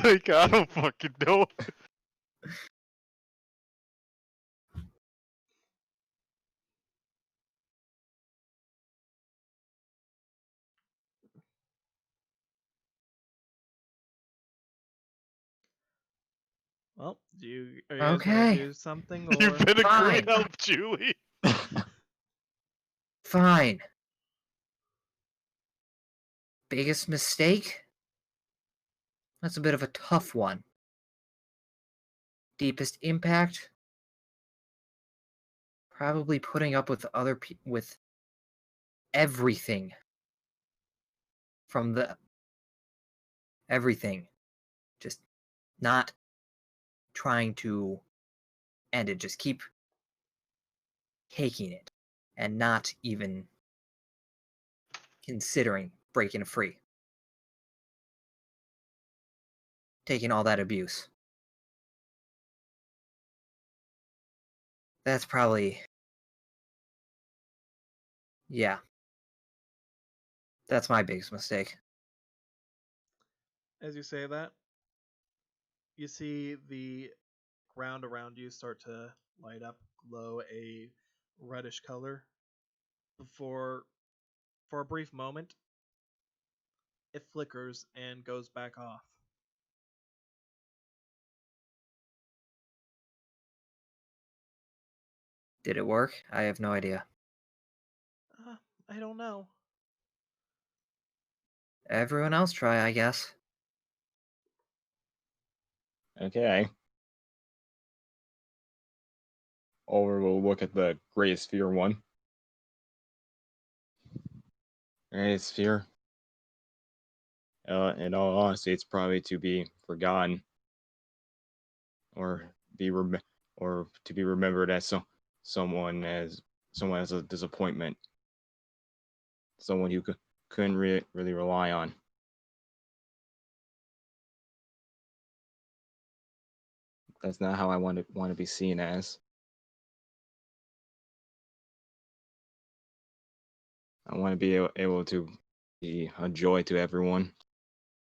Like, I don't fucking know. Well, are you guys gonna do something? Or... You've been a Fine. great help, Julie. Fine. Biggest mistake? That's a bit of a tough one. Deepest impact? Probably putting up with with everything. From the everything. Just not trying to end it. Just keep taking it and not even considering breaking free. Taking all that abuse. That's probably... Yeah. That's my biggest mistake. As you say that, you see the ground around you start to light up, glow a reddish color. For a brief moment, it flickers and goes back off. Did it work? I have no idea. I don't know. Everyone else try, I guess. Okay. Over, we'll look at the greatest sphere one. Greatest sphere. In all honesty, it's probably to be forgotten, or to be remembered as someone as a disappointment, someone you couldn't really rely on. That's not how I want to be seen as. I want to be able to be a joy to everyone,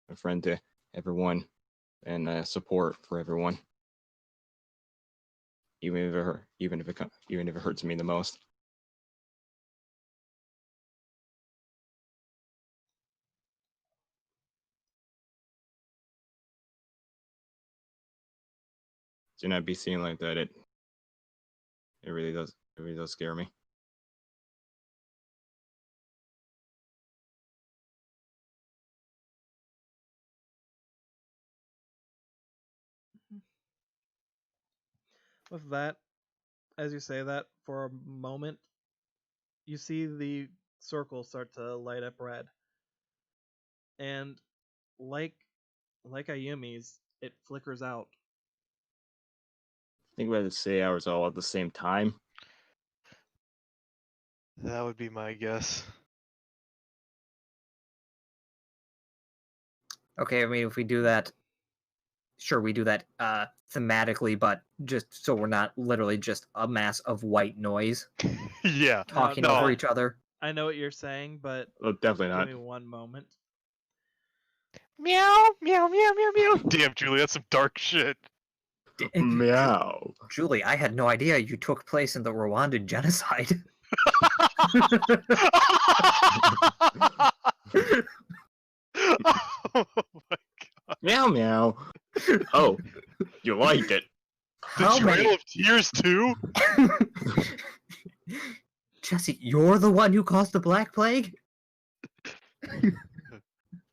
a friend to everyone and support for everyone, even if it hurts me the most. To not be seen like that, it really does scare me. With that, as you say that, for a moment, you see the circle start to light up red. And like Ayumi's, it flickers out. I think we had to say ours all at the same time. That would be my guess. Okay, I mean, if we do that, sure, we do that thematically, but just so we're not literally just a mass of white noise Yeah. talking no. over each other. I know what you're saying, but Oh, definitely give not. me one moment. Meow, meow, meow, meow, meow. Damn, Julie, that's some dark shit. Meow. Julie, I had no idea you took place in the Rwandan genocide. Oh my god. Meow meow. Oh, you liked it. The How Trail many? of Tears too? Jesse, you're the one who caused the Black Plague?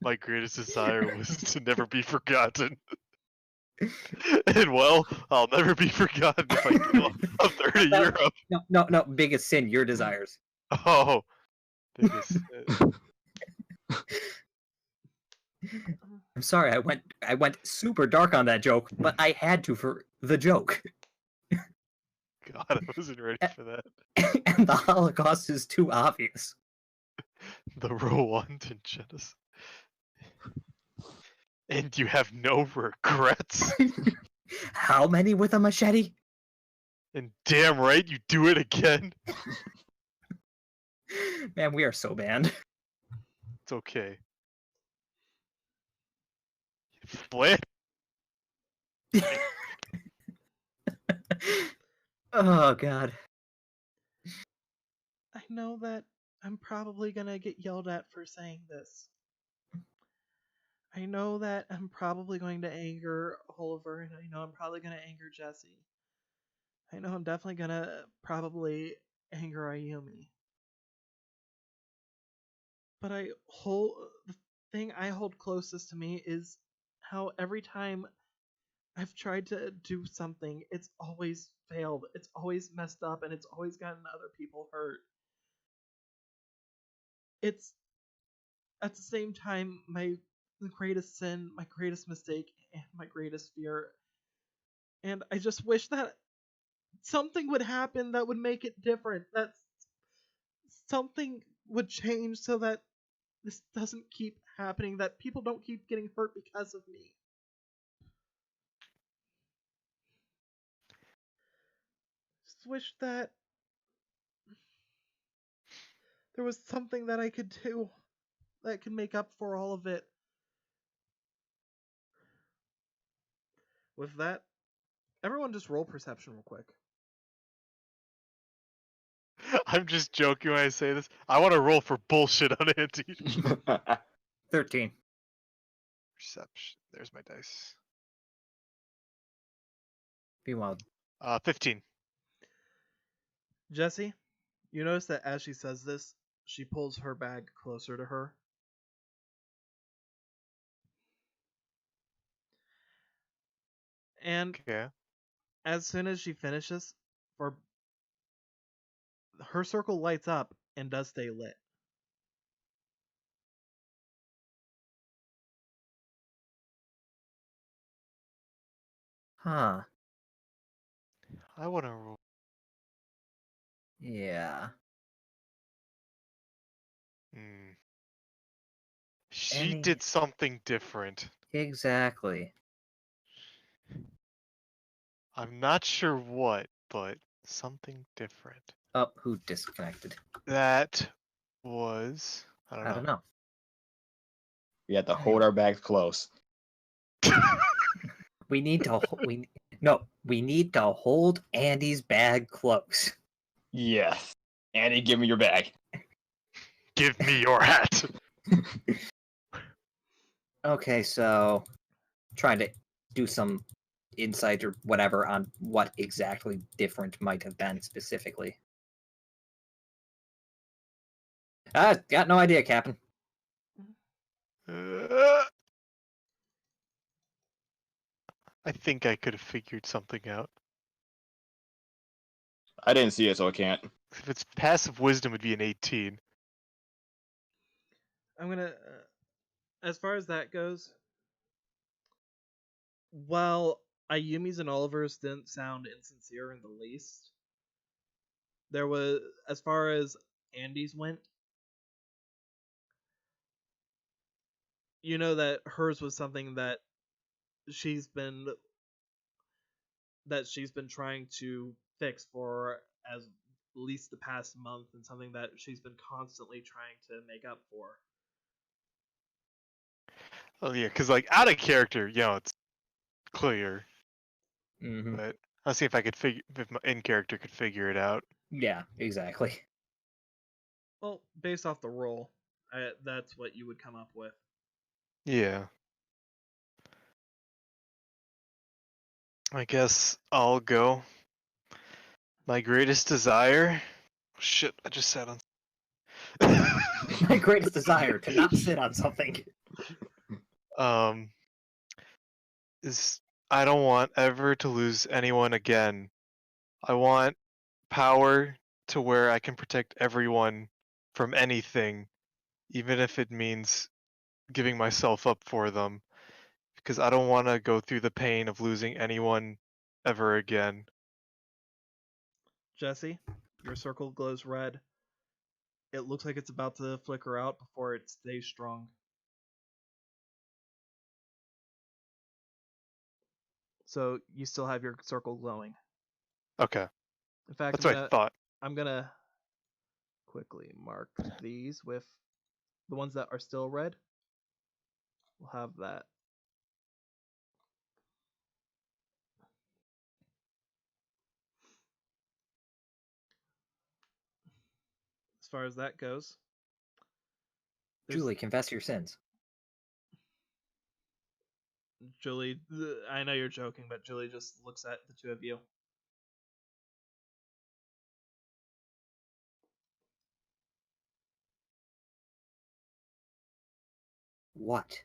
My greatest desire was to never be forgotten. And well, I'll never be forgotten if I kill a third of No. Europe. No, biggest sin, your desires. Oh, biggest. I'm sorry, I went super dark on that joke, but I had to for the joke. God, I wasn't ready for that. And the Holocaust is too obvious. The Rwandan genocide. And you have no regrets. How many with a machete? And damn right, you do it again. Man, we are so banned. It's okay. Split. Oh god. I know that I'm probably gonna get yelled at for saying this. I know that I'm probably going to anger Oliver, and I know I'm probably gonna anger Jesse. I know I'm definitely gonna probably anger Ayumi. But the thing I hold closest to me is how every time I've tried to do something, it's always failed. It's always messed up, and it's always gotten other people hurt. It's at the same time my greatest sin, my greatest mistake, and my greatest fear. And I just wish that something would happen that would make it different. That something would change so that this doesn't keep happening, that people don't keep getting hurt because of me. Just wish that there was something that I could do that could make up for all of it. With that, everyone just roll perception real quick. I'm just joking when I say this. I want to roll for bullshit on Auntie. 13. Perception. There's my dice. Be wild. 15. Jesse, you notice that as she says this, she pulls her bag closer to her. And Okay. as soon as she finishes, her circle lights up and does stay lit. Huh. I want to roll. Yeah. She Any- did something different. Exactly. I'm not sure what, but something different. Oh, who disconnected? That was. I I don't know. We had to hold our bags close. We need to we need to hold Andy's bag close. Yes. Andy, give me your bag. Give me your hat. Okay, so trying to do some insight or whatever on what exactly different might have been specifically. Got no idea, Captain. I think I could have figured something out. I didn't see it, so I can't. If it's passive wisdom, it'd be an 18. I'm gonna, as far as that goes, while Ayumi's and Oliver's didn't sound insincere in the least, there was, as far as Andy's went, you know that hers was something that she's been trying to fix for as least the past month, and something that she's been constantly trying to make up for. Oh yeah, because like out of character, it's clear. Mm-hmm. But I'll see if I could figure if my in character could figure it out. Yeah, exactly. Well, based off the roll, that's what you would come up with. Yeah. I guess I'll go. My greatest desire. Shit, I just sat on. My greatest desire to not sit on something. Is I don't want ever to lose anyone again. I want power to where I can protect everyone from anything, even if it means giving myself up for them, because I don't want to go through the pain of losing anyone ever again. Jesse, your circle glows red. It looks like it's about to flicker out before it stays strong. So you still have your circle glowing. Okay, In fact, that's what I thought. I'm gonna quickly mark these with the ones that are still red. We'll have that. As far as that goes, Julie, confess your sins. Julie, I know you're joking, but Julie just looks at the two of you. What?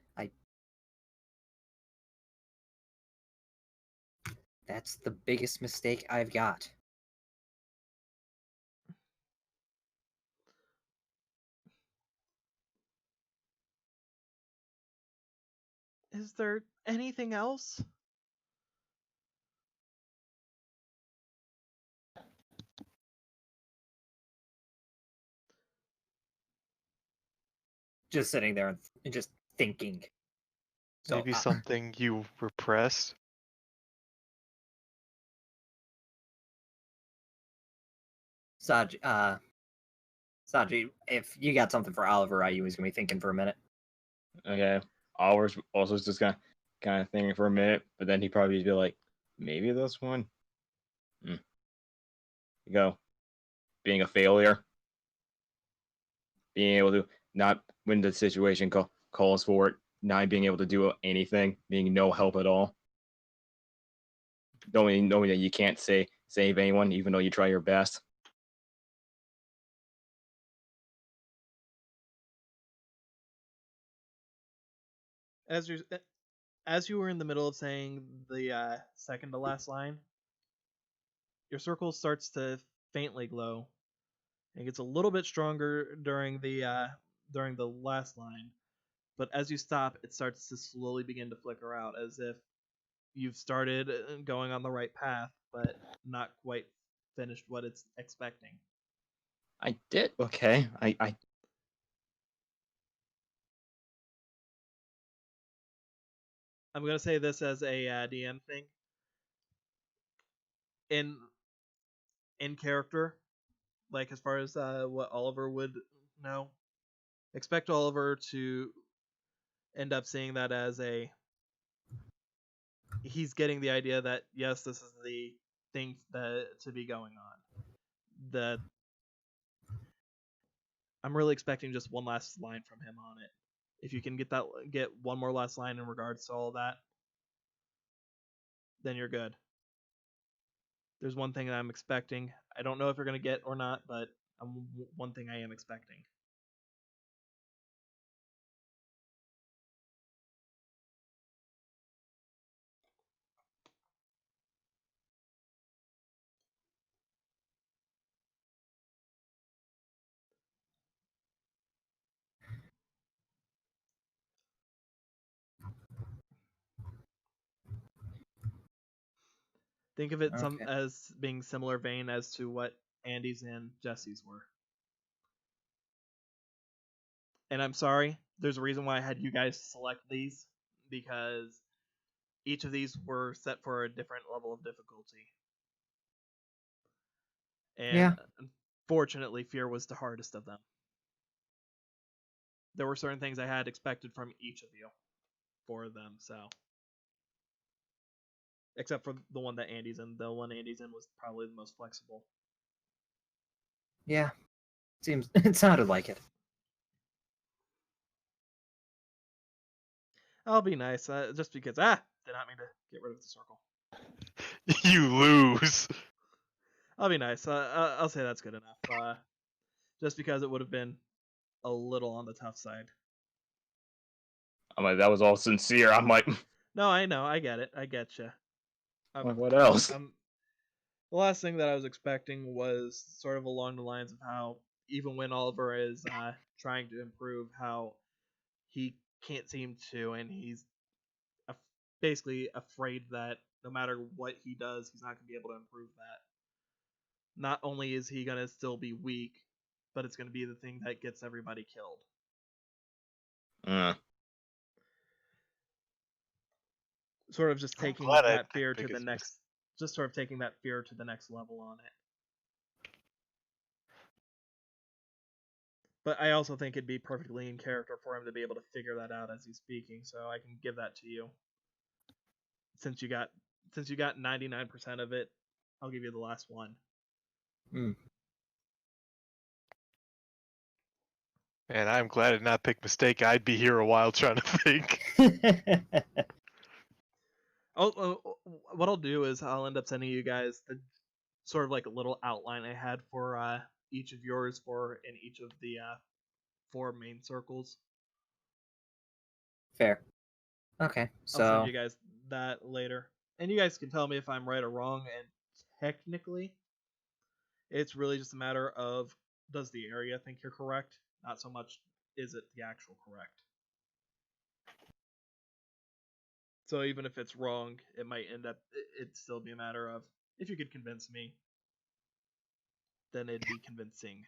That's the biggest mistake I've got. Is there anything else? Just sitting there and just thinking. So, Maybe something you repressed. Saji, if you got something for Oliver, Ayumi's gonna be thinking for a minute. Okay. Oliver's also just kind of thinking for a minute, but then he probably be like, maybe this one. You go. Being a failure. Being able to not when the situation calls for it, not being able to do anything, being no help at all. Knowing that you can't save anyone, even though you try your best. As you were in the middle of saying the second to last line, your circle starts to faintly glow. It gets a little bit stronger during the last line, but as you stop, it starts to slowly begin to flicker out, as if you've started going on the right path, but not quite finished what it's expecting. I did okay. I I'm gonna say this as a DM thing. In character, like as far as what Oliver would know, expect Oliver to end up seeing that as a he's getting the idea that yes, this is the thing that to be going on. That I'm really expecting just one last line from him on it. If you can get one more last line in regards to all of that, then you're good. There's one thing that I'm expecting. I don't know if you're gonna get or not, but one thing I am expecting. Think of it Okay. as being similar vein as to what Andy's and Jesse's were. And I'm sorry, there's a reason why I had you guys select these, because each of these were set for a different level of difficulty. And Yeah. unfortunately, Fear was the hardest of them. There were certain things I had expected from each of you for them, so. Except for the one that Andy's in. The one Andy's in was probably the most flexible. Yeah. It sounded like it. I'll be nice, just because, did not mean to get rid of the circle. You lose. I'll be nice. I'll say that's good enough. Just because it would have been a little on the tough side. I'm like, that was all sincere. I'm like, No, I know. I get it. I get you. what else? The last thing that I was expecting was sort of along the lines of how even when Oliver is trying to improve, how he can't seem to, and he's basically afraid that no matter what he does, he's not going to be able to improve that. Not only is he going to still be weak, but it's going to be the thing that gets everybody killed. Sort of just taking that fear to the next, just sort of taking that fear to the next level on it. But I also think it'd be perfectly in character for him to be able to figure that out as he's speaking, so I can give that to you. Since you got 99% of it, I'll give you the last one. Mm. Man, I'm glad I did not pick mistake. I'd be here a while trying to think. What I'll do is I'll end up sending you guys the sort of like a little outline I had for each of yours in each of the 4 main circles. Fair. Okay, so I'll send you guys that later, and you guys can tell me if I'm right or wrong. And technically, it's really just a matter of does the area think you're correct, not so much is it the actual correct. So even if it's wrong, it might end up it'd still be a matter of if you could convince me, then it'd be convincing.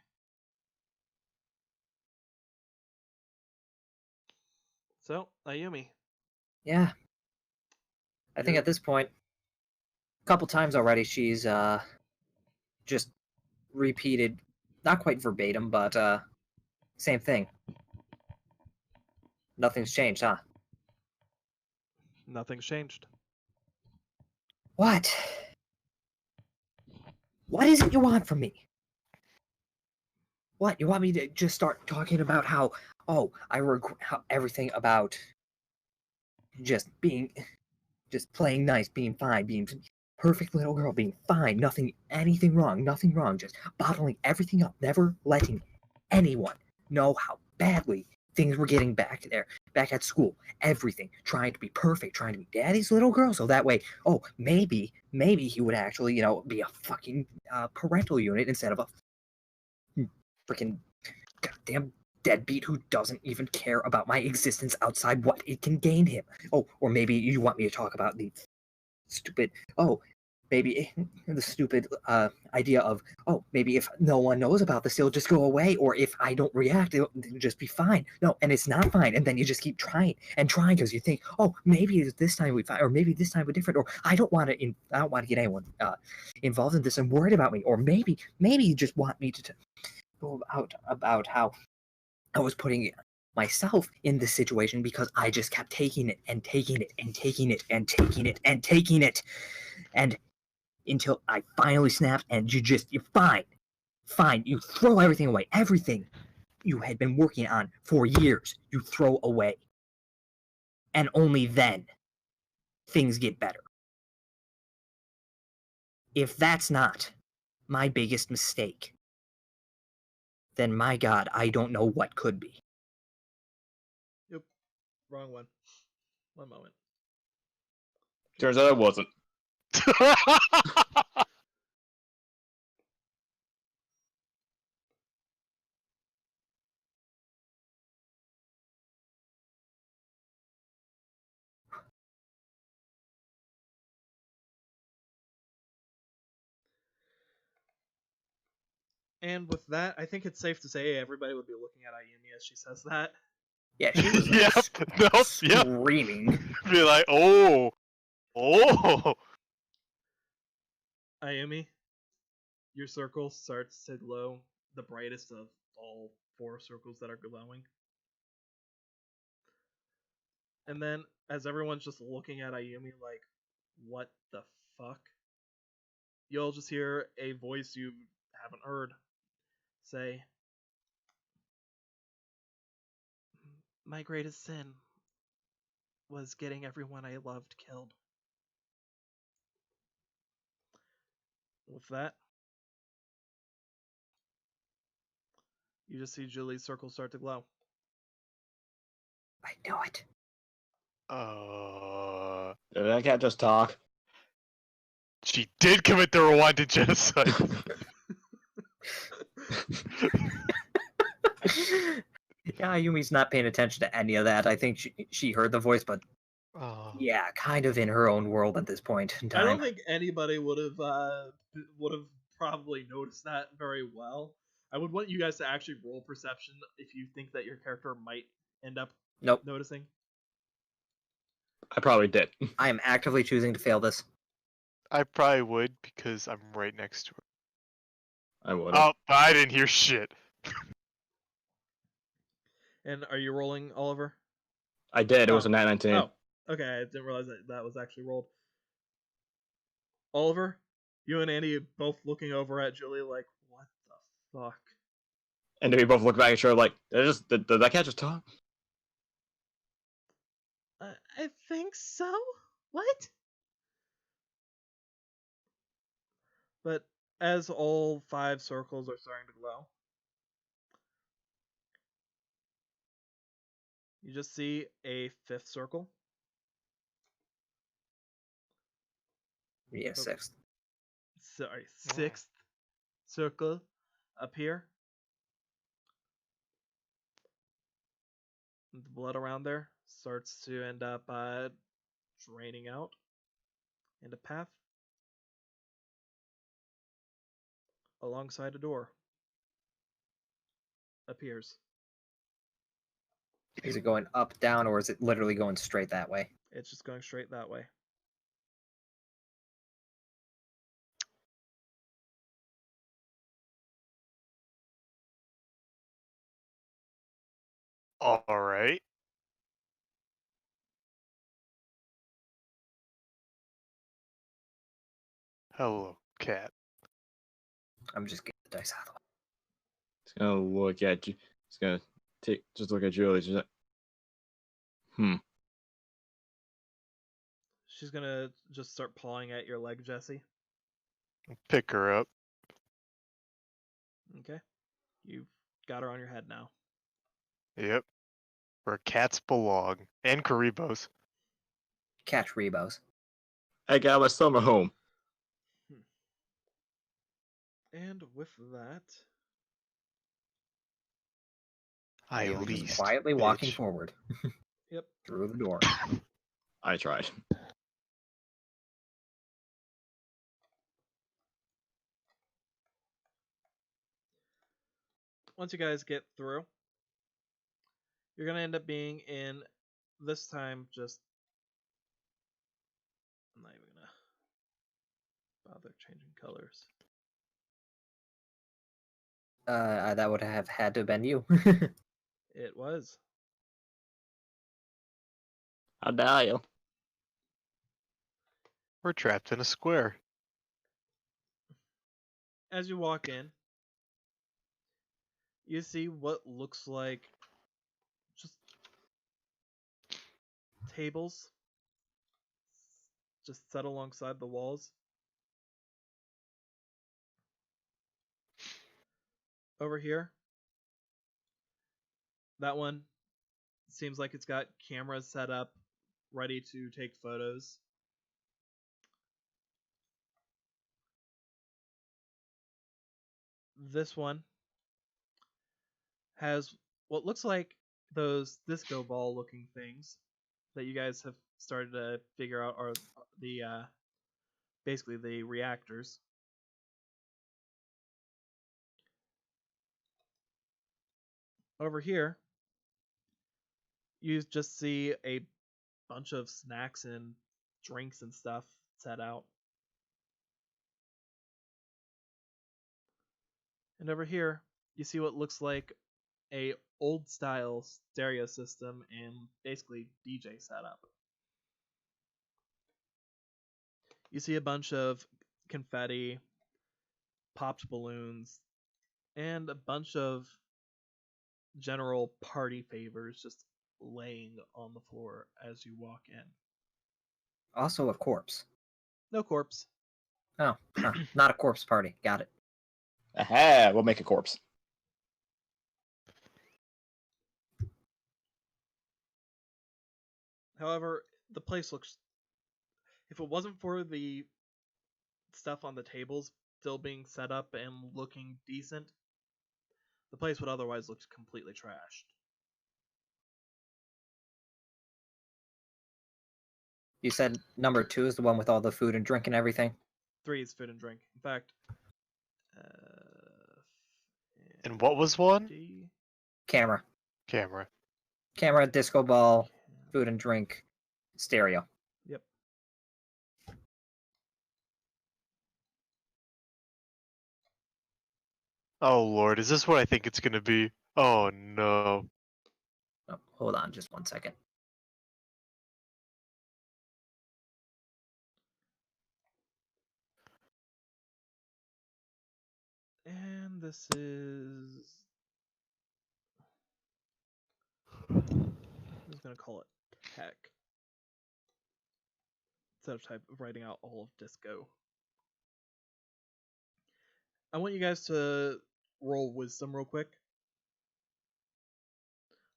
So, Ayumi. Yeah. I think at this point, a couple times already, she's just repeated, not quite verbatim, but same thing. Nothing's changed, huh? Nothing's changed. What? What is it you want from me? What? You want me to just start talking about how, I regret how everything about just playing nice, being fine, being perfect little girl, being fine, anything wrong, just bottling everything up, never letting anyone know how badly things were getting back at school, everything, trying to be perfect, trying to be daddy's little girl, so that way, maybe he would actually, be a fucking parental unit instead of a freaking goddamn deadbeat who doesn't even care about my existence outside what it can gain him. Or maybe you want me to talk about the stupid, maybe the stupid idea of, maybe if no one knows about this, it'll just go away, or if I don't react, it'll just be fine. No, and it's not fine, and then you just keep trying because you think, maybe this time we fine, or maybe this time we're different, or I don't want to get anyone involved in this and worried about me, or maybe you just want me to go about how I was putting myself in this situation because I just kept taking it and taking it and taking it and taking it and taking it. And until I finally snapped and you're fine. Fine. You throw everything away. Everything you had been working on for years, you throw away. And only then things get better. If that's not my biggest mistake, then my God, I don't know what could be. Yep. Wrong one. One moment. Turns out it wasn't. And with that, I think it's safe to say everybody would be looking at Ayumi as she says that. Yeah, she was Yep. Nope. Yep. screaming. Be like, oh. Ayumi, your circle starts to glow, the brightest of all 4 circles that are glowing. And then, as everyone's just looking at Ayumi like, what the fuck? You'll just hear a voice you haven't heard say, my greatest sin was getting everyone I loved killed. With that, you just see Julie's circle start to glow. I knew it. Did that cat just talk? She did commit the Rwandan genocide. Yeah, Yumi's not paying attention to any of that. I think she heard the voice, but yeah, kind of in her own world at this point in time. I don't think anybody would have probably noticed that very well. I would want you guys to actually roll perception if you think that your character might end up noticing. I probably did. I am actively choosing to fail this. I probably would because I'm right next to her. I would. Oh, but I didn't hear shit. And are you rolling, Oliver? I did. It was a nat 19. Oh, okay. I didn't realize that was actually rolled. Oliver, you and Andy both looking over at Julie like, what the fuck? And we both look back at each other like, did that cat just talk? I think so. What? But as all 5 circles are starting to glow, you just see a 5th circle. Yeah, 6th. Sorry, 6th circle appear. The blood around there starts to end up draining out, and a path alongside a door appears. Is it going up, down, or is it literally going straight that way? It's just going straight that way. Alright. Hello, cat. I'm just getting the dice out of the way. He's gonna look at you. He's gonna just look at Julie. She's like, She's gonna just start pawing at your leg, Jesse. Pick her up. Okay. You've got her on your head now. Yep. Where cats belong. And Karibos. Catch Rebos. I got my summer home. And with that, I Just least. quietly walking bitch. forward. Yep. Through the door. I tried. Once you guys get through, you're gonna end up being in this time just. I'm not even gonna bother changing colors. That would have had to have been you. It was. I'll dial. We're trapped in a square. As you walk in, you see what looks like just tables just set alongside the walls. Over here, that one seems like it's got cameras set up ready to take photos. This one has what looks like those disco ball looking things that you guys have started to figure out are the basically the reactors. Over here, you just see a bunch of snacks and drinks and stuff set out. And over here, you see what looks like a old style stereo system and basically DJ setup. You see a bunch of confetti, popped balloons, and a bunch of general party favors just laying on the floor as you walk in. Also a corpse. No corpse. Oh, huh. Not a corpse party. Got it. Aha! We'll make a corpse. However, the place looks. If it wasn't for the stuff on the tables still being set up and looking decent, the place would otherwise look completely trashed. You said number 2 is the one with all the food and drink and everything? 3 is food and drink. In fact, And what was one? Camera. Camera. Camera, disco ball, food and drink, stereo. Yep. Oh lord, is this what I think it's gonna be? Oh no. Oh, hold on just one second. And this is. I'm just gonna call it tech. Instead of type of writing out all of disco. I want you guys to roll wisdom real quick.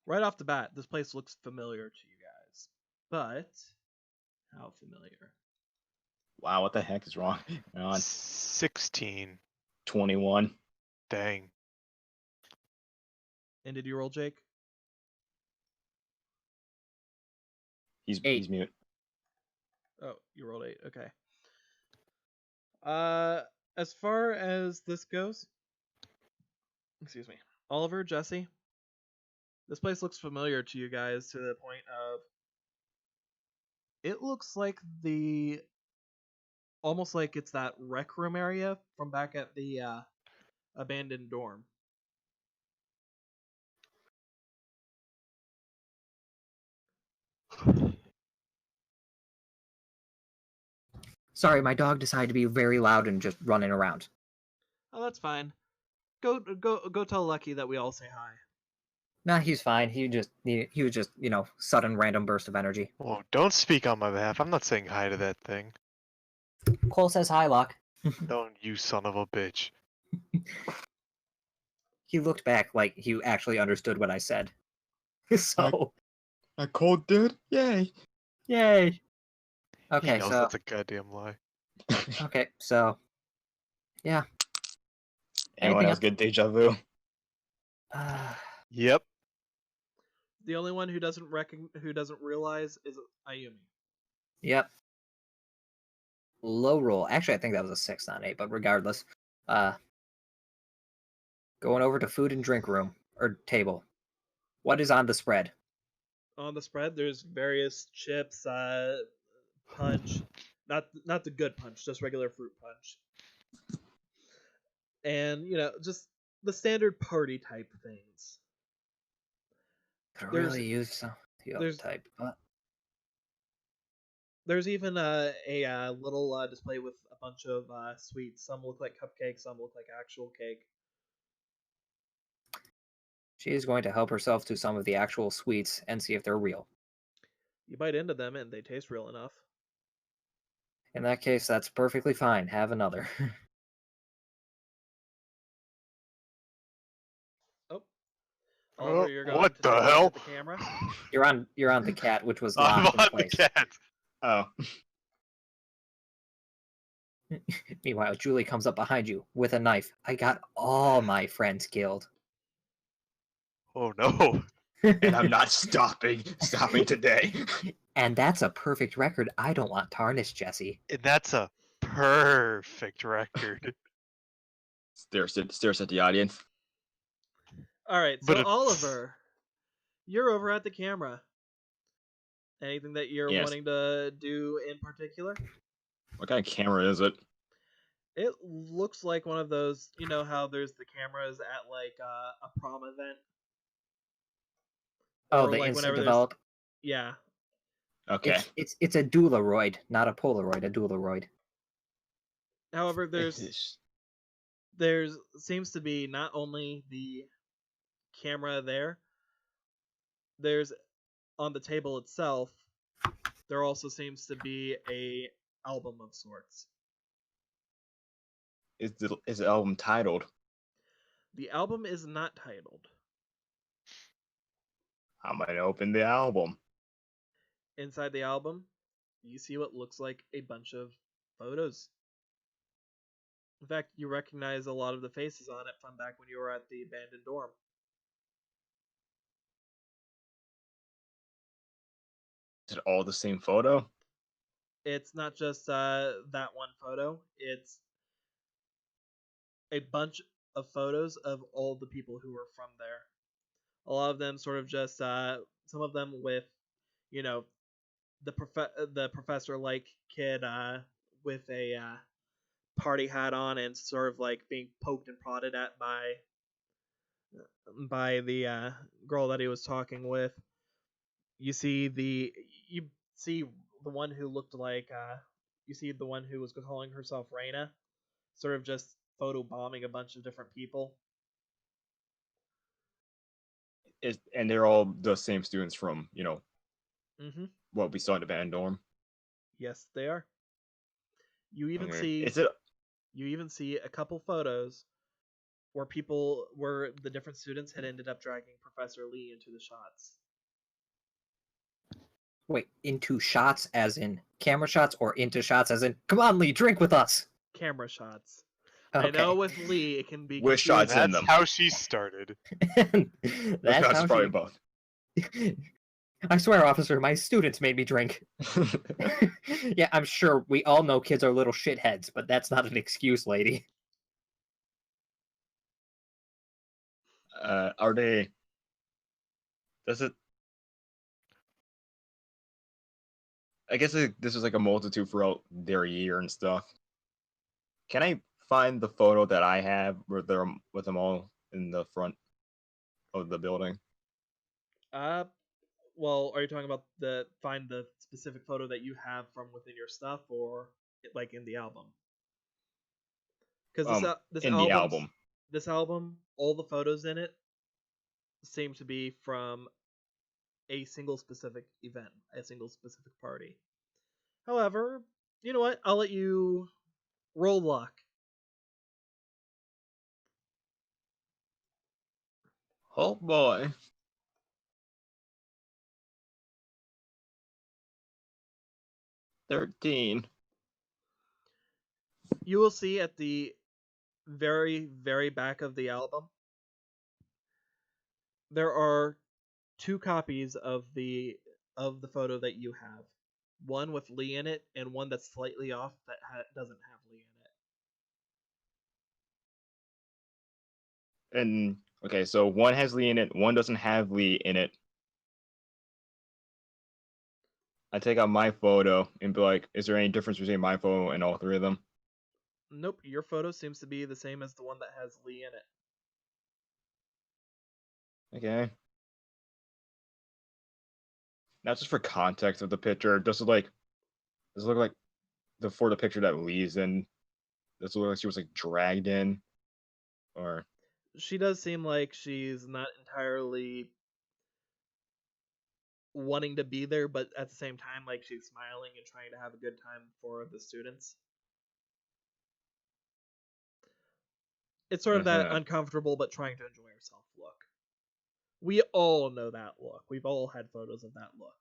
Right off the bat, this place looks familiar to you guys. But how familiar? Wow, what the heck is wrong? Hang on. 16. 21. Dang. And did you roll, Jake? He's 8. mute. Oh, you rolled 8. Okay. As far as this goes, excuse me, Oliver, Jesse, this place looks familiar to you guys to the point of it looks like almost like it's that rec room area from back at the abandoned dorm. Sorry, my dog decided to be very loud and just running around. Oh, that's fine. Go tell Lucky that we all say hi. Nah, he's fine. He was just, sudden random burst of energy. Whoa, don't speak on my behalf. I'm not saying hi to that thing. Cole says hi, Locke. Don't, you son of a bitch. He looked back like he actually understood what I said. So, A cold dude? Yay! yay. He Okay, knows so that's a goddamn lie. okay, so yeah. Anyone Anything else get deja vu? Yep. The only one who doesn't realize is Ayumi. Yep. Low roll. Actually, I think that was a 6, not 8, but regardless. Going over to food and drink room or table. What is on the spread? On the spread, there's various chips, punch, not the good punch, just regular fruit punch, and just the standard party type things. Could There's- really use some the other there's- type, but There's even a little display with a bunch of sweets. Some look like cupcakes, some look like actual cake. She is going to help herself to some of the actual sweets and see if they're real. You bite into them and they taste real enough. In that case, that's perfectly fine. Have another. Oh, Oliver, you're going what to the take a hell? look at the camera. You're on the cat, which was I'm locked in on the place. cat. Oh. Meanwhile, Julie comes up behind you with a knife. I got all my friends killed. Oh no. And I'm not stopping today. And that's a perfect record. I don't want tarnished, Jesse. And that's a perfect record. Stares at the audience. All right, so But it's- Oliver, you're over at the camera. Anything that you're Yes. wanting to do in particular? What kind of camera is it? It looks like one of those, you know how there's the cameras at like a prom event. Oh, Or, the like, instant whenever there's- develop. Yeah. Okay. It's a Duelaroid, not a Polaroid. A Duelaroid. However, there's seems to be not only the camera there's on the table itself, there also seems to be a album of sorts. Is the album titled? The album is not titled. I'm gonna open the album. Inside the album, you see what looks like a bunch of photos. In fact, you recognize a lot of the faces on it from back when you were at the abandoned dorm. Is it all the same photo? It's not just that one photo. It's a bunch of photos of all the people who were from there. A lot of them sort of just some of them with, you know, the professor like kid with a party hat on and sort of like being poked and prodded at by the girl that he was talking with. You see the one who looked like you see the one who was calling herself Reina, sort of just photo bombing a bunch of different people. And they're all the same students from, Mm-hmm. what we saw in the band dorm. Yes, they are. You even Okay. see Is it? you even see a couple photos where the different students had ended up dragging Professor Lee into the shots. Wait, into shots as in camera shots or into shots as in, come on, Lee, drink with us? Camera shots. Okay. I know with Lee it can be With shots confusing. in That's them. how she started. That's That's how probably she... both. I swear, officer, my students made me drink. Yeah, I'm sure we all know kids are little shitheads, but that's not an excuse, lady. Are they? Does it? I guess this is like a multitude throughout their year and stuff. Can I find the photo that I have with them all in the front of the building? Well, are you talking about find the specific photo that you have from within your stuff, or like in the album? Because this in the album. this album, all the photos in it seem to be from a single specific event, a single specific party. However, you know what? I'll let you roll luck. Oh boy. $13. You will see at the very, very back of the album, there are two copies of the photo that you have. One with Lee in it, and one that's slightly off that doesn't have Lee in it. And okay, so one has Lee in it, one doesn't have Lee in it. I take out my photo and be like, is there any difference between my photo and all three of them? Nope, your photo seems to be the same as the one that has Lee in it. Okay. Not just for context of the picture, just like Does it look like the picture that Lee's in? Does it look like she was like dragged in, or She does seem like she's not entirely wanting to be there, but at the same time, like she's smiling and trying to have a good time for the students. It's sort of that uncomfortable but trying to enjoy herself look. We all know that look. We've all had photos of that look.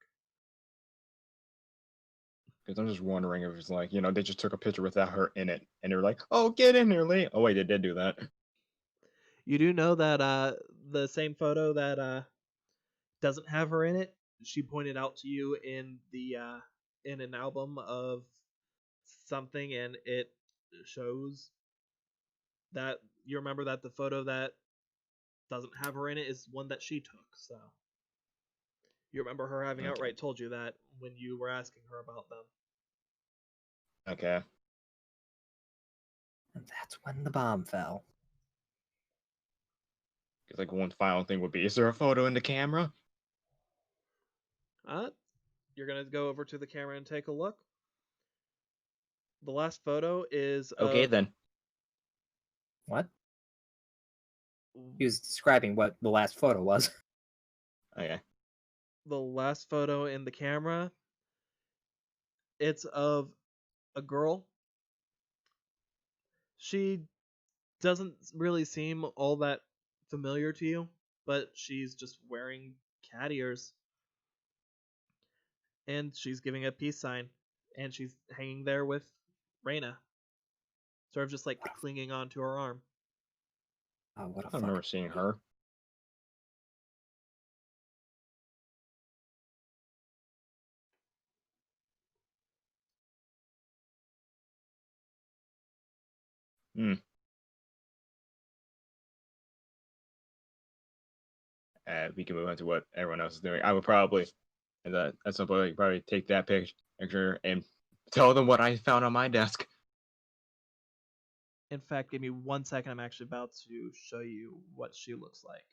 because I'm just wondering if it's like, they just took a picture without her in it, and they're like, "Oh, get in here, Lee." Oh wait, they did do that. You do know that the same photo that doesn't have her in it, she pointed out to you in the in an album of something, and it shows that you remember that the photo that doesn't have her in it is one that she took. So you remember her having Okay. outright told you that when you were asking her about them. Okay. And that's when the bomb fell. Because like one final thing would be, is there a photo in the camera? You're gonna go over to the camera and take a look. The last photo is Okay of, then. What? He was describing what the last photo was. Okay. the last photo in the camera. It's of a girl. She doesn't really seem all that familiar to you, but she's just wearing cat ears. And she's giving a peace sign. And she's hanging there with Reyna. Sort of just like clinging onto her arm. Oh, what a I remember fucking seeing beauty. her. We can move on to what everyone else is doing. I would probably, at some point, probably take that picture and tell them what I found on my desk. In fact, give me 1 second. I'm actually about to show you what she looks like.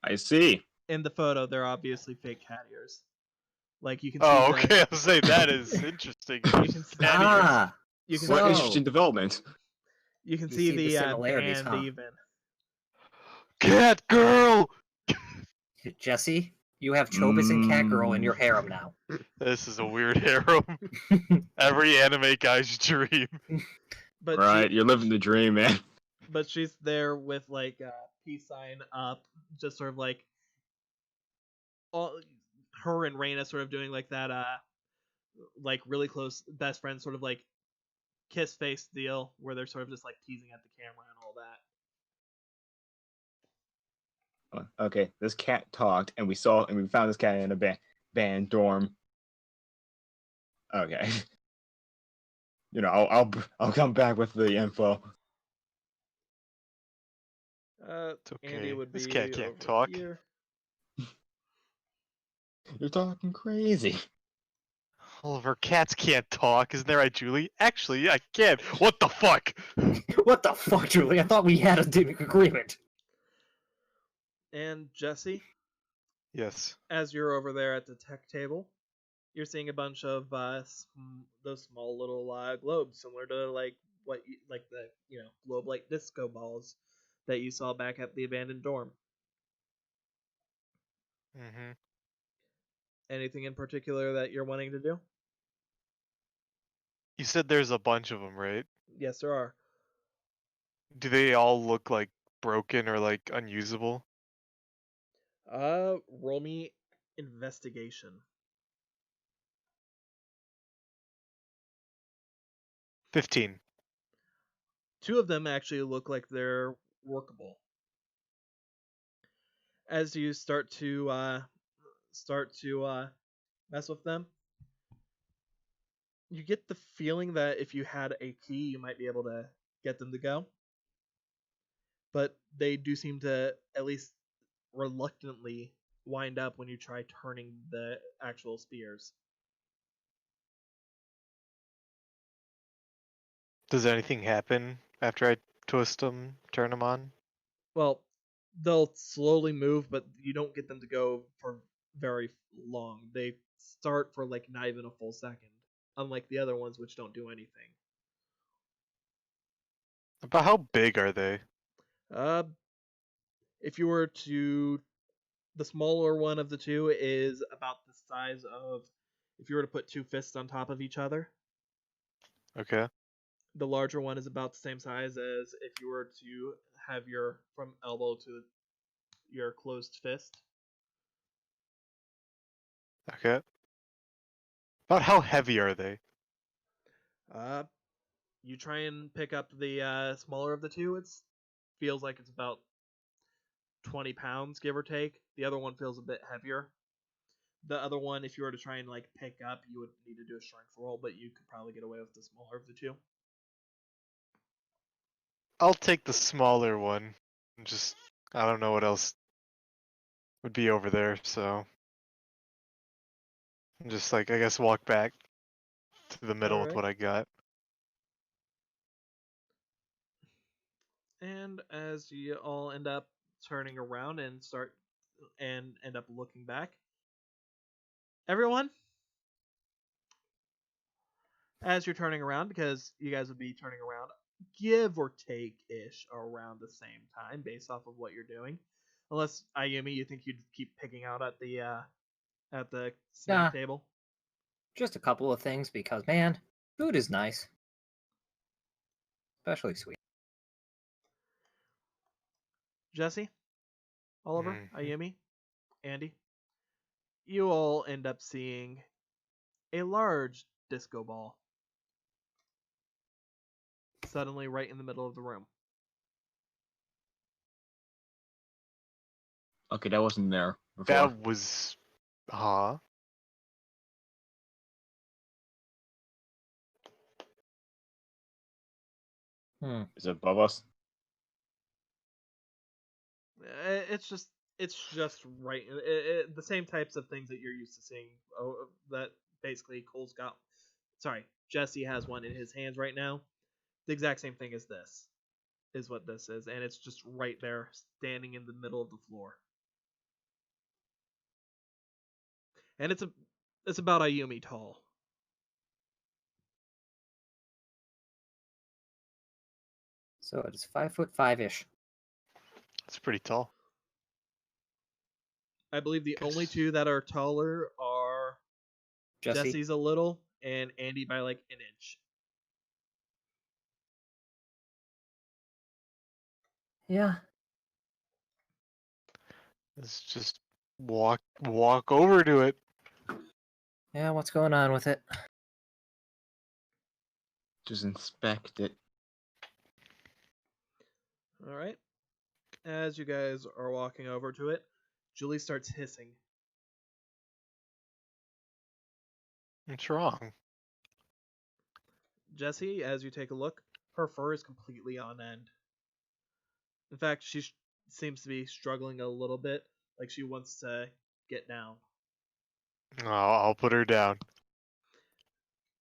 I see. In the photo, they're obviously fake cat ears. Like you can see. Oh, okay. I'll say that is interesting. You can see, you can What see, interesting development. you can You see see the the similarities, band huh? even. Cat girl. Jesse, you have Chobus and Catgirl in your harem now. This is a weird harem. Every anime guy's dream. But Right, you're living the dream, man. but she's there with like a peace sign up, just sort of like all her and Reyna sort of doing like that like really close best friends sort of like kiss face deal where they're sort of just like teasing at the camera and all that. Okay, this cat talked, and we found this cat in a band dorm. Okay. I'll come back with the info. It's okay. Andy would be This cat can't over talk. here. You're talking crazy. All of our cats can't talk, isn't that right, Julie? Actually, I can. What the fuck? What the fuck, Julie? I thought we had a agreement. And Jesse, Yes. as you're over there at the tech table, you're seeing a bunch of those small little globes, similar to like like the globe-like disco balls that you saw back at the abandoned dorm. Mm-hmm. Anything in particular that you're wanting to do? You said there's a bunch of them, right? Yes, there are. Do they all look like broken or like unusable? Roll me investigation. 15. 2 of them actually look like they're workable. As you start to mess with them, you get the feeling that if you had a key, you might be able to get them to go. But they do seem to at least reluctantly wind up when you try turning the actual spears. Does anything happen after I twist them, turn them on? Well, they'll slowly move, but you don't get them to go for very long. They start for like not even a full second, unlike the other ones which don't do anything. About how big are they? Uh, if you were to, the smaller one of the two is about the size of, if you were to put two fists on top of each other. Okay. The larger one is about the same size as if you were to have your from elbow to your closed fist. Okay. About how heavy are they? Uh, you try and pick up the smaller of the two. It feels like it's about 20 pounds, give or take. The other one feels a bit heavier. The other one, if you were to try and like pick up, you would need to do a strength roll, but you could probably get away with the smaller of the two. I'll take the smaller one. Just, I don't know what else would be over there, so. Just like, I guess walk back to the middle with Alright. what I got. And as you all end up turning around and end up looking back, everyone, as you're turning around, because you guys would be turning around, give or take ish around the same time based off of what you're doing. Unless Ayumi, you think you'd keep picking out at the snack Nah. table. Just a couple of things because, man, food is nice. Especially sweet. Jesse, Oliver, Mhm. Ayumi, Andy, you all end up seeing a large disco ball suddenly right in the middle of the room. Okay, that wasn't there before. That was. Huh? Is it above us? It's just right. The same types of things that you're used to seeing. That basically Cole's got. Sorry, Jesse has one in his hands right now. The exact same thing as this is what this is, and it's just right there, standing in the middle of the floor. And it's about Ayumi tall. So it is 5'5" ish. It's pretty tall. I believe the only Guess. two that are taller are Jesse. Jesse's a little, and Andy by like an inch. Yeah. Let's just walk over to it. Yeah, what's going on with it? Just inspect it. All right. As you guys are walking over to it, Julie starts hissing. What's wrong? Jesse, as you take a look, her fur is completely on end. In fact, she seems to be struggling a little bit, like she wants to get down. Oh, I'll put her down.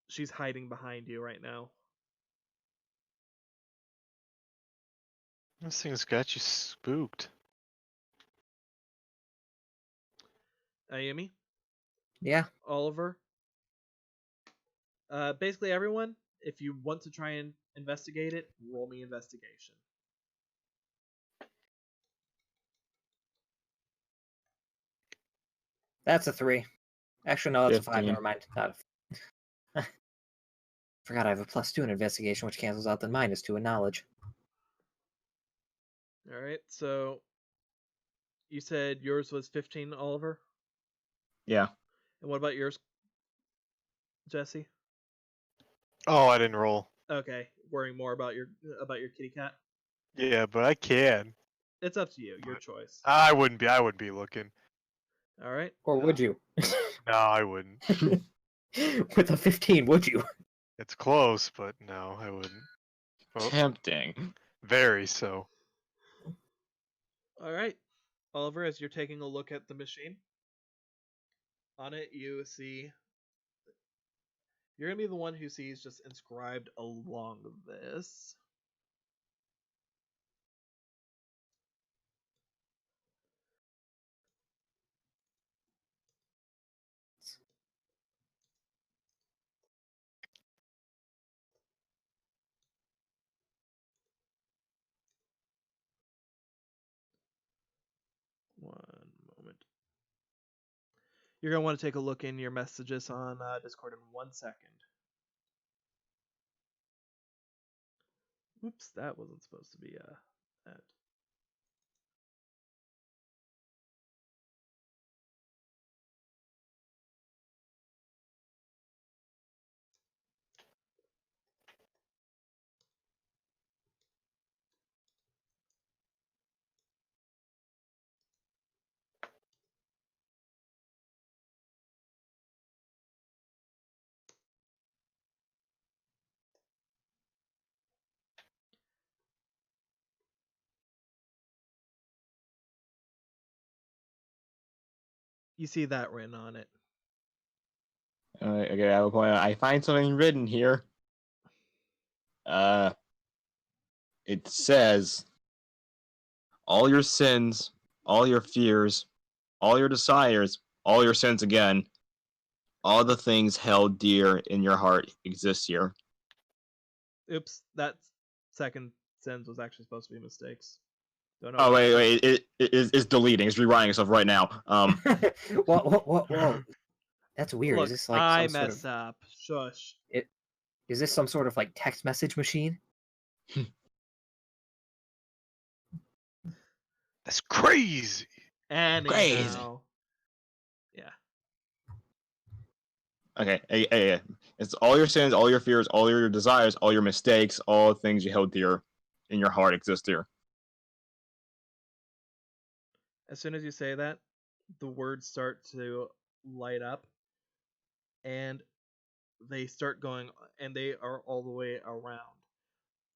She's hiding behind you right now. This thing's got you spooked. Ayumi, Yeah. Oliver, basically everyone, if you want to try and investigate it, roll me investigation. That's a 3. Actually, no, that's a 5. 15. Never mind. Not a... Forgot I have a +2 in investigation, which cancels out the -2 in knowledge. All right, so you said yours was 15, Oliver? Yeah. And what about yours, Jesse? Oh, I didn't roll. Okay, worrying more about your kitty cat. Yeah, but I can. It's up to you. Your But- choice. I wouldn't be looking. All right. Or would you? No, I wouldn't. With a 15, would you? It's close, but no, I wouldn't. Oh, Tempting. very so. All right. Oliver, as you're taking a look at the machine, on it you see. You're gonna be the one who sees just inscribed along this. One moment. You're gonna want to take a look in your messages on Discord in 1 second. Oops, that wasn't supposed to be that. You see that written on it. Okay, I will point out. I find something written here. It says, all your sins, all your fears, all your desires, all your sins again, all the things held dear in your heart exist here. Oops, that second sentence was actually supposed to be mistakes. Don't know. Oh wait, it's deleting. It's rewriting itself right now. Whoa. That's weird. Look, Is this like I some sort mess of up. Shush. is this some sort of like text message machine? That's crazy. Anyhow. Yeah. Okay, it's all your sins, all your fears, all your desires, all your mistakes, all the things you held dear in your heart exist here. As soon as you say that, the words start to light up, and they start going, and they are all the way around.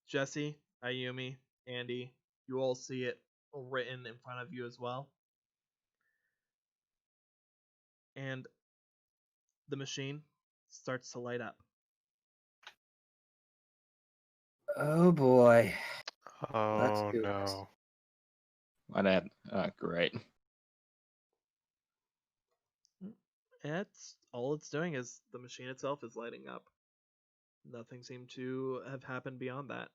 Jesse, Ayumi, Andy, you all see it written in front of you as well. And the machine starts to light up. Oh boy. Oh do this. no. What that? Great. It's all it's doing is the machine itself is lighting up. Nothing seemed to have happened beyond that.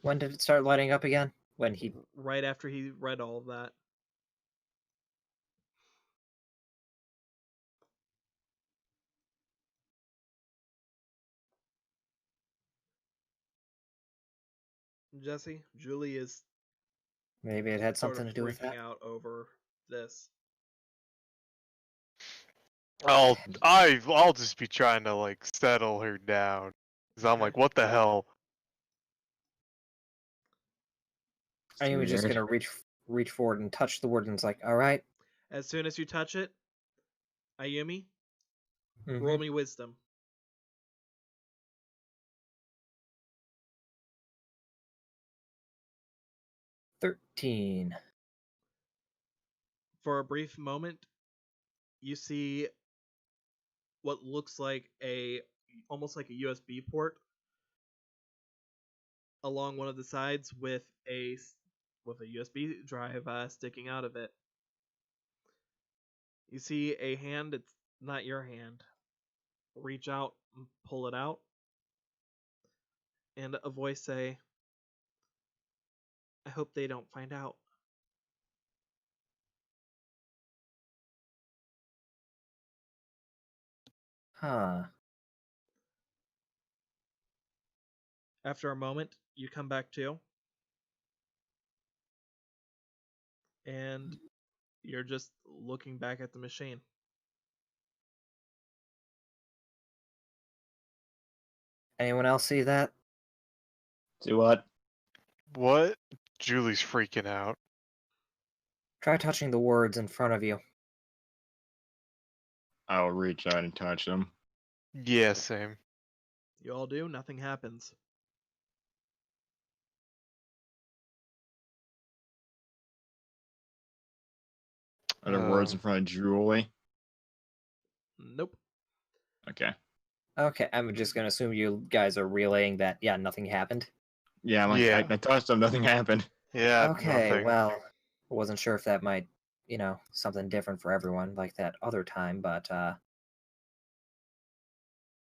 When did it start lighting up again? When he Right after he read all of that. Jesse, Julie is maybe it had sort something of to do with freaking that. out over this. I'll just be trying to like settle her down. Cause I'm Okay. like, what the hell? I was just Weird. gonna reach forward and touch the word, and it's like, all right. As soon as you touch it, Ayumi, Mhm. roll me wisdom. $13. For a brief moment, you see what looks like almost like a USB port along one of the sides with a USB drive sticking out of it. You see a hand, it's not your hand. Reach out and pull it out. And a voice say, I hope they don't find out. Huh. After a moment, you come back to. And you're just looking back at the machine. Anyone else see that? Do what? What? Julie's freaking out. Try touching the words in front of you. I'll reach out and touch them. Yeah, same. You all do. Nothing happens. Are there words in front of Julie? Nope. Okay. Okay, I'm just gonna assume you guys are relaying that, yeah, nothing happened. Yeah, I'm like, Yeah. I touched them, nothing happened. Yeah, Okay, nothing. well, I wasn't sure if that might, something different for everyone like that other time, but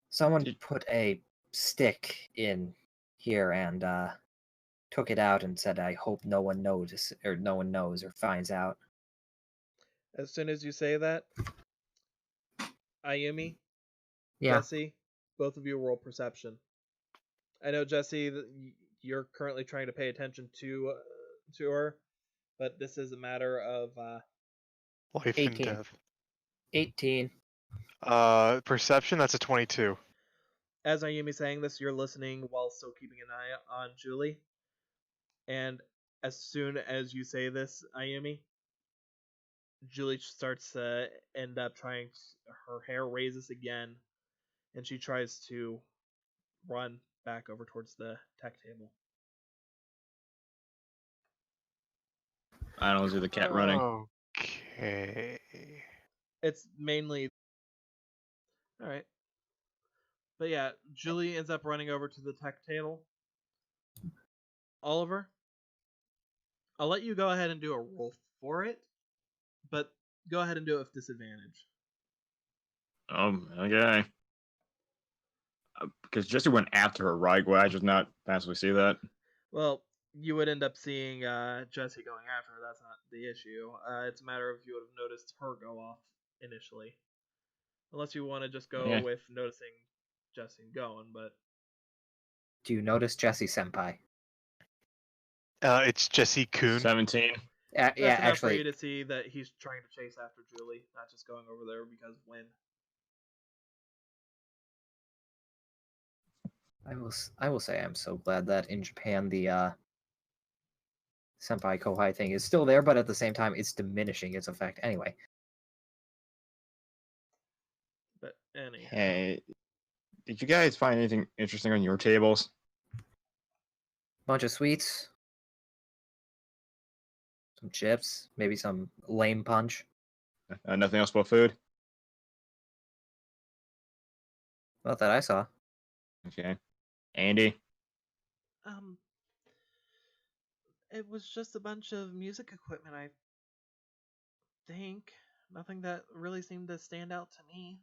someone Did- put a stick in here and took it out and said, "I hope no one knows or finds out." As soon as you say that, Ayumi, Yeah. Jesse, both of you roll perception. I know, Jesse, you're currently trying to pay attention to her, but this is a matter of Life 18. and death. 18. Perception, that's a 22. as Ayumi saying this, you're listening while still keeping an eye on Julie. And as soon as you say this, Ayumi, Julie starts to end up trying. Her hair raises again, and she tries to run back over towards the tech table. I don't see the cat running. Okay. It's mainly. Alright. But yeah, Julie ends up running over to the tech table. Oliver, I'll let you go ahead and do a roll for it, but go ahead and do it with disadvantage. Okay. Because Jesse went after her, right? Would I just not passively see that? Well, you would end up seeing Jesse going after her. That's not the issue. It's a matter of you would have noticed her go off initially. Unless you want to just go with noticing Jesse going, but... Do you notice Jesse Senpai? It's Jesse Kuhn. 17. Yeah, That's enough for actually, you to see that he's trying to chase after Julie, not just going over there because when. I will say I'm so glad that in Japan the senpai kohai thing is still there, but at the same time it's diminishing its effect anyway. But anyhow. Hey, did you guys find anything interesting on your tables? Bunch of sweets, some chips, maybe some lame punch. Nothing else but food? Not that I saw. Okay. Andy? It was just a bunch of music equipment, I think. Nothing that really seemed to stand out to me.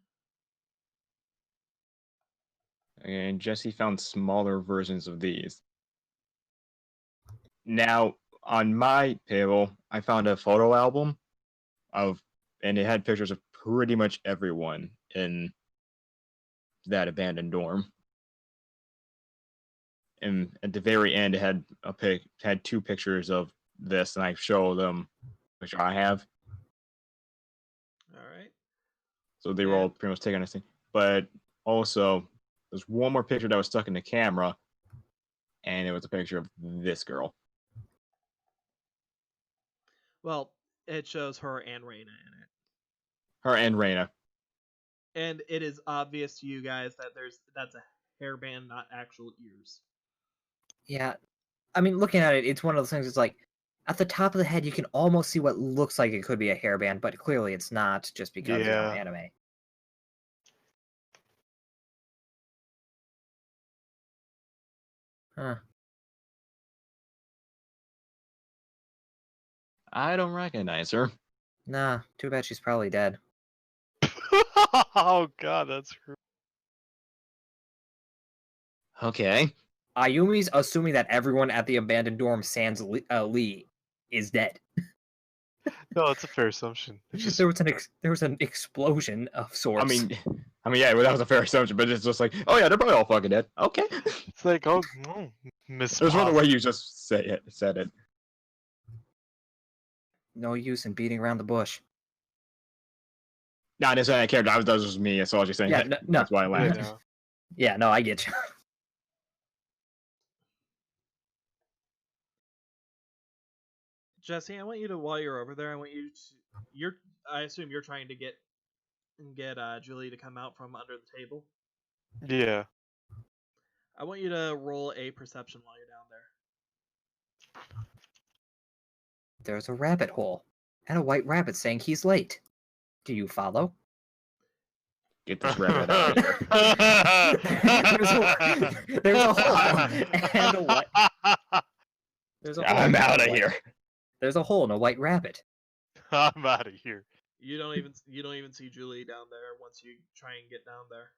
Okay, and Jesse found smaller versions of these. Now, on my table, I found a photo album and it had pictures of pretty much everyone in that abandoned dorm. And at the very end, it had two pictures of this, and I show them, which I have. All right. So they were all pretty much taken. But also, there's one more picture that was stuck in the camera, and it was a picture of this girl. Well, it shows her and Raina in it. Her and Raina. And it is obvious to you guys that that's a hairband, not actual ears. Yeah, I mean, looking at it, it's one of those things. It's like at the top of the head, you can almost see what looks like it could be a hairband, but clearly it's not, just because anime. Huh. I don't recognize her. Nah, too bad she's probably dead. Oh god, that's rude. Okay. Ayumi's assuming that everyone at the abandoned dorm sans Lee is dead. No, it's a fair assumption. It's just... There was an explosion of sorts. I mean, yeah, well, that was a fair assumption, but it's just like, oh yeah, they're probably all fucking dead. Okay. It's like, oh, no, Miss. There's another way you just said it. No use in beating around the bush. No, I didn't say I cared. That was just me. That's all I was just saying. Yeah, no. That's why I laughed. Yeah, no, I get you. Jesse, I want you to, while you're over there, I want you to, I assume you're trying to get Julie to come out from under the table. Yeah. I want you to roll a perception while you're down there. There's a rabbit hole and a white rabbit saying he's late. Do you follow? Get this rabbit out of here. There's a hole and a white. There's a hole I'm and a out of white- here. There's a hole and a white rabbit. I'm out of here. You don't even see Julie down there once you try and get down there.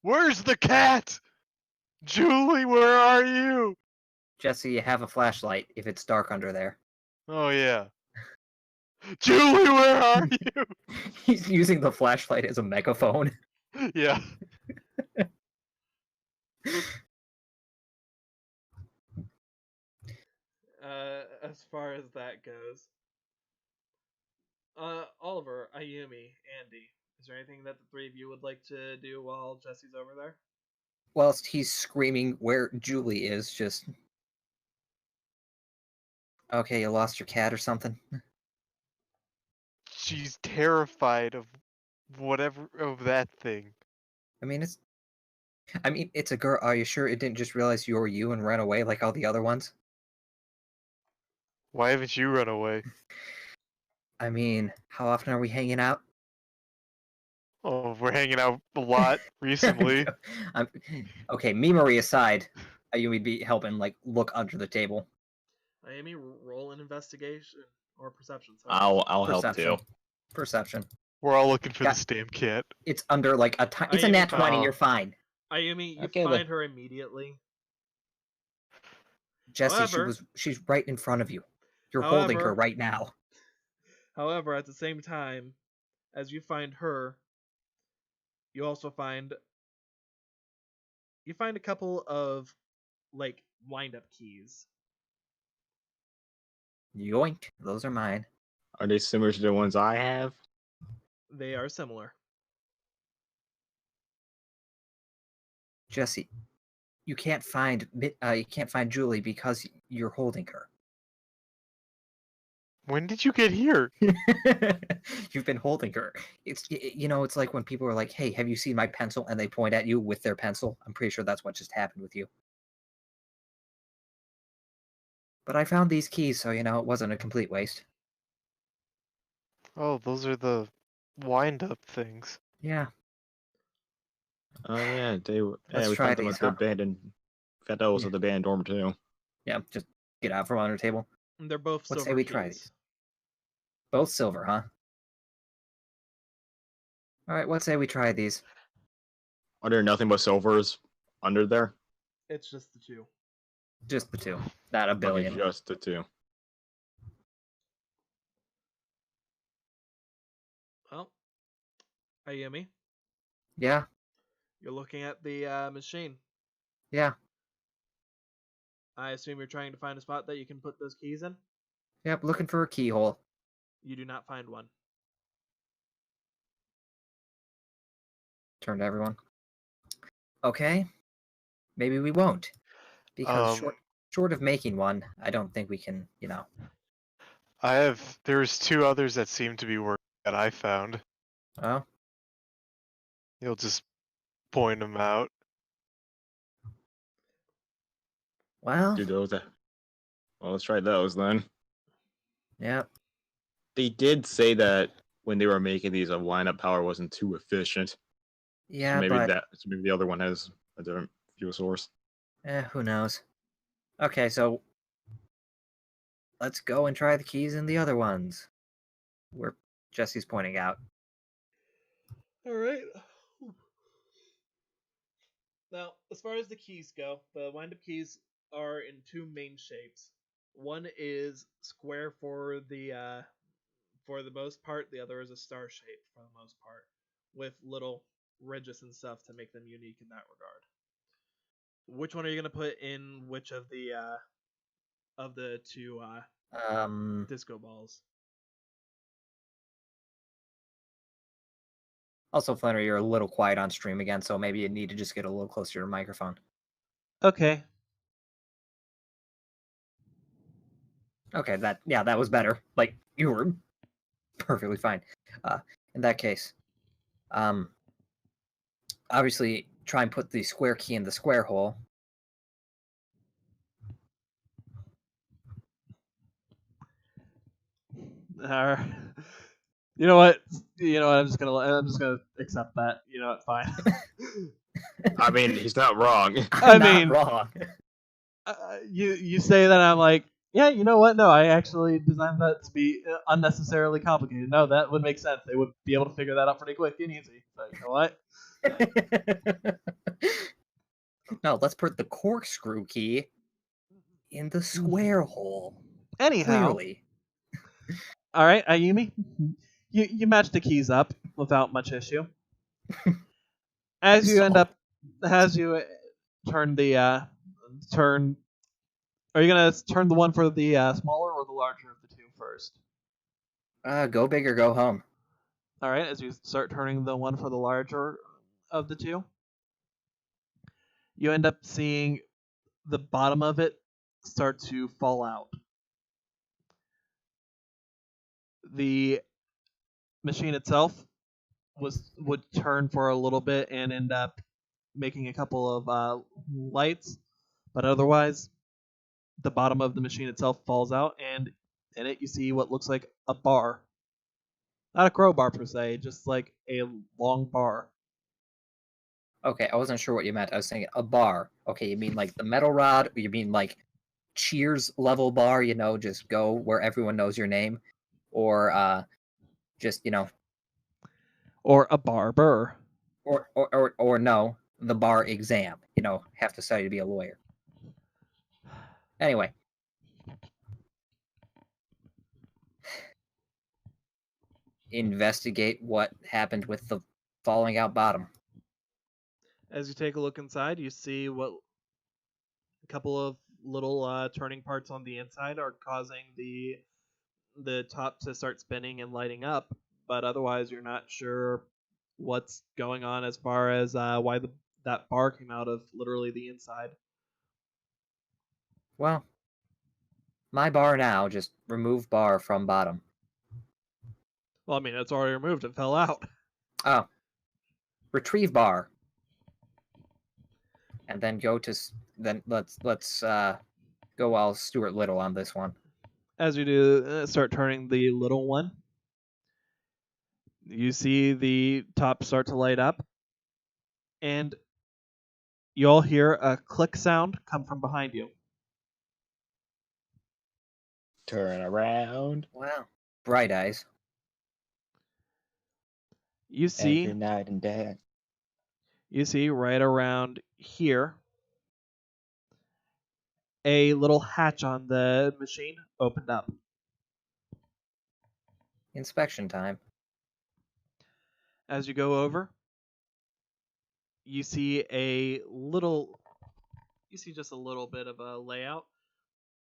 Where's the cat? Julie, where are you? Jesse, you have a flashlight if it's dark under there. Oh yeah. Julie, where are you? He's using the flashlight as a megaphone. Yeah. As far as that goes, Oliver, Ayumi, Andy, is there anything that the three of you would like to do while Jesse's over there? Whilst he's screaming where Julie is, just... Okay, you lost your cat or something? She's terrified of that thing. I mean, it's a girl. Are you sure it didn't just realize you were you and ran away like all the other ones? Why haven't you run away? I mean, how often are we hanging out? Oh, we're hanging out a lot recently. Okay, memory aside, Ayumi'd be helping, like, look under the table. Ayumi, roll an investigation or perception. Sorry. I'll help too. Perception. We're all looking for Got- the stamp cat. It's under, like, it's a Ayumi, nat 20, oh. you're fine. Ayumi, you Okay, find then. her immediately. Jesse, However- she's right in front of you. You're holding her However- right now. However, at the same time, as you find her, you also find a couple of like wind-up keys. Yoink. Those are mine. Are they similar to the ones I have? They are similar. Jesse, you can't find Julie because you're holding her. When did you get here? You've been holding her. It's like when people are like, "Hey, have you seen my pencil?" and they point at you with their pencil. I'm pretty sure that's what just happened with you. But I found these keys, so it wasn't a complete waste. Oh, those are the wind-up things. Yeah. Oh yeah, they were. Let's Yeah, we try found them these, at the huh? abandoned. Found those at the abandoned dorm too. Yeah, just get out from under the table. And they're both Let's silver say we keys. try these. Both silver, huh? Alright, let's say we try these. Are there nothing but silvers under there? It's just the two. Just the two. Not a Okay, billion. just the two. Well, Ayumi, Yeah, you're looking at the machine. yeah. I assume you're trying to find a spot that you can put those keys in. Yep, looking for a keyhole. You do not find one. Turn to everyone. Okay. Maybe we won't. Because short of making one, I don't think we can, There's two others that seem to be working that I found. Oh, You'll just point them out. well, Do those. Well, let's try those then. yeah. They did say that when they were making these, a wind-up power wasn't too efficient. Yeah, so maybe but maybe the other one has a different fuel source. who knows? Okay, so let's go and try the keys in the other ones. Where Jesse's pointing out. All right. Now, as far as the keys go, the wind-up keys are in two main shapes. One is square for the most part. The other is a star shape for the most part, with little ridges and stuff to make them unique in that regard. Which one are you gonna put in which of the two disco balls? Also, Flannery, you're a little quiet on stream again, so maybe you need to just get a little closer to your microphone. Okay. Okay, that was better. Like, you were perfectly fine. In that case, obviously try and put the square key in the square hole. Alright. You know what? I'm just gonna accept that. You know what? Fine. I mean, he's not wrong. I'm I mean, not wrong. You say that, I'm like, yeah, you know what? No, I actually designed that to be unnecessarily complicated. No, that would make sense. They would be able to figure that out pretty quick and easy. But you know what? No, let's put the corkscrew key in the square hole. Anyhow, Clearly. all right, Ayumi, you match the keys up without much issue. As you turn the turn. Are you gonna turn the one for the smaller or the larger of the two first? Go big or go home. All right, as you start turning the one for the larger of the two, you end up seeing the bottom of it start to fall out. The machine itself would turn for a little bit and end up making a couple of lights, but otherwise, the bottom of the machine itself falls out, and in it you see what looks like a bar. Not a crowbar per se, just like a long bar. Okay, I wasn't sure what you meant. I was saying a bar. Okay, you mean like the metal rod, or you mean like Cheers level bar, just go where everyone knows your name? Or just, Or a barber. or no, the bar exam. Have to study to be a lawyer. Anyway. Investigate what happened with the falling out bottom. As you take a look inside, you see what a couple of little turning parts on the inside are causing the top to start spinning and lighting up, but otherwise you're not sure what's going on as far as why that bar came out of literally the inside. Well, my bar now, just remove bar from bottom. Well, I mean, it's already removed. It fell out. Oh. Retrieve bar. And then go to... Then let's go all Stuart Little on this one. As you do start turning the little one, you see the top start to light up, and you all hear a click sound come from behind you. Turn around. Wow. Bright eyes. You see Every night and day. You see right around here a little hatch on the machine opened up. Inspection time. As you go over, you see just a little bit of a layout.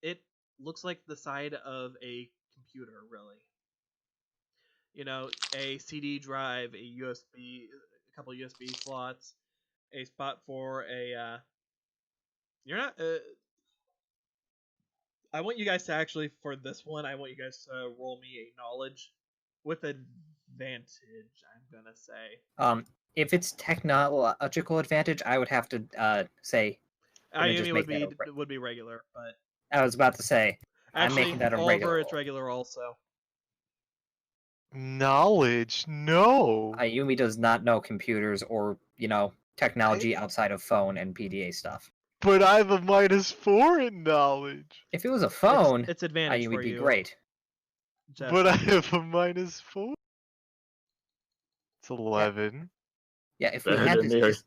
It looks like the side of a computer, really. A CD drive, a couple USB slots, a spot for you're not. I want you guys to actually, for this one, I want you guys to roll me a knowledge with advantage, I'm gonna say. If it's technological advantage, I would have to say. Ayumi would be regular, but I was about to say. actually, I'm making that a Oliver, regular. it's regular also. Knowledge? No. Ayumi does not know computers or, technology outside of phone and PDA stuff. But I have a -4 in knowledge. If it was a phone, It's advantage Ayumi for would be you. great. Jesse. But I have a -4. It's 11. Yeah, if we Better had than me. this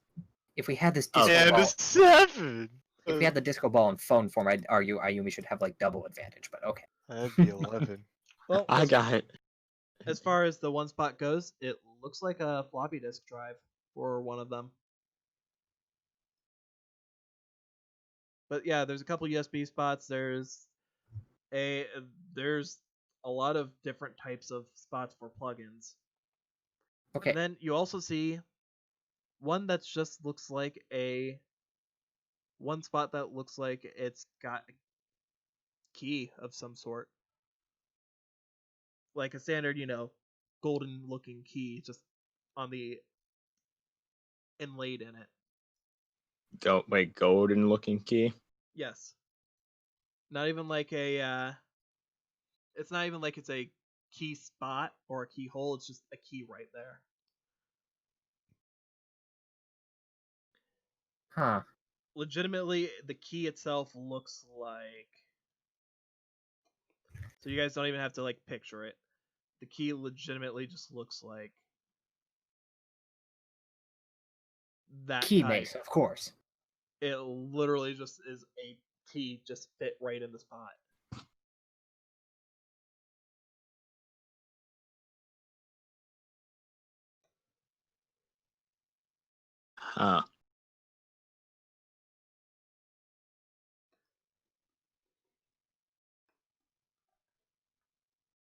disco And ball, a 7. if we had the disco ball in phone form, I'd argue Ayumi should have like double advantage. But okay. That'd be 11. Well, I got it. as far as the one spot goes, it looks like a floppy disk drive for one of them. But yeah, there's a couple USB spots. There's a lot of different types of spots for plugins. Okay. And then you also see one that just looks like one spot that looks like it's got key of some sort. Like a standard, golden looking key just on the inlaid in it. Golden looking key. Yes. Not even like it's not even like it's a key spot or a keyhole, it's just a key right there. Huh. Legitimately, the key itself looks like, so you guys don't even have to like picture it. The key legitimately just looks like that Key type. mace, of course. It literally just is a key just fit right in the spot. Huh.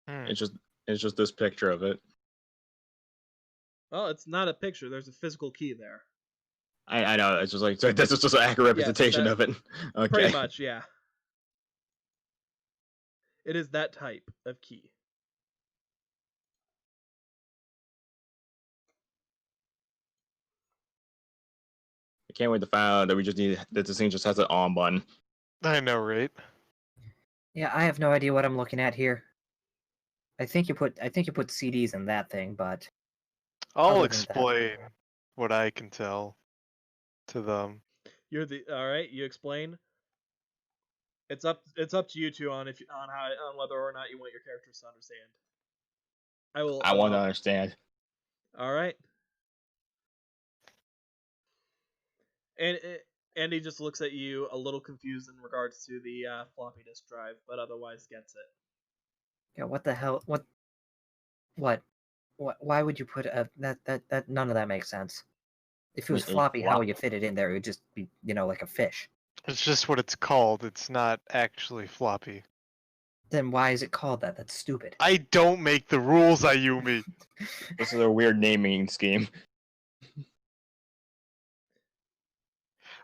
Hmm. It's just this picture of it. Well, it's not a picture. There's a physical key there. I know. It's just like so this is just an accurate Yes, representation that- of it. Okay. Pretty much, yeah. It is that type of key. I can't wait to find out that we just need that this thing just has an on button. I know, right? Yeah, I have no idea what I'm looking at here. I think you put CDs in that thing, but I'll Other than that- explain what I can tell to them. All right. You explain. It's up to you two on whether or not you want your characters to understand. I will. I want to understand. All right. And Andy just looks at you a little confused in regards to the floppy disk drive, but otherwise gets it. yeah, what the hell? What? Why would you put that? None of that makes sense. If it was A floppy, how flop. would you fit it in there? It would just be, like a fish. It's just what it's called. It's not actually floppy. Then why is it called that? That's stupid. I don't make the rules, Ayumi. This is a weird naming scheme.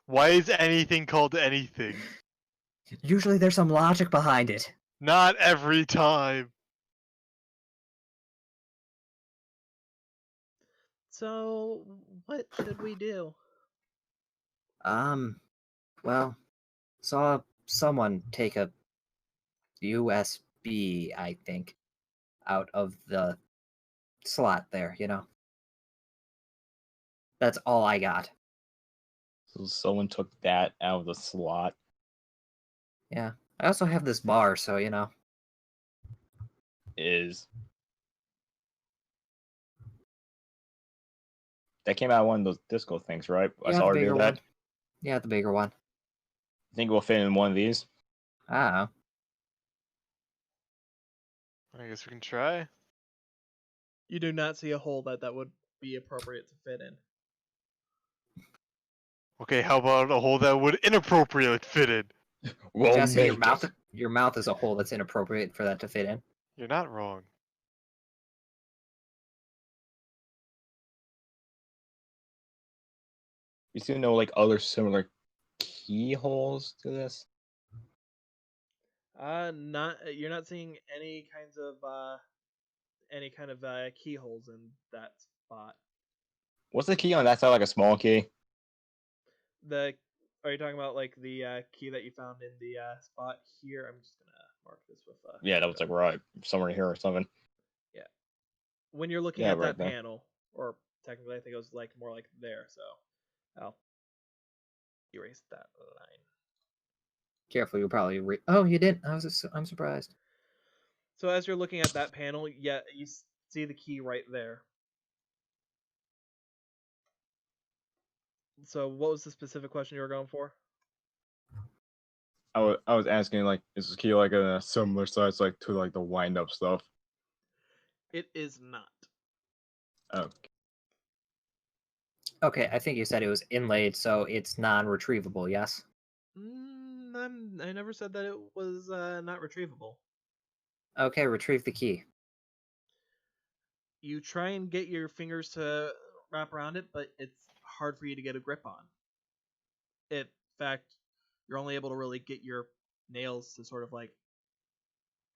Why is anything called anything? Usually there's some logic behind it. Not every time. So, what should we do? Well, saw someone take a USB, I think, out of the slot there, That's all I got. So someone took that out of the slot. Yeah. I also have this bar, so, Is that came out of one of those disco things, right? I Yeah, saw the her do bigger that. one. Yeah, the bigger one. I think it will fit in one of these. I don't know. I guess we can try. You do not see a hole that would be appropriate to fit in. Okay, how about a hole that would inappropriately fit in? We'll Jesse, your make it. mouth is a hole that's inappropriate for that to fit in. You're not wrong. You still know like other similar keyholes to this? You're not seeing any kind of keyholes in that spot. What's the key on that side? Like a small key? Are you talking about like the key that you found in the spot here? I'm just gonna mark this with. Yeah, that was like right somewhere here or something. Yeah. When you're looking Yeah, at right that there. panel, or technically I think it was like more like there. So, I'll erase that line. Careful, you'll probably Oh, you did. I'm surprised. So as you're looking at that panel, yeah, you see the key right there. So what was the specific question you were going for? I was asking like, is this key like a similar size like to like the wind up stuff? It is not. Oh, Okay, I think you said it was inlaid, so it's non-retrievable, yes? I never said that it was not retrievable. Okay, retrieve the key. You try and get your fingers to wrap around it, but it's hard for you to get a grip on. In fact, you're only able to really get your nails to sort of like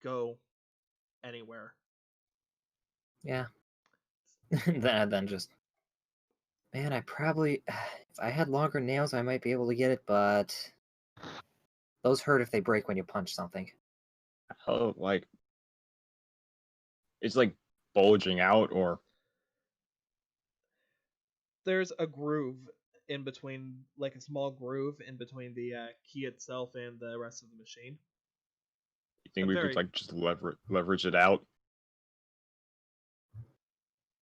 go anywhere. Yeah. then just, man, I probably, if I had longer nails, I might be able to get it, but those hurt if they break when you punch something. Oh, like it's like bulging out, or There's a groove in between, like a small groove in between the key itself and the rest of the machine. you think A we very- could like just leverage it out?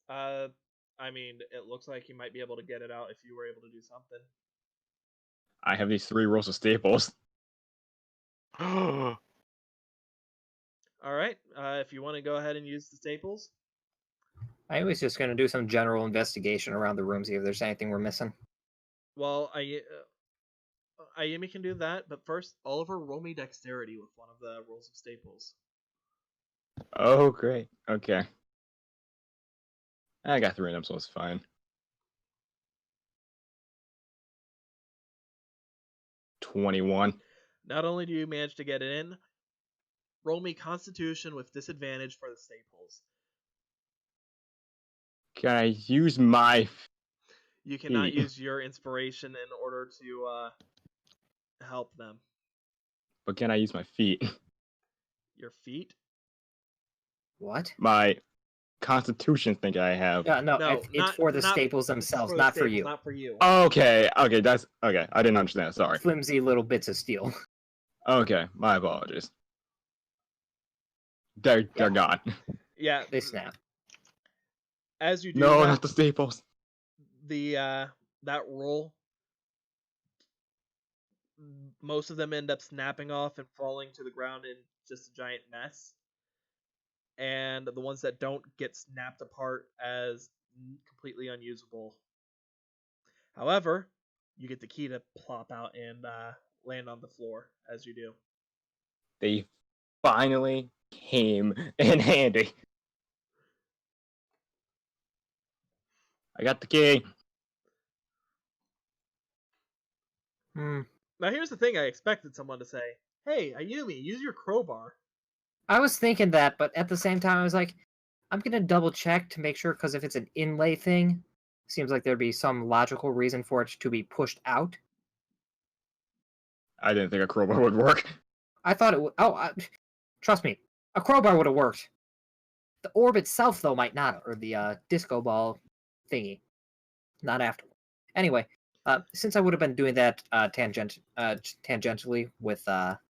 I mean, it looks like you might be able to get it out if you were able to do something. I have these 3 rolls of staples. All right, if you want to go ahead and use the staples. I was just going to do some general investigation around the room, see if there's anything we're missing. Well, Ayumi can do that, but first, Oliver, roll me dexterity with one of the rolls of staples. Oh, great. Okay. I got 3 of them, so it's fine. 21. Not only do you manage to get it in, roll me Constitution with disadvantage for the staples. Can I use my? You cannot Feet. use your inspiration in order to help them. But can I use my feet? Your feet? What? My Constitution thing I have. No, No, it's for the staples it's themselves, the not for staples, you. Not for you. Okay, that's okay. I didn't understand. Sorry. Flimsy little bits of steel. Okay, my apologies. They're gone. Yeah. They snap. As you do No, that, not the staples. That roll, most of them end up snapping off and falling to the ground in just a giant mess. And the ones that don't get snapped apart as completely unusable. However, you get the key to plop out and land on the floor as you do. They finally came in handy. I got the key. Now here's the thing I expected someone to say. Hey, Ayumi, use your crowbar. I was thinking that, but at the same time, I was like, I'm going to double check to make sure, because if it's an inlay thing, seems like there'd be some logical reason for it to be pushed out. I didn't think a crowbar would work. I thought it would. Oh, trust me, a crowbar would have worked. The orb itself, though, might not, or the disco ball thingy. Not after. Anyway, since I would have been doing that tangentially with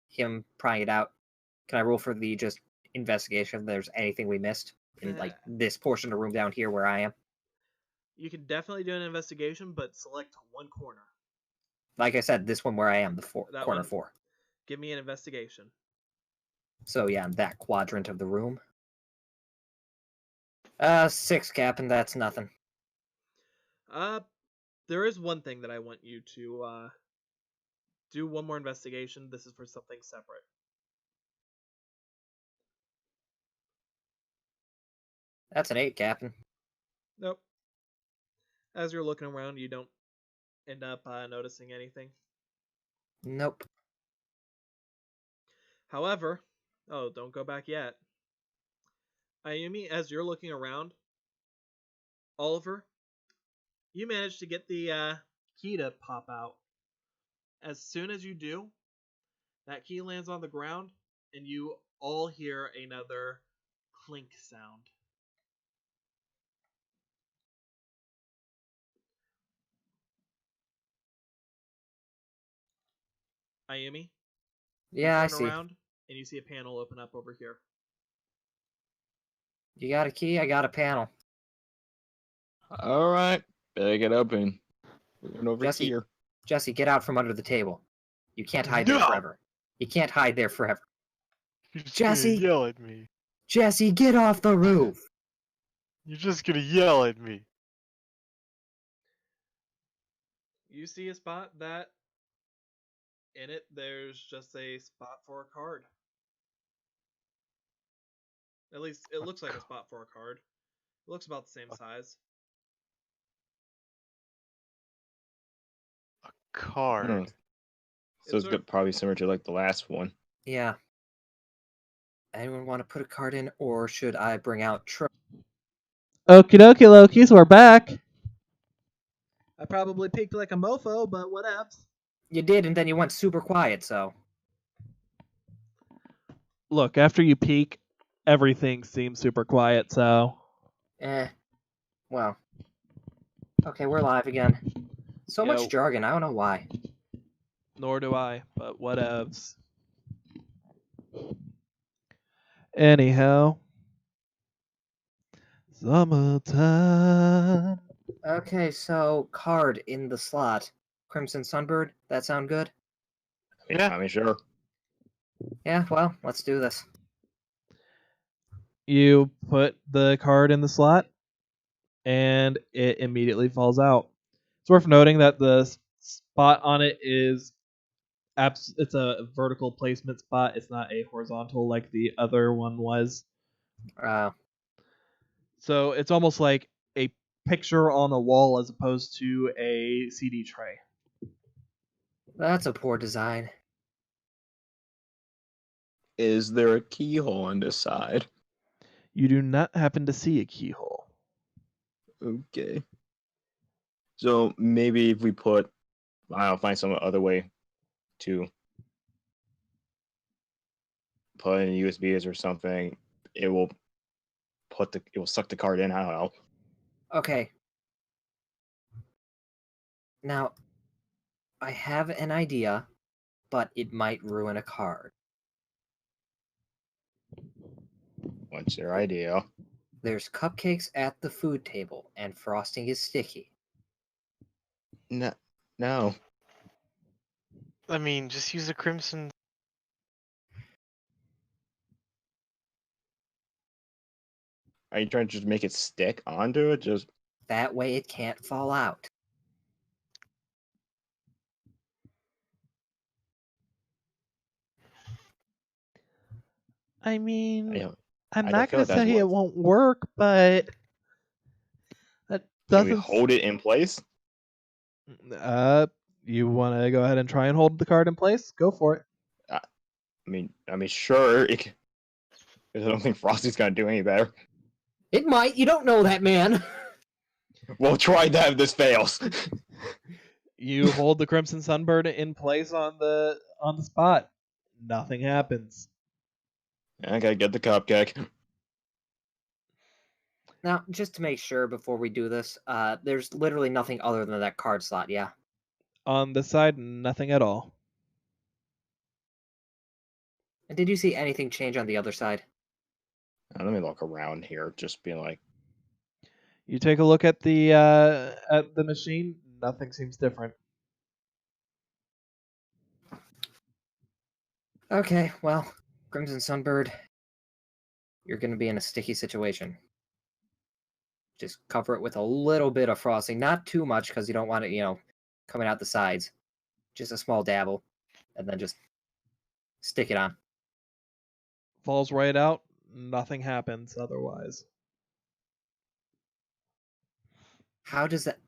him prying it out, can I roll for the just investigation if there's anything we missed in like this portion of the room down here where I am? You can definitely do an investigation, but select one corner. Like I said, this one where I am, the That corner one? 4. Give me an investigation. So yeah, that quadrant of the room. 6, Captain, that's nothing. There is one thing that I want you to do one more investigation. This is for something separate. That's an 8, Captain. Nope. As you're looking around, you don't end up noticing anything. Nope. However, don't go back yet. Ayumi, as you're looking around, Oliver, you manage to get the key to pop out. As soon as you do, that key lands on the ground, and you all hear another clink sound. Ayumi, Yeah, I turn see. around, and you see a panel open up over here. You got a key, I got a panel. All right, better get open. We're going over Jesse. here. Jesse, get out from under the table. You can't hide there No! forever. You can't hide there forever. You're just Jesse! gonna yell at me. Jesse, get off the roof! You're just gonna yell at me. You see a spot that in it there's just a spot for a card. At least it looks like a spot for a card. It looks about the same size. A card. So it's sort of- probably similar to like the last one. Yeah. Anyone want to put a card in, or should I bring out Okie dokie, Loki's, we're back. I probably peaked like a mofo, but whatevs. You did, and then you went super quiet, so... Look, after you peak, everything seems super quiet, so... Well. Okay, we're live again. So Yo. much jargon, I don't know why. Nor do I, but whatevs. Anyhow. Summertime. Okay, so card in the slot. Crimson Sunbird, that sound good? Yeah. I mean, sure. Yeah, well, let's do this. You put the card in the slot, and it immediately falls out. It's worth noting that the spot on it is it's a vertical placement spot. It's not a horizontal like the other one was. So it's almost like a picture on a wall as opposed to a CD tray. That's a poor design. Is there a keyhole on this side? You do not happen to see a keyhole. Okay. So maybe if we put, I'll find some other way to put in USBs or something. It will suck the card in. I don't know. Okay. Now, I have an idea, but it might ruin a card. What's your idea? There's cupcakes at the food table, and frosting is sticky. No. I mean, just use a crimson. Are you trying to just make it stick onto it? Just That way it can't fall out. I mean, I don't. I'm I not feel going like to that's say it what- won't work, but that Can we doesn't. hold it in place? You want to go ahead and try and hold the card in place? Go for it. I mean, sure. I don't think Frosty's gonna do any better. It might, you don't know that, man. We'll try that if this fails. You hold the Crimson Sunbird in place on the spot. Nothing happens. I gotta get the cupcake. Now, just to make sure before we do this, there's literally nothing other than that card slot, yeah? On this side, nothing at all. And did you see anything change on the other side? Let me look around here, just being like, You take a look at the machine. Nothing seems different. Okay, well, Crimson Sunbird, you're going to be in a sticky situation. Just cover it with a little bit of frosting, not too much because you don't want it, coming out the sides. Just a small dabble, and then just stick it on. Falls right out. Nothing happens otherwise. How does that...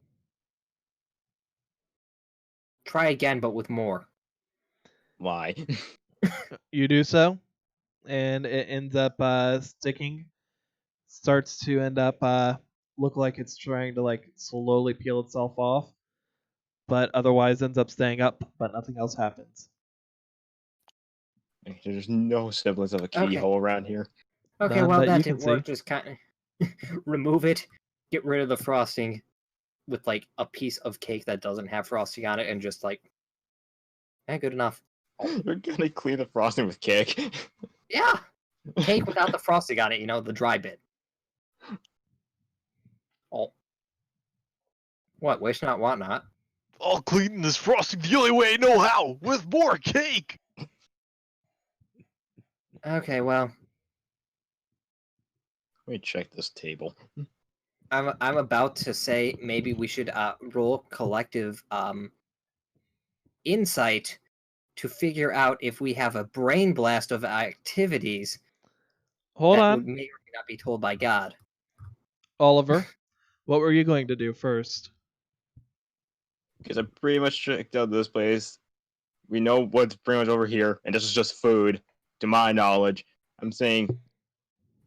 Try again, but with more. why? You do so, and it ends up sticking. Starts to end up look like it's trying to like slowly peel itself off, but otherwise ends up staying up. But nothing else happens. There's no semblance of a keyhole around here. Okay, None well, that you that can didn't work. see. Just kind of remove it, get rid of the frosting with, like, a piece of cake that doesn't have frosting on it, and just, like, good enough. You're gonna clean the frosting with cake. Yeah! Cake without the frosting on it, the dry bit. Oh. What, wish not, want not? I'll clean this frosting the only way I know how, with more cake. Okay, well, Let me check this table. I'm about to say maybe we should roll collective insight to figure out if we have a brain blast of activities Hold that on, would may or may not be told by God. Oliver. What were you going to do first? Because I pretty much checked out this place. We know what's pretty much over here, and this is just food, to my knowledge. I'm saying,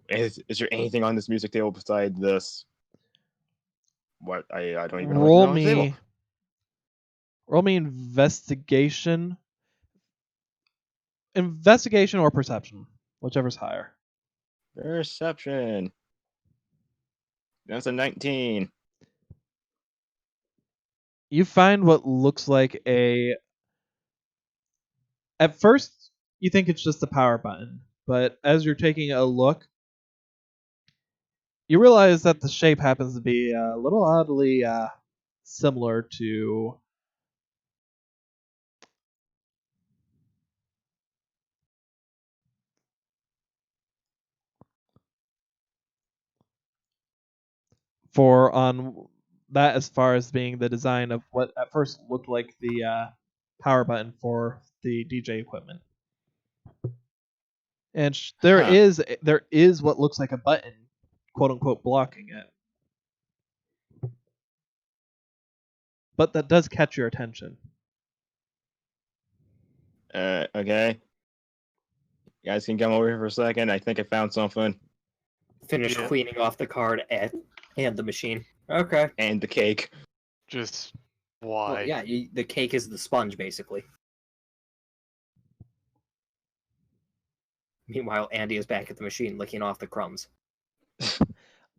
is there anything on this music table besides this? What I don't even know what's on the table. Roll me investigation. Investigation or perception, whichever's higher. Perception. That's a 19. You find what looks like a. At first, you think it's just a power button, but as you're taking a look, you realize that the shape happens to be a little oddly similar to. For on that, as far as being the design of what at first looked like the power button for the DJ equipment. And there is what looks like a button, quote unquote, blocking it. But that does catch your attention. Okay. You guys can come over here for a second. I think I found something. Finish Yeah. cleaning off the card and the machine. Okay. And the cake. Just why? Well, yeah, the cake is the sponge, basically. Meanwhile, Andy is back at the machine licking off the crumbs.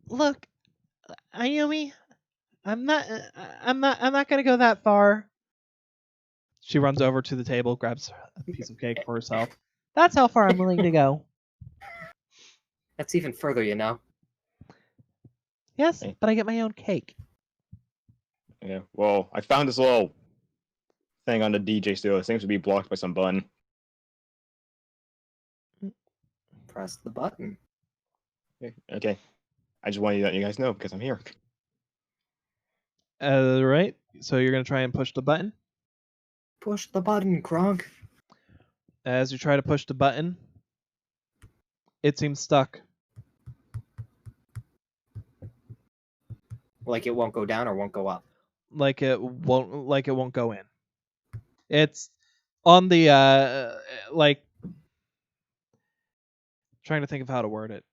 Look, Ayumi, I'm not gonna go that far. She runs over to the table, grabs a piece of cake for herself. That's how far I'm willing to go. That's even further, you know. Yes, Hey. but I get my own cake. Yeah. Well, I found this little thing on the DJ still. It seems to be blocked by some button. Press the button. Okay. I just wanted to let you guys know because I'm here. Right. So you're gonna try and push the button. Push the button, Kronk. As you try to push the button, it seems stuck. Like it won't go down or won't go up. Like it won't go in. It's on the like trying to think of how to word it.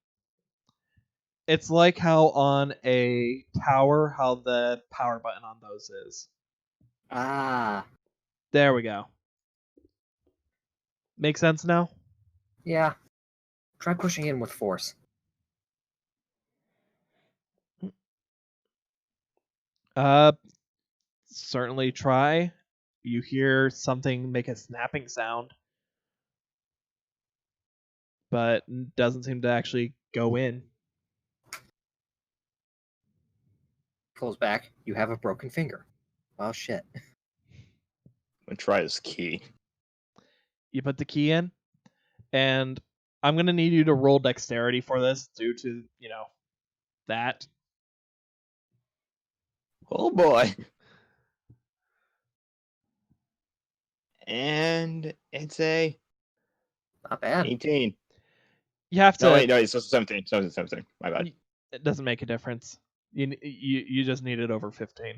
It's like how on a tower how the power button on those is. Ah, There we go. Make sense now? yeah. Try pushing in with force. Certainly try. You hear something make a snapping sound, but doesn't seem to actually go in. Pulls back. You have a broken finger. Well, shit. I'm gonna try this key. You put the key in, and I'm gonna need you to roll dexterity for this due to, that. Oh boy. And it's a Not bad. 18. You have to. No, wait, no, it's 17. 17. My bad. It doesn't make a difference. You just need it over 15.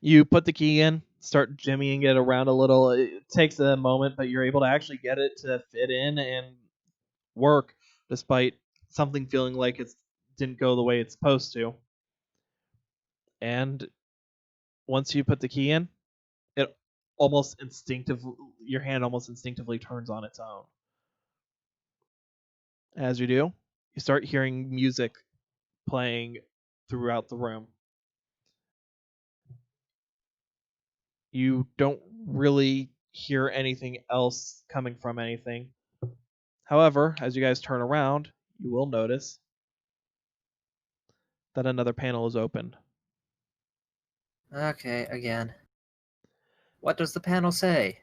You put the key in, start jimmying it around a little. It takes a moment, but you're able to actually get it to fit in and work, despite something feeling like it didn't go the way it's supposed to. And once you put the key in, it almost instinctively, your hand almost instinctively turns on its own. As you do, you start hearing music playing throughout the room. You don't really hear anything else coming from anything. However, as you guys turn around, you will notice that another panel is open. Okay, again. What does the panel say?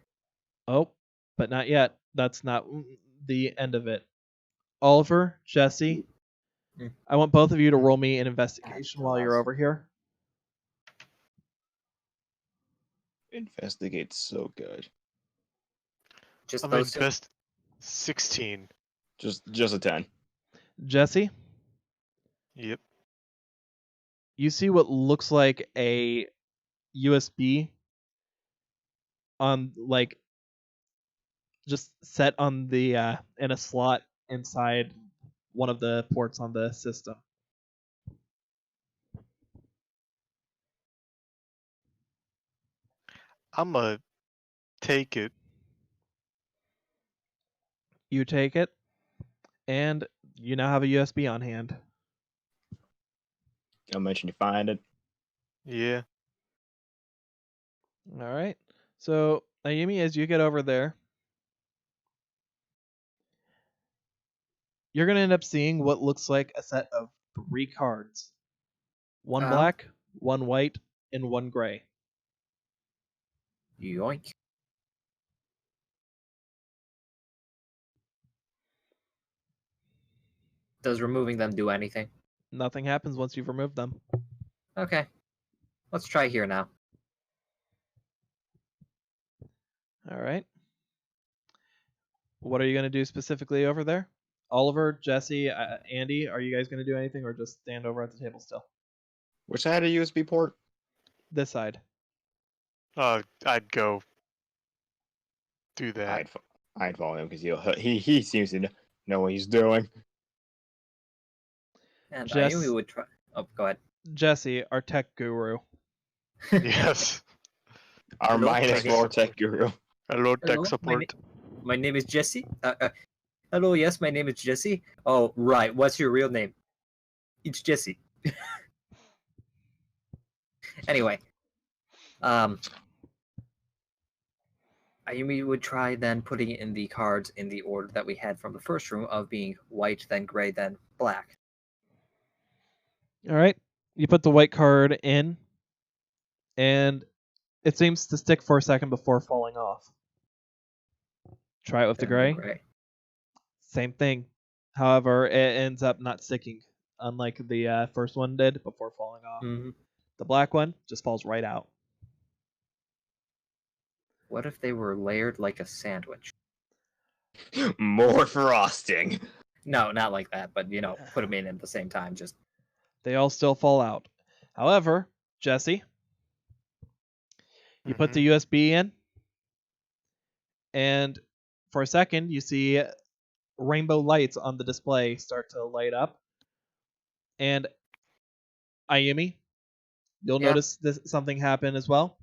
Oh, but not yet. That's not the end of it. Oliver, Jesse, I want both of you to roll me an investigation while you're over here. Investigate's so good. Just I'm those two? best 16. Just a 10. Jesse, Yep. you see what looks like a USB on just set on the in a slot inside one of the ports on the system. I'm gonna take it. You take it, and you now have a USB on hand. I'll mention you find it. Yeah. All right. So, Ayumi, as you get over there, you're going to end up seeing what looks like a set of 3 cards. One Oh. black, one white, and one gray. Yoink. Does removing them do anything? Nothing happens once you've removed them. Okay. Let's try here now. All right. What are you going to do specifically over there? Oliver, Jesse, Andy, are you guys going to do anything or just stand over at the table still? Which side of USB port? This side. I'd go do that. I'd follow him because he seems to know what he's doing. And Jess- Ayumi would try. Oh, go ahead. Jesse, our tech guru. Yes. Our Hello, minus tech 4 tech guru. Hello, tech Hello, support. My name is Jesse. Hello, yes, my name is Jesse. Oh, right. What's your real name? It's Jesse. Anyway, Ayumi would try then putting in the cards in the order that we had from the first room of being white, then gray, then black. All right. You put the white card in, and it seems to stick for a second before falling off. Try it with the Then gray. Same thing. However, it ends up not sticking, unlike the first one did before falling off. Mhm. The black one just falls right out. What if they were layered like a sandwich? More frosting. No, not like that, but put them in at the same time. Just They all still fall out. However, Jesse, you put the USB in, and for a second, you see rainbow lights on the display start to light up. And Ayumi, you'll Yeah. notice something happen as well.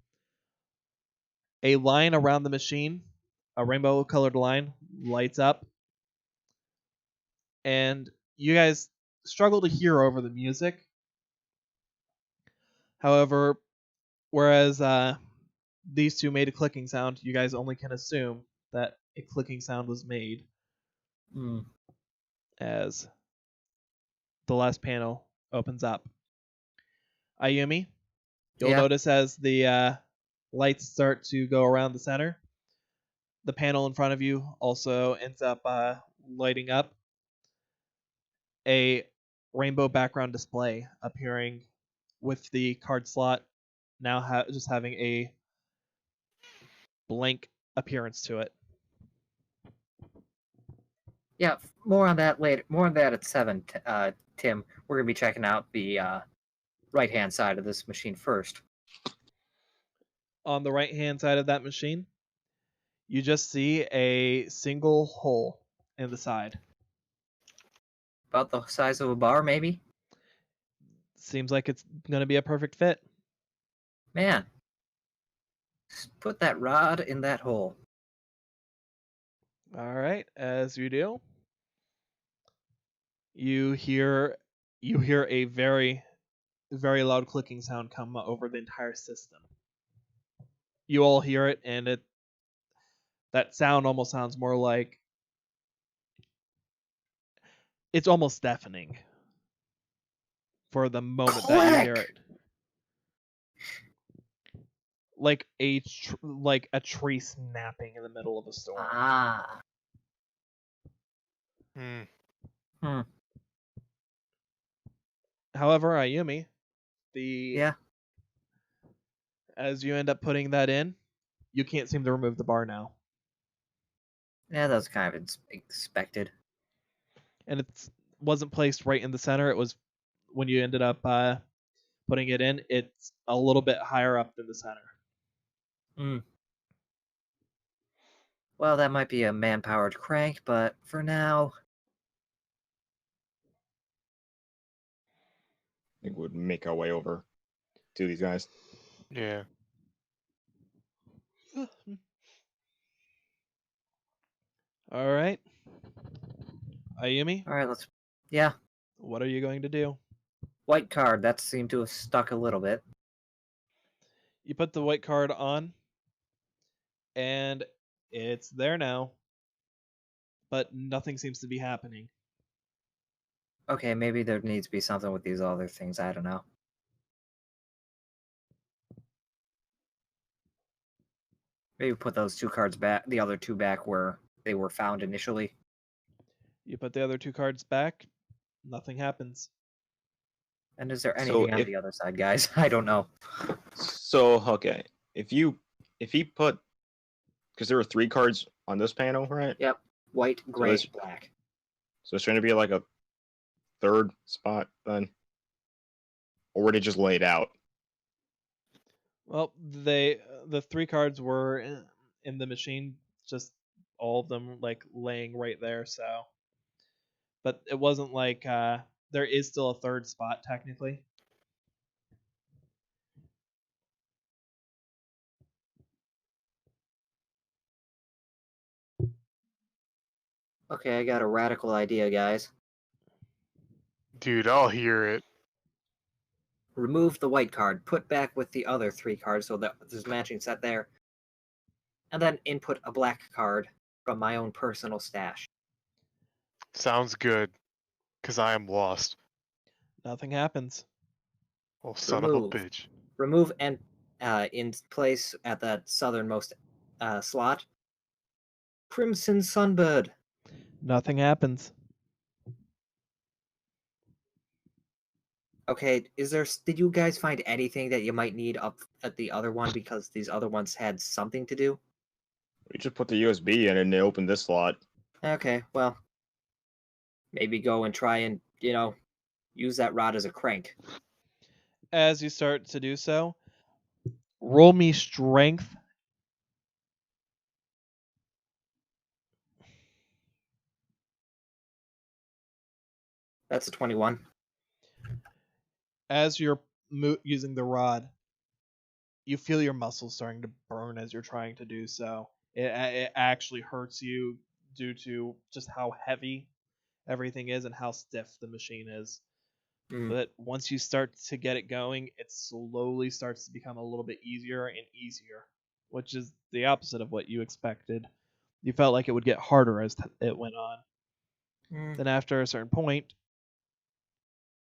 A line around the machine, a rainbow colored line, lights up. And you guys struggle to hear over the music. However, whereas these two made a clicking sound, you guys only can assume that a clicking sound was made as the last panel opens up. Ayumi, you'll notice as the lights start to go around the center, the panel in front of you also ends up lighting up. A rainbow background display appearing with the card slot now just having a blank appearance to it. Yeah, more on that later. More on that at 7, Tim. We're going to be checking out the right-hand side of this machine first. On the right-hand side of that machine, you just see a single hole in the side. About the size of a bar, maybe? Seems like it's going to be a perfect fit. Man. Just put that rod in that hole. All right, as you do, you hear a very, very loud clicking sound come over the entire system. You all hear it, and that sound almost sounds more like it's almost deafening for the moment that you hear it. Like a tree snapping in the middle of a storm. Ah. However, Ayumi, Yeah. as you end up putting that in, you can't seem to remove the bar now. Yeah, that was kind of expected. And it wasn't placed right in the center. It was when you ended up putting it in, it's a little bit higher up than the center. Well, that might be a man-powered crank, but for now... I think we'd make our way over to these guys. Yeah. All right. Ayumi, Alright, let's... Yeah, what are you going to do? white card. That seemed to have stuck a little bit. You put the white card on, and it's there now, but nothing seems to be happening. Okay, maybe there needs to be something with these other things. I don't know. Maybe put those 2 cards back, the other 2 back where they were found initially. You put the other 2 cards back, nothing happens. And is there So anything on if- the other side, guys? I don't know. So okay, if he put, because there were 3 cards on this panel, right? Yep. White, gray, it's- black. So it's going to be like a 3rd spot then, or were they just laid out? Well, the 3 cards were in the machine, just all of them like laying right there. So, but it wasn't like there is still a 3rd spot technically. Okay, I got a radical idea, guys. Dude, I'll hear it. Remove the white card, put back with the other 3 cards so that there's a matching set there. And then input a black card from my own personal stash. Sounds good. Because I am lost. Nothing happens. Oh, son Remove. of a bitch. Remove and in place at the southernmost slot, Crimson Sunbird. Nothing happens. Okay, did you guys find anything that you might need up at the other one because these other ones had something to do? We just put the USB in and they opened this slot. Okay, well, maybe go and try and, use that rod as a crank. As you start to do so, roll me strength. That's a 21. As you're using the rod, you feel your muscles starting to burn as you're trying to do so. It actually hurts you due to just how heavy everything is and how stiff the machine is. Mm. But once you start to get it going, it slowly starts to become a little bit easier and easier, which is the opposite of what you expected. You felt like it would get harder as it went on. Mm. Then after a certain point,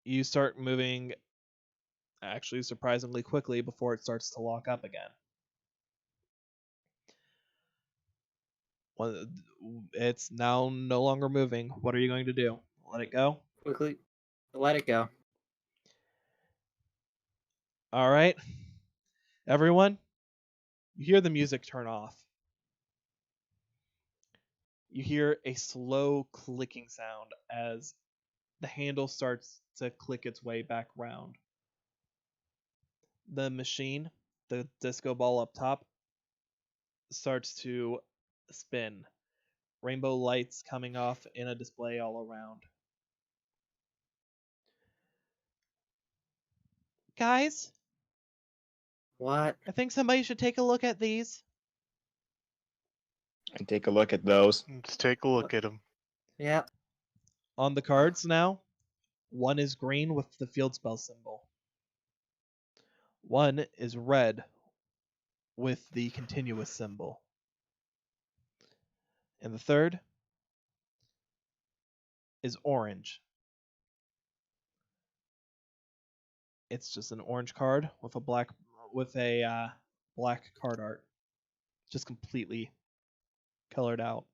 you start moving actually surprisingly quickly before it starts to lock up again. It's now no longer moving. What are you going to do? Let it go? Quickly, let it go. All right. Everyone, you hear the music turn off. You hear a slow clicking sound as the handle starts to click its way back round. The machine, the disco ball up top, starts to spin. Rainbow lights coming off in a display all around. Guys, What? I think somebody should take a look at these. And take a look at those. Let's take a look at him. Yeah. On the cards now, one is green with the field spell symbol. One is red with the continuous symbol. And the third is orange. It's just an orange card with a black card art, just completely colored out.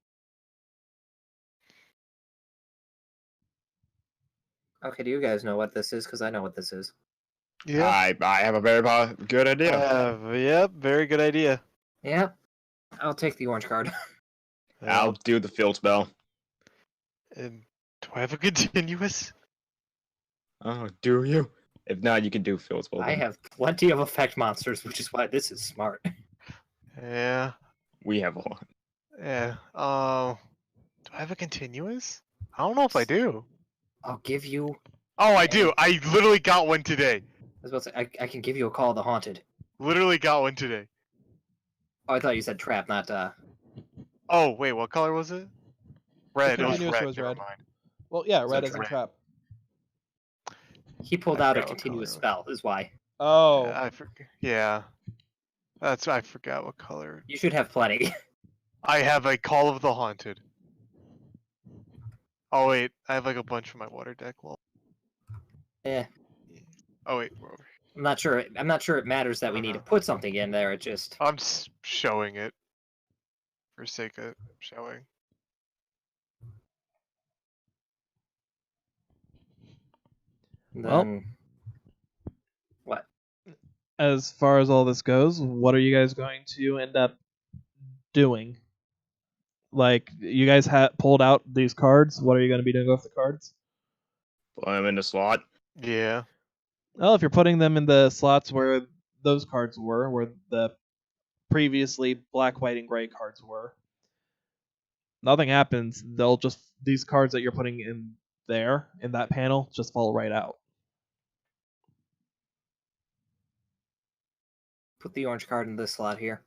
Okay, do you guys know what this is? Because I know what this is. Yeah. I have a very good idea. Yep, very good idea. Yeah. I'll take the orange card. I'll do the field spell. And do I have a continuous? Oh, do you? If not, you can do field spell. I then. have plenty of effect monsters, which is why this is smart. Yeah. We have a lot. Yeah. Do I have a continuous? I don't know if I do. I'll give you. Oh, I do. I literally got one today. I was about to say, I can give you a Call of the Haunted. Literally got one today. Oh, I thought you said trap, not Oh, wait, what color was it? Red. It was continuous red. was Never red. mind. Well, yeah, So red as in red. trap. He pulled I out a forgot what continuous color spell, is why. Oh, Yeah. I forgot what color. You should have plenty. I have a Call of the Haunted. Oh wait, I have like a bunch from my water deck wall. Yeah. Oh wait, we're over here. I'm not sure it matters that we need to put something in there, it just I'm just showing it for sake of showing. Well. then what? As far as all this goes, what are you guys going to end up doing? Like, you guys pulled out these cards. What are you going to be doing with the cards? Put him in the slot. Yeah. Well, if you're putting them in the slots where those cards were, where the previously black, white, and gray cards were, nothing happens. They'll just, these cards that you're putting in there, in that panel, just fall right out. Put the orange card in this slot here.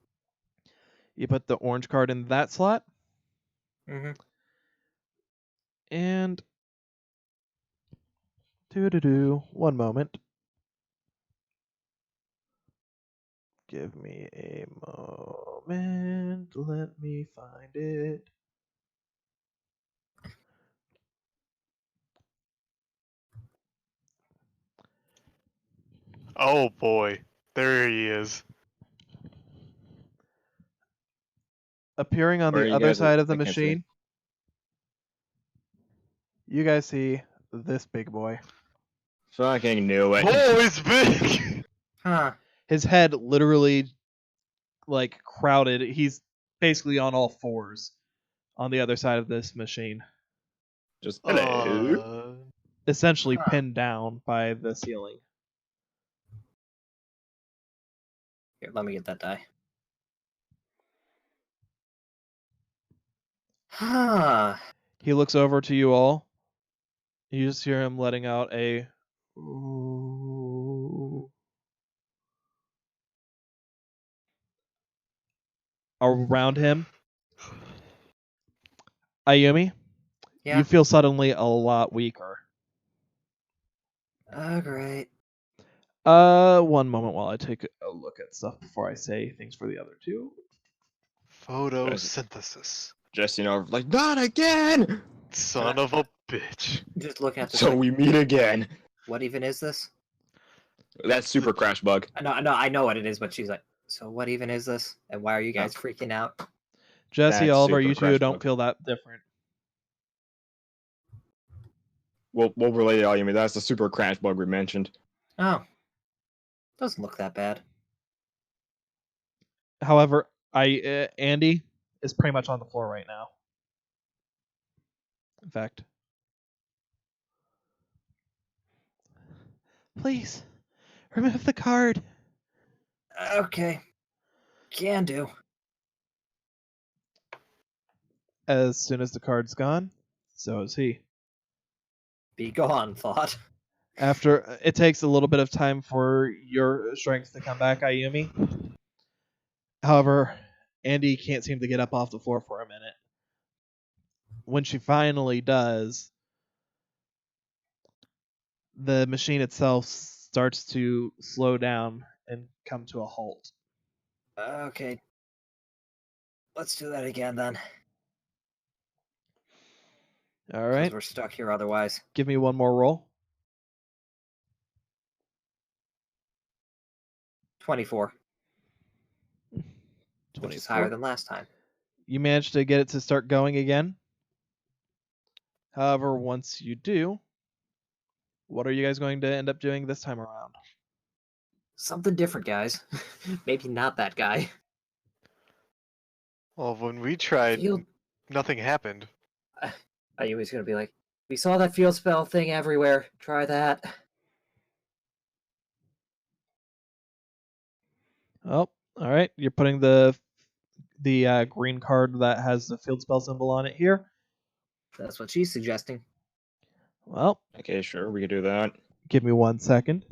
You put the orange card in that slot, Mm-hmm. and one moment. Give me a moment. Let me find it. Oh boy, there he is. Appearing on Where are the you other guys? side of the I can't see. machine, you guys see this big boy. Fucking knew it. Oh, it's big. Huh. His head literally, like, crowded. He's basically on all fours on the other side of this machine, Just hello. essentially Huh. pinned down by the ceiling. Here, let me get that die. Huh. He looks over to you all. You just hear him letting out a "Ooh." Around him. Ayumi, Yeah. you feel suddenly a lot weaker. Oh, great. One moment while I take a look at stuff before I say things for the other two. Photosynthesis. Just like not again. Son of a bitch. Just looking at this. So like, we meet again. what even is this? That's super crash bug. I know what it is, but she's like, so what even is this? And why are you guys freaking out? Jesse, That's Oliver, super you two crash don't bug. feel that different. We'll relay it all. You mean that's the super crash bug we mentioned. Oh. Doesn't look that bad. However, Andy is pretty much on the floor right now. In fact, please remove the card. Okay. Can do. As soon as the card's gone, so is he. Be gone, thought. After it takes a little bit of time for your strength to come back, Ayumi. However, Andy can't seem to get up off the floor for a minute. When she finally does, the machine itself starts to slow down and come to a halt. Okay. Let's do that again then. All 'Cause right. we're stuck here otherwise. Give me one more roll. 24. 24. Which is higher than last time. You manage to get it to start going again. However, once you do, what are you guys going to end up doing this time around? Something different, guys. Maybe not that guy. Well, when we tried, Field... nothing happened. Ayumi's gonna be like, we saw that field spell thing everywhere. Try that. Oh, all right. You're putting the the green card that has the field spell symbol on it here. That's what she's suggesting. Well, Okay, sure, we can do that. give me 1 second.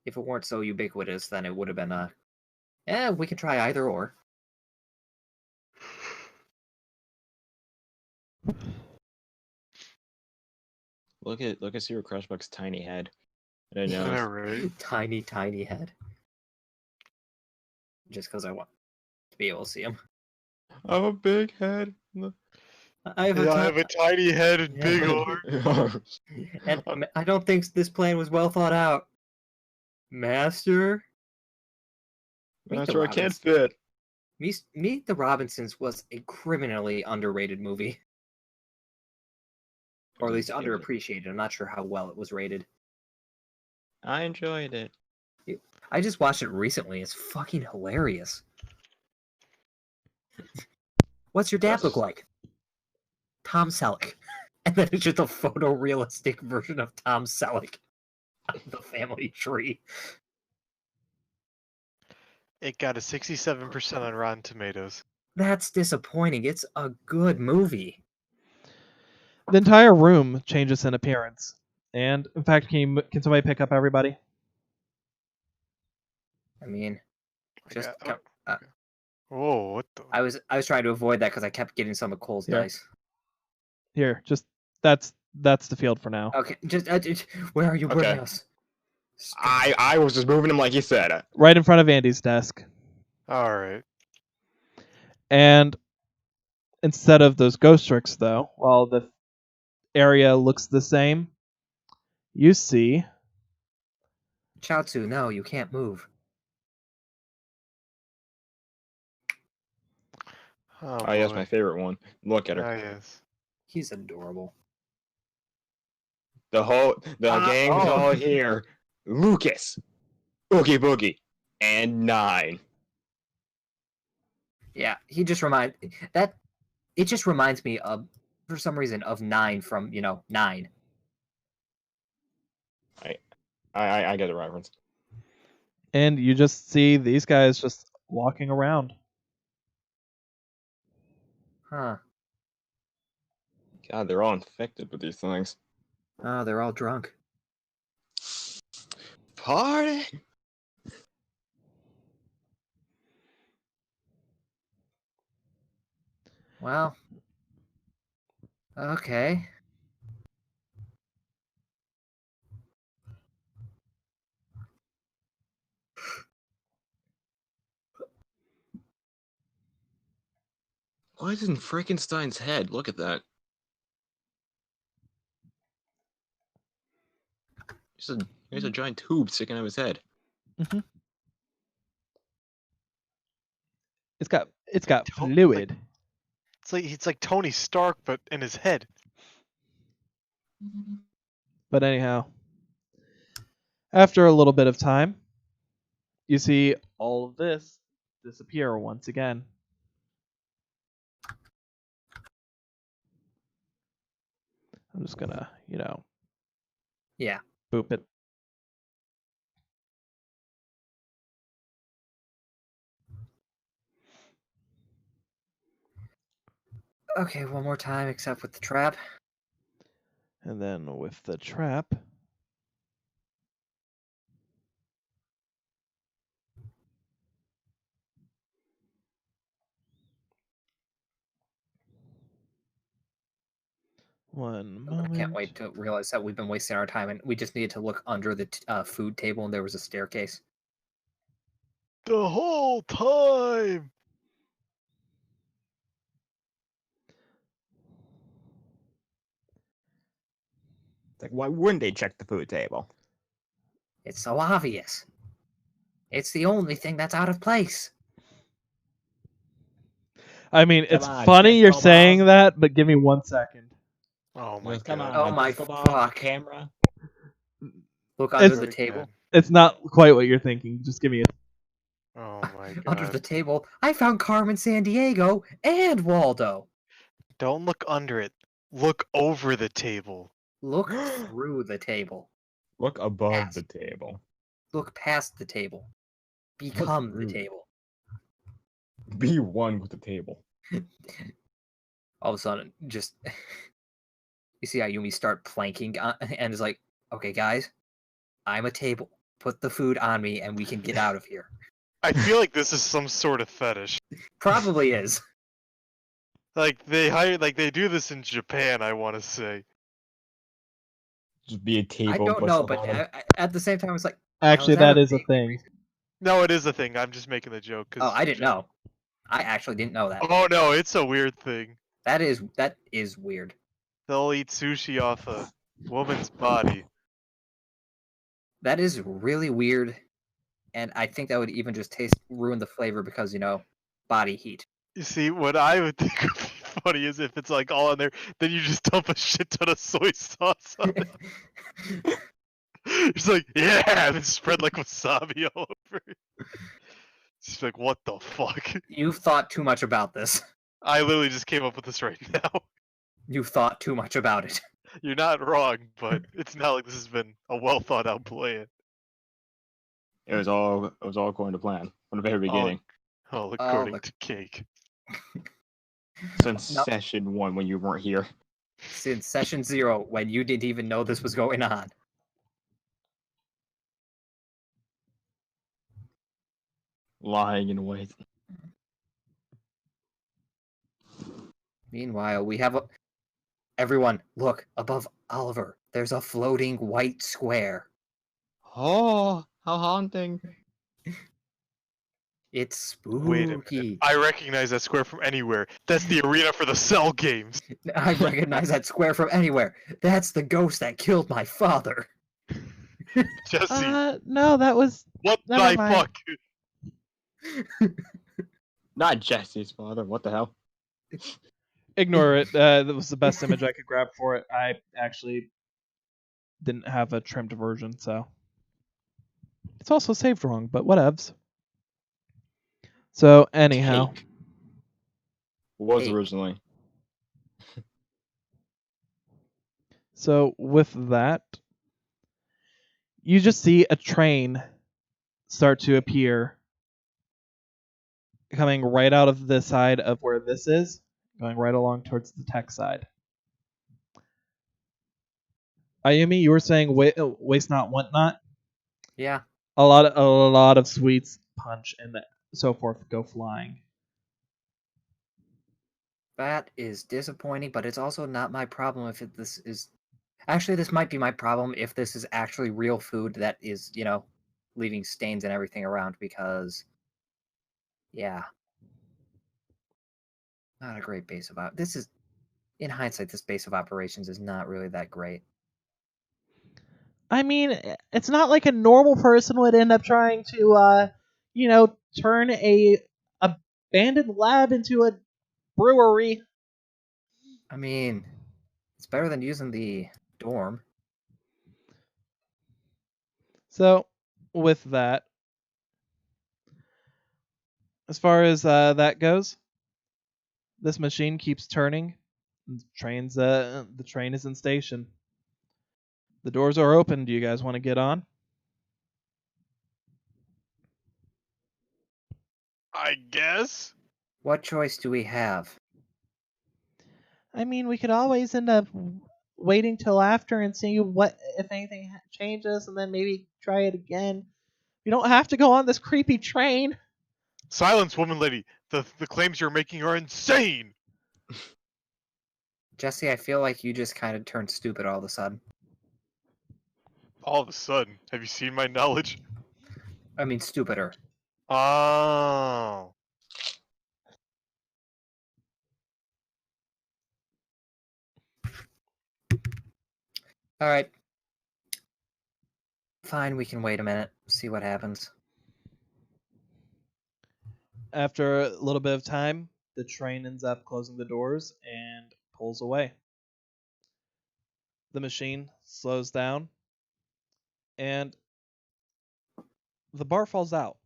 If it weren't so ubiquitous, then it would have been we can try either or. Look at Zero Crushbuck's tiny head. I didn't know. Yeah, right. Tiny head. Just because I want to be able to see him. I have a big head. I have I have a tiny head and big arms. And I don't think this plan was well thought out. Master? That's where I can't fit. Meet the Robinsons was a criminally underrated movie. Or at least underappreciated. I'm not sure how well it was rated. I enjoyed it. I just watched it recently. It's fucking hilarious. What's your dad look like? Tom Selleck. And then it's just a photorealistic version of Tom Selleck on the family tree. It got a 67% on Rotten Tomatoes. That's disappointing. It's a good movie. The entire room changes in appearance. And, in fact, can somebody pick up everybody? I mean, just Whoa, what the? I was trying to avoid that because I kept getting some of Cole's Yeah. dice. Here, just that's the field for now. Okay, just where are you bringing Okay. us? I was just moving him like you said. Right in front of Andy's desk. Alright. And instead of those ghost tricks, though, while the area looks the same, you see Chaozu, no, you can't move. Oh, Yes, boy. my favorite one. Look at her. Ah, yes. He's adorable. The gang's oh. all here. Lucas, Oogie Boogie, and 9. Yeah, it just reminds me of, for some reason, of 9 from 9. I get the reference. and you just see these guys just walking around. Huh? God, they're all infected with these things. Oh, they're all drunk. Party. Well, okay. What is in Frankenstein's head? Look at that. There's a giant tube sticking out of his head. Mm-hmm. It's got Totally. fluid. It's like Tony Stark, but in his head. But anyhow, after a little bit of time, you see all of this disappear once again. I'm just gonna, Yeah. boop it. Okay, one more time, except with the trap. And then with the trap, one moment. I can't wait to realize that we've been wasting our time, and we just needed to look under the food table, and there was a staircase. The whole time! It's like, why wouldn't they check the food table? It's so obvious. It's the only thing that's out of place. I mean, Come it's on, funny you're disco saying ball. that, but give me 1 second. Oh my Come god. on, Oh my disco ball, fuck. camera. Look It's- under the Very table. good. It's not quite what you're thinking. Just give me a... Oh my god. Under the table, I found Carmen Sandiego and Waldo. Don't look under it. Look over the table. Look through the table. Look above Yes. the table. Look past the table. Become the rude. table. Be one with the table. All of a sudden, just you see Ayumi start planking and is like, "Okay, guys, I'm a table. Put the food on me, and we can get out of here." I feel like this is some sort of fetish. Probably is. Like they do this in Japan, I want to say. Just be a table. I and don't put know, stuff but on 'em. at the same time, it's like, Actually, now, that is a vaguely thing. reason- No, it is a thing. I'm just making the joke. Oh, I didn't know. I actually didn't know that. Oh no, it's a weird thing. That is weird. They'll eat sushi off a woman's body. That is really weird, and I think that would even just ruin the flavor because body heat. You see, what I would think would be funny is if it's like all in there, then you just dump a shit ton of soy sauce on it. It's like, yeah, and then spread like wasabi all over it. It's like, what the fuck? You've thought too much about this. I literally just came up with this right now. You've thought too much about it. You're not wrong, but it's not like this has been a well thought out plan. It was all according to plan from the very beginning. Oh, according look. to Cake. Since No. session 1 when you weren't here. Since session 0, when you didn't even know this was going on. Lying in wait. Meanwhile, we have everyone, look, above Oliver, there's a floating white square. Oh, how haunting. It's spooky. Wait a minute. I recognize that square from anywhere. That's the arena for the Cell games. I recognize that square from anywhere. That's the ghost that killed my father. Jesse, No, that was what never the mind. fuck? Not Jesse's father. What the hell? Ignore it. That was the best image I could grab for it. I actually didn't have a trimmed version, so it's also saved wrong, but whatevs. So anyhow, Cake. Was Cake. originally. so with that, you just see a train start to appear coming right out of the side of where this is, going right along towards the tech side. Ayumi, you were saying waste not, want not. Yeah. A lot of sweets, punch, and so forth go flying. That is disappointing, but it's also not my problem if this is... Actually, this might be my problem if this is actually real food that is, leaving stains and everything around, because... Yeah. Not a great base of... This is... In hindsight, this base of operations is not really that great. I mean, it's not like a normal person would end up trying to, turn a abandoned lab into a brewery. I mean, it's better than using the dorm. So, with that, as far as that goes, this machine keeps turning. The train is in station. The doors are open. Do you guys want to get on? I guess? What choice do we have? I mean, we could always end up waiting till after and see what if anything changes, and then maybe try it again. You don't have to go on this creepy train. Silence, woman lady. The claims you're making are insane! Jesse, I feel like you just kind of turned stupid all of a sudden. All of a sudden. Have you seen my knowledge? I mean, stupider. Oh. Alright. Fine, we can wait a minute, see what happens. After a little bit of time, the train ends up closing the doors and pulls away. The machine slows down, and the bar falls out.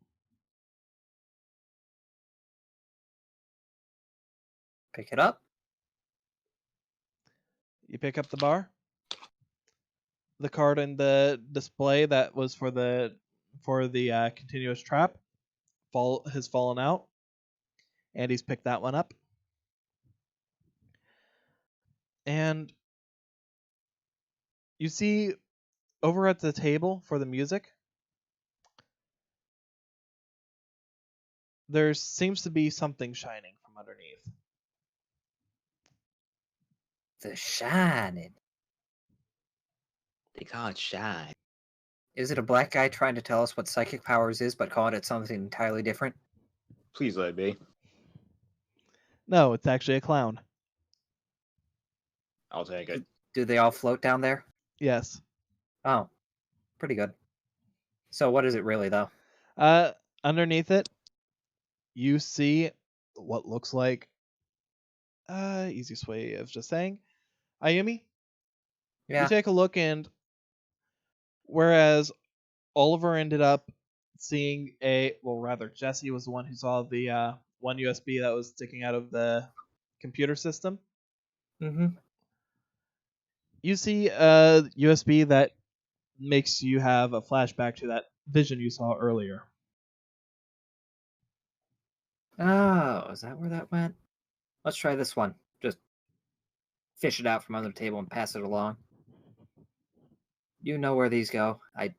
Pick it up. You pick up the bar. The card in the display that was for the for the continuous trap has fallen out. Andy's picked that one up. And you see over at the table for the music, there seems to be something shining from underneath. The Shining. They call it shine. Is it a black guy trying to tell us what psychic powers is, but calling it something entirely different? Please let it be. No, it's actually a clown. I'll take it. Do they all float down there? Yes. Oh, pretty good. So what is it really, though? Underneath it, you see what looks like easiest way of just saying, Ayumi, Yeah. you take a look, and whereas Oliver ended up seeing Jesse was the one who saw the one USB that was sticking out of the computer system. Mm-hmm. You see a USB that makes you have a flashback to that vision you saw earlier. Oh, is that where that went? Let's try this one. Just fish it out from under the table and pass it along. You know where these go. I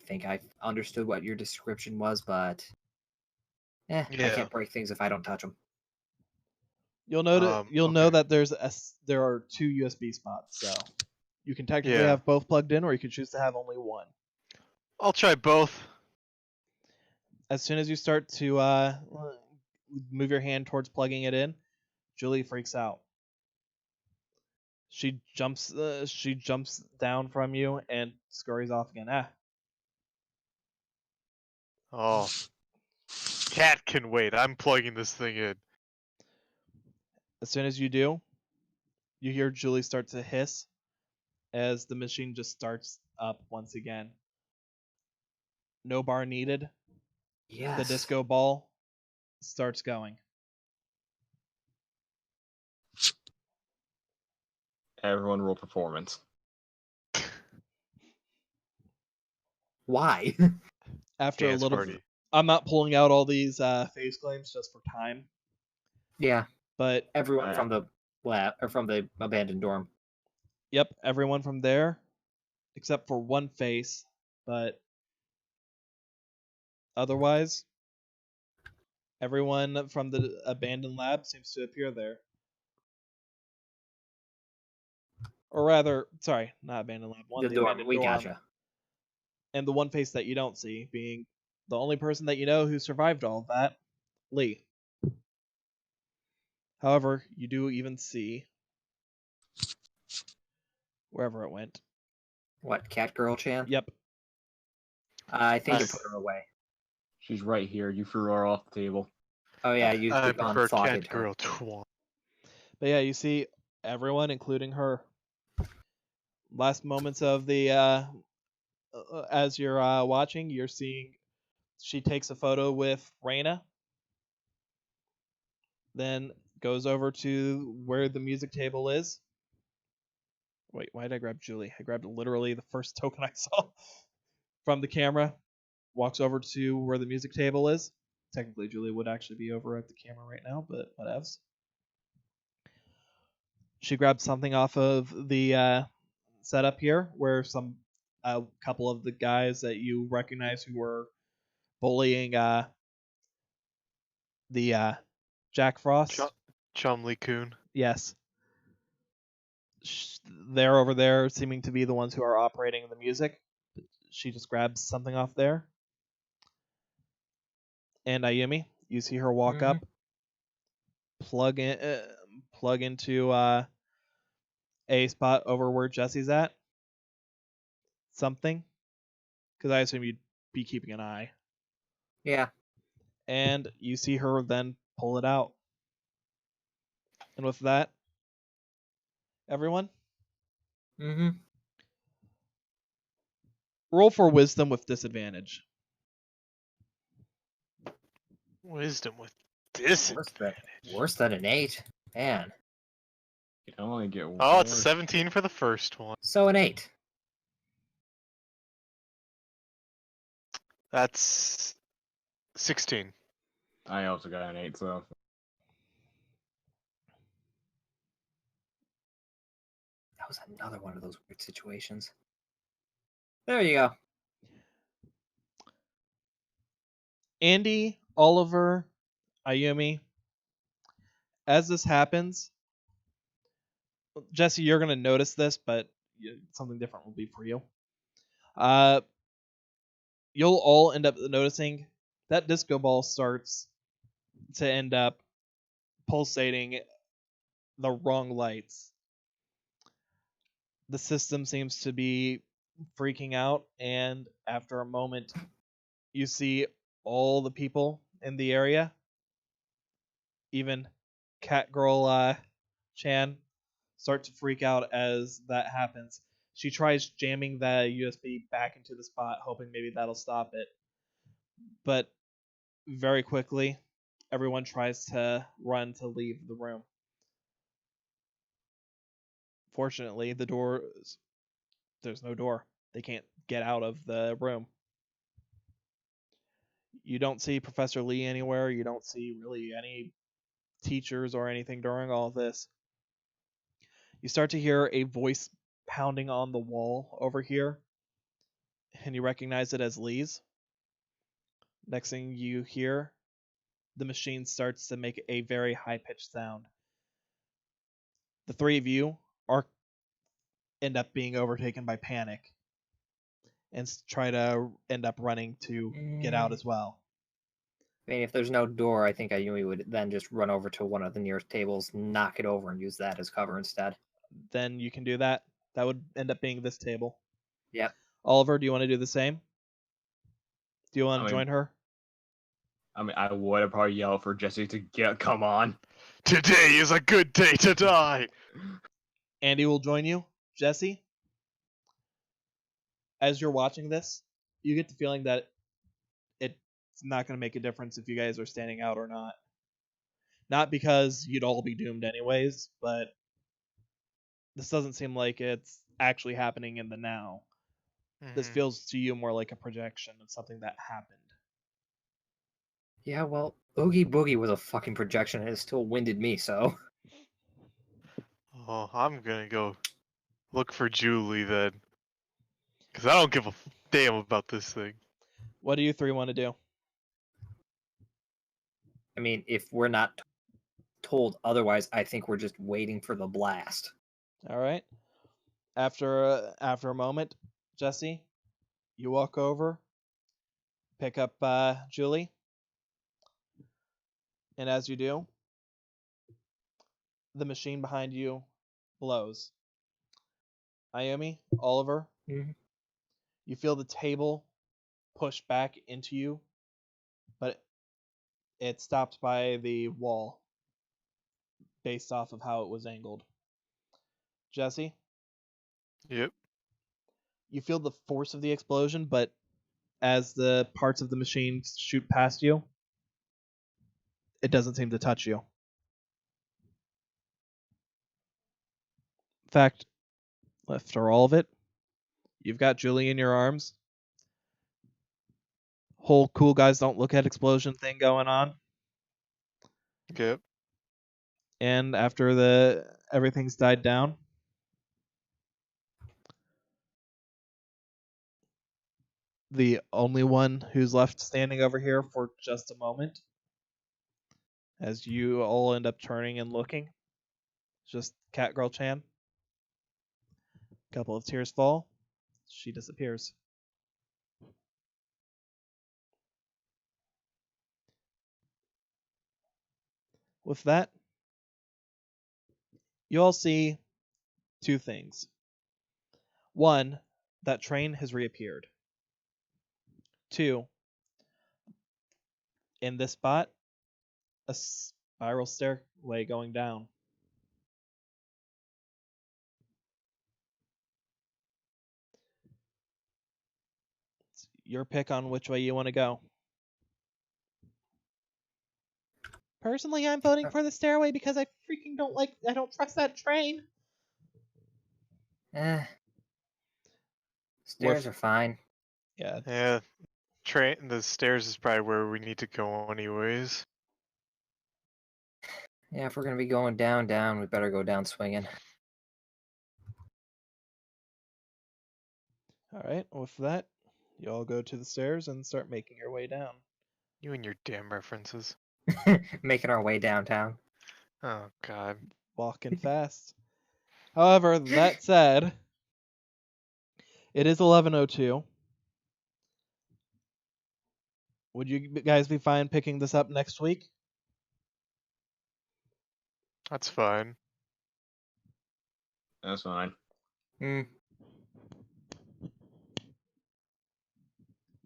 think I understood what your description was, but I Yeah. can't break things if I don't touch them. You'll know Okay. that there are 2 USB spots, so you can technically Yeah. have both plugged in, or you can choose to have only one. I'll try both. As soon as you start to move your hand towards plugging it in, Julie freaks out. She jumps down from you and scurries off again. Oh. Cat can wait. I'm plugging this thing in. As soon as you do, you hear Julie start to hiss as the machine just starts up once again. No bar needed. Yes. The disco ball starts going. Everyone roll performance. Why? After Dance a little, party. I'm not pulling out all these phase claims just for time, Yeah. but Everyone from the lab or from the abandoned dorm. yep, everyone from there, except for one face, but otherwise, everyone from the abandoned lab seems to appear there. Or rather, sorry, not abandoned lab, The dorm. We gotcha. And the one face that you don't see being the only person that you know who survived all of that, Lee. However, you do even see wherever it went. What, Cat Girl Chan? Yep. I think you Nice. put her away. She's right here. You threw her off the table. Oh yeah, you I gone prefer thought cat into her. girl twat. But yeah, you see everyone, including her. Last moments of the as you're watching, you're seeing she takes a photo with Raina, then goes over to where the music table is. Wait, why did I grab Julie? I grabbed literally the first token I saw from the camera. Walks over to where the music table is. Technically, Julie would actually be over at the camera right now, but whatevs. She grabs something off of the setup here, where a couple of the guys that you recognize who were bullying the Jack Frost. Chumley Coon. Yes. They're over there seeming to be the ones who are operating the music. She just grabs something off there. And Ayumi, you see her walk up, plug into a spot over where Jesse's at. Something. Because I assume you'd be keeping an eye. Yeah. And you see her then pull it out. And with that, everyone, roll for wisdom with disadvantage. Wisdom with disadvantage. Worse than an 8. Man. You can only get one. Oh, it's 17 for the first one. So an 8. That's 16. I also got an 8, so. That was another one of those weird situations. There you go. Andy, Oliver, Ayumi, as this happens, Jesse, you're going to notice this, but something different will be for you. You'll all end up noticing that disco ball starts to end up pulsating the wrong lights. The system seems to be freaking out, and after a moment, you see all the people in the area, even Catgirl Chan, start to freak out as that happens. She tries jamming the USB back into the spot, hoping maybe that'll stop it. But very quickly, everyone tries to run to leave the room. Fortunately, there's no door. They can't get out of the room. You don't see Professor Lee anywhere. You don't see really any teachers or anything during all of this. You start to hear a voice pounding on the wall over here, and you recognize it as Lee's. Next thing you hear, the machine starts to make a very high-pitched sound. The three of you end up being overtaken by panic and try to end up running to get out as well. I mean, if there's no door, I think Ayumi would then just run over to one of the nearest tables, knock it over, and use that as cover instead. Then you can do that. That would end up being this table. Yep. Oliver, do you want to do the same? Do you want to I mean- join her? I mean, I would have probably yelled for Jesse to come on. Today is a good day to die. Andy will join you. Jesse, as you're watching this, you get the feeling that it's not going to make a difference if you guys are standing out or not. Not because you'd all be doomed anyways, but this doesn't seem like it's actually happening in the now. This Mhm. feels to you more like a projection of something that happened. Yeah, well, Oogie Boogie was a fucking projection, and it still winded me, so... Oh, I'm gonna go look for Julie then. Because I don't give a damn about this thing. What do you three want to do? I mean, if we're not told otherwise, I think we're just waiting for the blast. All right. After a moment, Jesse, you walk over, pick up Julie, and as you do, the machine behind you blows. Ayumi, Oliver, Mhm. you feel the table push back into you, but it's stopped by the wall based off of how it was angled. Jesse, Yep. you feel the force of the explosion, but as the parts of the machine shoot past you, it doesn't seem to touch you. In fact, after all of it, you've got Julie in your arms. Whole cool guys don't look at explosion thing going on. Yep. And after everything's died down, the only one who's left standing over here for just a moment, as you all end up turning and looking, just Catgirl Chan. A couple of tears fall. She disappears. With that, you all see two things. One, that train has reappeared. Two, in this spot, a spiral stairway going down. It's your pick on which way you want to go. Personally, I'm voting for the stairway because I don't trust that train. Stairs are fine. Yeah, Yeah. The stairs is probably where we need to go anyways. Yeah, if we're gonna be going down, we better go down swinging. All right. With that, you all go to the stairs and start making your way down. You and your damn references. Making our way downtown. Oh god. Walking fast. However, that said, it is 11:02. Would you guys be fine picking this up next week? That's fine. That's fine. Hmm.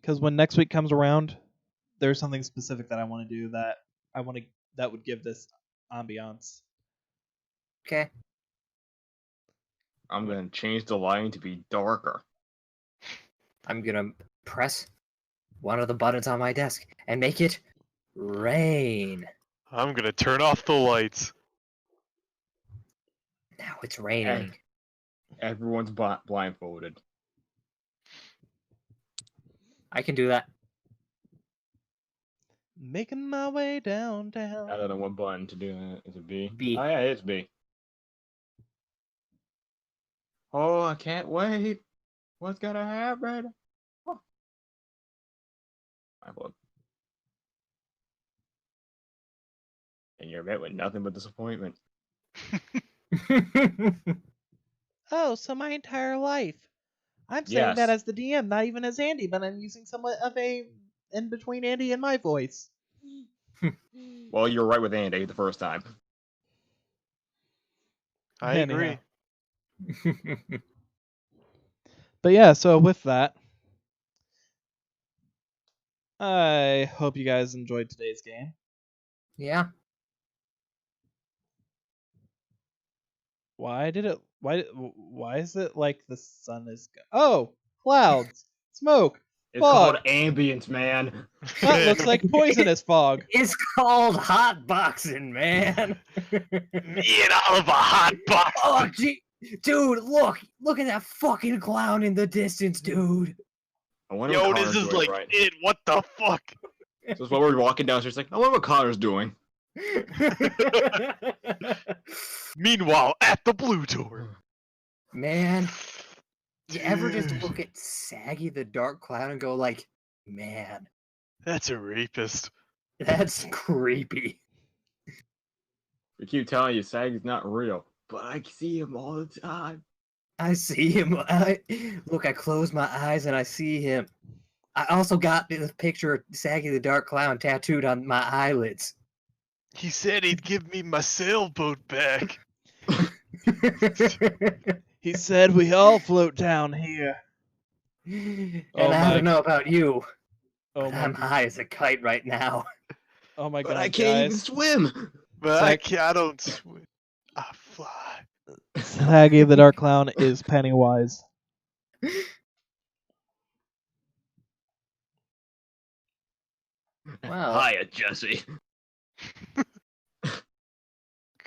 Because when next week comes around, there's something specific that I want to do that would give this ambiance. Okay. I'm gonna change the lighting to be darker. I'm gonna press one of the buttons on my desk and make it rain. I'm gonna turn off the lights. Now it's raining. Everyone's blindfolded. I can do that. Making my way downtown. I don't know what button to do that. Is it B? B. Oh yeah, it's B. Oh, I can't wait. What's gonna happen? Oh. I look. And you're met with nothing but disappointment. Oh, so my entire life. I'm saying that Yes. as the DM, not even as Andy, but I'm using somewhat of a in between Andy and my voice. Well, you're right with Andy the first time. I Anyhow. agree. But yeah, so with that, I hope you guys enjoyed today's game. Yeah. Why is it like the sun is oh, clouds, smoke, It's fog. called ambience, man. That looks like poisonous fog. It's called hot boxing, man. Me and Oliver hot box. Oh, gee. Dude, look at that fucking clown in the distance, dude. I wonder Yo, what this Connor's is doing like right. it. What the fuck? So while we're walking downstairs, like, I wonder what Connor's doing. Meanwhile, at the blue door. Man, you ever just Dude, look at Saggy the Dark Clown and go like, man, that's a rapist. that's creepy. We keep telling you Saggy's not real, but I see him all the time. I see him. I close my eyes and I see him. I also got the picture of Saggy the Dark Clown tattooed on my eyelids. He said he'd give me my sailboat back. He said we all float down here. And Oh I my- don't know about you, Oh but my, I'm high as a kite right now. oh my But god, I can't even guys. swim. But Sag- I don't swim. I fly. Saggy the Dark Clown is Pennywise. Wow. Hiya, Jesse.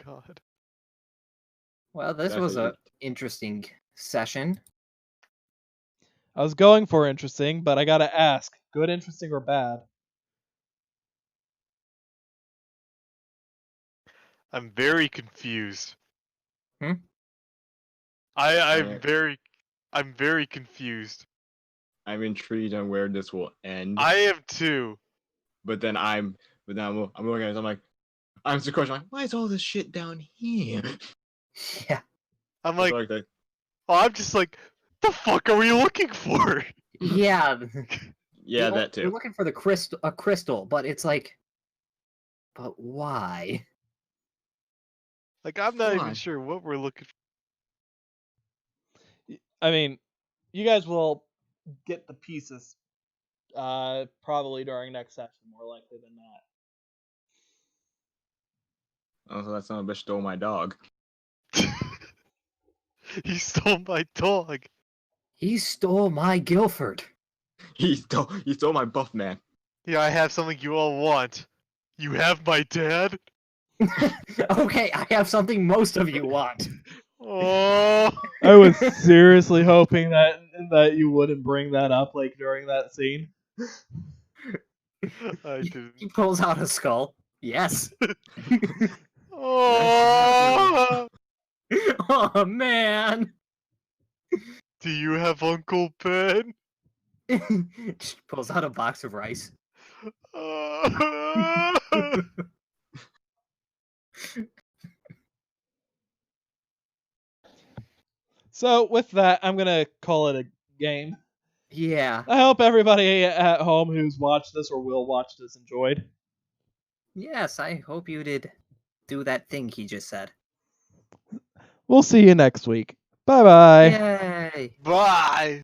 God. Well, this That's was what a interesting session. I was going for interesting, but I gotta ask, good, interesting, or bad? I'm very confused. Hmm? I'm very confused. I'm intrigued on where this will end. I am too. But then I'm looking at it, I'm like, I'm the question, like, why is all this shit down here? Yeah. I'm It's like, that. I'm just like, the fuck are we looking for? Yeah. Yeah, You're that too. looking for the crystal, but it's like, but why? Like, I'm not Why? even sure what we're looking for. I mean, you guys will get the pieces probably during next session, more likely than not. Oh, so that son of a bitch stole my dog. He stole my dog. He stole my Guilford. He stole my buff man. Yeah, I have something you all want. You have my dad? Okay, I have something most of you want. Oh. I was seriously hoping that you wouldn't bring that up like during that scene. I didn't. He pulls out a skull. Yes. Oh! Oh man. Do you have Uncle Ben? Pulls out a box of rice. So with that, I'm gonna call it a game. Yeah. I hope everybody at home who's watched this or will watch this enjoyed. Yes, I hope you did do that thing he just said. We'll see you next week. Bye bye. Yay. Bye.